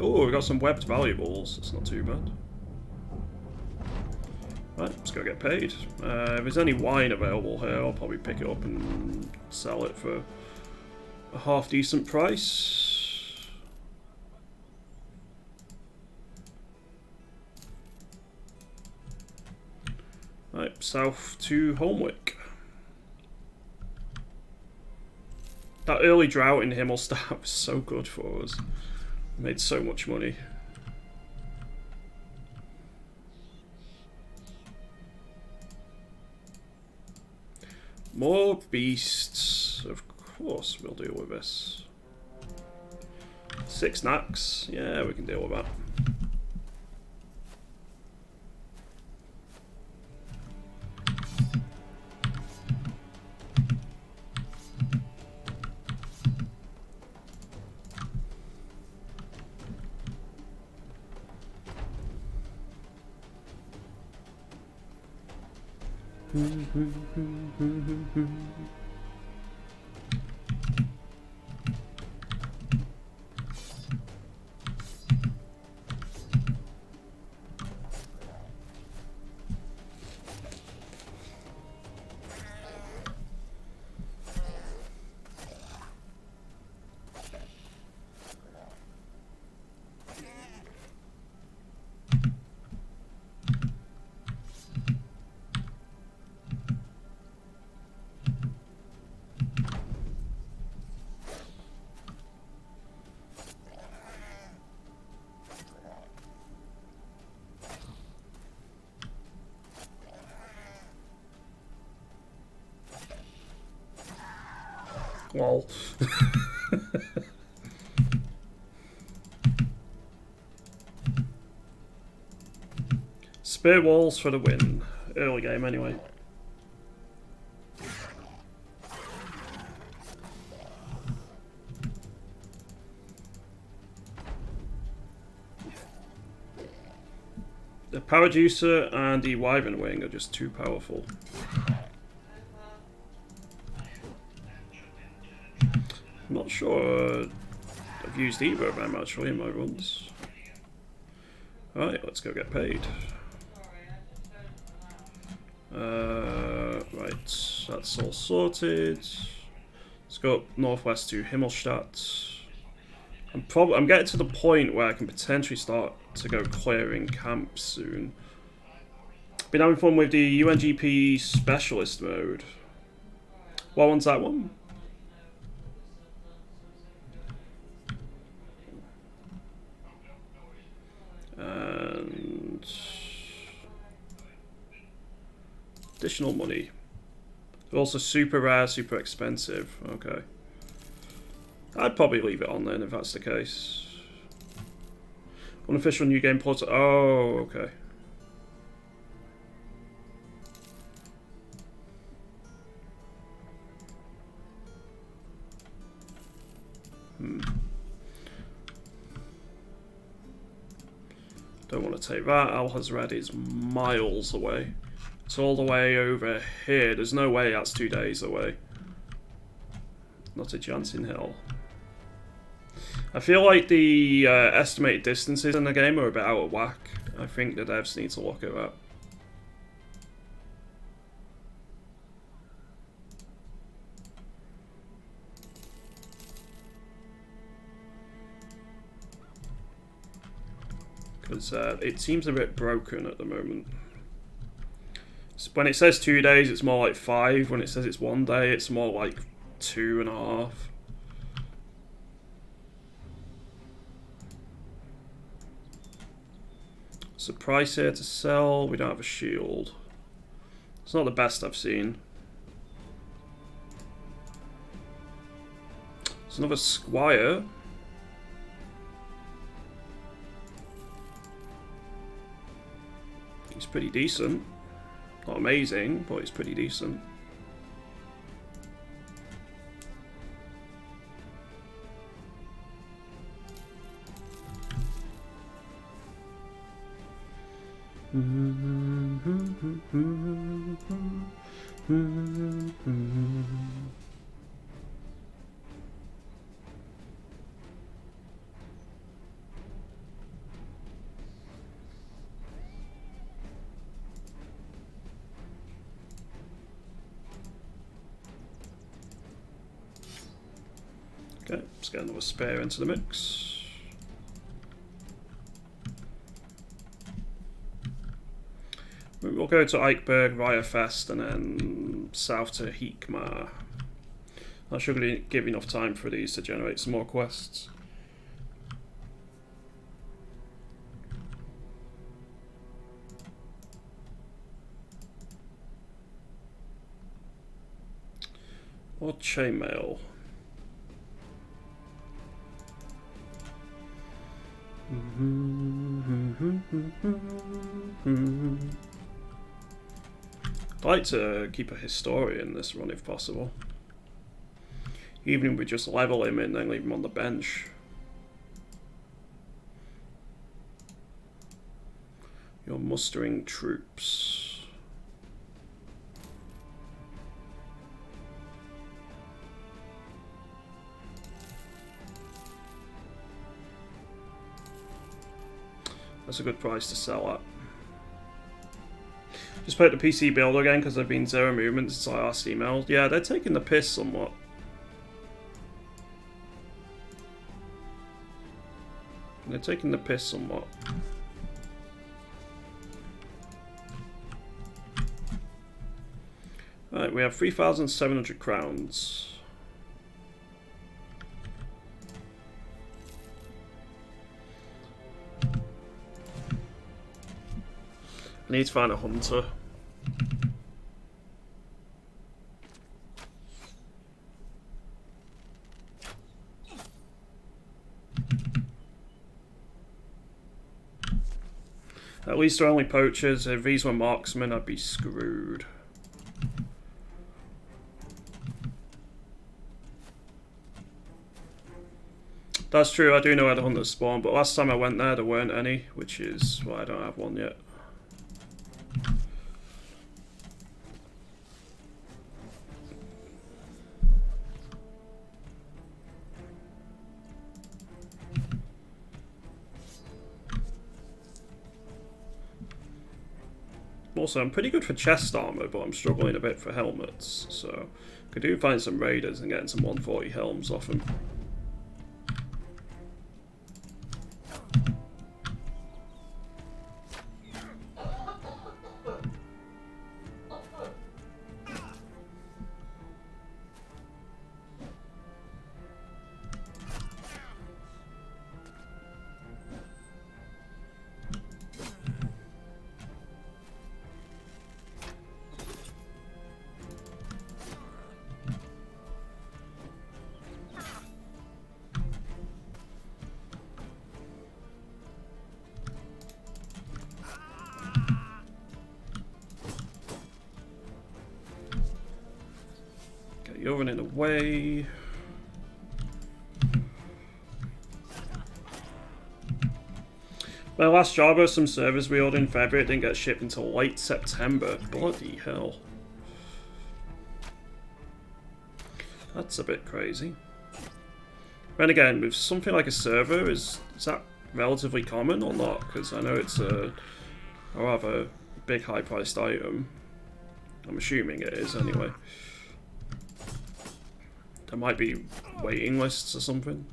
A: Oh, we got some webbed valuables. It's not too bad. Right, let's go get paid. If there's any wine available here, I'll probably pick it up and sell it for a half decent price. Right, south to Holmwick. That early drought in Himmelstadt was so good for us. Made so much money. More beasts. Of course we'll deal with this. 6 knacks. Yeah, we can deal with that. Lol. Spear walls for the win. Early game anyway. The Parajuicer and the Wyvern Wing are just too powerful. I'm not sure I've used either of them actually in my runs. Alright, let's go get paid. Right, that's all sorted. Let's go up northwest to Himmelstadt. I'm getting to the point where I can potentially start to go clearing camps soon. Been having fun with the UNGP specialist mode. What one's that one? And additional money. They're also super rare, super expensive. Okay. I'd probably leave it on then if that's the case. Unofficial new game portal. Oh, okay. Don't want to take that. Al-Hazred is miles away. It's all the way over here. There's no way that's 2 days away. Not a chance in hell. I feel like the estimated distances in the game are a bit out of whack. I think the devs need to look at that. Because it seems a bit broken at the moment. When it says 2 days, it's more like 5. When it says it's 1 day, it's more like 2.5. What's the price here to sell? We don't have a shield. It's not the best I've seen. There's another squire. He's pretty decent. Not amazing, but he's pretty decent. Okay, let's get another spare into the mix. We'll go to Eichberg, Riafest, and then south to Hiekmar. That should give enough time for these to generate some more quests. Or chainmail. I'd like to keep a historian in this run if possible. Even if we just level him and then leave him on the bench. You're mustering troops. That's a good price to sell at. Just put the PC build again because there have been 0 movements since I last emailed. Yeah, they're taking the piss somewhat. They're taking the piss somewhat. Right, we have 3,700 crowns. I need to find a hunter. At least they're only poachers. If these were marksmen, I'd be screwed. That's true, I do know where the hunters spawn, but last time I went there weren't any, which is why I don't have one yet. Also, I'm pretty good for chest armor, but I'm struggling a bit for helmets, so could do find some raiders and getting some 140 helms off them. You're running away. My last Java, some servers we ordered in February, it didn't get shipped until late September. Bloody hell. That's a bit crazy. Then again, with something like a server, is that relatively common or not? Because I know it's a rather big high-priced item. I'm assuming it is anyway. There might be waiting lists or something.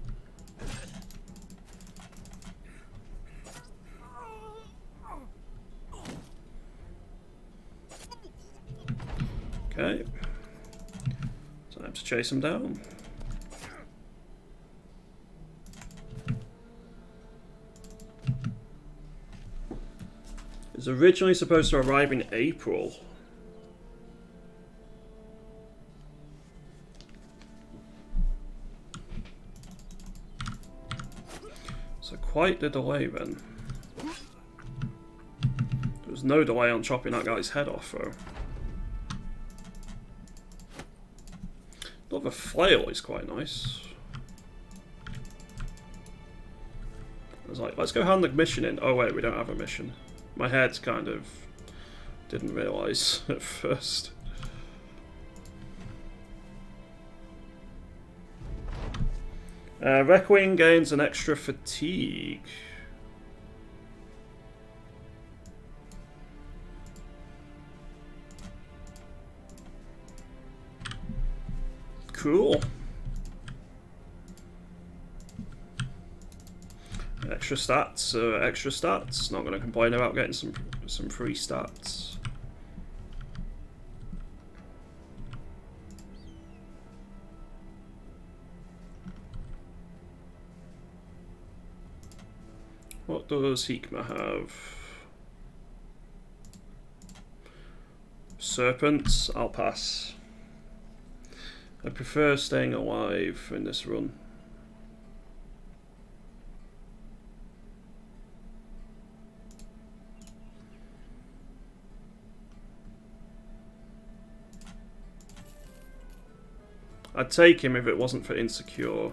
A: Okay. Time to chase him down. It was originally supposed to arrive in April. So quite the delay then. There was no delay on chopping that guy's head off though. But the flail is quite nice. I was like, let's go hand the mission in. Oh wait, we don't have a mission. My head kind of didn't realise at first. Requiem gains an extra fatigue. Cool. Extra stats, extra stats. Not going to complain about getting some free stats. What does Hikma have? Serpents, I'll pass. I prefer staying alive in this run. I'd take him if it wasn't for insecure.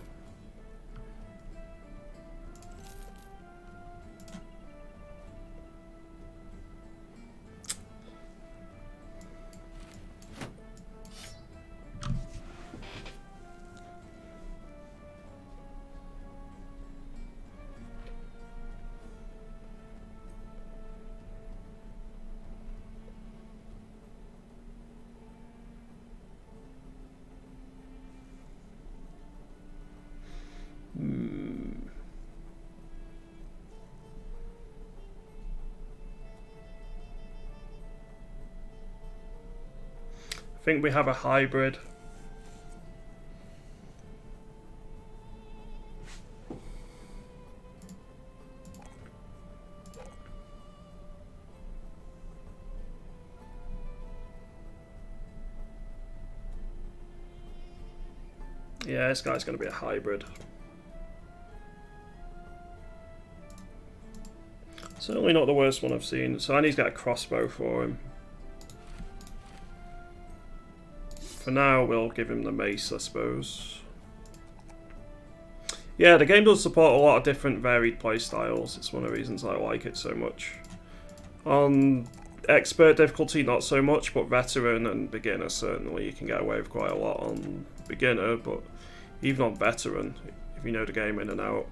A: I think we have a hybrid. Yeah, this guy's going to be a hybrid. Certainly not the worst one I've seen. So I need to get a crossbow for him. For now, we'll give him the mace, I suppose. Yeah, the game does support a lot of different varied playstyles. It's one of the reasons I like it so much. On expert difficulty, not so much, but veteran and beginner, certainly you can get away with quite a lot on beginner, but even on veteran, if you know the game in and out.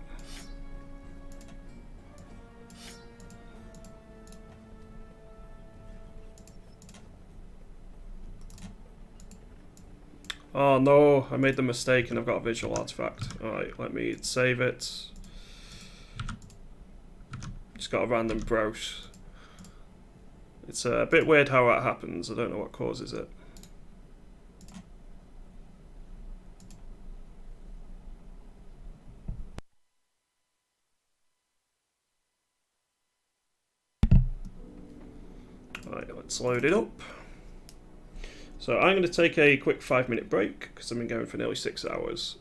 A: Oh no, I made the mistake and I've got a visual artifact. Alright, let me save it. Just got a random browse. It's a bit weird how that happens, I don't know what causes it. Alright, let's load it up. So I'm going to take a quick 5-minute break because I've been going for nearly 6 hours.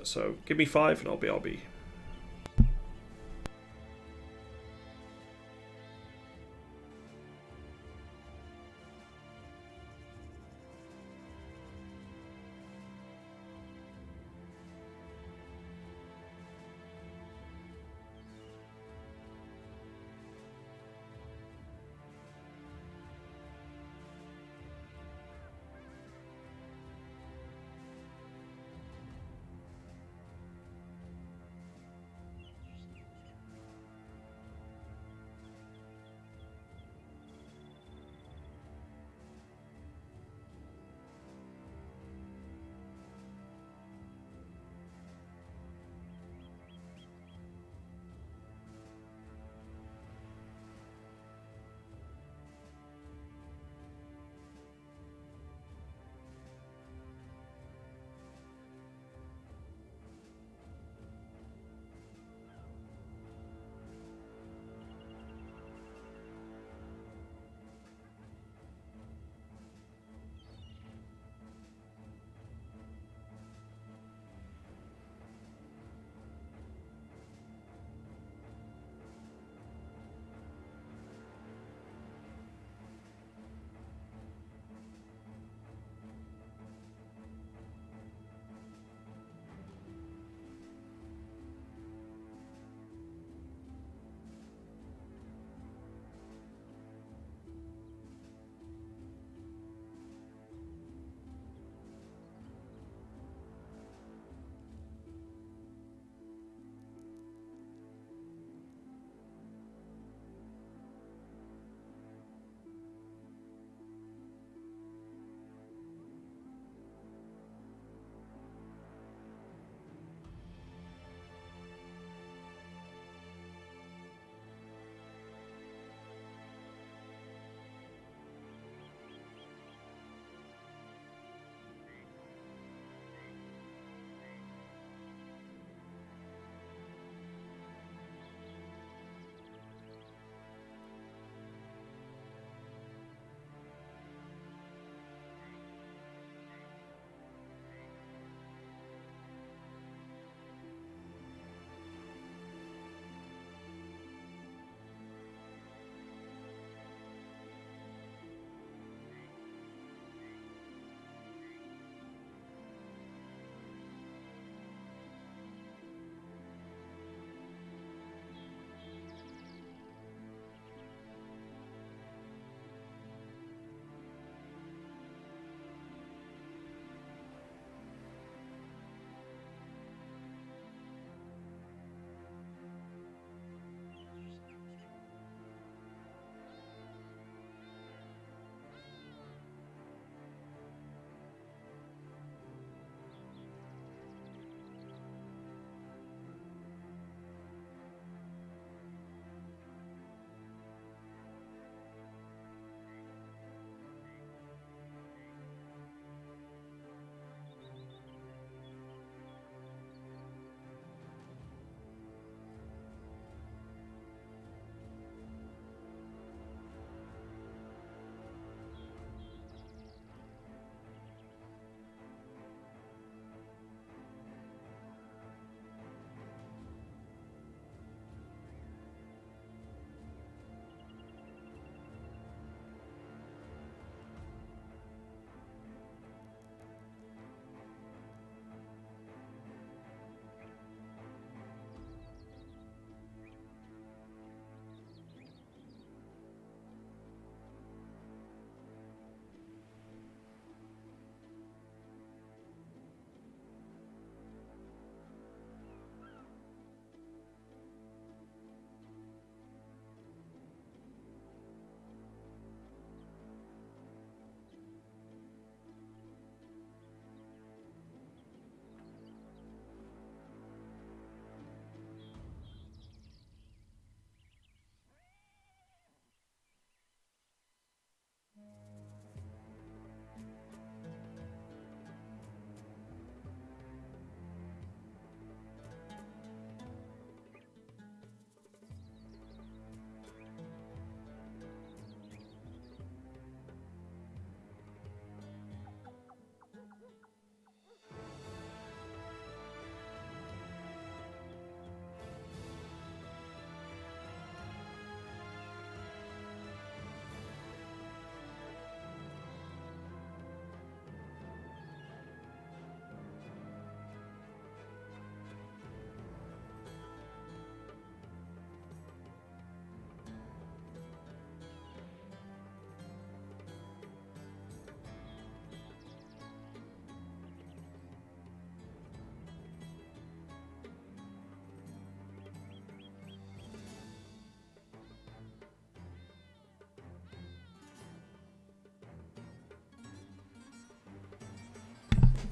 A: So give me 5 and I'll be RB.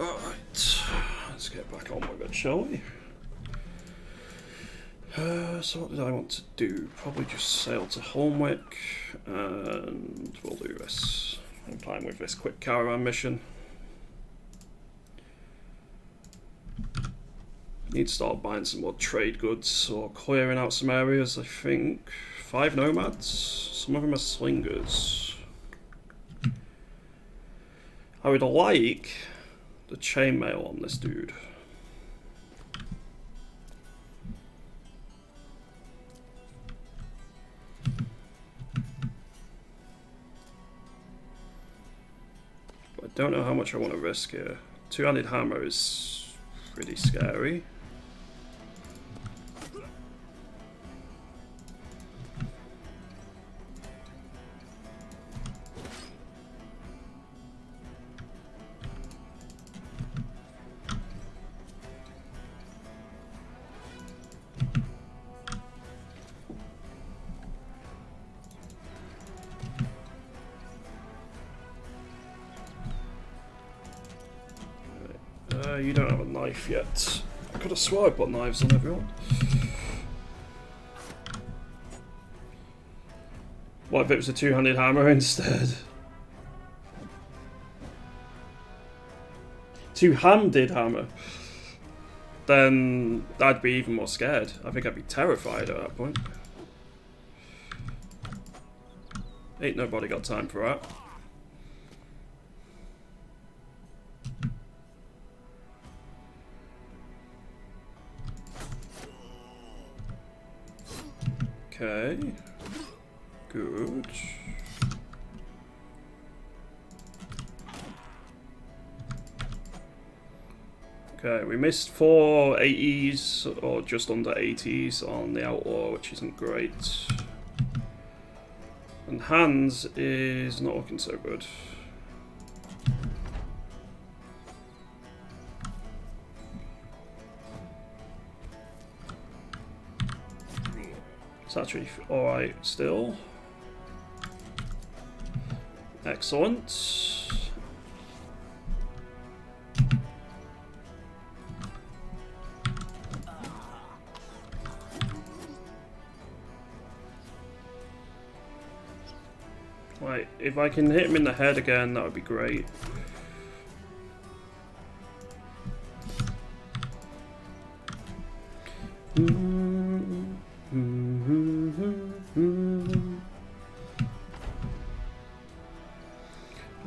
A: Alright, let's get back on with it, shall we? So what did I want to do? Probably just sail to Holmwick, and we'll do this. I'm fine with this quick caravan mission. Need to start buying some more trade goods or clearing out some areas, I think. 5 nomads, some of them are slingers. I would like the chainmail on this dude. But I don't know how much I want to risk here. Two-handed hammer is pretty scary. You don't have a knife yet. I could have swore I put knives on everyone. What if it was a two-handed hammer instead? Two-handed hammer? Then I'd be even more scared. I think I'd be terrified at that point. Ain't nobody got time for that. Okay, good. Okay, we missed 4 80s, or just under 80s on the Outlaw, which isn't great. And Hands is not looking so good. It's actually alright still. Excellent. Right, if I can hit him in the head again, that would be great.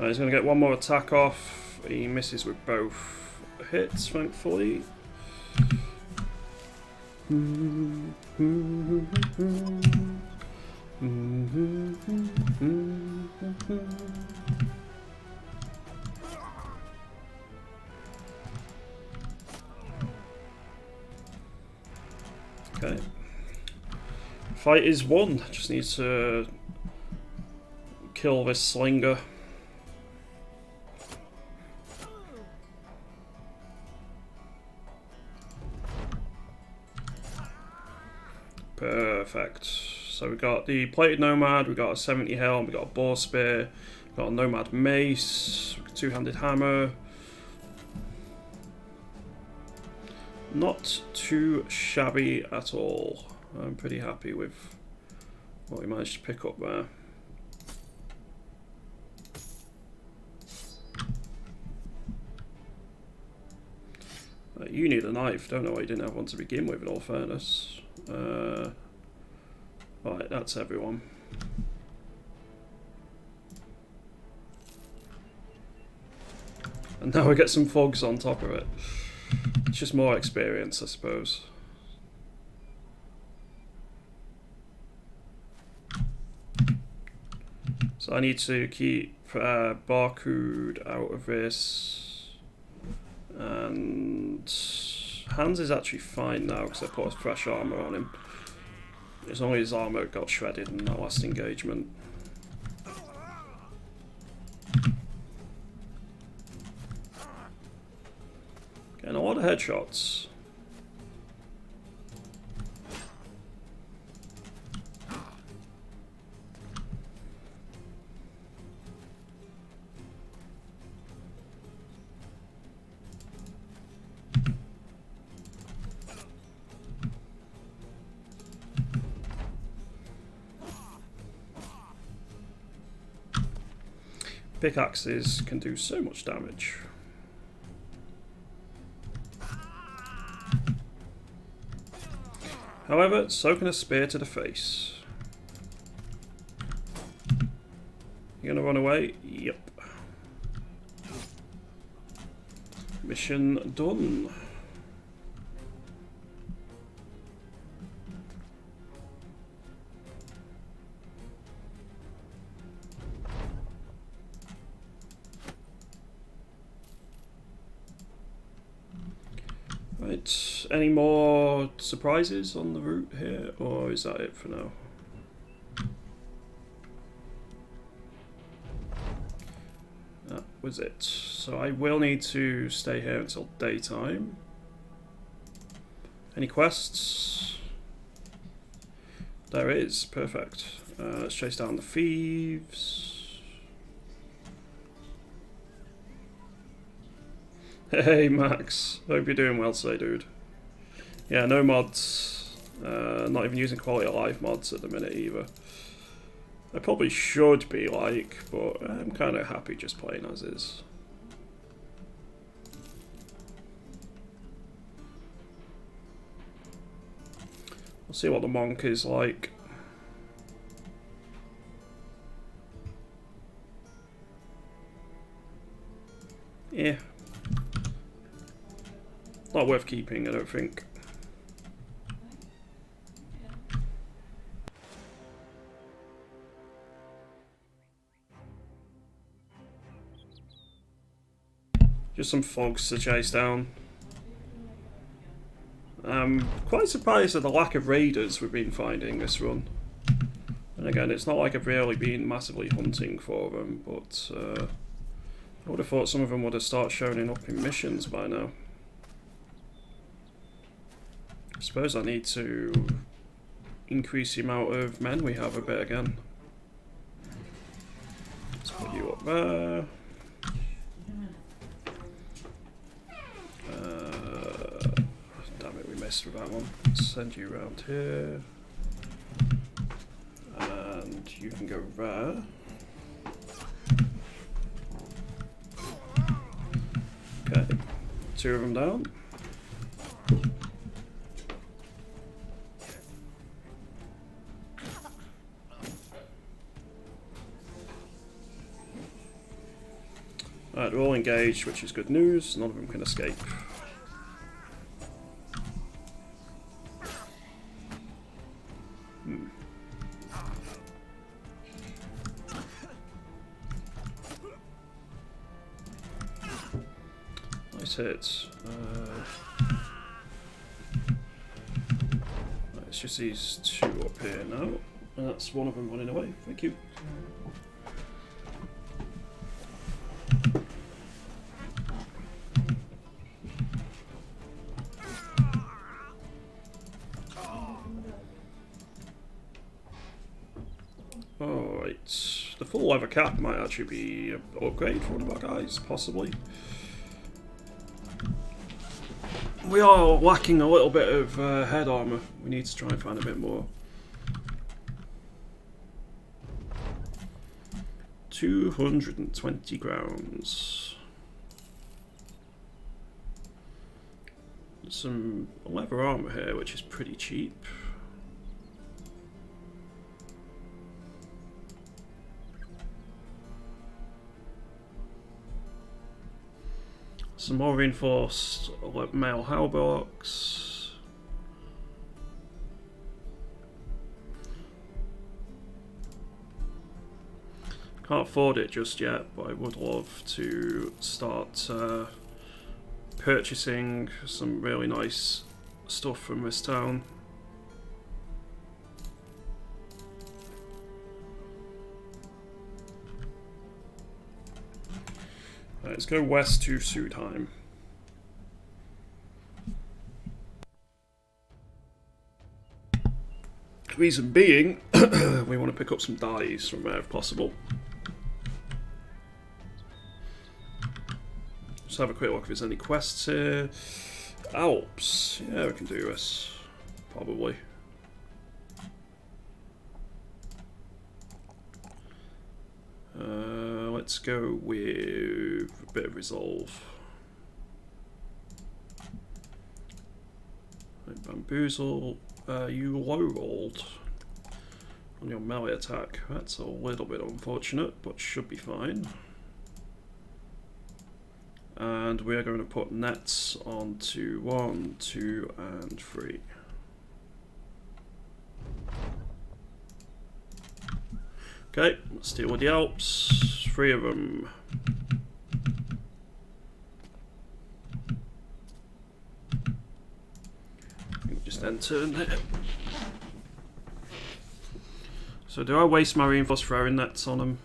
A: He's going to get one more attack off. He misses with both hits, thankfully. Okay. Fight is won. Just need to kill this slinger. Perfect. So we got the plated nomad, we got a 70 helm, we got a boar spear, we got a nomad mace, two-handed hammer. Not too shabby at all. I'm pretty happy with what we managed to pick up there. You need a knife. Don't know why you didn't have one to begin with, in all fairness. Right, that's everyone. And now we get some fogs on top of it. It's just more experience, I suppose. So I need to keep Barcode out of this. And Hans is actually fine now because I put a fresh armour on him. As long as his armour got shredded in that last engagement. Getting a lot of headshots. Pickaxes can do so much damage. However, so can a spear to the face. You gonna run away? Yep. Mission done. Right, any more surprises on the route here, or is that it for now? That was it. So I will need to stay here until daytime. Any quests? There is, perfect. Let's chase down the thieves. Hey Max, hope you're doing well today, dude. Yeah, no mods. Not even using quality of life mods at the minute either. I probably should be like, but I'm kind of happy just playing as is. We'll see what the monk is like. Yeah. Not worth keeping, I don't think. Just some fogs to chase down. I'm quite surprised at the lack of raiders we've been finding this run. And again, it's not like I've really been massively hunting for them, but I would have thought some of them would have started showing up in missions by now. I suppose I need to increase the amount of men we have a bit again. Let's put you up there. Damn it, we messed with that one. Let's send you around here. And you can go there. Okay, 2 of them down. Alright, they're all engaged, which is good news. None of them can escape. Nice hit. It's just these 2 up here now. And that's one of them running away. Thank you. Alright, the full leather cap might actually be an upgrade for one of our guys, possibly. We are lacking a little bit of head armour. We need to try and find a bit more. 220 grounds. Some leather armour here, which is pretty cheap. Some more reinforced mail hauberks. Can't afford it just yet, but I would love to start purchasing some really nice stuff from this town. Let's go west to Sudheim. Reason being, we want to pick up some dyes from there if possible. Just have a quick look if there's any quests here. Alps. Yeah, we can do this. Probably. let's go with a bit of resolve. Bamboozle. You low rolled on your melee attack. That's a little bit unfortunate, but should be fine. And we are going to put nets onto 1, 2, and 3. Okay, let's deal with the Alps. 3 of them. Just end turn there. So do I waste my reinforced throwing nets on them?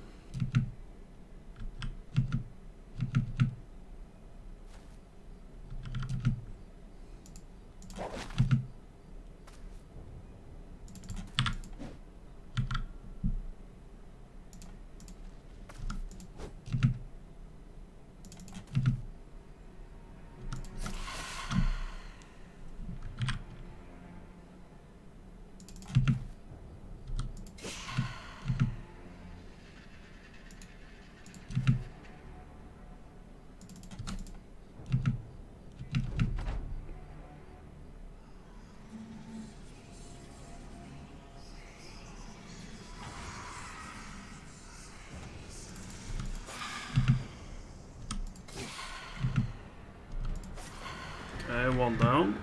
A: Okay, 1 down.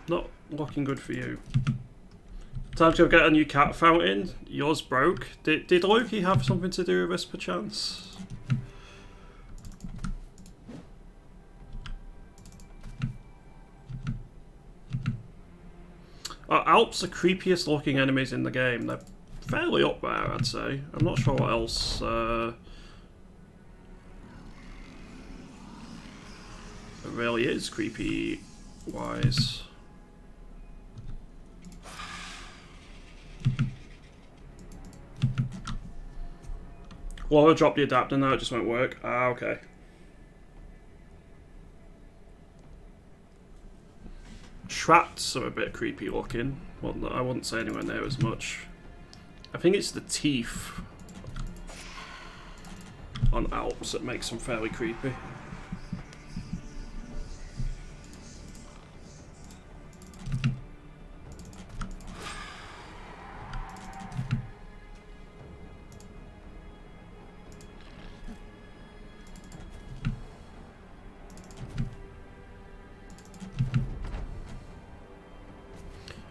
A: Not looking good for you. Time to get a new cat fountain. Yours broke. Did Loki have something to do with this, perchance? Alps are creepiest looking enemies in the game. They're fairly up there, I'd say. I'm not sure what else. It really is creepy wise. Well, I dropped the adapter now, it just won't work. Ah, okay. Traps are a bit creepy looking. Well, I wouldn't say anywhere near as much. I think it's the teeth on Alps that makes them fairly creepy.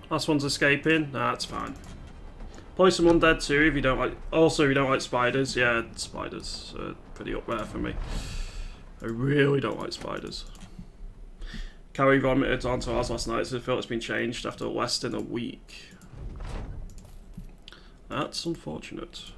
A: Last one's escaping. Nah, that's fine. Probably some undead too if you don't like. Also, if you don't like spiders. Yeah, spiders are pretty up there for me. I really don't like spiders. Carrie vomited onto ours last night, so I feel it's been changed after less than a week. That's unfortunate.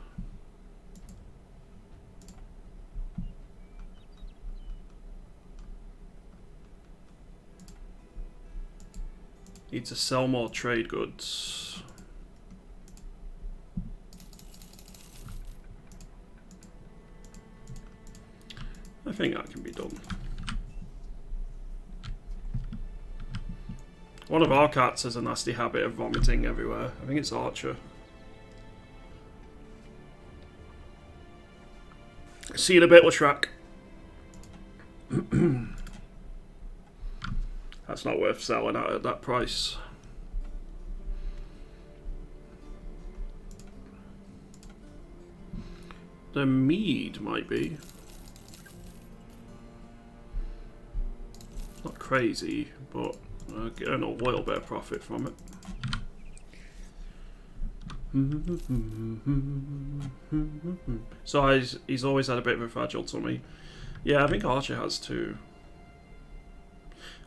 A: Need to sell more trade goods. I think that can be done. One of our cats has a nasty habit of vomiting everywhere. I think it's Archer. See you in a bit, Lashrak. That's not worth selling at that price. The mead might be. Not crazy, but getting a little bit of profit from it. So he's always had a bit of a fragile tummy. Yeah, I think Archer has too.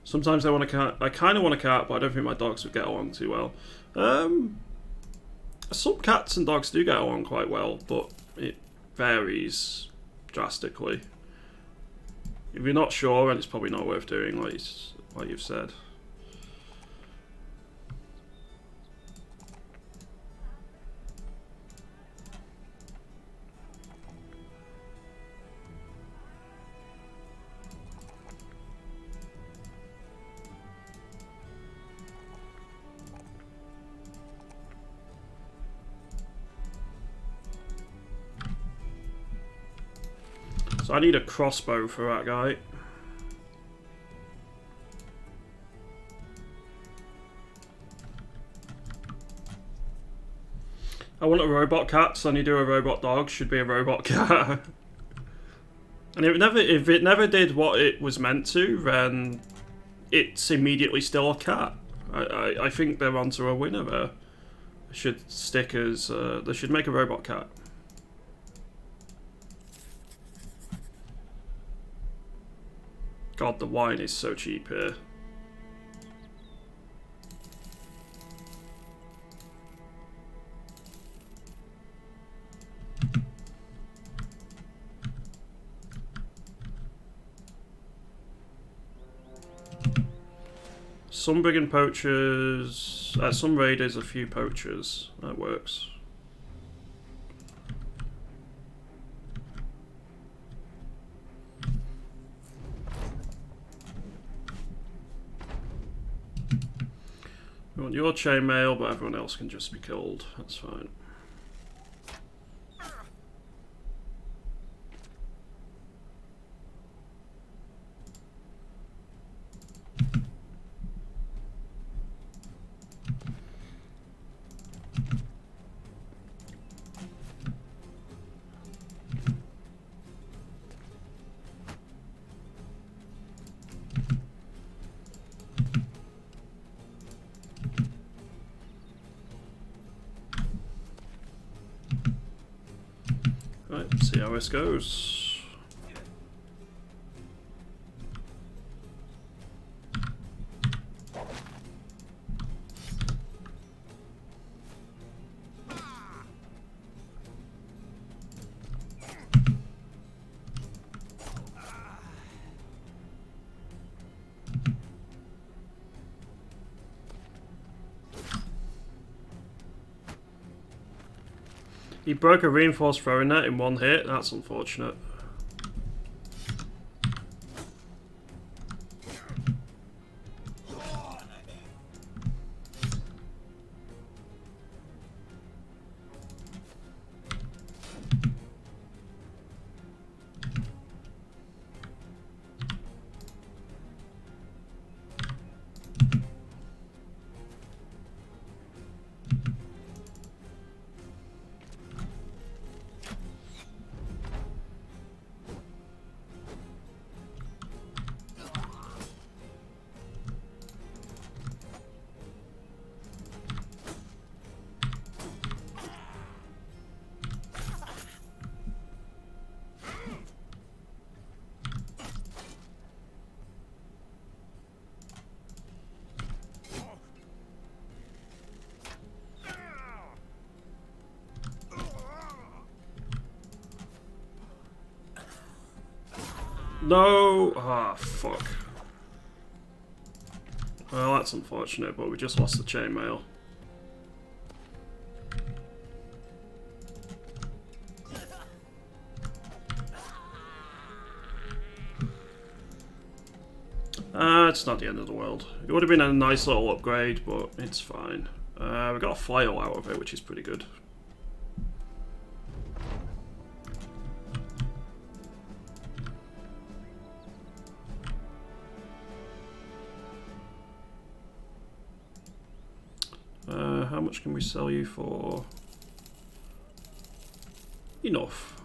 A: Sometimes I want a cat. I kind of want a cat, but I don't think my dogs would get along too well. Some cats and dogs do get along quite well, but it varies drastically. If you're not sure, then it's probably not worth doing, like you've said. So I need a crossbow for that guy. I want a robot cat, so I need to do a robot dog. Should be a robot cat. And if it never did what it was meant to, then it's immediately still a cat. I think they're onto a winner there. They should stick as they should make a robot cat. God, the wine is so cheap here. Some brigand poachers, some raiders, a few poachers. That works. We want your chainmail, but everyone else can just be killed. That's fine. Right, see how this goes. He broke a reinforced throwing net in one hit. That's unfortunate. No! Ah, fuck. Well, that's unfortunate, but we just lost the chainmail. It's not the end of the world. It would have been a nice little upgrade, but it's fine. We got a file out of it, which is pretty good. How much can we sell you for? Enough.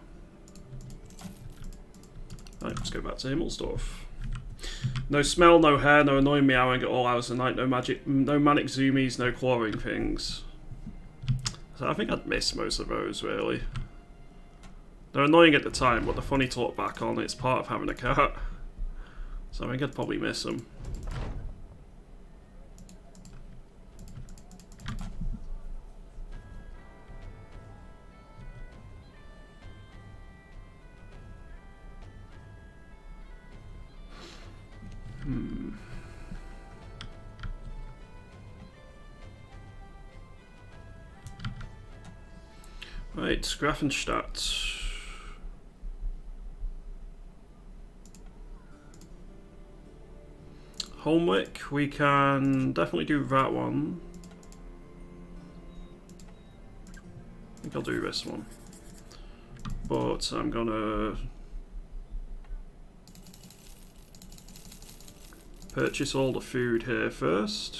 A: Right, let's go back to Himmelsdorf. No smell, no hair, no annoying meowing at all hours of the night, no magic, no manic zoomies, no clawing things. I think I'd miss most of those, really. They're annoying at the time, but they're funny to look back on. It's part of having a cat. So I think I'd probably miss them. Right, Grafenstadt. Holmwick, we can definitely do that one. I think I'll do this one. But I'm gonna purchase all the food here first.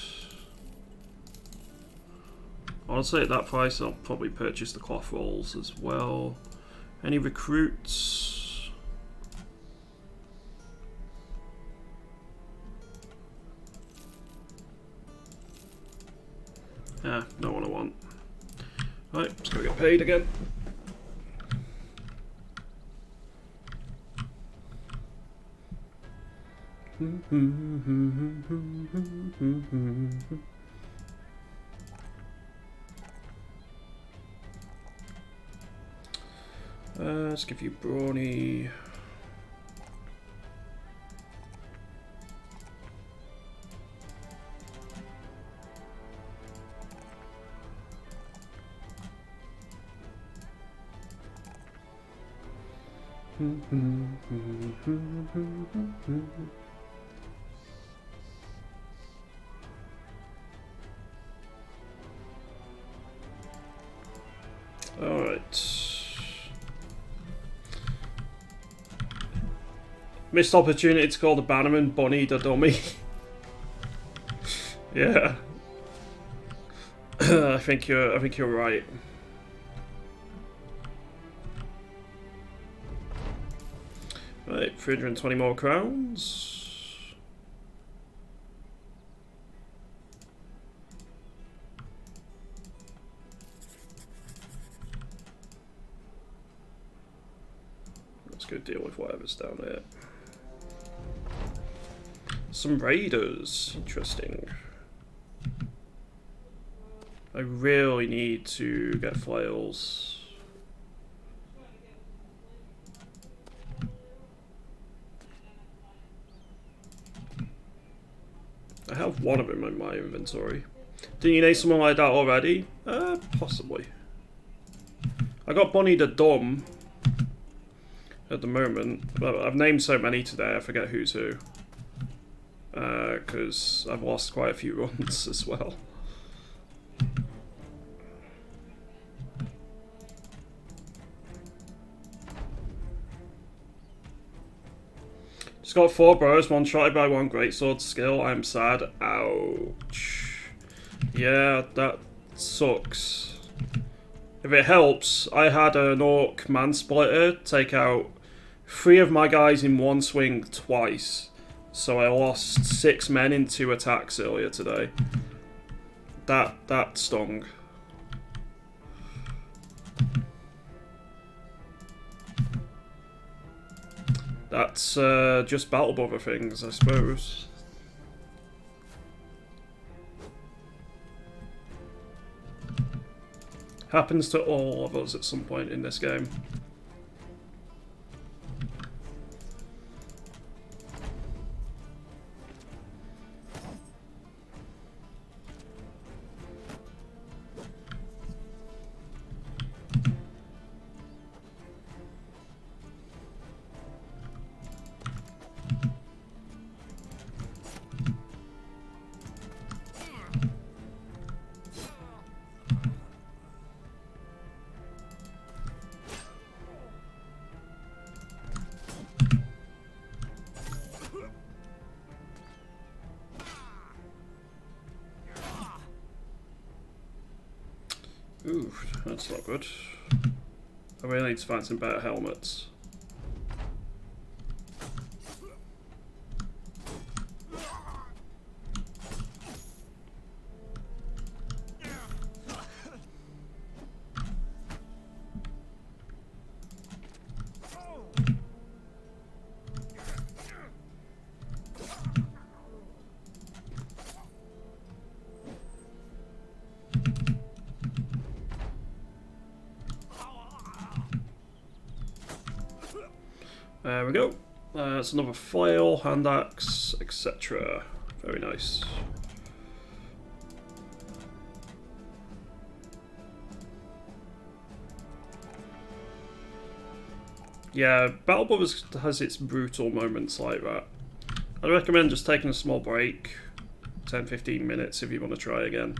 A: Honestly, at that price, I'll probably purchase the cloth rolls as well. Any recruits? Yeah, no one I want. Right, let's go get paid again. Let's give you brawny. All right. Missed opportunity to call the bannerman Bunny the dummy. Yeah. I think you're right. Right, 320 more crowns. Let's go deal with whatever's down there. Some raiders. Interesting. I really need to get flails. I have one of them in my inventory. Didn't you name someone like that already? Possibly. I got Bunny the Dumb at the moment. But I've named so many today, I forget who's who. Because I've lost quite a few runs as well. Just got 4 bros, one shotted by 1 greatsword skill. I'm sad. Ouch. Yeah, that sucks. If it helps, I had an orc mansplitter take out 3 of my guys in one swing twice. So I lost 6 men in 2 attacks earlier today. That stung. That's just battle bother things, I suppose. Happens to all of us at some point in this game. Ooh, that's not good. I really need to find some better helmets. There we go. That's another flail, hand axe, etc. Very nice. Yeah, Battle Brothers has its brutal moments like that. I'd recommend just taking a small break, 10-15 minutes if you want to try again.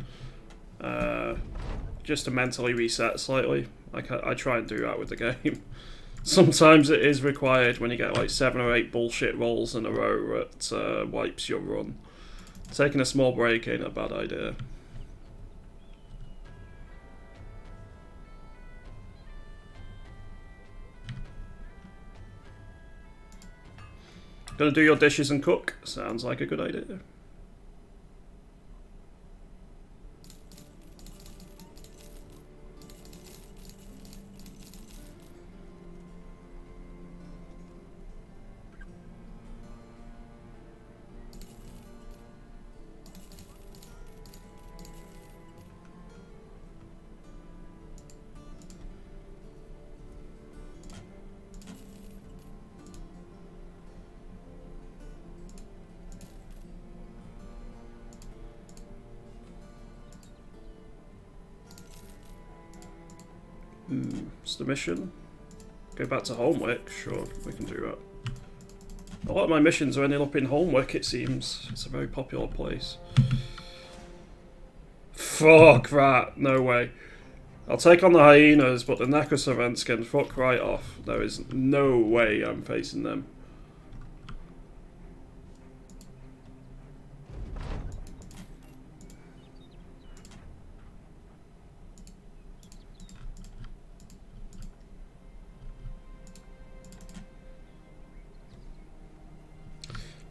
A: Just to mentally reset slightly. I try and do that with the game. Sometimes it is required when you get like 7 or 8 bullshit rolls in a row that wipes your run. Taking a small break ain't a bad idea. Gonna do your dishes and cook? Sounds like a good idea. What's the mission? Go back to Homework? Sure, we can do that. A lot of my missions are ending up in Homework, it seems. It's a very popular place. Fuck that, no way. I'll take on the hyenas, but the Necroservants can fuck right off. There is no way I'm facing them.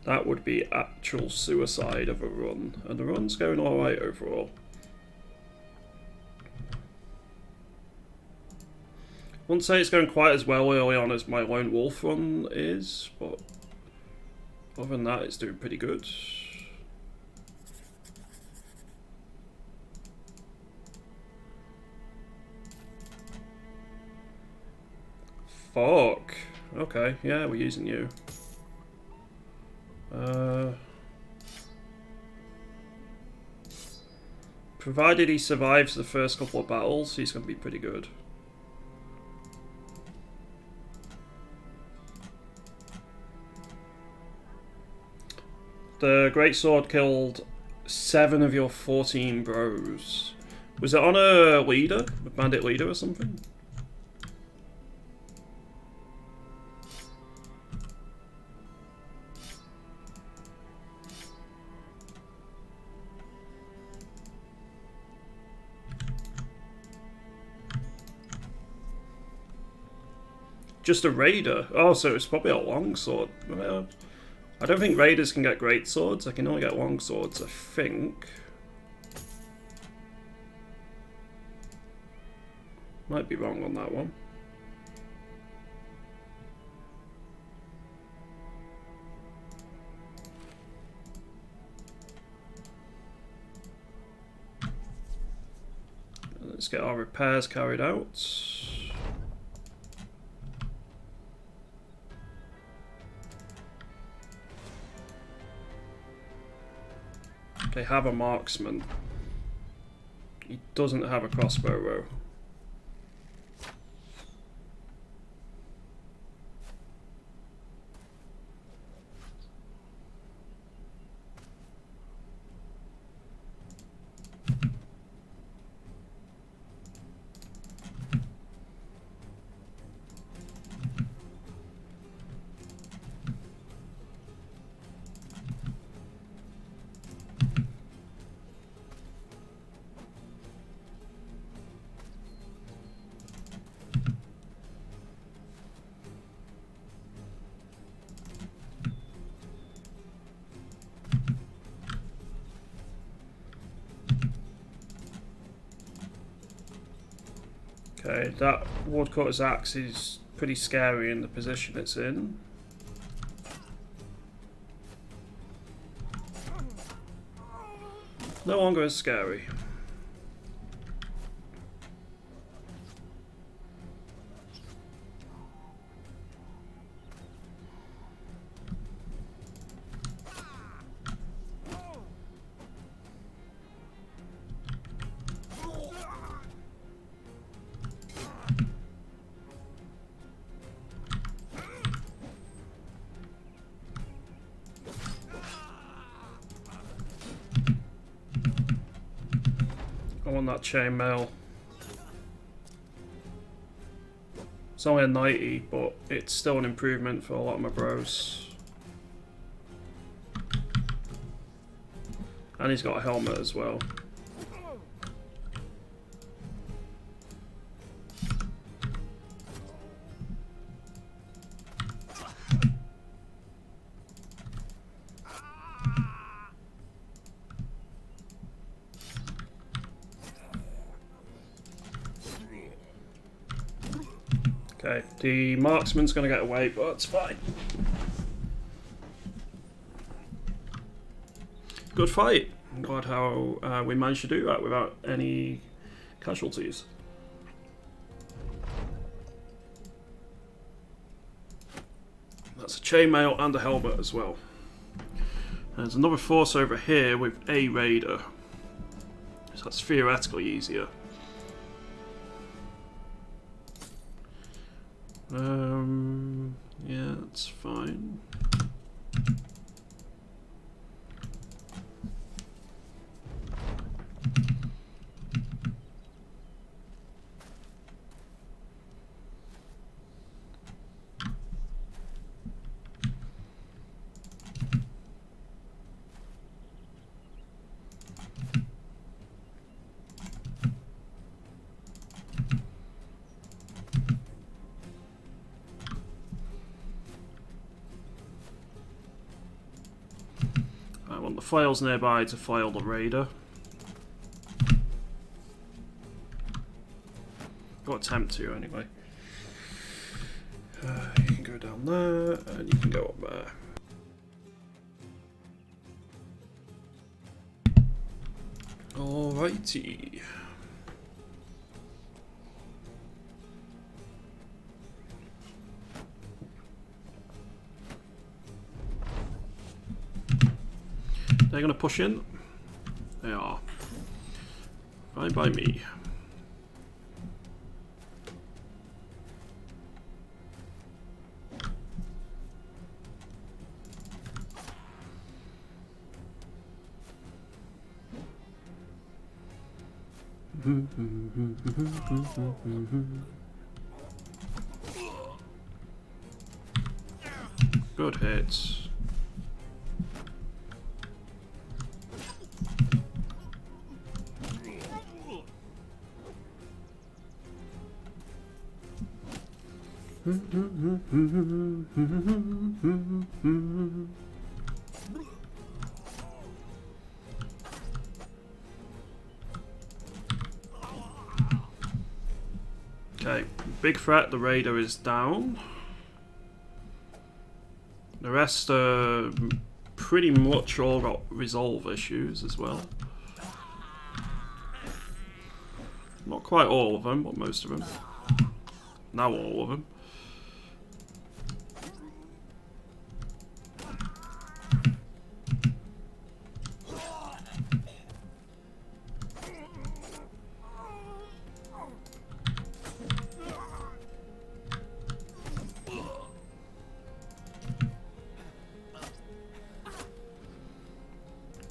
A: That would be actual suicide of a run, and the run's going alright overall. Wouldn't say it's going quite as well early on as my Lone Wolf run is, but other than that it's doing pretty good. Fuck. Okay, yeah, we're using you. Provided he survives the first couple of battles, he's going to be pretty good. The Greatsword killed 7 of your 14 bros. Was it on a leader? A bandit leader or something? Just a raider? Oh, so it's probably a longsword. Well, I don't think raiders can get great swords. I can only get long swords, I think. Might be wrong on that one. Let's get our repairs carried out. They have a marksman. He doesn't have a crossbow row. Okay, that woodcutter's axe is pretty scary in the position it's in. No longer as scary. want that chainmail. It's only a 90, but it's still an improvement for a lot of my bros. And he's got a helmet as well. Okay, the marksman's going to get away, but that's fine. Good fight. I'm glad how we managed to do that without any casualties. That's a chainmail and a helmet as well. There's another force over here with a raider. So that's theoretically easier. Yeah, that's fine. Flails nearby to flail the raider. Or attempt to, anyway. You can go down there, and you can go up there. Alrighty. They're going to push in. They are. Fine by me. Good hits. Okay, big threat, the raider is down. The rest are pretty much all got resolve issues as well. Not quite all of them, but most of them. Now all of them.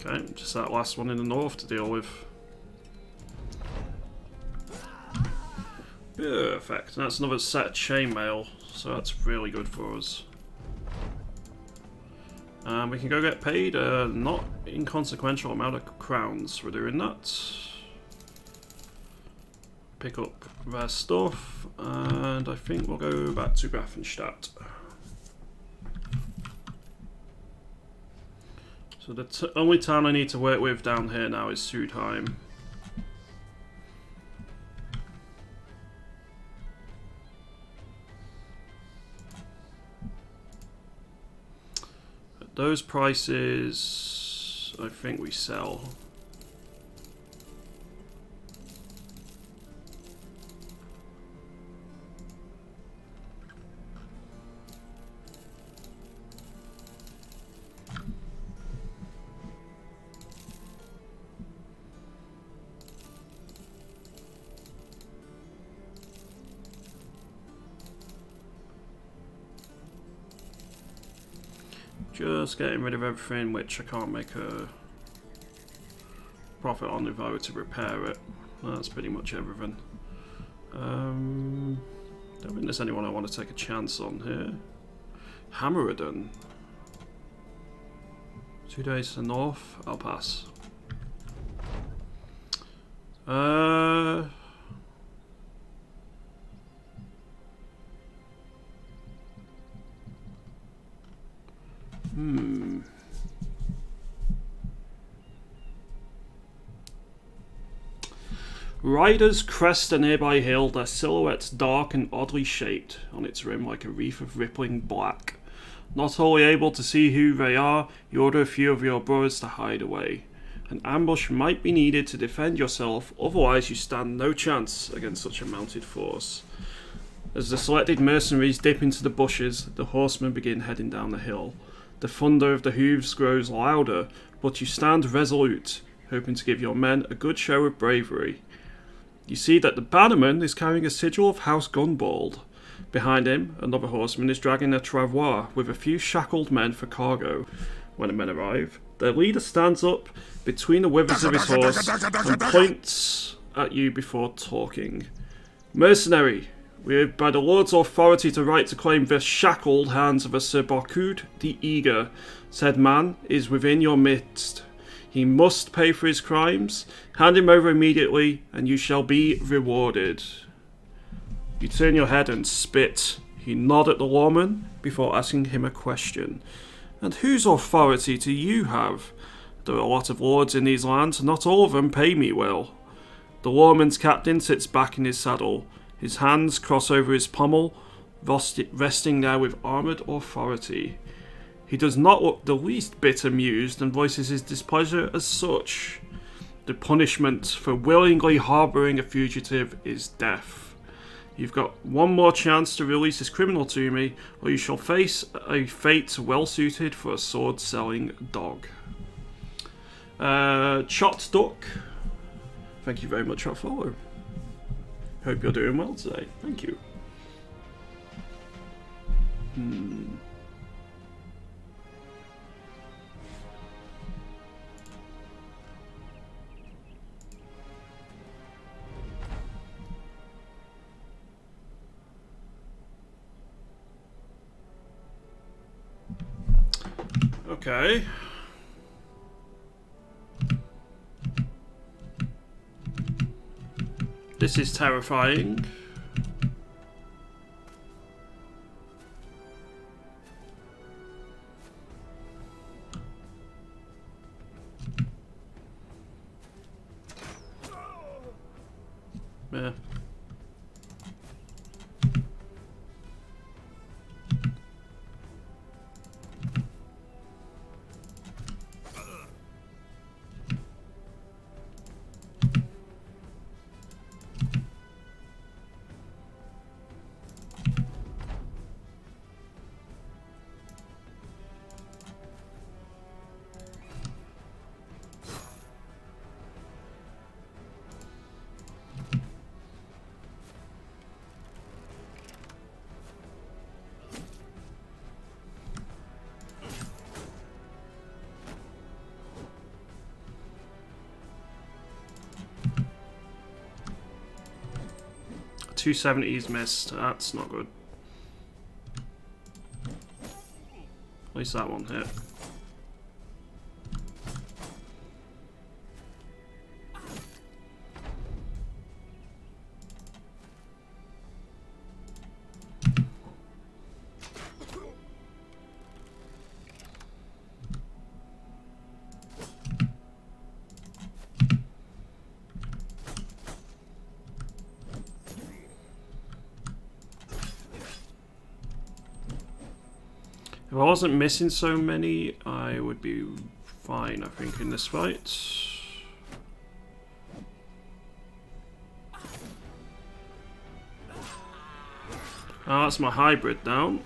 A: Okay, just that last one in the north to deal with. Perfect, and that's another set of chainmail, so that's really good for us. And we can go get paid a not inconsequential amount of crowns for doing that. Pick up their stuff, and I think we'll go back to Grafenstadt. So the only town I need to work with down here now is Sudheim. At those prices, I think we sell. Just getting rid of everything which I can't make a profit on if I were to repair it. That's pretty much everything. Don't think there's anyone I want to take a chance on here. Hammeradon. 2 days to the north. I'll pass. Riders crest a nearby hill, their silhouettes dark and oddly shaped on its rim like a reef of rippling black. Not wholly able to see who they are, you order a few of your brothers to hide away. An ambush might be needed to defend yourself, otherwise you stand no chance against such a mounted force. As the selected mercenaries dip into the bushes, the horsemen begin heading down the hill. The thunder of the hooves grows louder, but you stand resolute, hoping to give your men a good show of bravery. You see that the bannerman is carrying a sigil of House Gunbald. Behind him, another horseman is dragging a travois with a few shackled men for cargo. When the men arrive, their leader stands up between the withers of his horse and points at you before talking. Mercenary, we have by the Lord's authority the right to claim the shackled hands of a Sir Barcud the Eager. Said man is within your midst. He must pay for his crimes. Hand him over immediately, and you shall be rewarded. You turn your head and spit. You nod at the lawman before asking him a question. And whose authority do you have? There are a lot of lords in these lands, not all of them pay me well. The lawman's captain sits back in his saddle. His hands cross over his pommel, resting there with armoured authority. He does not look the least bit amused and voices his displeasure as such. The punishment for willingly harbouring a fugitive is death. You've got one more chance to release this criminal to me, or you shall face a fate well suited for a sword-selling dog. Chopped Duck, thank you very much for follow. Hope you're doing well today. Thank you. Okay. This is terrifying. Yeah. .270's missed. That's not good. At least that one hit. If I wasn't missing so many, I would be fine, I think, in this fight. Oh, that's my hybrid down.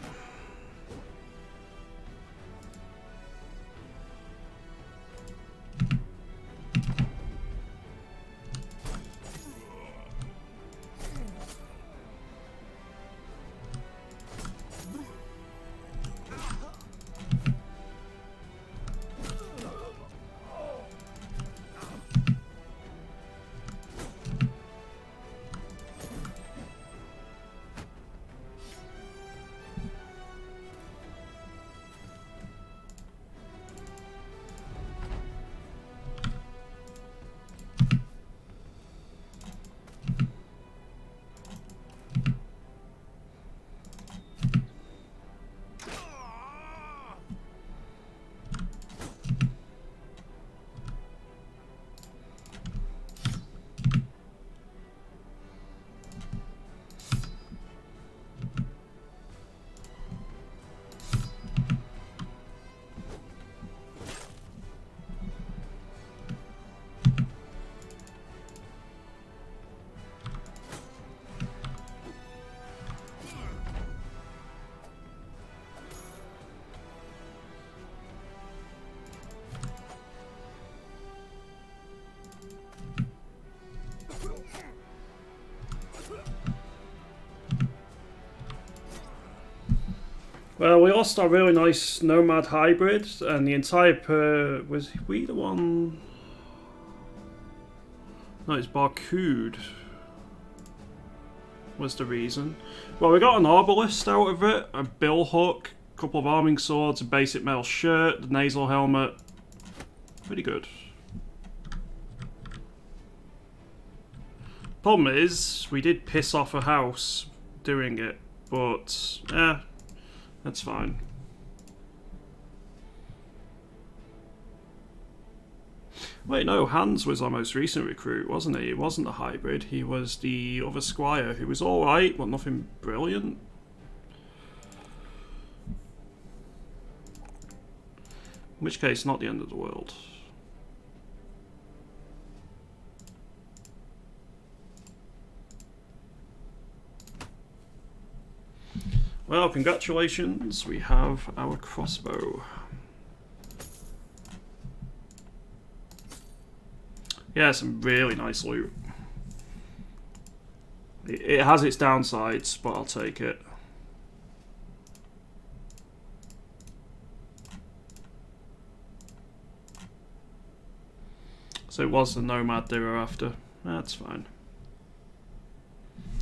A: Well, we lost our really nice Nomad hybrid, and the entire was we the one? No, it's Barcode was the reason. Well, we got an arbalist out of it, a bill hook, a couple of arming swords, a basic metal shirt, the nasal helmet. Pretty good. Problem is, we did piss off a house doing it, but that's fine. Wait, no, Hans was our most recent recruit, wasn't he? He wasn't the hybrid, he was the other squire, who was alright, but nothing brilliant. In which case, not the end of the world. Well, congratulations, we have our crossbow. Yeah, some really nice loot. It has its downsides, but I'll take it. So it was the Nomad they were after. That's fine.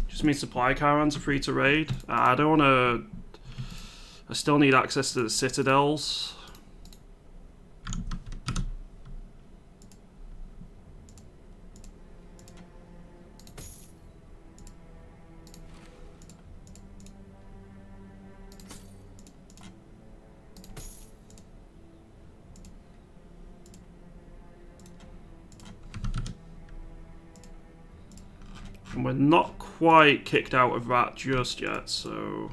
A: Just means supply caravans are free to raid. I don't want to... I still need access to the citadels. And we're not quite kicked out of that just yet, so...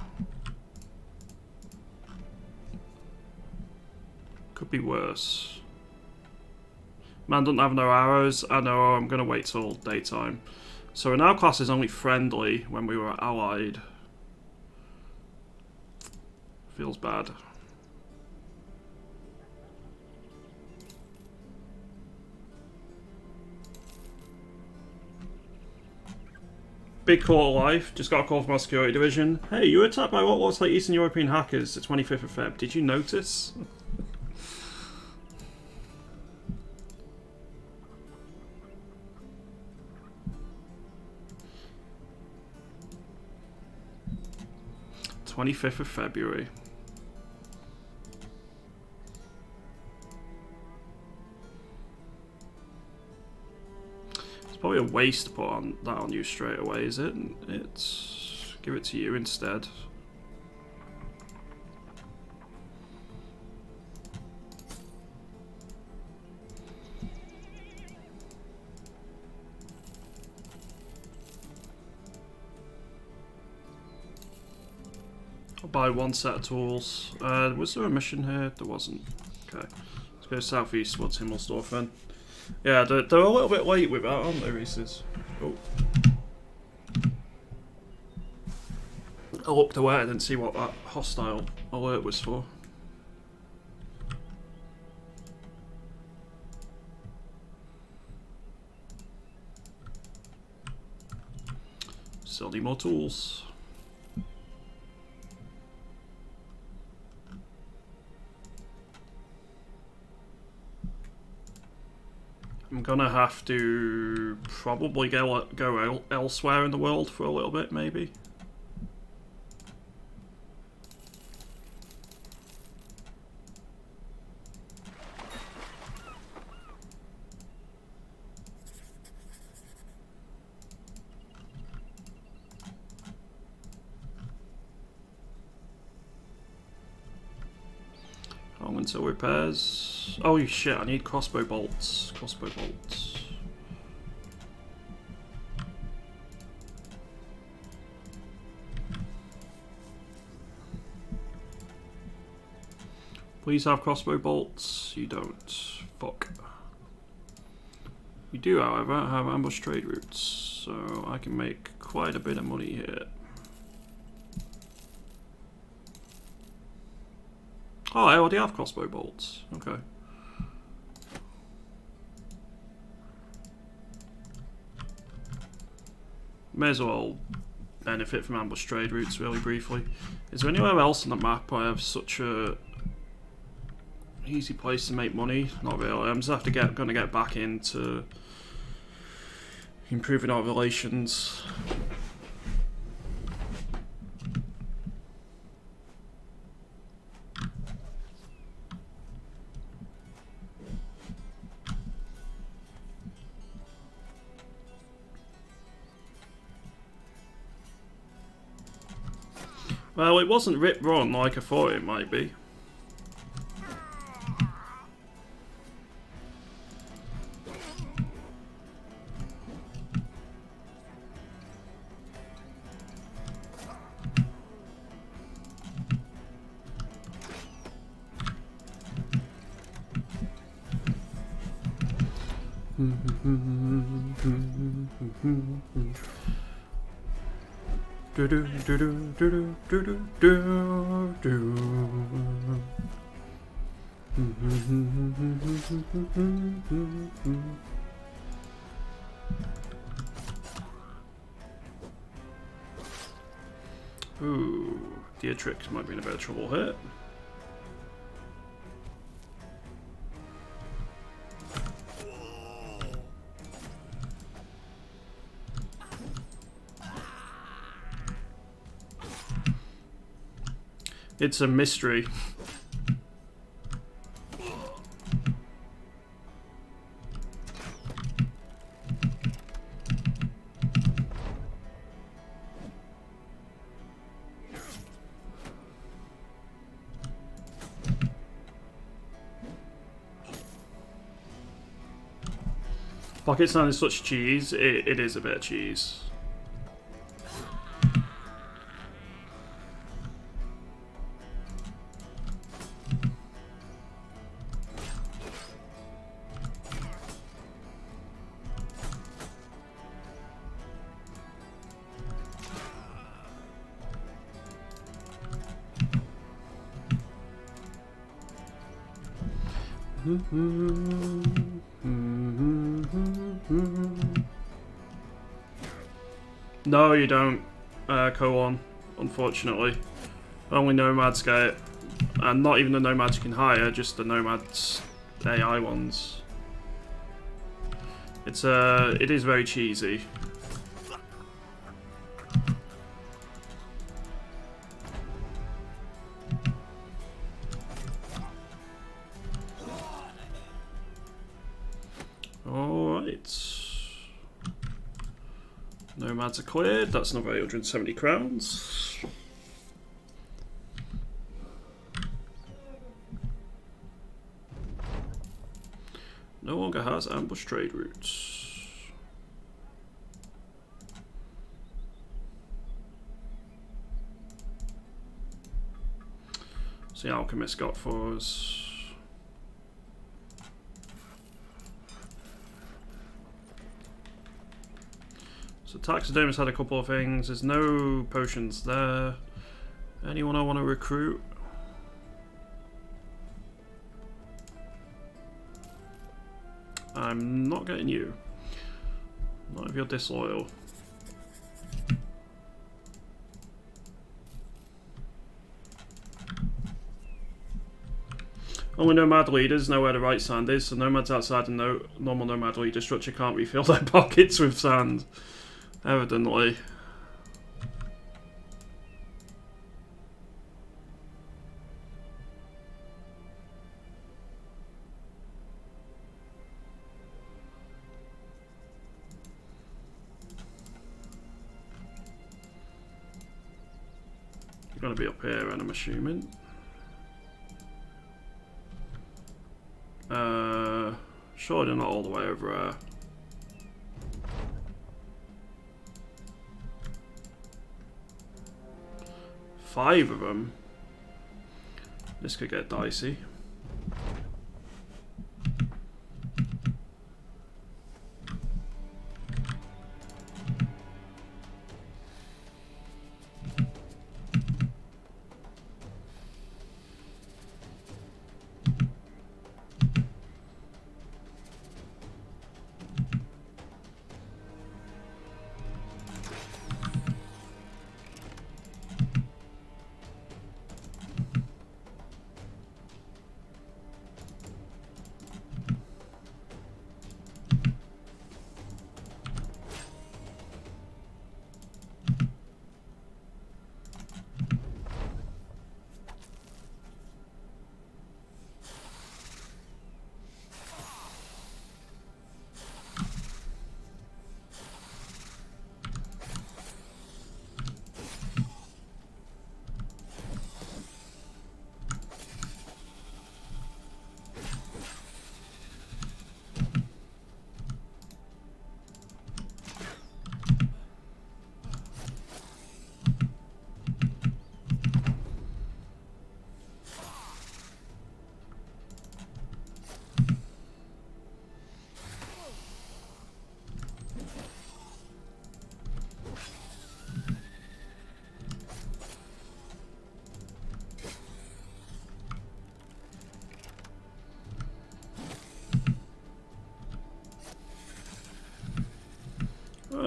A: Could be worse. Man doesn't have no arrows. I know, I'm going to wait till daytime. So in our class is only friendly when we were allied. Feels bad. Big call of life. Just got a call from our security division. Hey, you were attacked by what looks like Eastern European hackers the 25th of Feb. Did you notice? (25th of February). Probably a waste to put on that on you straight away, is it? It's give it to you instead. I'll buy one set of tools. Was there a mission here? There wasn't. Okay. Let's go southeastwards Himmelsdorf then. Yeah, they're a little bit late with that, aren't they, Reese's? Oh. I looked away, I didn't see what that hostile alert was for. Still need more tools. I'm gonna have to probably go elsewhere in the world for a little bit, maybe. Home until repairs. Oh shit, I need crossbow bolts. Crossbow bolts. Please have crossbow bolts. You don't. Fuck. You do, however, have ambush trade routes, so I can make quite a bit of money here. Oh, I already have crossbow bolts. Okay. May as well benefit from ambush trade routes really briefly. Is there anywhere else on the map I have such a easy place to make money? Not really. I'm just gonna get back into improving our relations. Well, it wasn't rip run like I thought it might be. Ooh, Dietrich might be in a bit of trouble here. It's a mystery. Pakistan is such cheese, it is a bit of cheese. No, you don't, Koan, unfortunately. Only nomads get it. And not even the nomads you can hire, just the nomads AI ones. It is very cheesy. Alright. Nomads are cleared, that's another 870 crowns. No longer has ambush trade routes. So the alchemist got for us. So taxidermist had a couple of things. There's no potions there. Anyone I want to recruit? I'm not getting you. Not if you're disloyal. Only nomad leaders know where the right sand is, so nomads outside the normal nomad leader structure can't refill their pockets with sand. Evidently. You're going to be up here, and I'm assuming. Surely not all the way over there. Five of them. This could get dicey.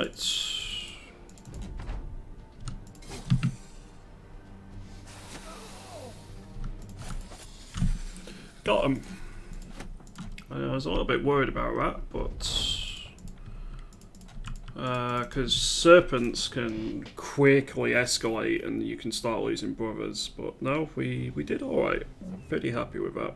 A: Right. Got him. I was a little bit worried about that, but because serpents can quickly escalate and you can start losing brothers. But no, we did all right. Pretty happy with that.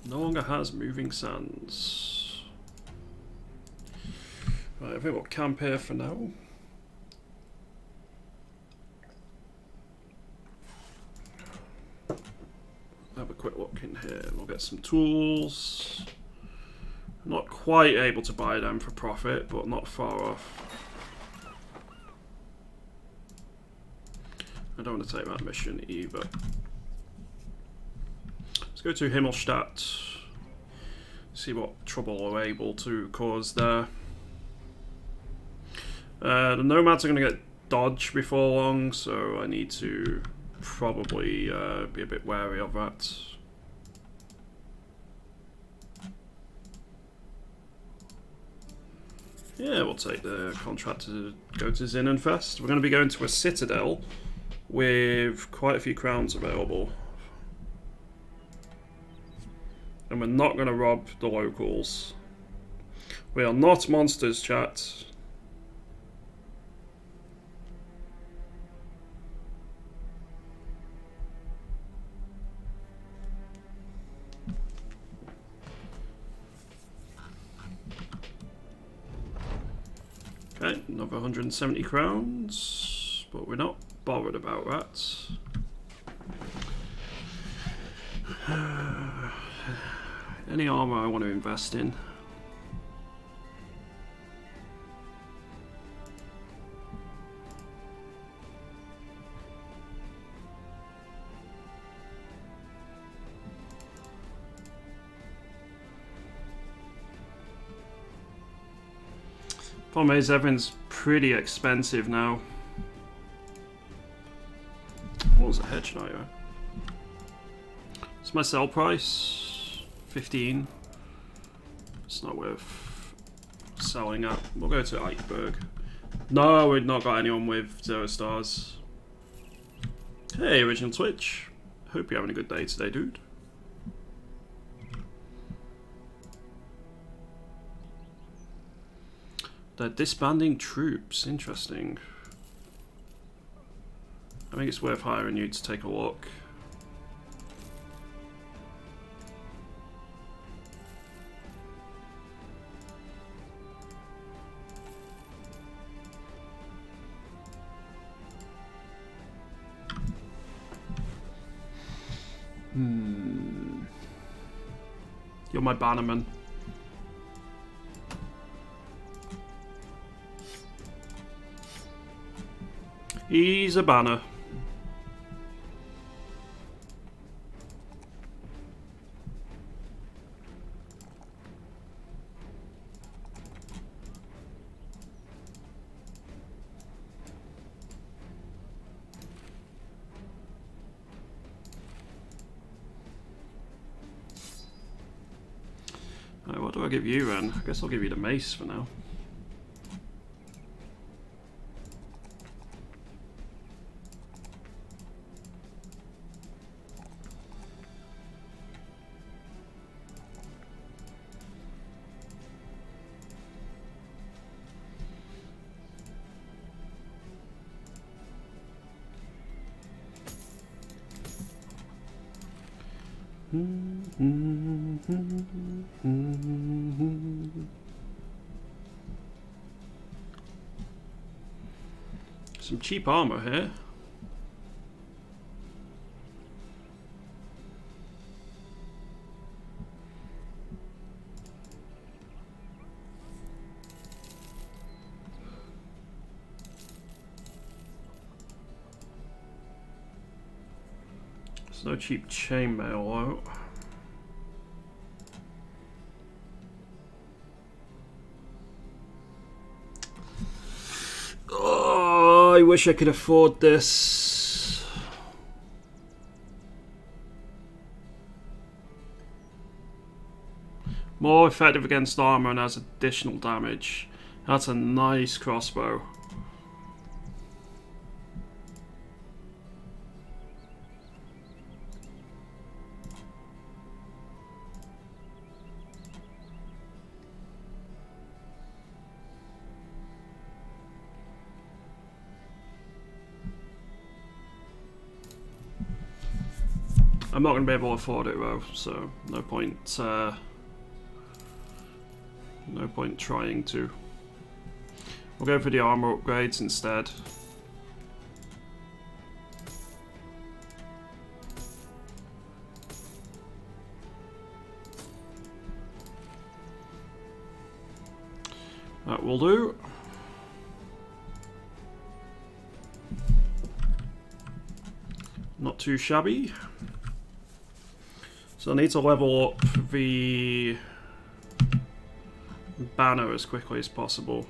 A: No longer has moving sands. Right, I think we'll camp here for now. Have a quick look in here. We'll get some tools. Not quite able to buy them for profit, but not far off. I don't want to take that mission either. Let's go to Himmelstadt. See what trouble we're able to cause there. The nomads are going to get dodge before long, so I need to probably be a bit wary of that. Yeah, we'll take the contract to go to Zinnenfest. We're going to be going to a citadel with quite a few crowns available. And we're not going to rob the locals. We are not monsters, chat. Okay, another 170 crowns, but we're not bothered about that. Any armor I want to invest in. Problem is, everything's pretty expensive now. What was a hedge knight? What's my sell price? 15. It's not worth selling at. We'll go to Eichberg. No, we've not got anyone with 0 stars. Hey, Original Twitch. Hope you're having a good day today, dude. They're disbanding troops. Interesting. I think it's worth hiring you to take a look. You're my bannerman. He's a banner. Right, what do I give you then? I guess I'll give you the mace for now. Some cheap armor here. There's no cheap chainmail out. I wish I could afford this. More effective against armor and has additional damage. That's a nice crossbow. I'm not going to be able to afford it though, so no point. No point trying to. We'll go for the armor upgrades instead. That will do. Not too shabby. So I need to level up the banner as quickly as possible.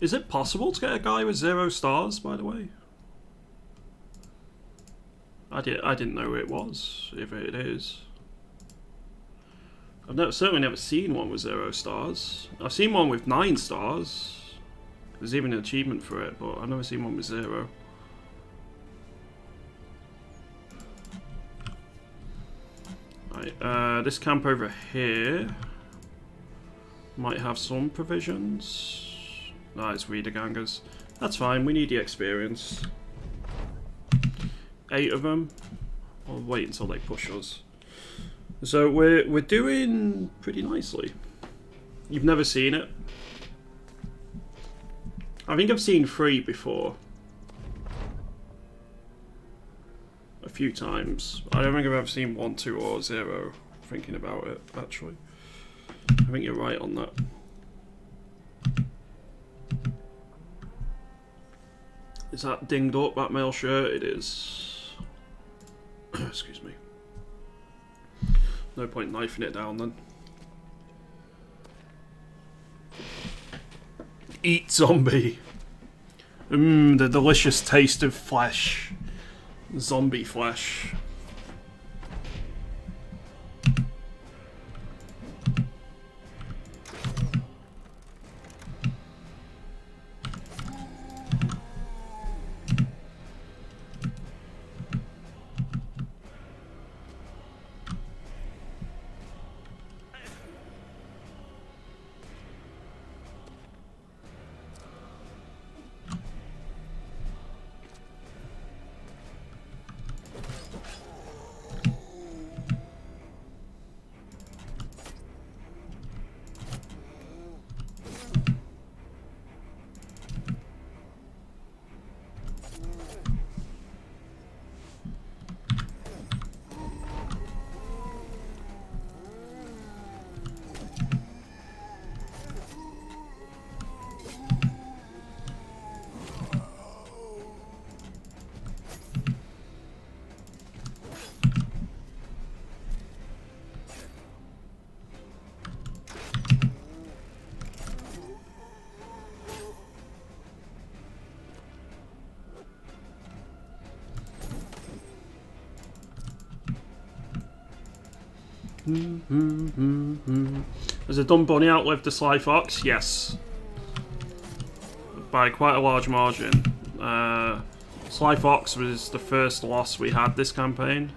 A: Is it possible to get a guy with 0 stars, by the way? I didn't know it was, if it is. I've certainly never seen one with 0 stars. I've seen one with 9 stars. There's even an achievement for it, but I've never seen one with 0. Right, this camp over here might have some provisions. Ah, it's Reader Gangers. That's fine, we need the experience. 8 of them. I'll wait until they push us. So we're doing pretty nicely. You've never seen it? I think I've seen 3 before. A few times. I don't think I've ever seen 1, 2 or 0, thinking about it, actually. I think you're right on that. Is that dinged up, that mail shirt? It is. Excuse me. No point knifing it down then. Eat zombie. The delicious taste of flesh. Zombie flesh. Has a dumb bunny outlived the sly fox? Yes. By quite a large margin. Sly fox was the first loss we had this campaign.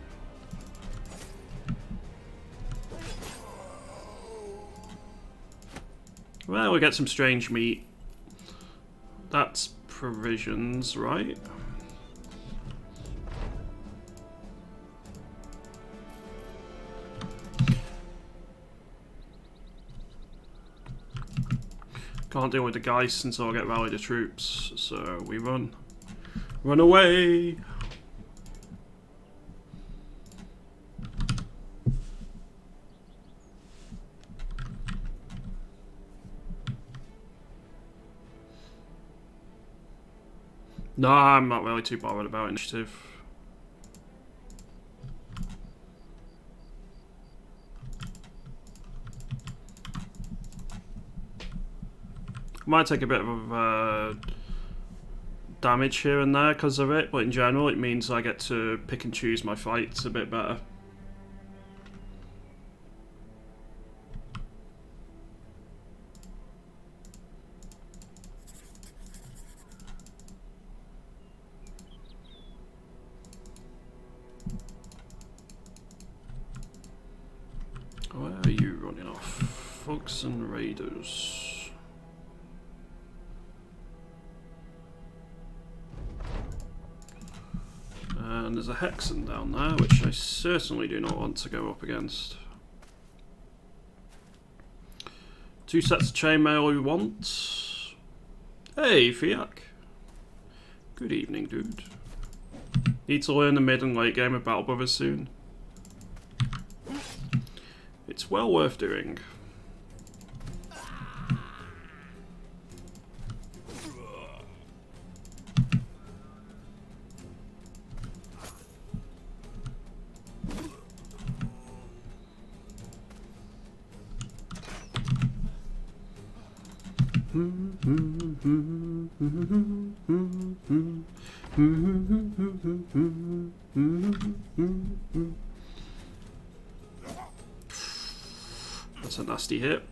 A: Well, we get some strange meat. That's provisions, right? Can't deal with the Geist until I get rally the troops, so we run. Run away! No, I'm not really too bothered about initiative. Might take a bit of damage here and there because of it, but in general it means I get to pick and choose my fights a bit better. Where are you running off? Folks and raiders. And there's a Hexen down there, which I certainly do not want to go up against. 2 sets of chainmail we want. Hey, Fiak. Good evening, dude. Need to learn the mid and late game of Battle Brothers soon. It's well worth doing. That's a nasty hit.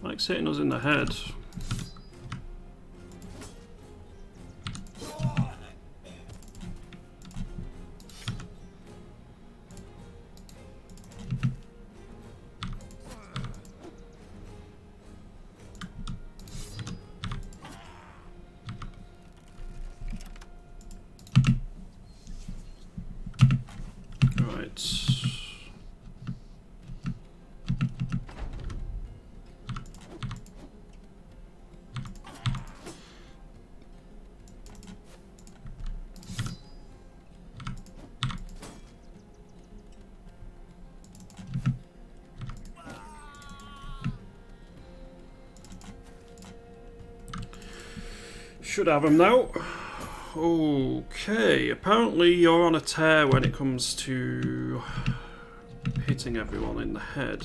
A: Like hitting us in the head. Should have him now. Okay, apparently you're on a tear when it comes to hitting everyone in the head.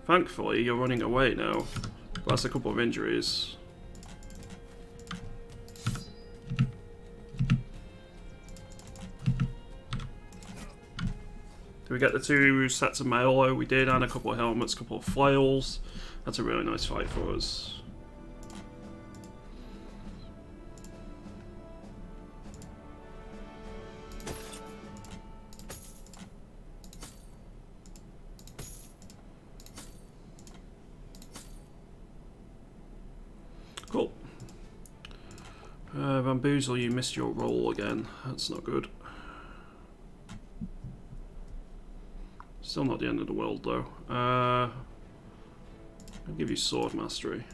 A: Thankfully, you're running away now. That's a couple of injuries. Did we get the 2 sets of mail? Oh, we did, and a couple of helmets, a couple of flails. That's a really nice fight for us. Cool. Bamboozle, you missed your roll again. That's not good. Still not the end of the world, though. I'll give you sword mastery.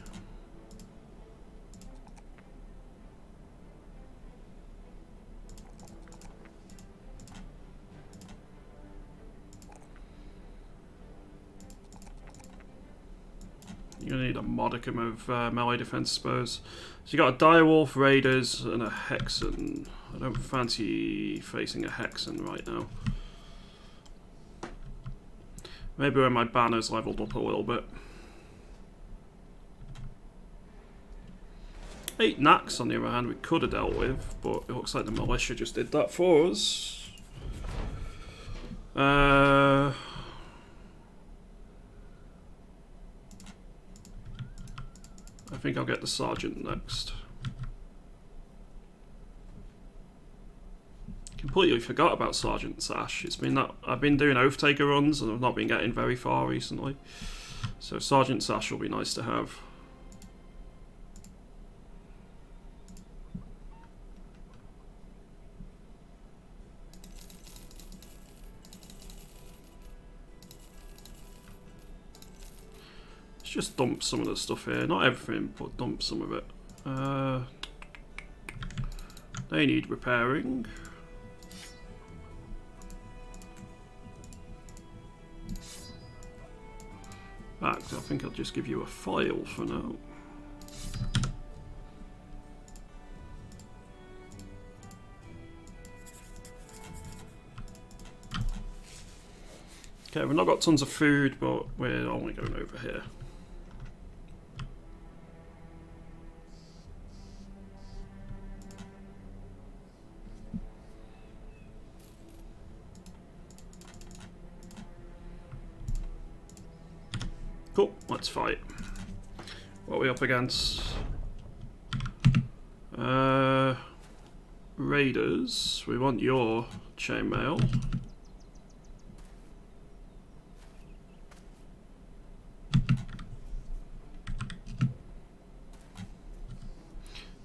A: You're gonna need a modicum of melee defense, I suppose. So you got a direwolf, raiders, and a hexen. I don't fancy facing a hexen right now. Maybe when my banner's leveled up a little bit. 8 knacks, on the other hand, we could have dealt with, but it looks like the militia just did that for us. I think I'll get the sergeant next. Can completely forgot about Sergeant Sash. It's been that I've been doing Oath Taker runs and I've not been getting very far recently. So Sergeant Sash will be nice to have. Let's just dump some of the stuff here. Not everything, but dump some of it. They need repairing. I think I'll just give you a file for now. Okay, we've not got tons of food, but we're only going over here. Cool, let's fight. What are we up against? Raiders. We want your chainmail.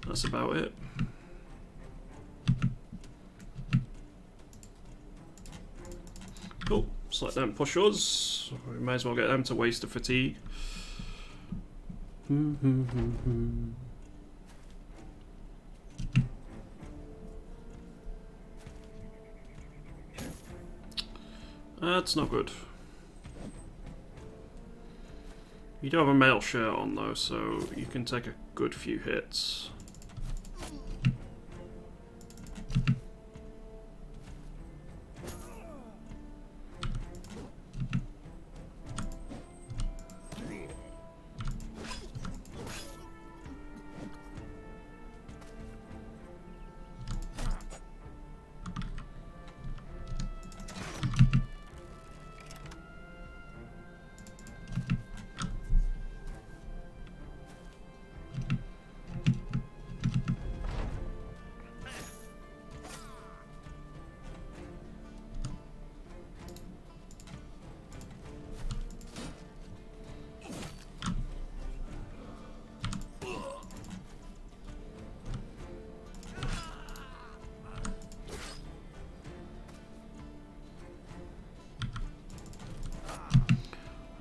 A: That's about it. Cool. Just let them push us. We may as well get them to waste the fatigue. That's not good. You do have a mail shirt on though, so you can take a good few hits.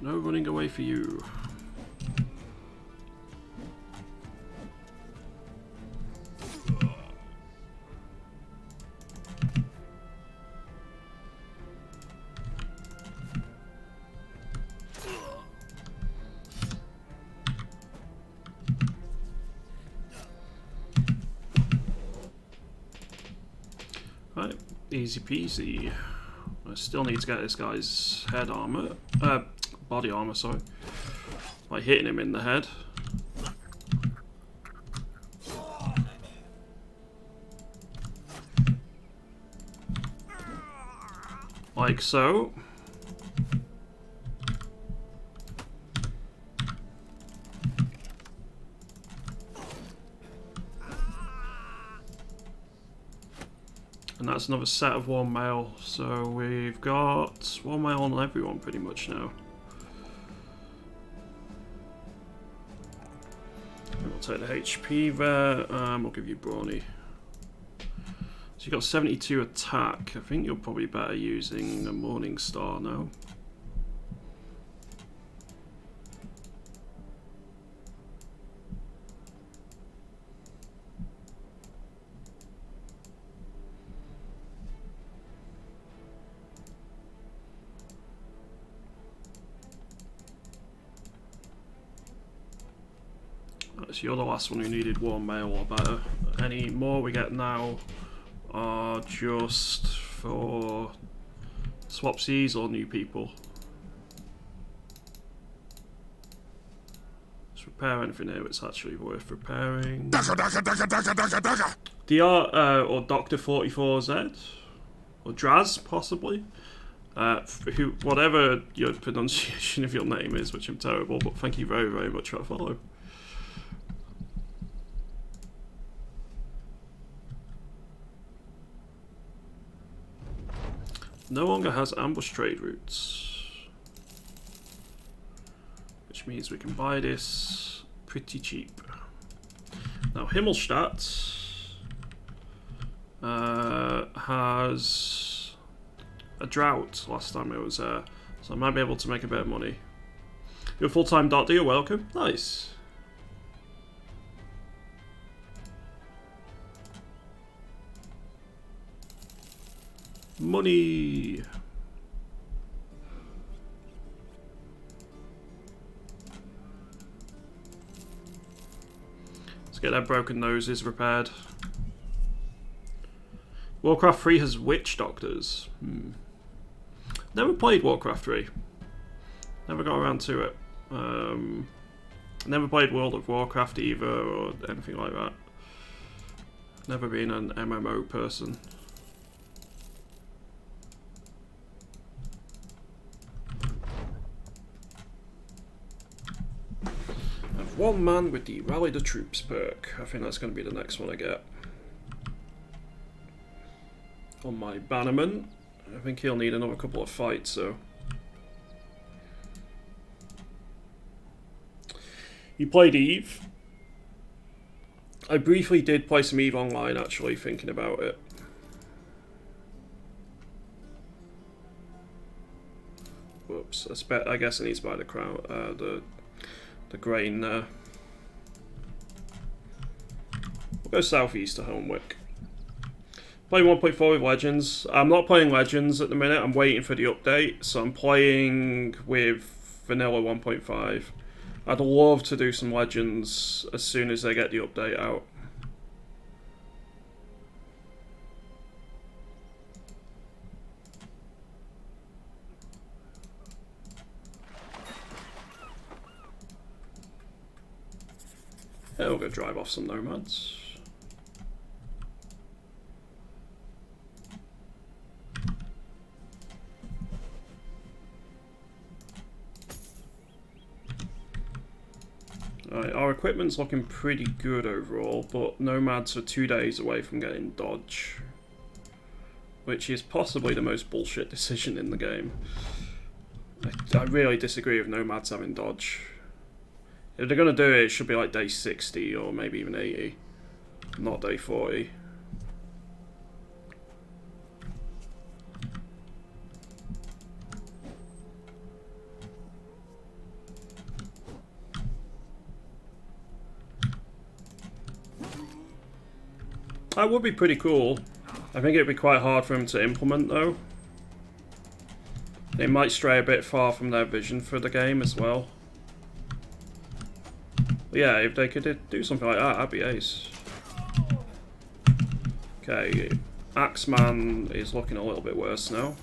A: No running away for you. Right, easy peasy. I still need to get this guy's head armor. Body armor, sorry. By hitting him in the head. Like so. And that's another set of one mail. So we've got one mail on everyone pretty much now. We'll take the HP there, we'll give you Brawny. So you've got 72 attack. I think you're probably better using a Morning Star now. So you're the last one who needed one mail or better. Any more we get now are just for swapsies or new people. Let's repair anything here that's actually worth repairing. DR or Dr. 44Z or Draz possibly. Whatever your pronunciation of your name is, which I'm terrible, but thank you very, very much for a follow. no longer has ambush trade routes. Which means we can buy this pretty cheap. Now Himmelstadt has a drought last time it was there, so I might be able to make a bit of money. You're a full-time doctor, you're welcome. Nice. Money. Let's get their broken noses repaired. Warcraft 3 has witch doctors. Never played Warcraft 3. Never got around to it. Never played World of Warcraft either or anything like that. Never been an MMO person. I have one man with the Rally the Troops perk. I think that's going to be the next one I get. On my Bannerman. I think he'll need another couple of fights, so. You played Eve. I briefly did play some Eve Online, actually, thinking about it. Whoops, I guess I need to buy the crown, the grain there. We'll go southeast to Homewick. Playing 1.4 with Legends. I'm not playing Legends at the minute, I'm waiting for the update, so I'm playing with Vanilla 1.5. I'd love to do some Legends as soon as they get the update out. Yeah, we'll go drive off some nomads. Right, our equipment's looking pretty good overall, but nomads are 2 days away from getting dodge. Which is possibly the most bullshit decision in the game. I really disagree with nomads having dodge. If they're going to do it, it should be like day 60 or maybe even 80. Not day 40. That would be pretty cool. I think it'd be quite hard for them to implement though. They might stray a bit far from their vision for the game as well. But yeah, if they could do something like that, that'd be ace. Okay, Axeman is looking a little bit worse now.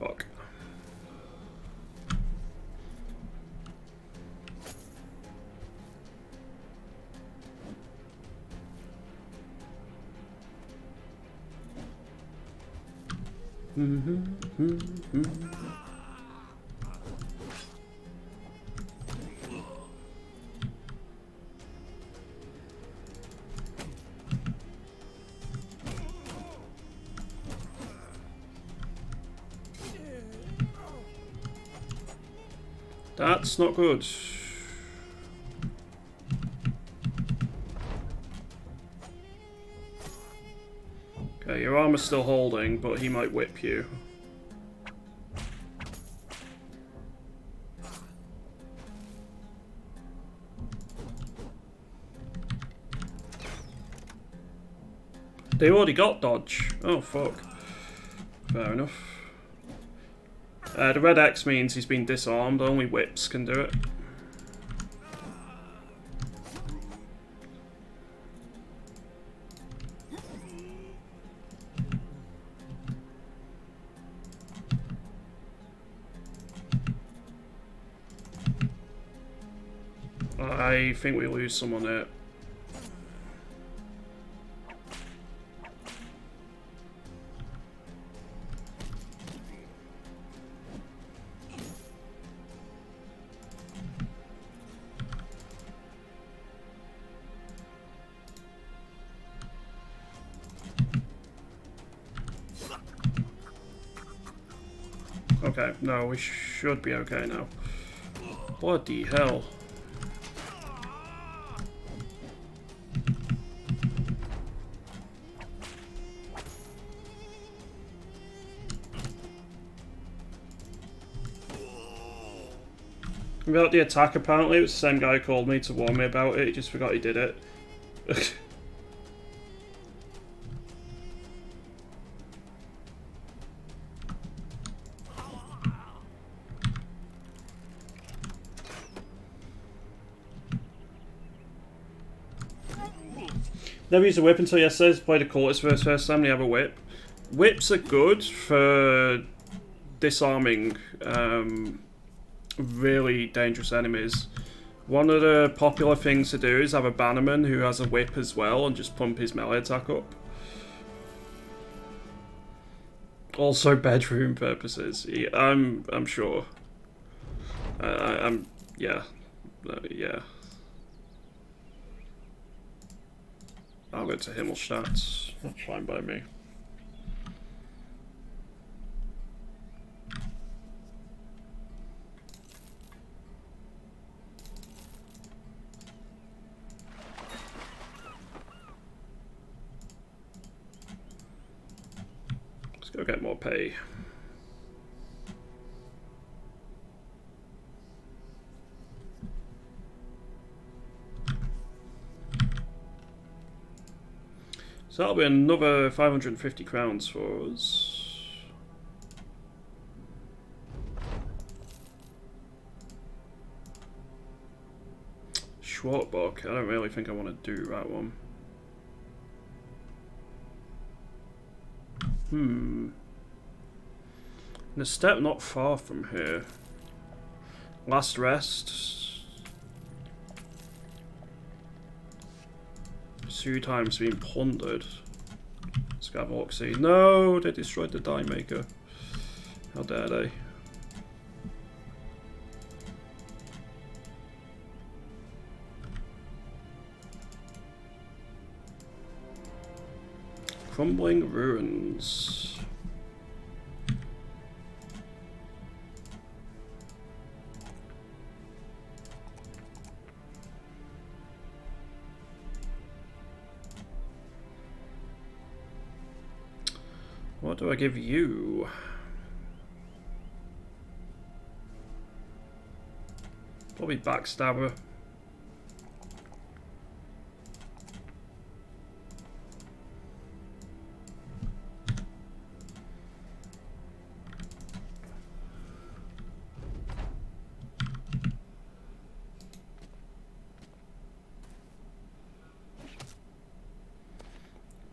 A: Fuck. That's not good. Okay, your armor's still holding, but he might whip you. They already got dodge. Oh, fuck. Fair enough. The red X means he's been disarmed. Only whips can do it. I think we lose someone there. Okay, no, we should be okay now. Bloody hell. About the attack, apparently it was the same guy who called me to warn me about it. He just forgot he did it. Never used a whip until yesterday. Played a cultist for the first time. They have a whip. Whips are good for disarming really dangerous enemies. One of the popular things to do is have a bannerman who has a whip as well and just pump his melee attack up. Also bedroom purposes. Yeah, I'm sure. I'm yeah. Yeah. I'll go to Himmelstadt. That's fine by me. Let's go get more pay. So that'll be another 550 crowns for us. Schwartbock, I don't really think I want to do that one. In a step not far from here. Last rest. Two times being plundered. Cavalry. No, they destroyed the die maker. How dare they? Crumbling ruins. What do I give you? Probably backstabber.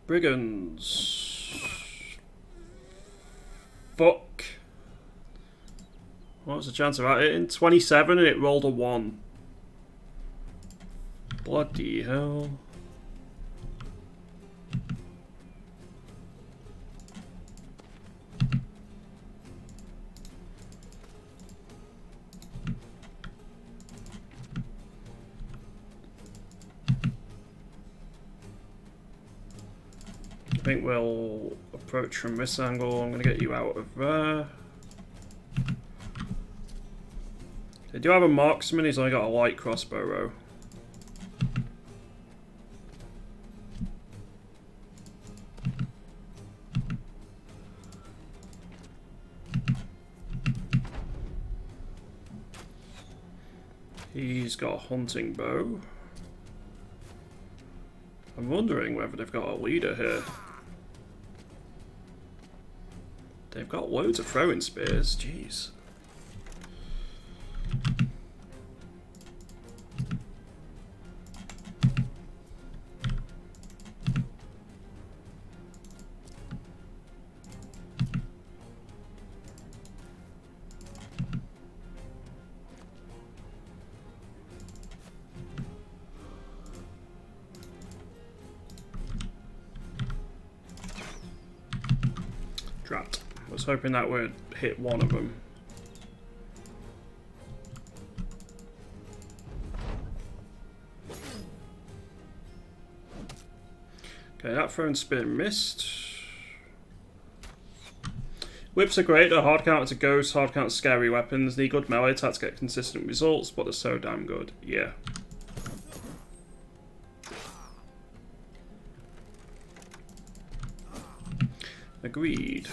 A: Brigands. Fuck. What was the chance of that hitting? 27 and it rolled a 1. Bloody hell. I think we'll approach from this angle. I'm going to get you out of there. They do have a marksman, he's only got a light crossbow row. He's got a hunting bow. I'm wondering whether they've got a leader here. They've got loads of throwing spears, jeez. Drat. I was hoping that would hit one of them. Okay, that throwing spear missed. Whips are great, they're hard counter to ghosts, hard counter to scary weapons, need good melee attacks to get consistent results, but they're so damn good. Yeah. Agreed.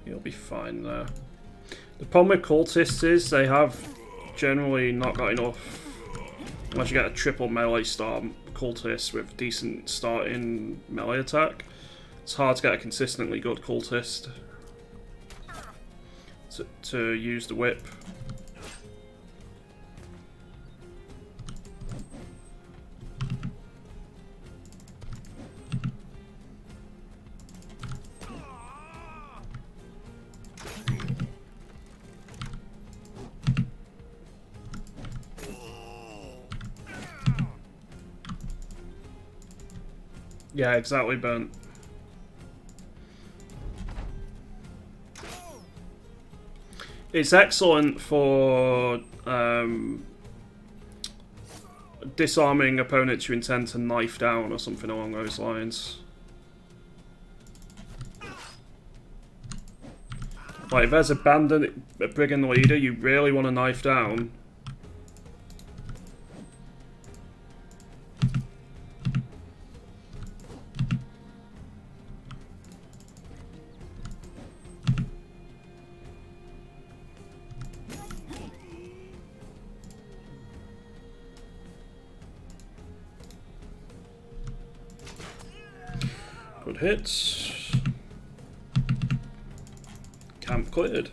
A: You'll be fine there. The problem with cultists is they have generally not got enough. Unless you get a triple melee start cultist with decent starting melee attack, it's hard to get a consistently good cultist to use the whip. Yeah, exactly, Burnt. It's excellent for disarming opponents you intend to knife down or something along those lines. Like, if there's a brigand leader you really want to knife down, good hits. Camp cleared.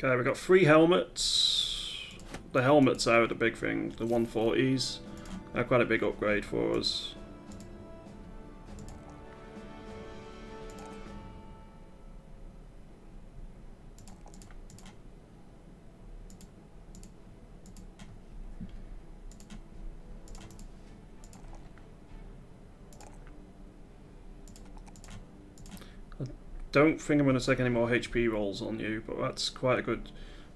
A: Okay, we got 3 helmets. The helmets are the big thing, the 140s. They're quite a big upgrade for us. Don't think I'm going to take any more HP rolls on you, but that's quite a good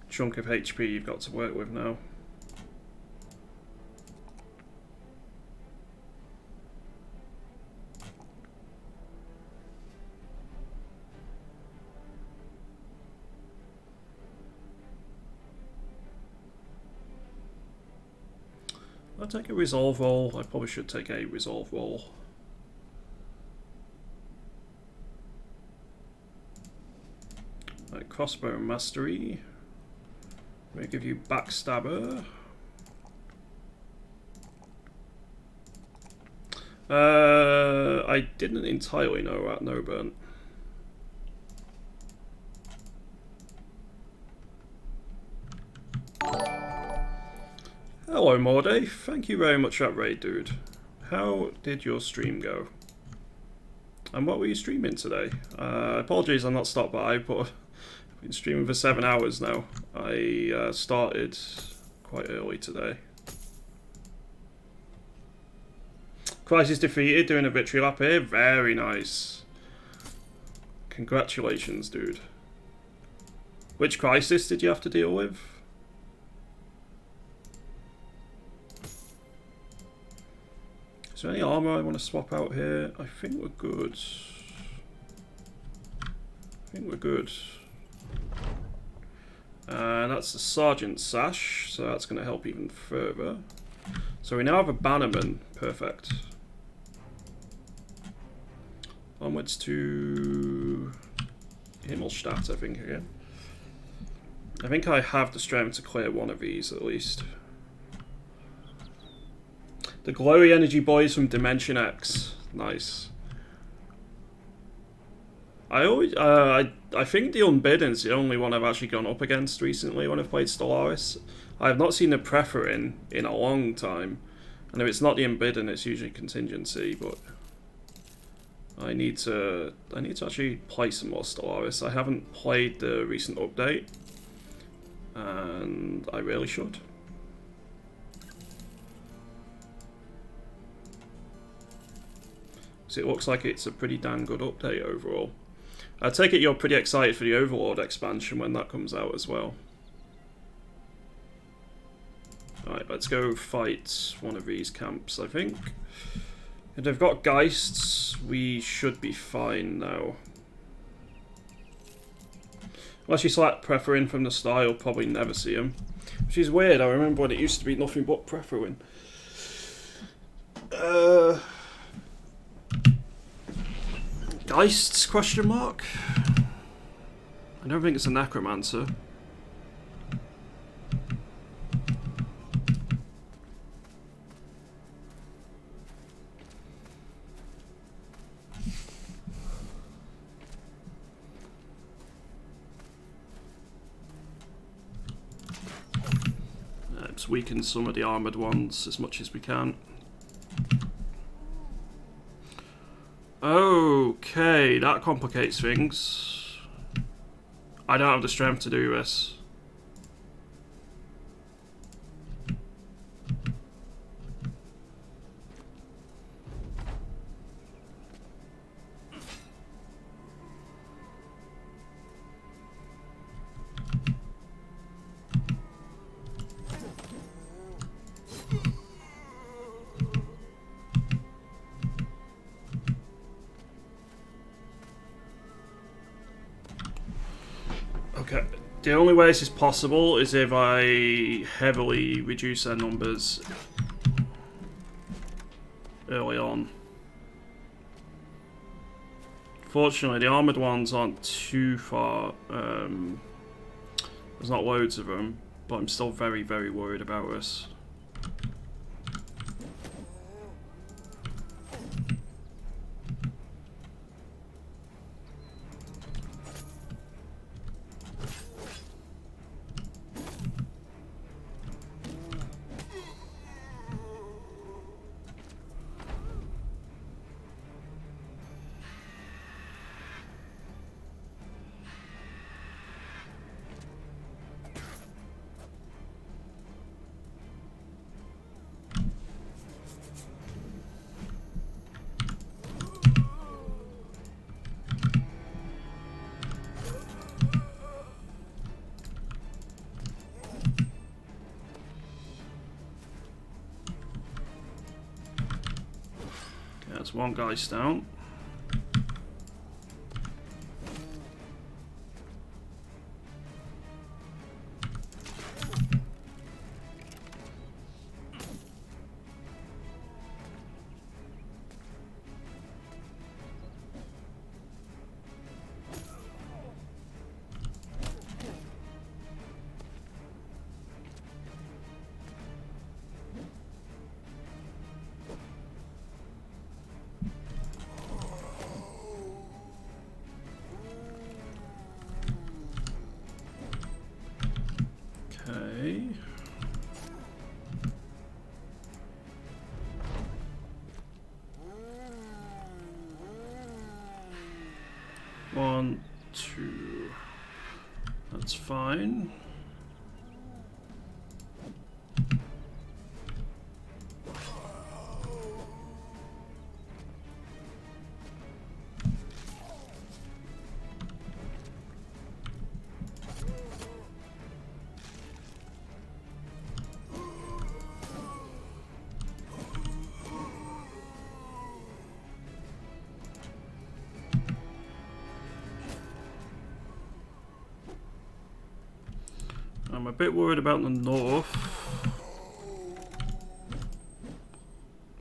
A: chunk of HP you've got to work with now. I'll take a resolve roll. I probably should take a resolve roll. Right, crossbow mastery. I'm going to give you backstabber. I didn't entirely know that, no burnt. Hello Morday, thank you very much for that raid, dude. How did your stream go? And what were you streaming today? Apologies I'm not stopped by, but I've been streaming for 7 hours now. I started quite early today. Crisis defeated, doing a victory lap here. Very nice. Congratulations, dude. Which crisis did you have to deal with? Is there any armor I want to swap out here? I think we're good. And that's the Sergeant Sash, so that's going to help even further. So we now have a Bannerman. Perfect. Onwards to Himmelstadt, I think, again. I think I have the strength to clear one of these, at least. The glowy energy boys from Dimension X. Nice. I think the Unbidden's the only one I've actually gone up against recently when I've played Stellaris. I have not seen a preffer in a long time. And if it's not the unbidden, it's usually contingency, but I need to actually play some more Stellaris. I haven't played the recent update, and I really should. So it looks like it's a pretty damn good update overall. I take it you're pretty excited for the Overlord expansion when that comes out as well. Alright, let's go fight one of these camps, I think. If they've got Geists, we should be fine now. Unless you select Preffer in from the start, you'll probably never see him. Which is weird, I remember when it used to be nothing but Preffer in. Geists, question mark? I don't think it's a Necromancer. Let's weaken some of the armoured ones as much as we can. Okay, that complicates things. I don't have the strength to do this. Okay, the only way this is possible is if I heavily reduce their numbers early on. Fortunately, the armoured ones aren't too far. There's not loads of them, but I'm still very, very worried about this. That's one guy's down. Okay. One, two. That's fine. I'm a bit worried about the north.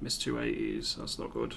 A: Missed 280s, that's not good.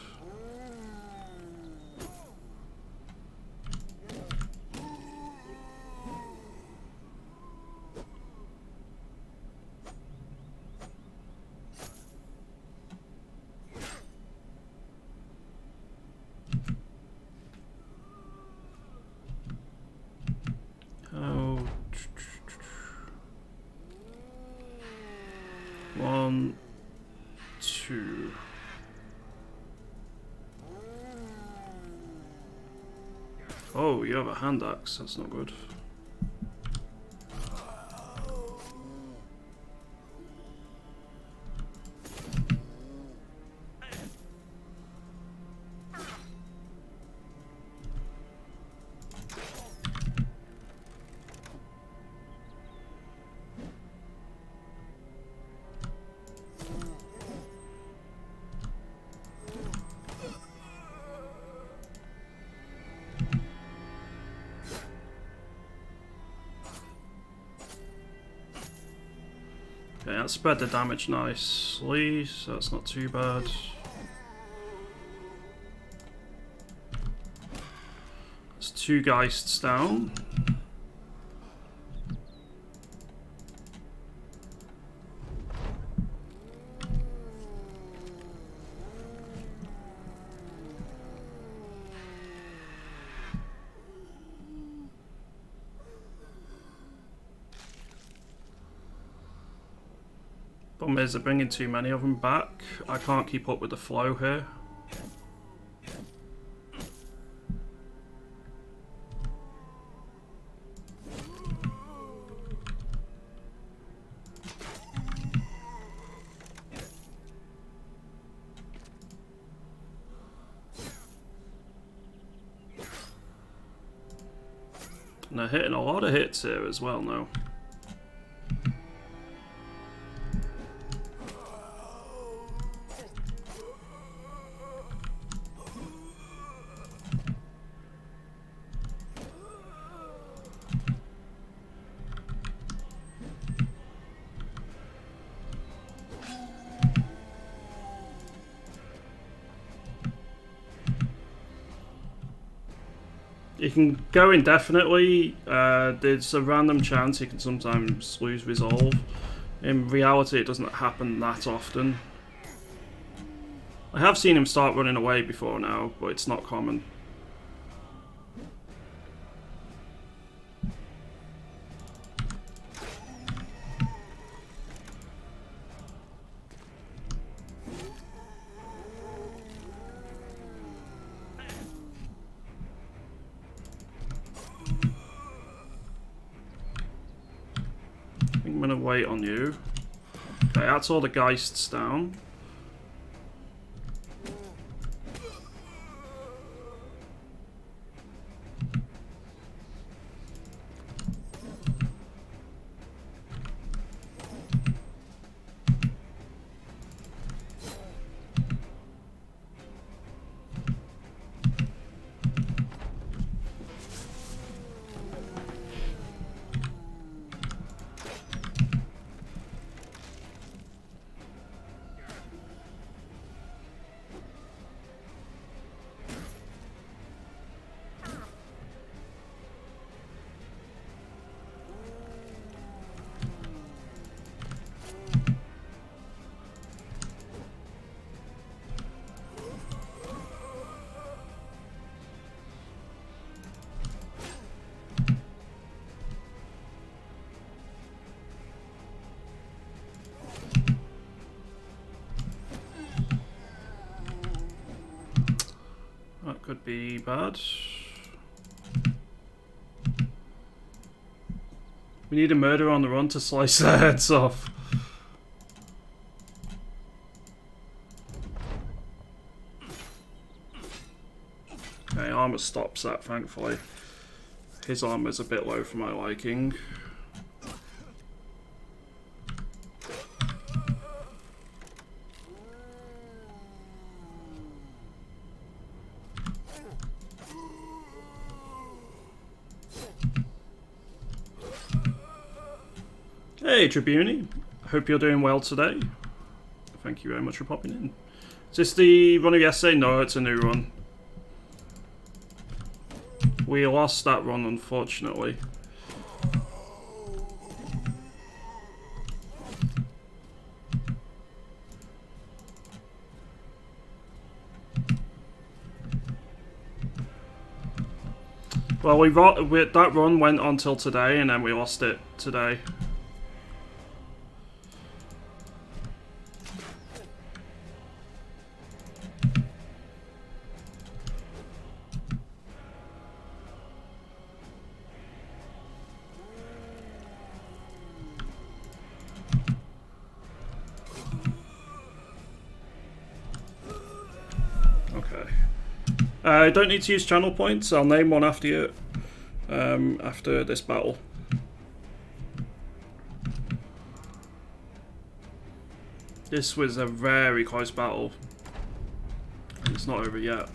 A: Oh, you have a hand axe. That's not good. Okay, that spread the damage nicely, so that's not too bad. That's 2 Geists down. Problem is, they're bringing too many of them back. I can't keep up with the flow here. And they're hitting a lot of hits here as well now. You can go indefinitely. There's a random chance you can sometimes lose resolve. In reality, it doesn't happen that often. I have seen him start running away before now, but it's not common. I'm gonna wait on you. Okay, that's all the Geists down. That could be bad. We need a murderer on the run to slice their heads off. Okay, armor stops that, thankfully. His armor's a bit low for my liking. Hey Tribuni, hope you're doing well today. Thank you very much for popping in. Is this the run of yesterday? No, it's a new run. We lost that run, unfortunately. Well, that run went until today, and then we lost it today. Okay. I don't need to use channel points. I'll name one after you. After this battle. This was a very close battle. And it's not over yet.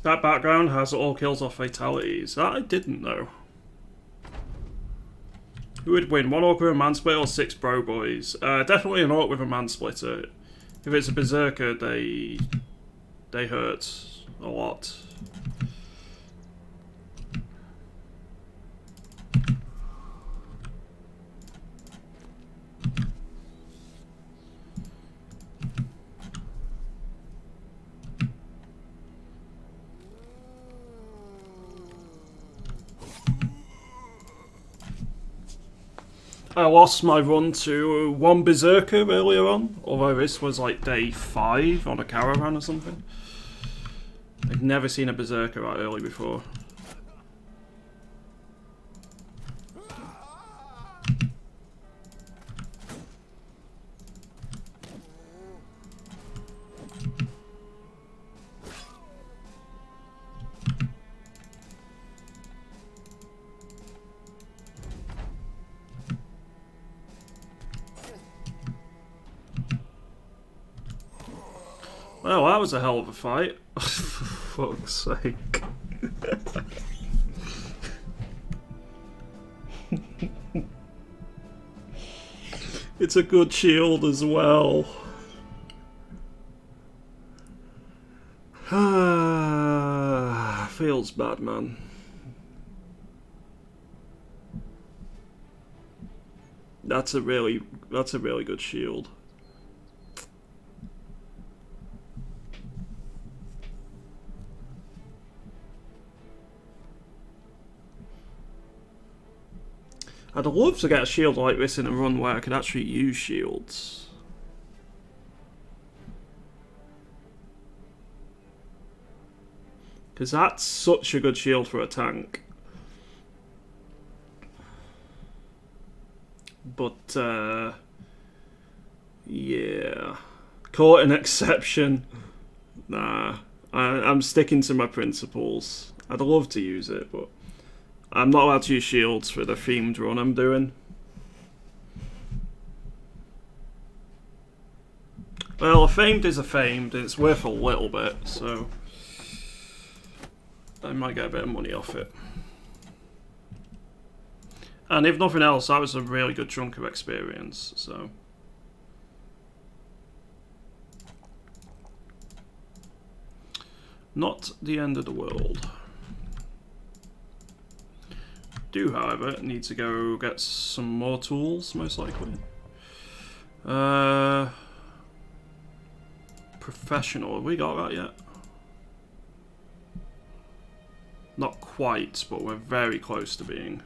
A: That background has all kills or fatalities. That I didn't know. Who would win? One orc with a mansplitter or 6 bro boys? Definitely an orc with a mansplitter. If it's a berserker, they hurt a lot. I lost my run to one berserker earlier on, although this was like day 5 on a caravan or something. I've never seen a berserker that early before. Well, that was a hell of a fight. For fuck's sake. It's a good shield as well. Feels bad, man. That's a really good shield. I'd love to get a shield like this in a run where I could actually use shields. Because that's such a good shield for a tank. But, yeah. Caught an exception. Nah. I'm sticking to my principles. I'd love to use it, but I'm not allowed to use shields for the themed run I'm doing. Well, a famed is a famed, and it's worth a little bit, so I might get a bit of money off it. And if nothing else, that was a really good chunk of experience, so. Not the end of the world. Do, however, need to go get some more tools, most likely. Professional, have we got that yet? Not quite, but we're very close to being.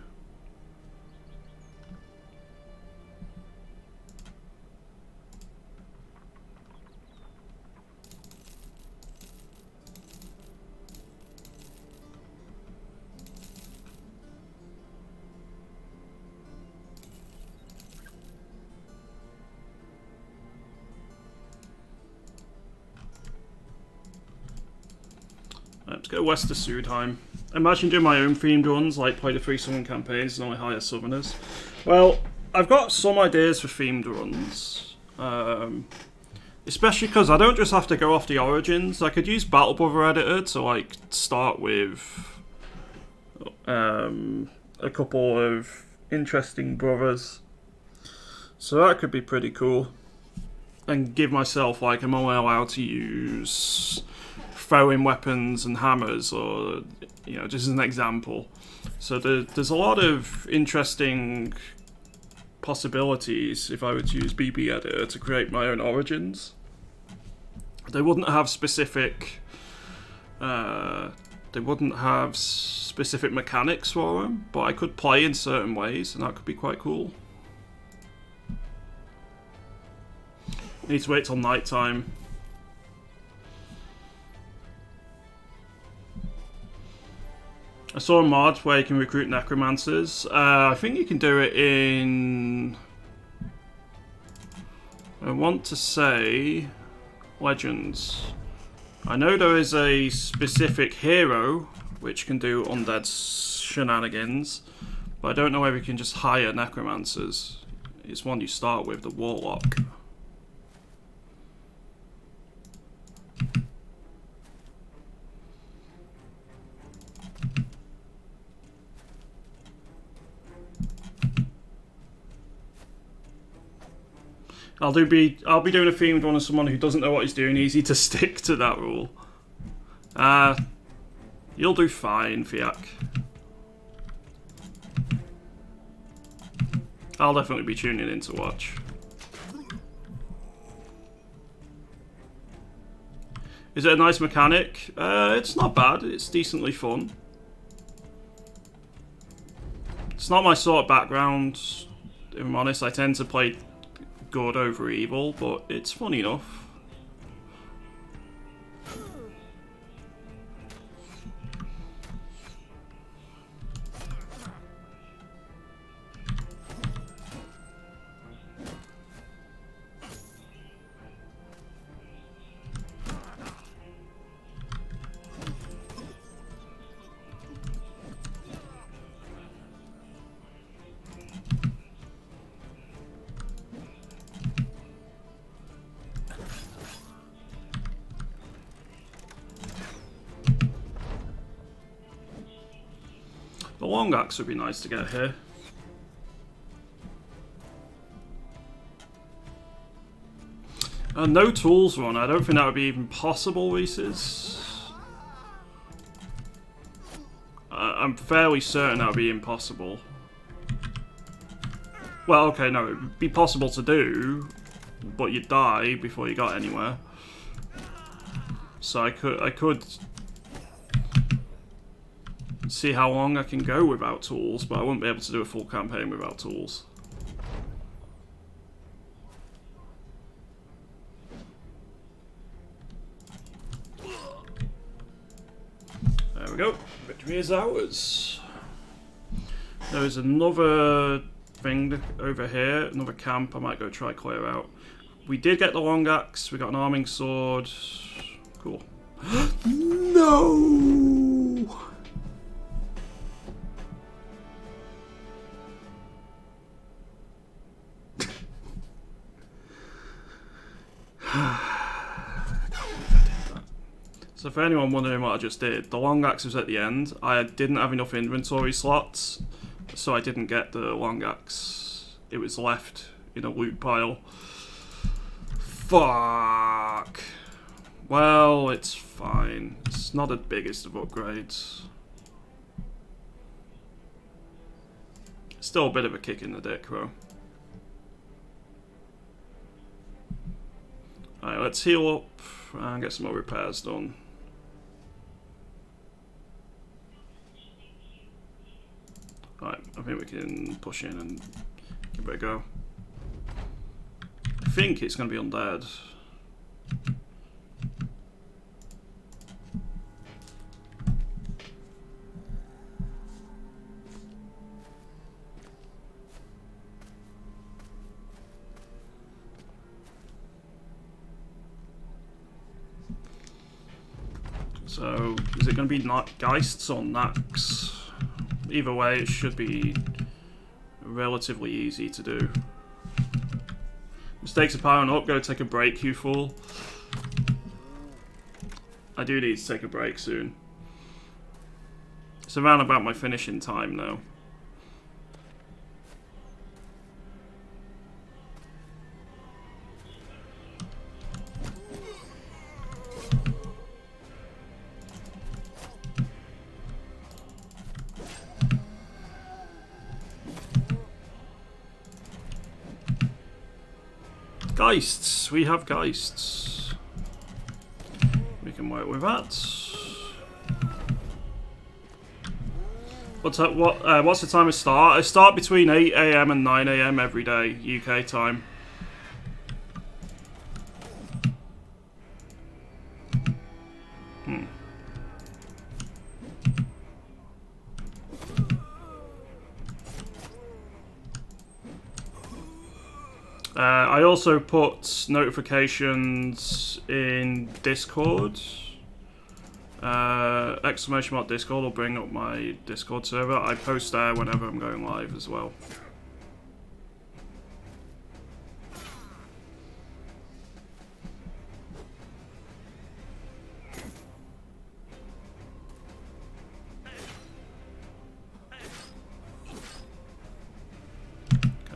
A: Let's go west of Sudheim. Imagine doing my own themed runs, like play the 3 Southern campaigns and only hire Southerners. Well, I've got some ideas for themed runs. Especially because I don't just have to go off the origins. I could use Battle Brother Editor to like start with a couple of interesting brothers. So that could be pretty cool. And give myself like I'm only allowed to use throwing weapons and hammers, or just as an example. So there's a lot of interesting possibilities if I were to use BB Editor to create my own origins. They wouldn't have specific they wouldn't have specific mechanics for them, but I could play in certain ways, and that could be quite cool. Need to wait till night time. I saw a mod where you can recruit necromancers. I think you can do it in... I want to say... Legends. I know there is a specific hero which can do undead shenanigans, but I don't know whether you can just hire necromancers. It's one you start with, the warlock. I'll be doing a themed one as someone who doesn't know what he's doing. Easy to stick to that rule. You'll do fine, Fiak. I'll definitely be tuning in to watch. Is it a nice mechanic? It's not bad. It's decently fun. It's not my sort of background, if I'm honest. I tend to play good over evil, but it's fun enough. The long axe would be nice to get here. No tools run. I don't think that would be even possible, Reese's. I'm fairly certain that would be impossible. Well, okay, no, it would be possible to do, but you'd die before you got anywhere. So I could see how long I can go without tools, but I wouldn't be able to do a full campaign without tools. There we go. Victory is ours. There is another thing over here, another camp I might go try clear out. We did get the long axe, we got an arming sword. Cool. No! So for anyone wondering what I just did, the long axe was at the end. I didn't have enough inventory slots, so I didn't get the long axe. It was left in a loot pile. Fuck. Well, it's fine. It's not the biggest of upgrades. Still a bit of a kick in the dick, though. Alright, let's heal up and get some more repairs done. Alright, I think we can push in and give it a go. I think it's going to be undead. So, is it going to be Geists or Knacks? Either way, it should be relatively easy to do. Mistakes are piling up, go take a break, you fool. I do need to take a break soon. It's around about my finishing time now. Geists! We have Geists. We can work with that. What's the time of start? I start between 8 AM and 9 AM every day, UK time. I also put notifications in Discord. Exclamation mark Discord will bring up my Discord server. I post there whenever I'm going live as well.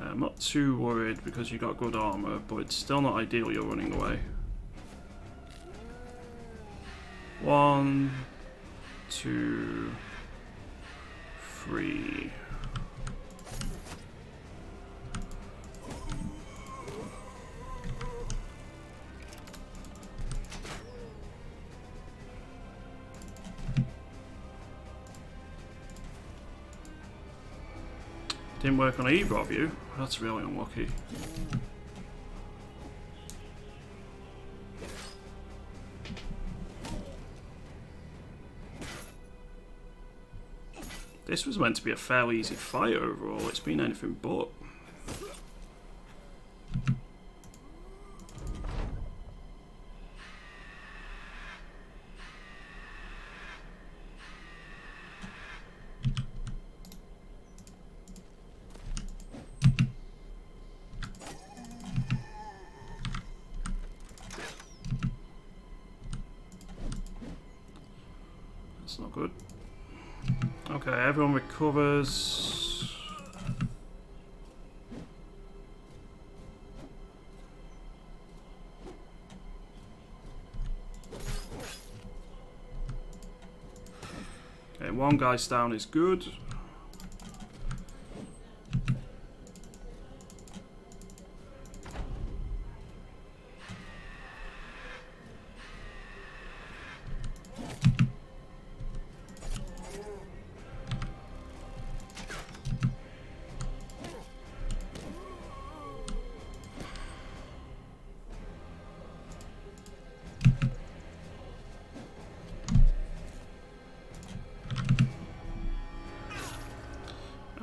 A: I'm not too worried because you got good armor, but it's still not ideal you're running away. 1, 2, 3. Didn't work on either of you. That's really unlucky. This was meant to be a fairly easy fight overall. It's been anything but. That's not good. Okay, everyone recovers. Okay, one guy's down is good.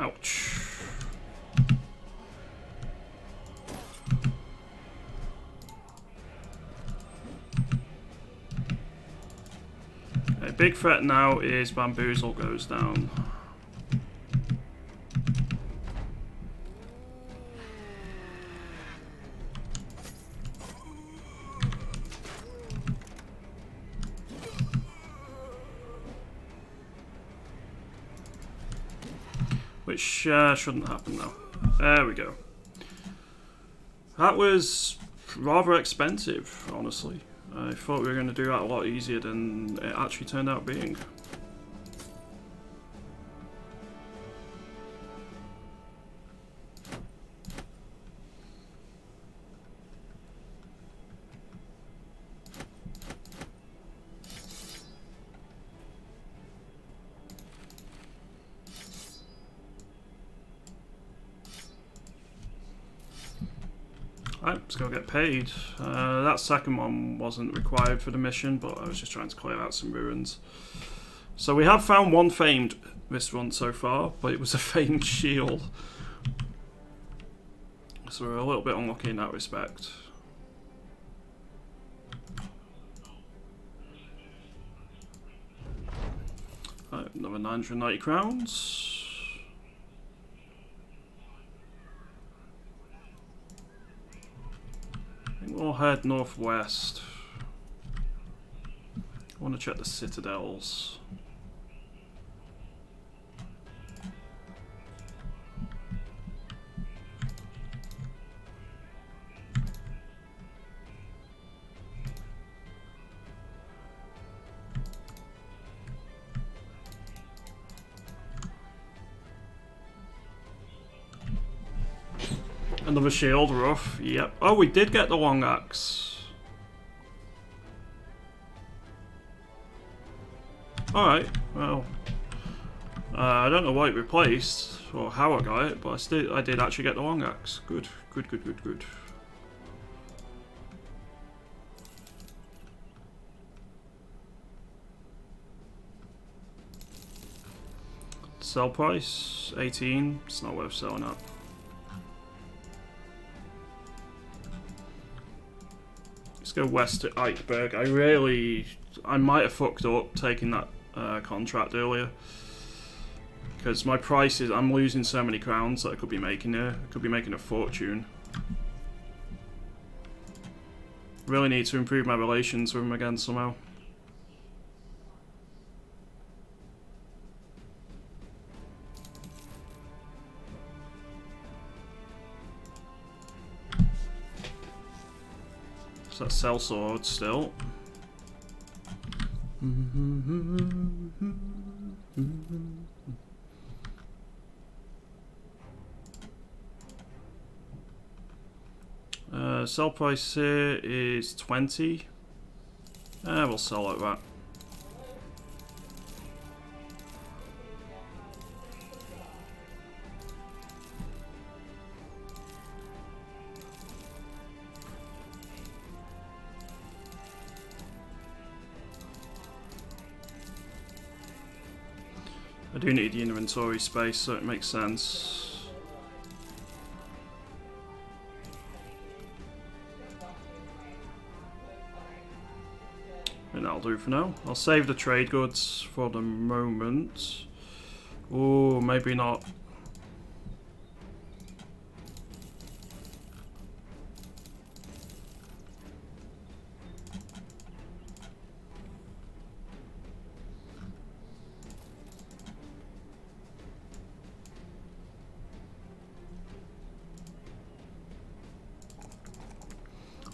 A: Ouch. A big threat now is Bamboozle goes down. Which shouldn't happen now. There we go. That was rather expensive, honestly. I thought we were going to do that a lot easier than it actually turned out being. Right, let's go get paid. That second one wasn't required for the mission, but I was just trying to clear out some ruins. So we have found one famed this run so far, but it was a famed shield. So we're a little bit unlucky in that respect. Right, another 990 crowns. I think we'll head northwest. I want to check the citadels. Another shield, rough. Yep. Oh, we did get the long axe. Alright, well. I don't know what it replaced or how I got it, but I did actually get the long axe. Good, good, good, good, good. Sell price 18. It's not worth selling at. Let's go west to Eichberg. I might have fucked up taking that contract earlier. Because my price is, I'm losing so many crowns that I could be making here. I could be making a fortune. Really need to improve my relations with him again somehow. So that's sell sword still. Sell price here is 20. We'll sell like that. I do need the inventory space, so it makes sense. And that'll do for now. I'll save the trade goods for the moment. Oh, maybe not.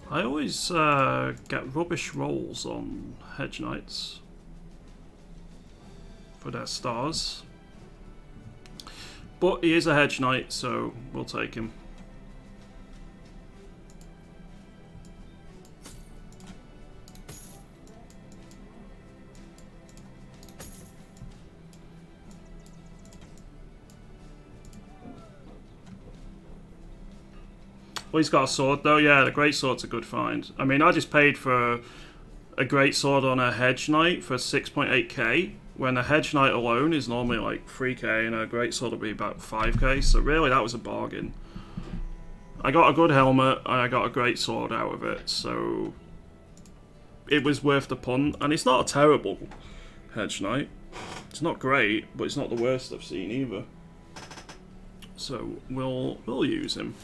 A: I always get rubbish rolls on Hedge Knights for their stars. But he is a Hedge Knight, so we'll take him. Well, he's got a sword though. Yeah, the great sword's a good find. I mean, I just paid for a great sword on a Hedge Knight for 6.8k, when a Hedge Knight alone is normally like 3k, and a great sword will be about 5k. So really, that was a bargain. I got a good helmet and I got a great sword out of it, so it was worth the punt. And it's not a terrible Hedge Knight. It's not great, but it's not the worst I've seen either. So we'll use him.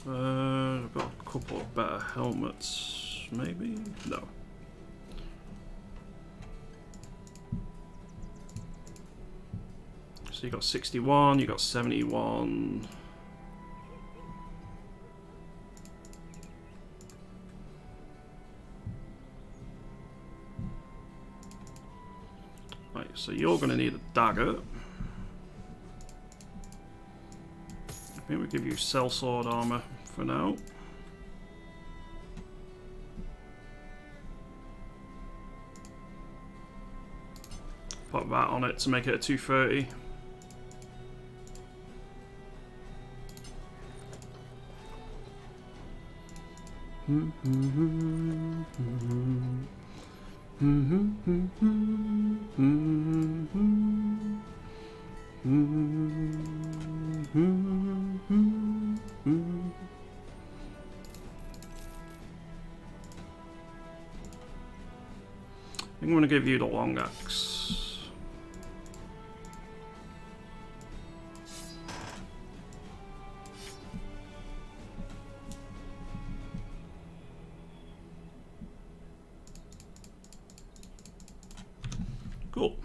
A: I've got a couple of better helmets, maybe? No. So you got 61, you got 71. Right, so you're going to need a dagger. I think we give you sellsword armor for now. Put that on it to make it a 230. I'm going to give you the long axe. Cool.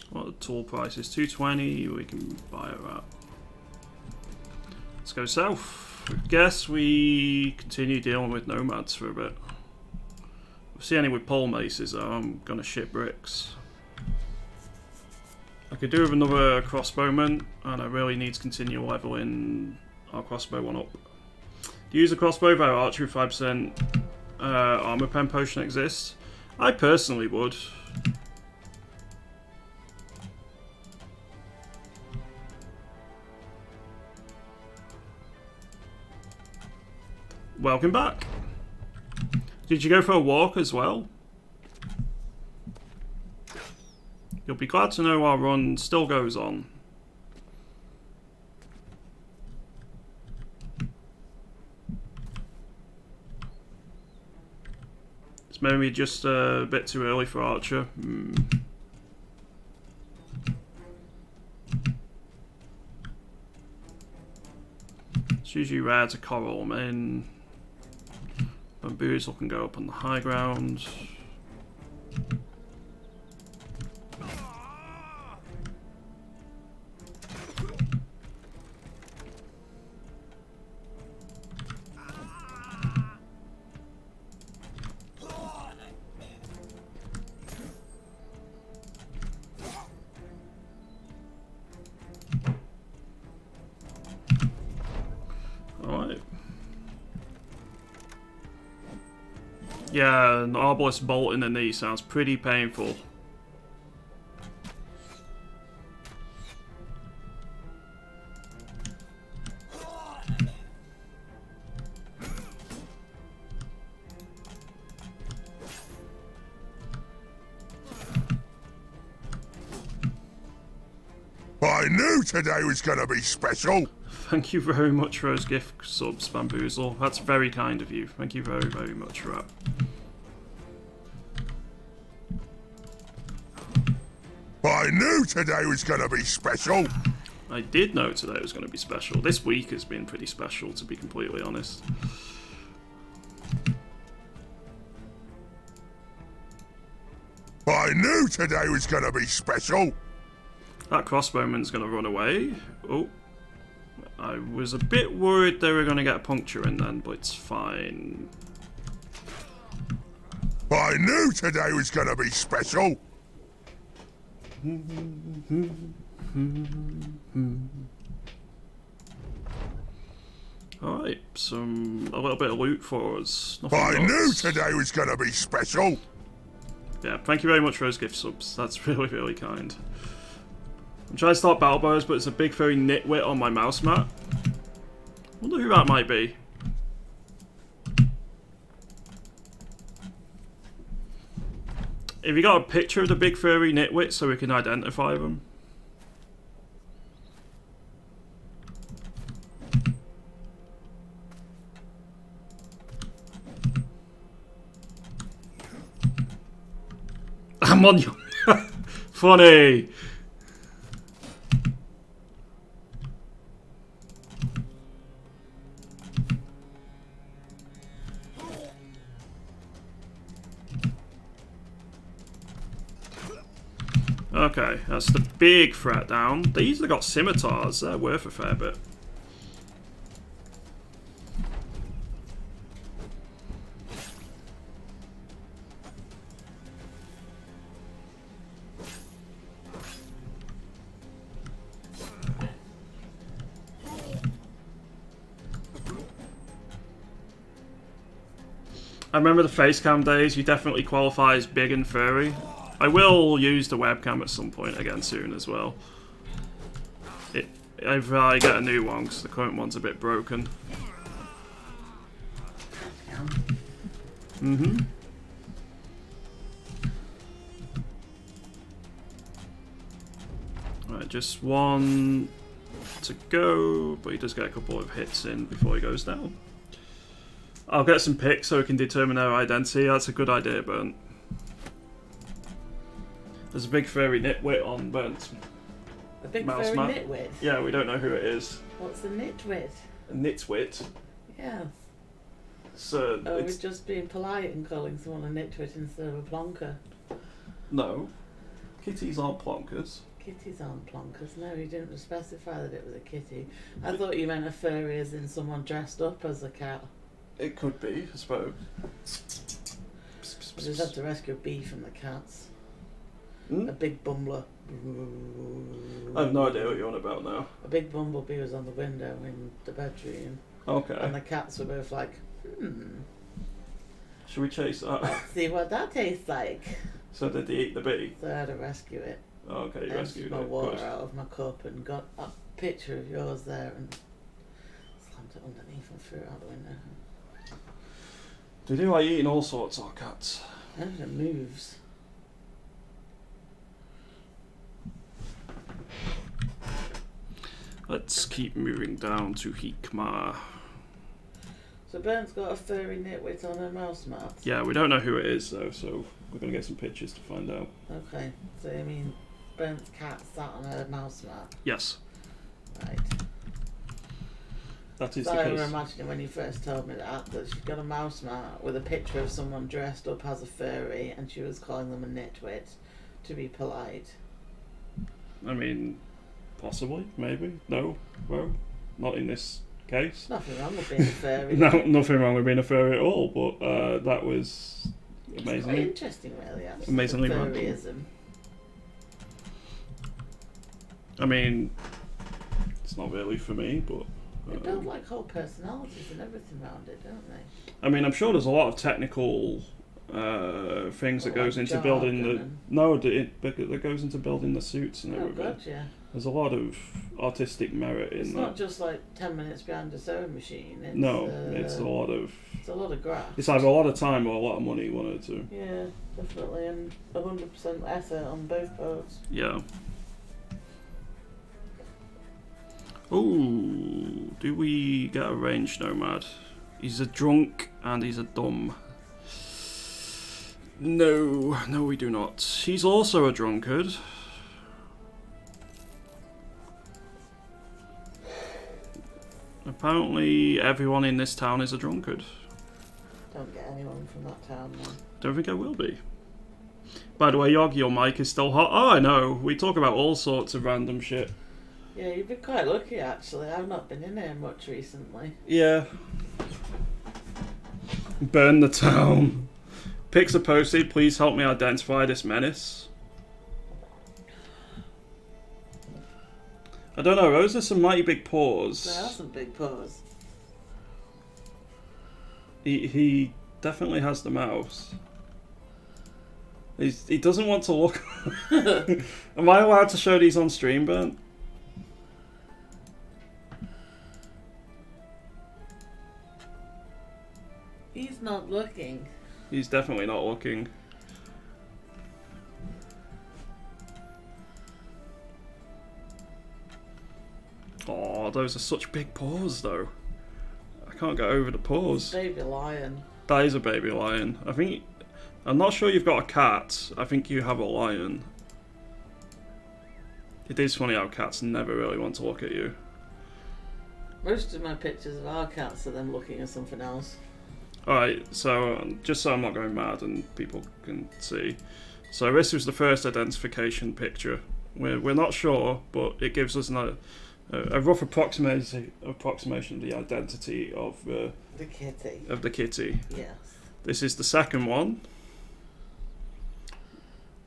A: What the tool price is? 220. We can buy it at. Let's go south. I guess we continue dealing with nomads for a bit. See any with pole maces though, I'm gonna ship bricks. I could do with another crossbowman, and I really need to continue leveling our crossbow one up. To use a crossbow via archery 5% armor pen potion exists? I personally would. Welcome back. Did you go for a walk as well? You'll be glad to know our run still goes on. It's maybe just a bit too early for Archer. It's usually rare to coral them in. Bamboozle can go up on the high ground. Yeah, an Arbalest bolt in the knee sounds pretty painful.
C: I knew today was gonna be special.
A: Thank you very much for those gift subs, Bamboozle. That's very kind of you. Thank you very, very much for that.
C: I knew today was gonna be special.
A: I did know today was going to be special. This week has been pretty special, to be completely honest.
C: I knew today was gonna be special.
A: That crossbowman's going to run away. Oh. I was a bit worried they were going to get a puncture in then, but it's fine.
C: I knew today was gonna be special.
A: Alright, a little bit of loot for us. Nothing
C: I
A: else.
C: knew today was gonna be special.
A: Yeah, thank you very much for those gift subs. That's really, really kind. I'm trying to start battle bows, but it's a big furry nitwit on my mouse mat. Wonder who that might be. Have you got a picture of the big furry nitwit so we can identify them? I'm on you. Funny. Okay, that's the big threat down. These have got scimitars. They're worth a fair bit. I remember the facecam days. You definitely qualify as big and furry. I will use the webcam at some point again soon as well. If I get a new one, because the current one's a bit broken. Right, just one to go, but he does get a couple of hits in before he goes down. I'll get some pics so we can determine their identity. That's a good idea, Burnt. There's a big furry nitwit on Burnt's
B: A big
A: mouse
B: furry
A: mat.
B: nitwit?
A: Yeah, we don't know who it is.
B: What's a nitwit?
A: A nitwit.
B: Yes.
A: So
B: Oh, we're just being polite and calling someone a nitwit instead of a plonker.
A: No. Kitties aren't plonkers.
B: Kitties aren't plonkers. No, you didn't specify that it was a kitty. I thought you meant a furry as in someone dressed up as a cat.
A: It could be, I suppose.
B: I just had to rescue a bee from the cats.
A: Hmm?
B: A big bumbler.
A: I have no idea what you're on about now.
B: A big bumblebee was on the window in the bedroom.
A: Okay.
B: And the cats were both like,
A: Should we chase that?
B: Let's see what that tastes like.
A: So did they eat the bee?
B: So I had to rescue it.
A: Oh, okay, you
B: I
A: rescued
B: emptied my
A: it.
B: water
A: Good.
B: out of my cup and got a picture of yours there and slammed it underneath and threw it out the window.
A: They do like eating all sorts, our cats.
B: And it moves.
A: Let's keep moving down to Hikmah.
B: So Bern's got a furry nitwit on her mouse mat.
A: Yeah, we don't know who it is though, so we're going to get some pictures to find out.
B: Okay, so you mean Bern's cat sat on her mouse mat?
A: Yes,
B: Right.
A: that is
B: So
A: the
B: I
A: case.
B: remember imagining when you first told me that she's got a mouse mat with a picture of someone dressed up as a furry and she was calling them a nitwit to be polite.
A: I mean, possibly, maybe. No, well, not in this case.
B: Nothing wrong with being a furry.
A: No, nothing wrong with being a furry at all, but that was
B: It's
A: amazing.
B: quite interesting, really. Actually,
A: Amazingly
B: furryism.
A: I mean, it's not really for me, but.
B: They build like whole personalities and everything around it, don't they?
A: I mean, I'm sure there's a lot of technical things that
B: Well,
A: goes
B: like
A: into building the.
B: jargon
A: No, that goes into building the suits and
B: Oh
A: everything.
B: god, yeah.
A: There's a lot of artistic merit
B: It's
A: in
B: not
A: that.
B: just like 10 minutes behind a sewing machine. It's,
A: No, it's a lot of.
B: It's a lot of graft.
A: It's either a lot of time or a lot of money, one or two.
B: Yeah, definitely, and 100% effort on both parts.
A: Yeah. Oh, do we get a ranged nomad? He's a drunk and he's a dumb. No, we do not. He's also a drunkard. Apparently, everyone in this town is a drunkard.
B: Don't get anyone from that town, man.
A: Don't think I will be. By the way, Yog, your mic is still hot. Oh, I know. We talk about all sorts of random shit.
B: Yeah, you've been quite lucky actually. I've not been in here much recently.
A: Yeah. Burn the town. Pics are posted. Please help me identify this menace. I don't know. Those are some mighty big paws.
B: There are some big paws.
A: He definitely has the mouse. He doesn't want to look. Am I allowed to show these on stream, Burnt?
B: He's not looking.
A: He's definitely not looking. Oh, those are such big paws, though. I can't get over the paws.
B: Baby lion.
A: That is a baby lion. I'm not sure you've got a cat. I think you have a lion. It is funny how cats never really want to look at you.
B: Most of my pictures of our cats are them looking at something else.
A: Alright, so just so I'm not going mad and people can see. So this was the first identification picture. We're not sure, but it gives us a rough approximation of the identity of
B: The kitty.
A: the kitty.
B: Yes.
A: This is the second one.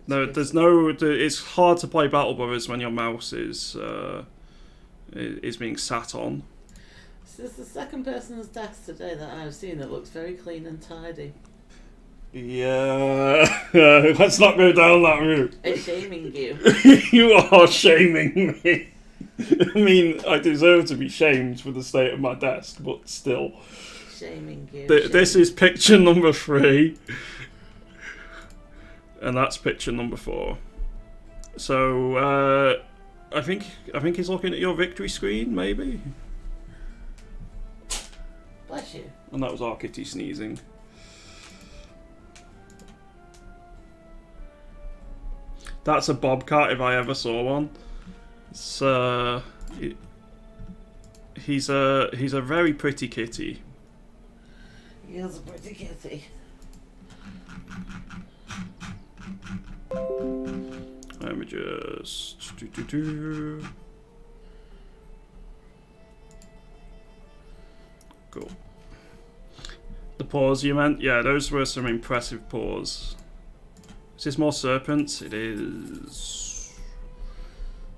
A: No, there's no. It's hard to play Battle Brothers when your mouse is being sat on.
B: This is the second person's desk today that I've seen that looks very clean and tidy.
A: Yeah, let's not go down that route.
B: It's shaming you.
A: You are shaming me. I mean, I deserve to be shamed for the state of my desk, but still.
B: Shaming you.
A: This is picture number 3. And that's picture number 4. So, I think he's looking at your victory screen, maybe?
B: Bless you.
A: And that was our kitty sneezing. That's a bobcat if I ever saw one. It's, he's a very pretty kitty.
B: He is a pretty kitty.
A: Let me just Cool. The paws you meant? Yeah, those were some impressive paws. Is this more serpents? It is.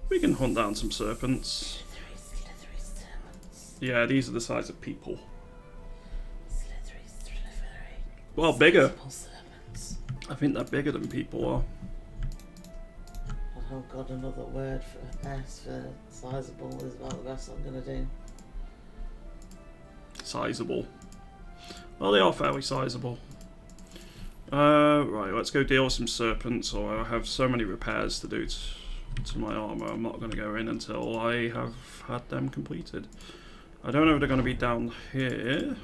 A: We can hunt down some serpents.
B: Slithery serpents.
A: Yeah, these are the size of people.
B: Slithery.
A: Well, bigger.
B: Sizable serpents.
A: I think they're bigger than people are.
B: Oh god, another word for S for sizable is about the best I'm going to do.
A: Sizable. Well, they are fairly sizable. Right, let's go deal with some serpents, or I have so many repairs to do to my armour. I'm not going to go in until I have had them completed. I don't know if they're going to be down here.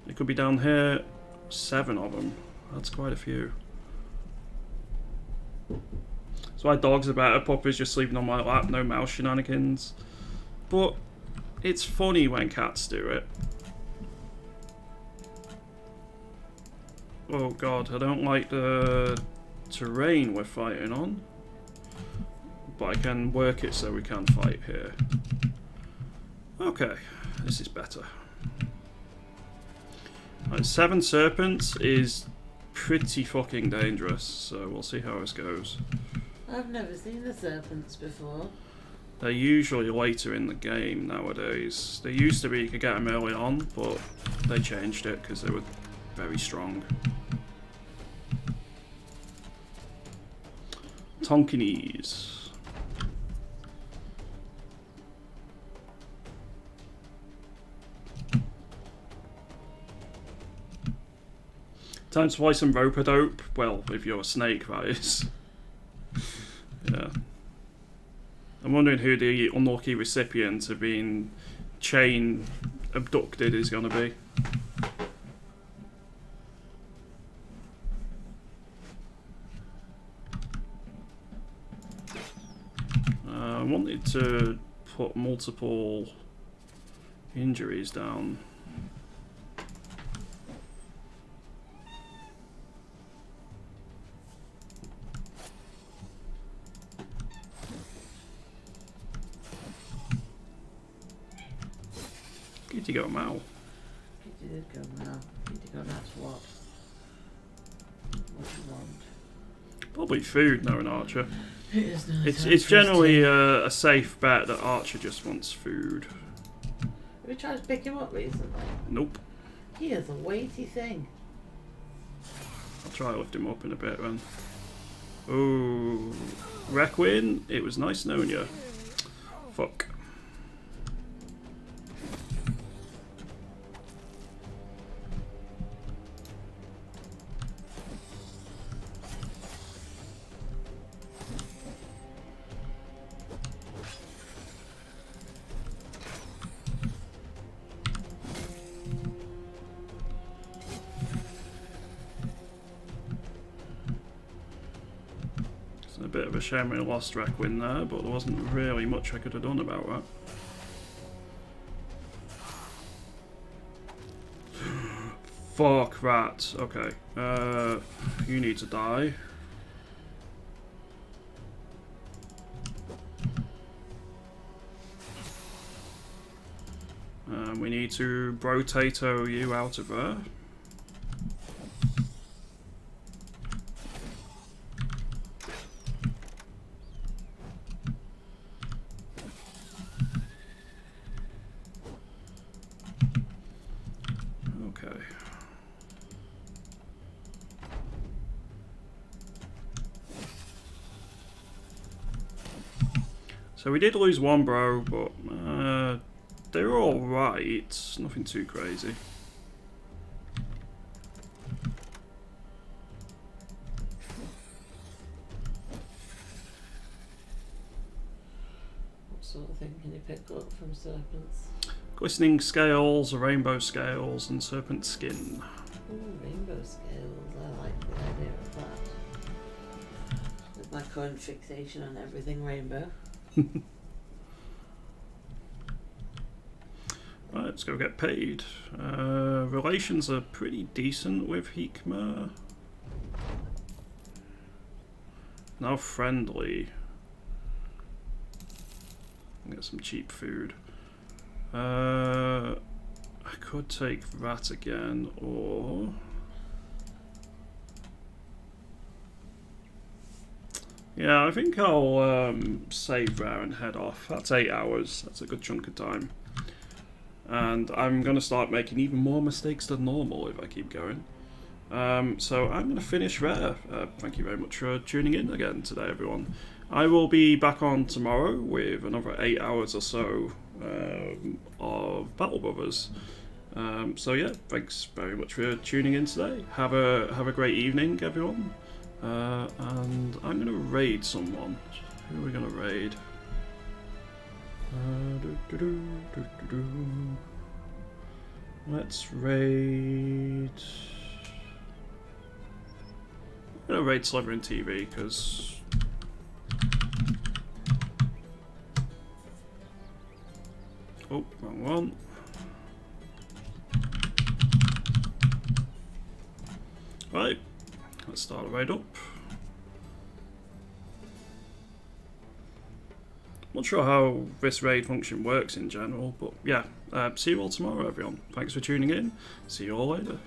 A: It could be down here. 7 of them. That's quite a few. So my dogs are better. Puppy's just sleeping on my lap. No mouse shenanigans. But it's funny when cats do it. Oh god, I don't like the terrain we're fighting on. But I can work it so we can fight here. Okay, this is better. Right, 7 serpents is pretty fucking dangerous, so we'll see how this goes.
B: I've never seen the serpents before.
A: They're usually later in the game nowadays. They used to be you could get them early on, but they changed it because they were very strong. Tonkinese. Time to play some rope-a-dope. Well, if you're a snake, that is. Yeah. I'm wondering who the unlucky recipient of being chain abducted is going to be. I wanted to put multiple injuries down. Good to go, Mal.
B: You did go now. You did go now to what? What do you want?
A: Probably food, no, an archer.
B: It is nearly time
A: It's
B: for us
A: generally
B: to-
A: a safe bet that Archer just wants food.
B: Have we tried to pick him up recently?
A: Nope.
B: He is a weighty thing.
A: I'll try to lift him up in a bit then. Oh, Requin, it was nice knowing you. Fuck. A bit of a shame we lost Requin there, but there wasn't really much I could have done about that. Fuck that. Okay. You need to die. We need to rotato you out of there. So we did lose one bro, but they're all right. Nothing too crazy.
B: What sort of thing can you pick up from serpents?
A: Glistening scales, rainbow scales, and serpent skin.
B: Ooh, rainbow scales. I like the idea of that. With my current fixation on everything rainbow.
A: Right, let's go get paid. Relations are pretty decent with Hikma. Now friendly. Get some cheap food. I could take that again, or yeah, I think I'll save there and head off. That's 8 hours. That's a good chunk of time. and I'm going to start making even more mistakes than normal if I keep going. So I'm going to finish there. Thank you very much for tuning in again today, everyone. I will be back on tomorrow with another 8 hours or so of Battle Brothers. So yeah, thanks very much for tuning in today. Have a great evening, everyone. And I'm going to raid someone. Who are we going to raid? Let's raid... I'm going to raid Slytherin TV, because... Oh, wrong one. Right, let's start a raid up. Not sure how this raid function works in general, but yeah, see you all tomorrow, everyone. Thanks for tuning in. See you all later.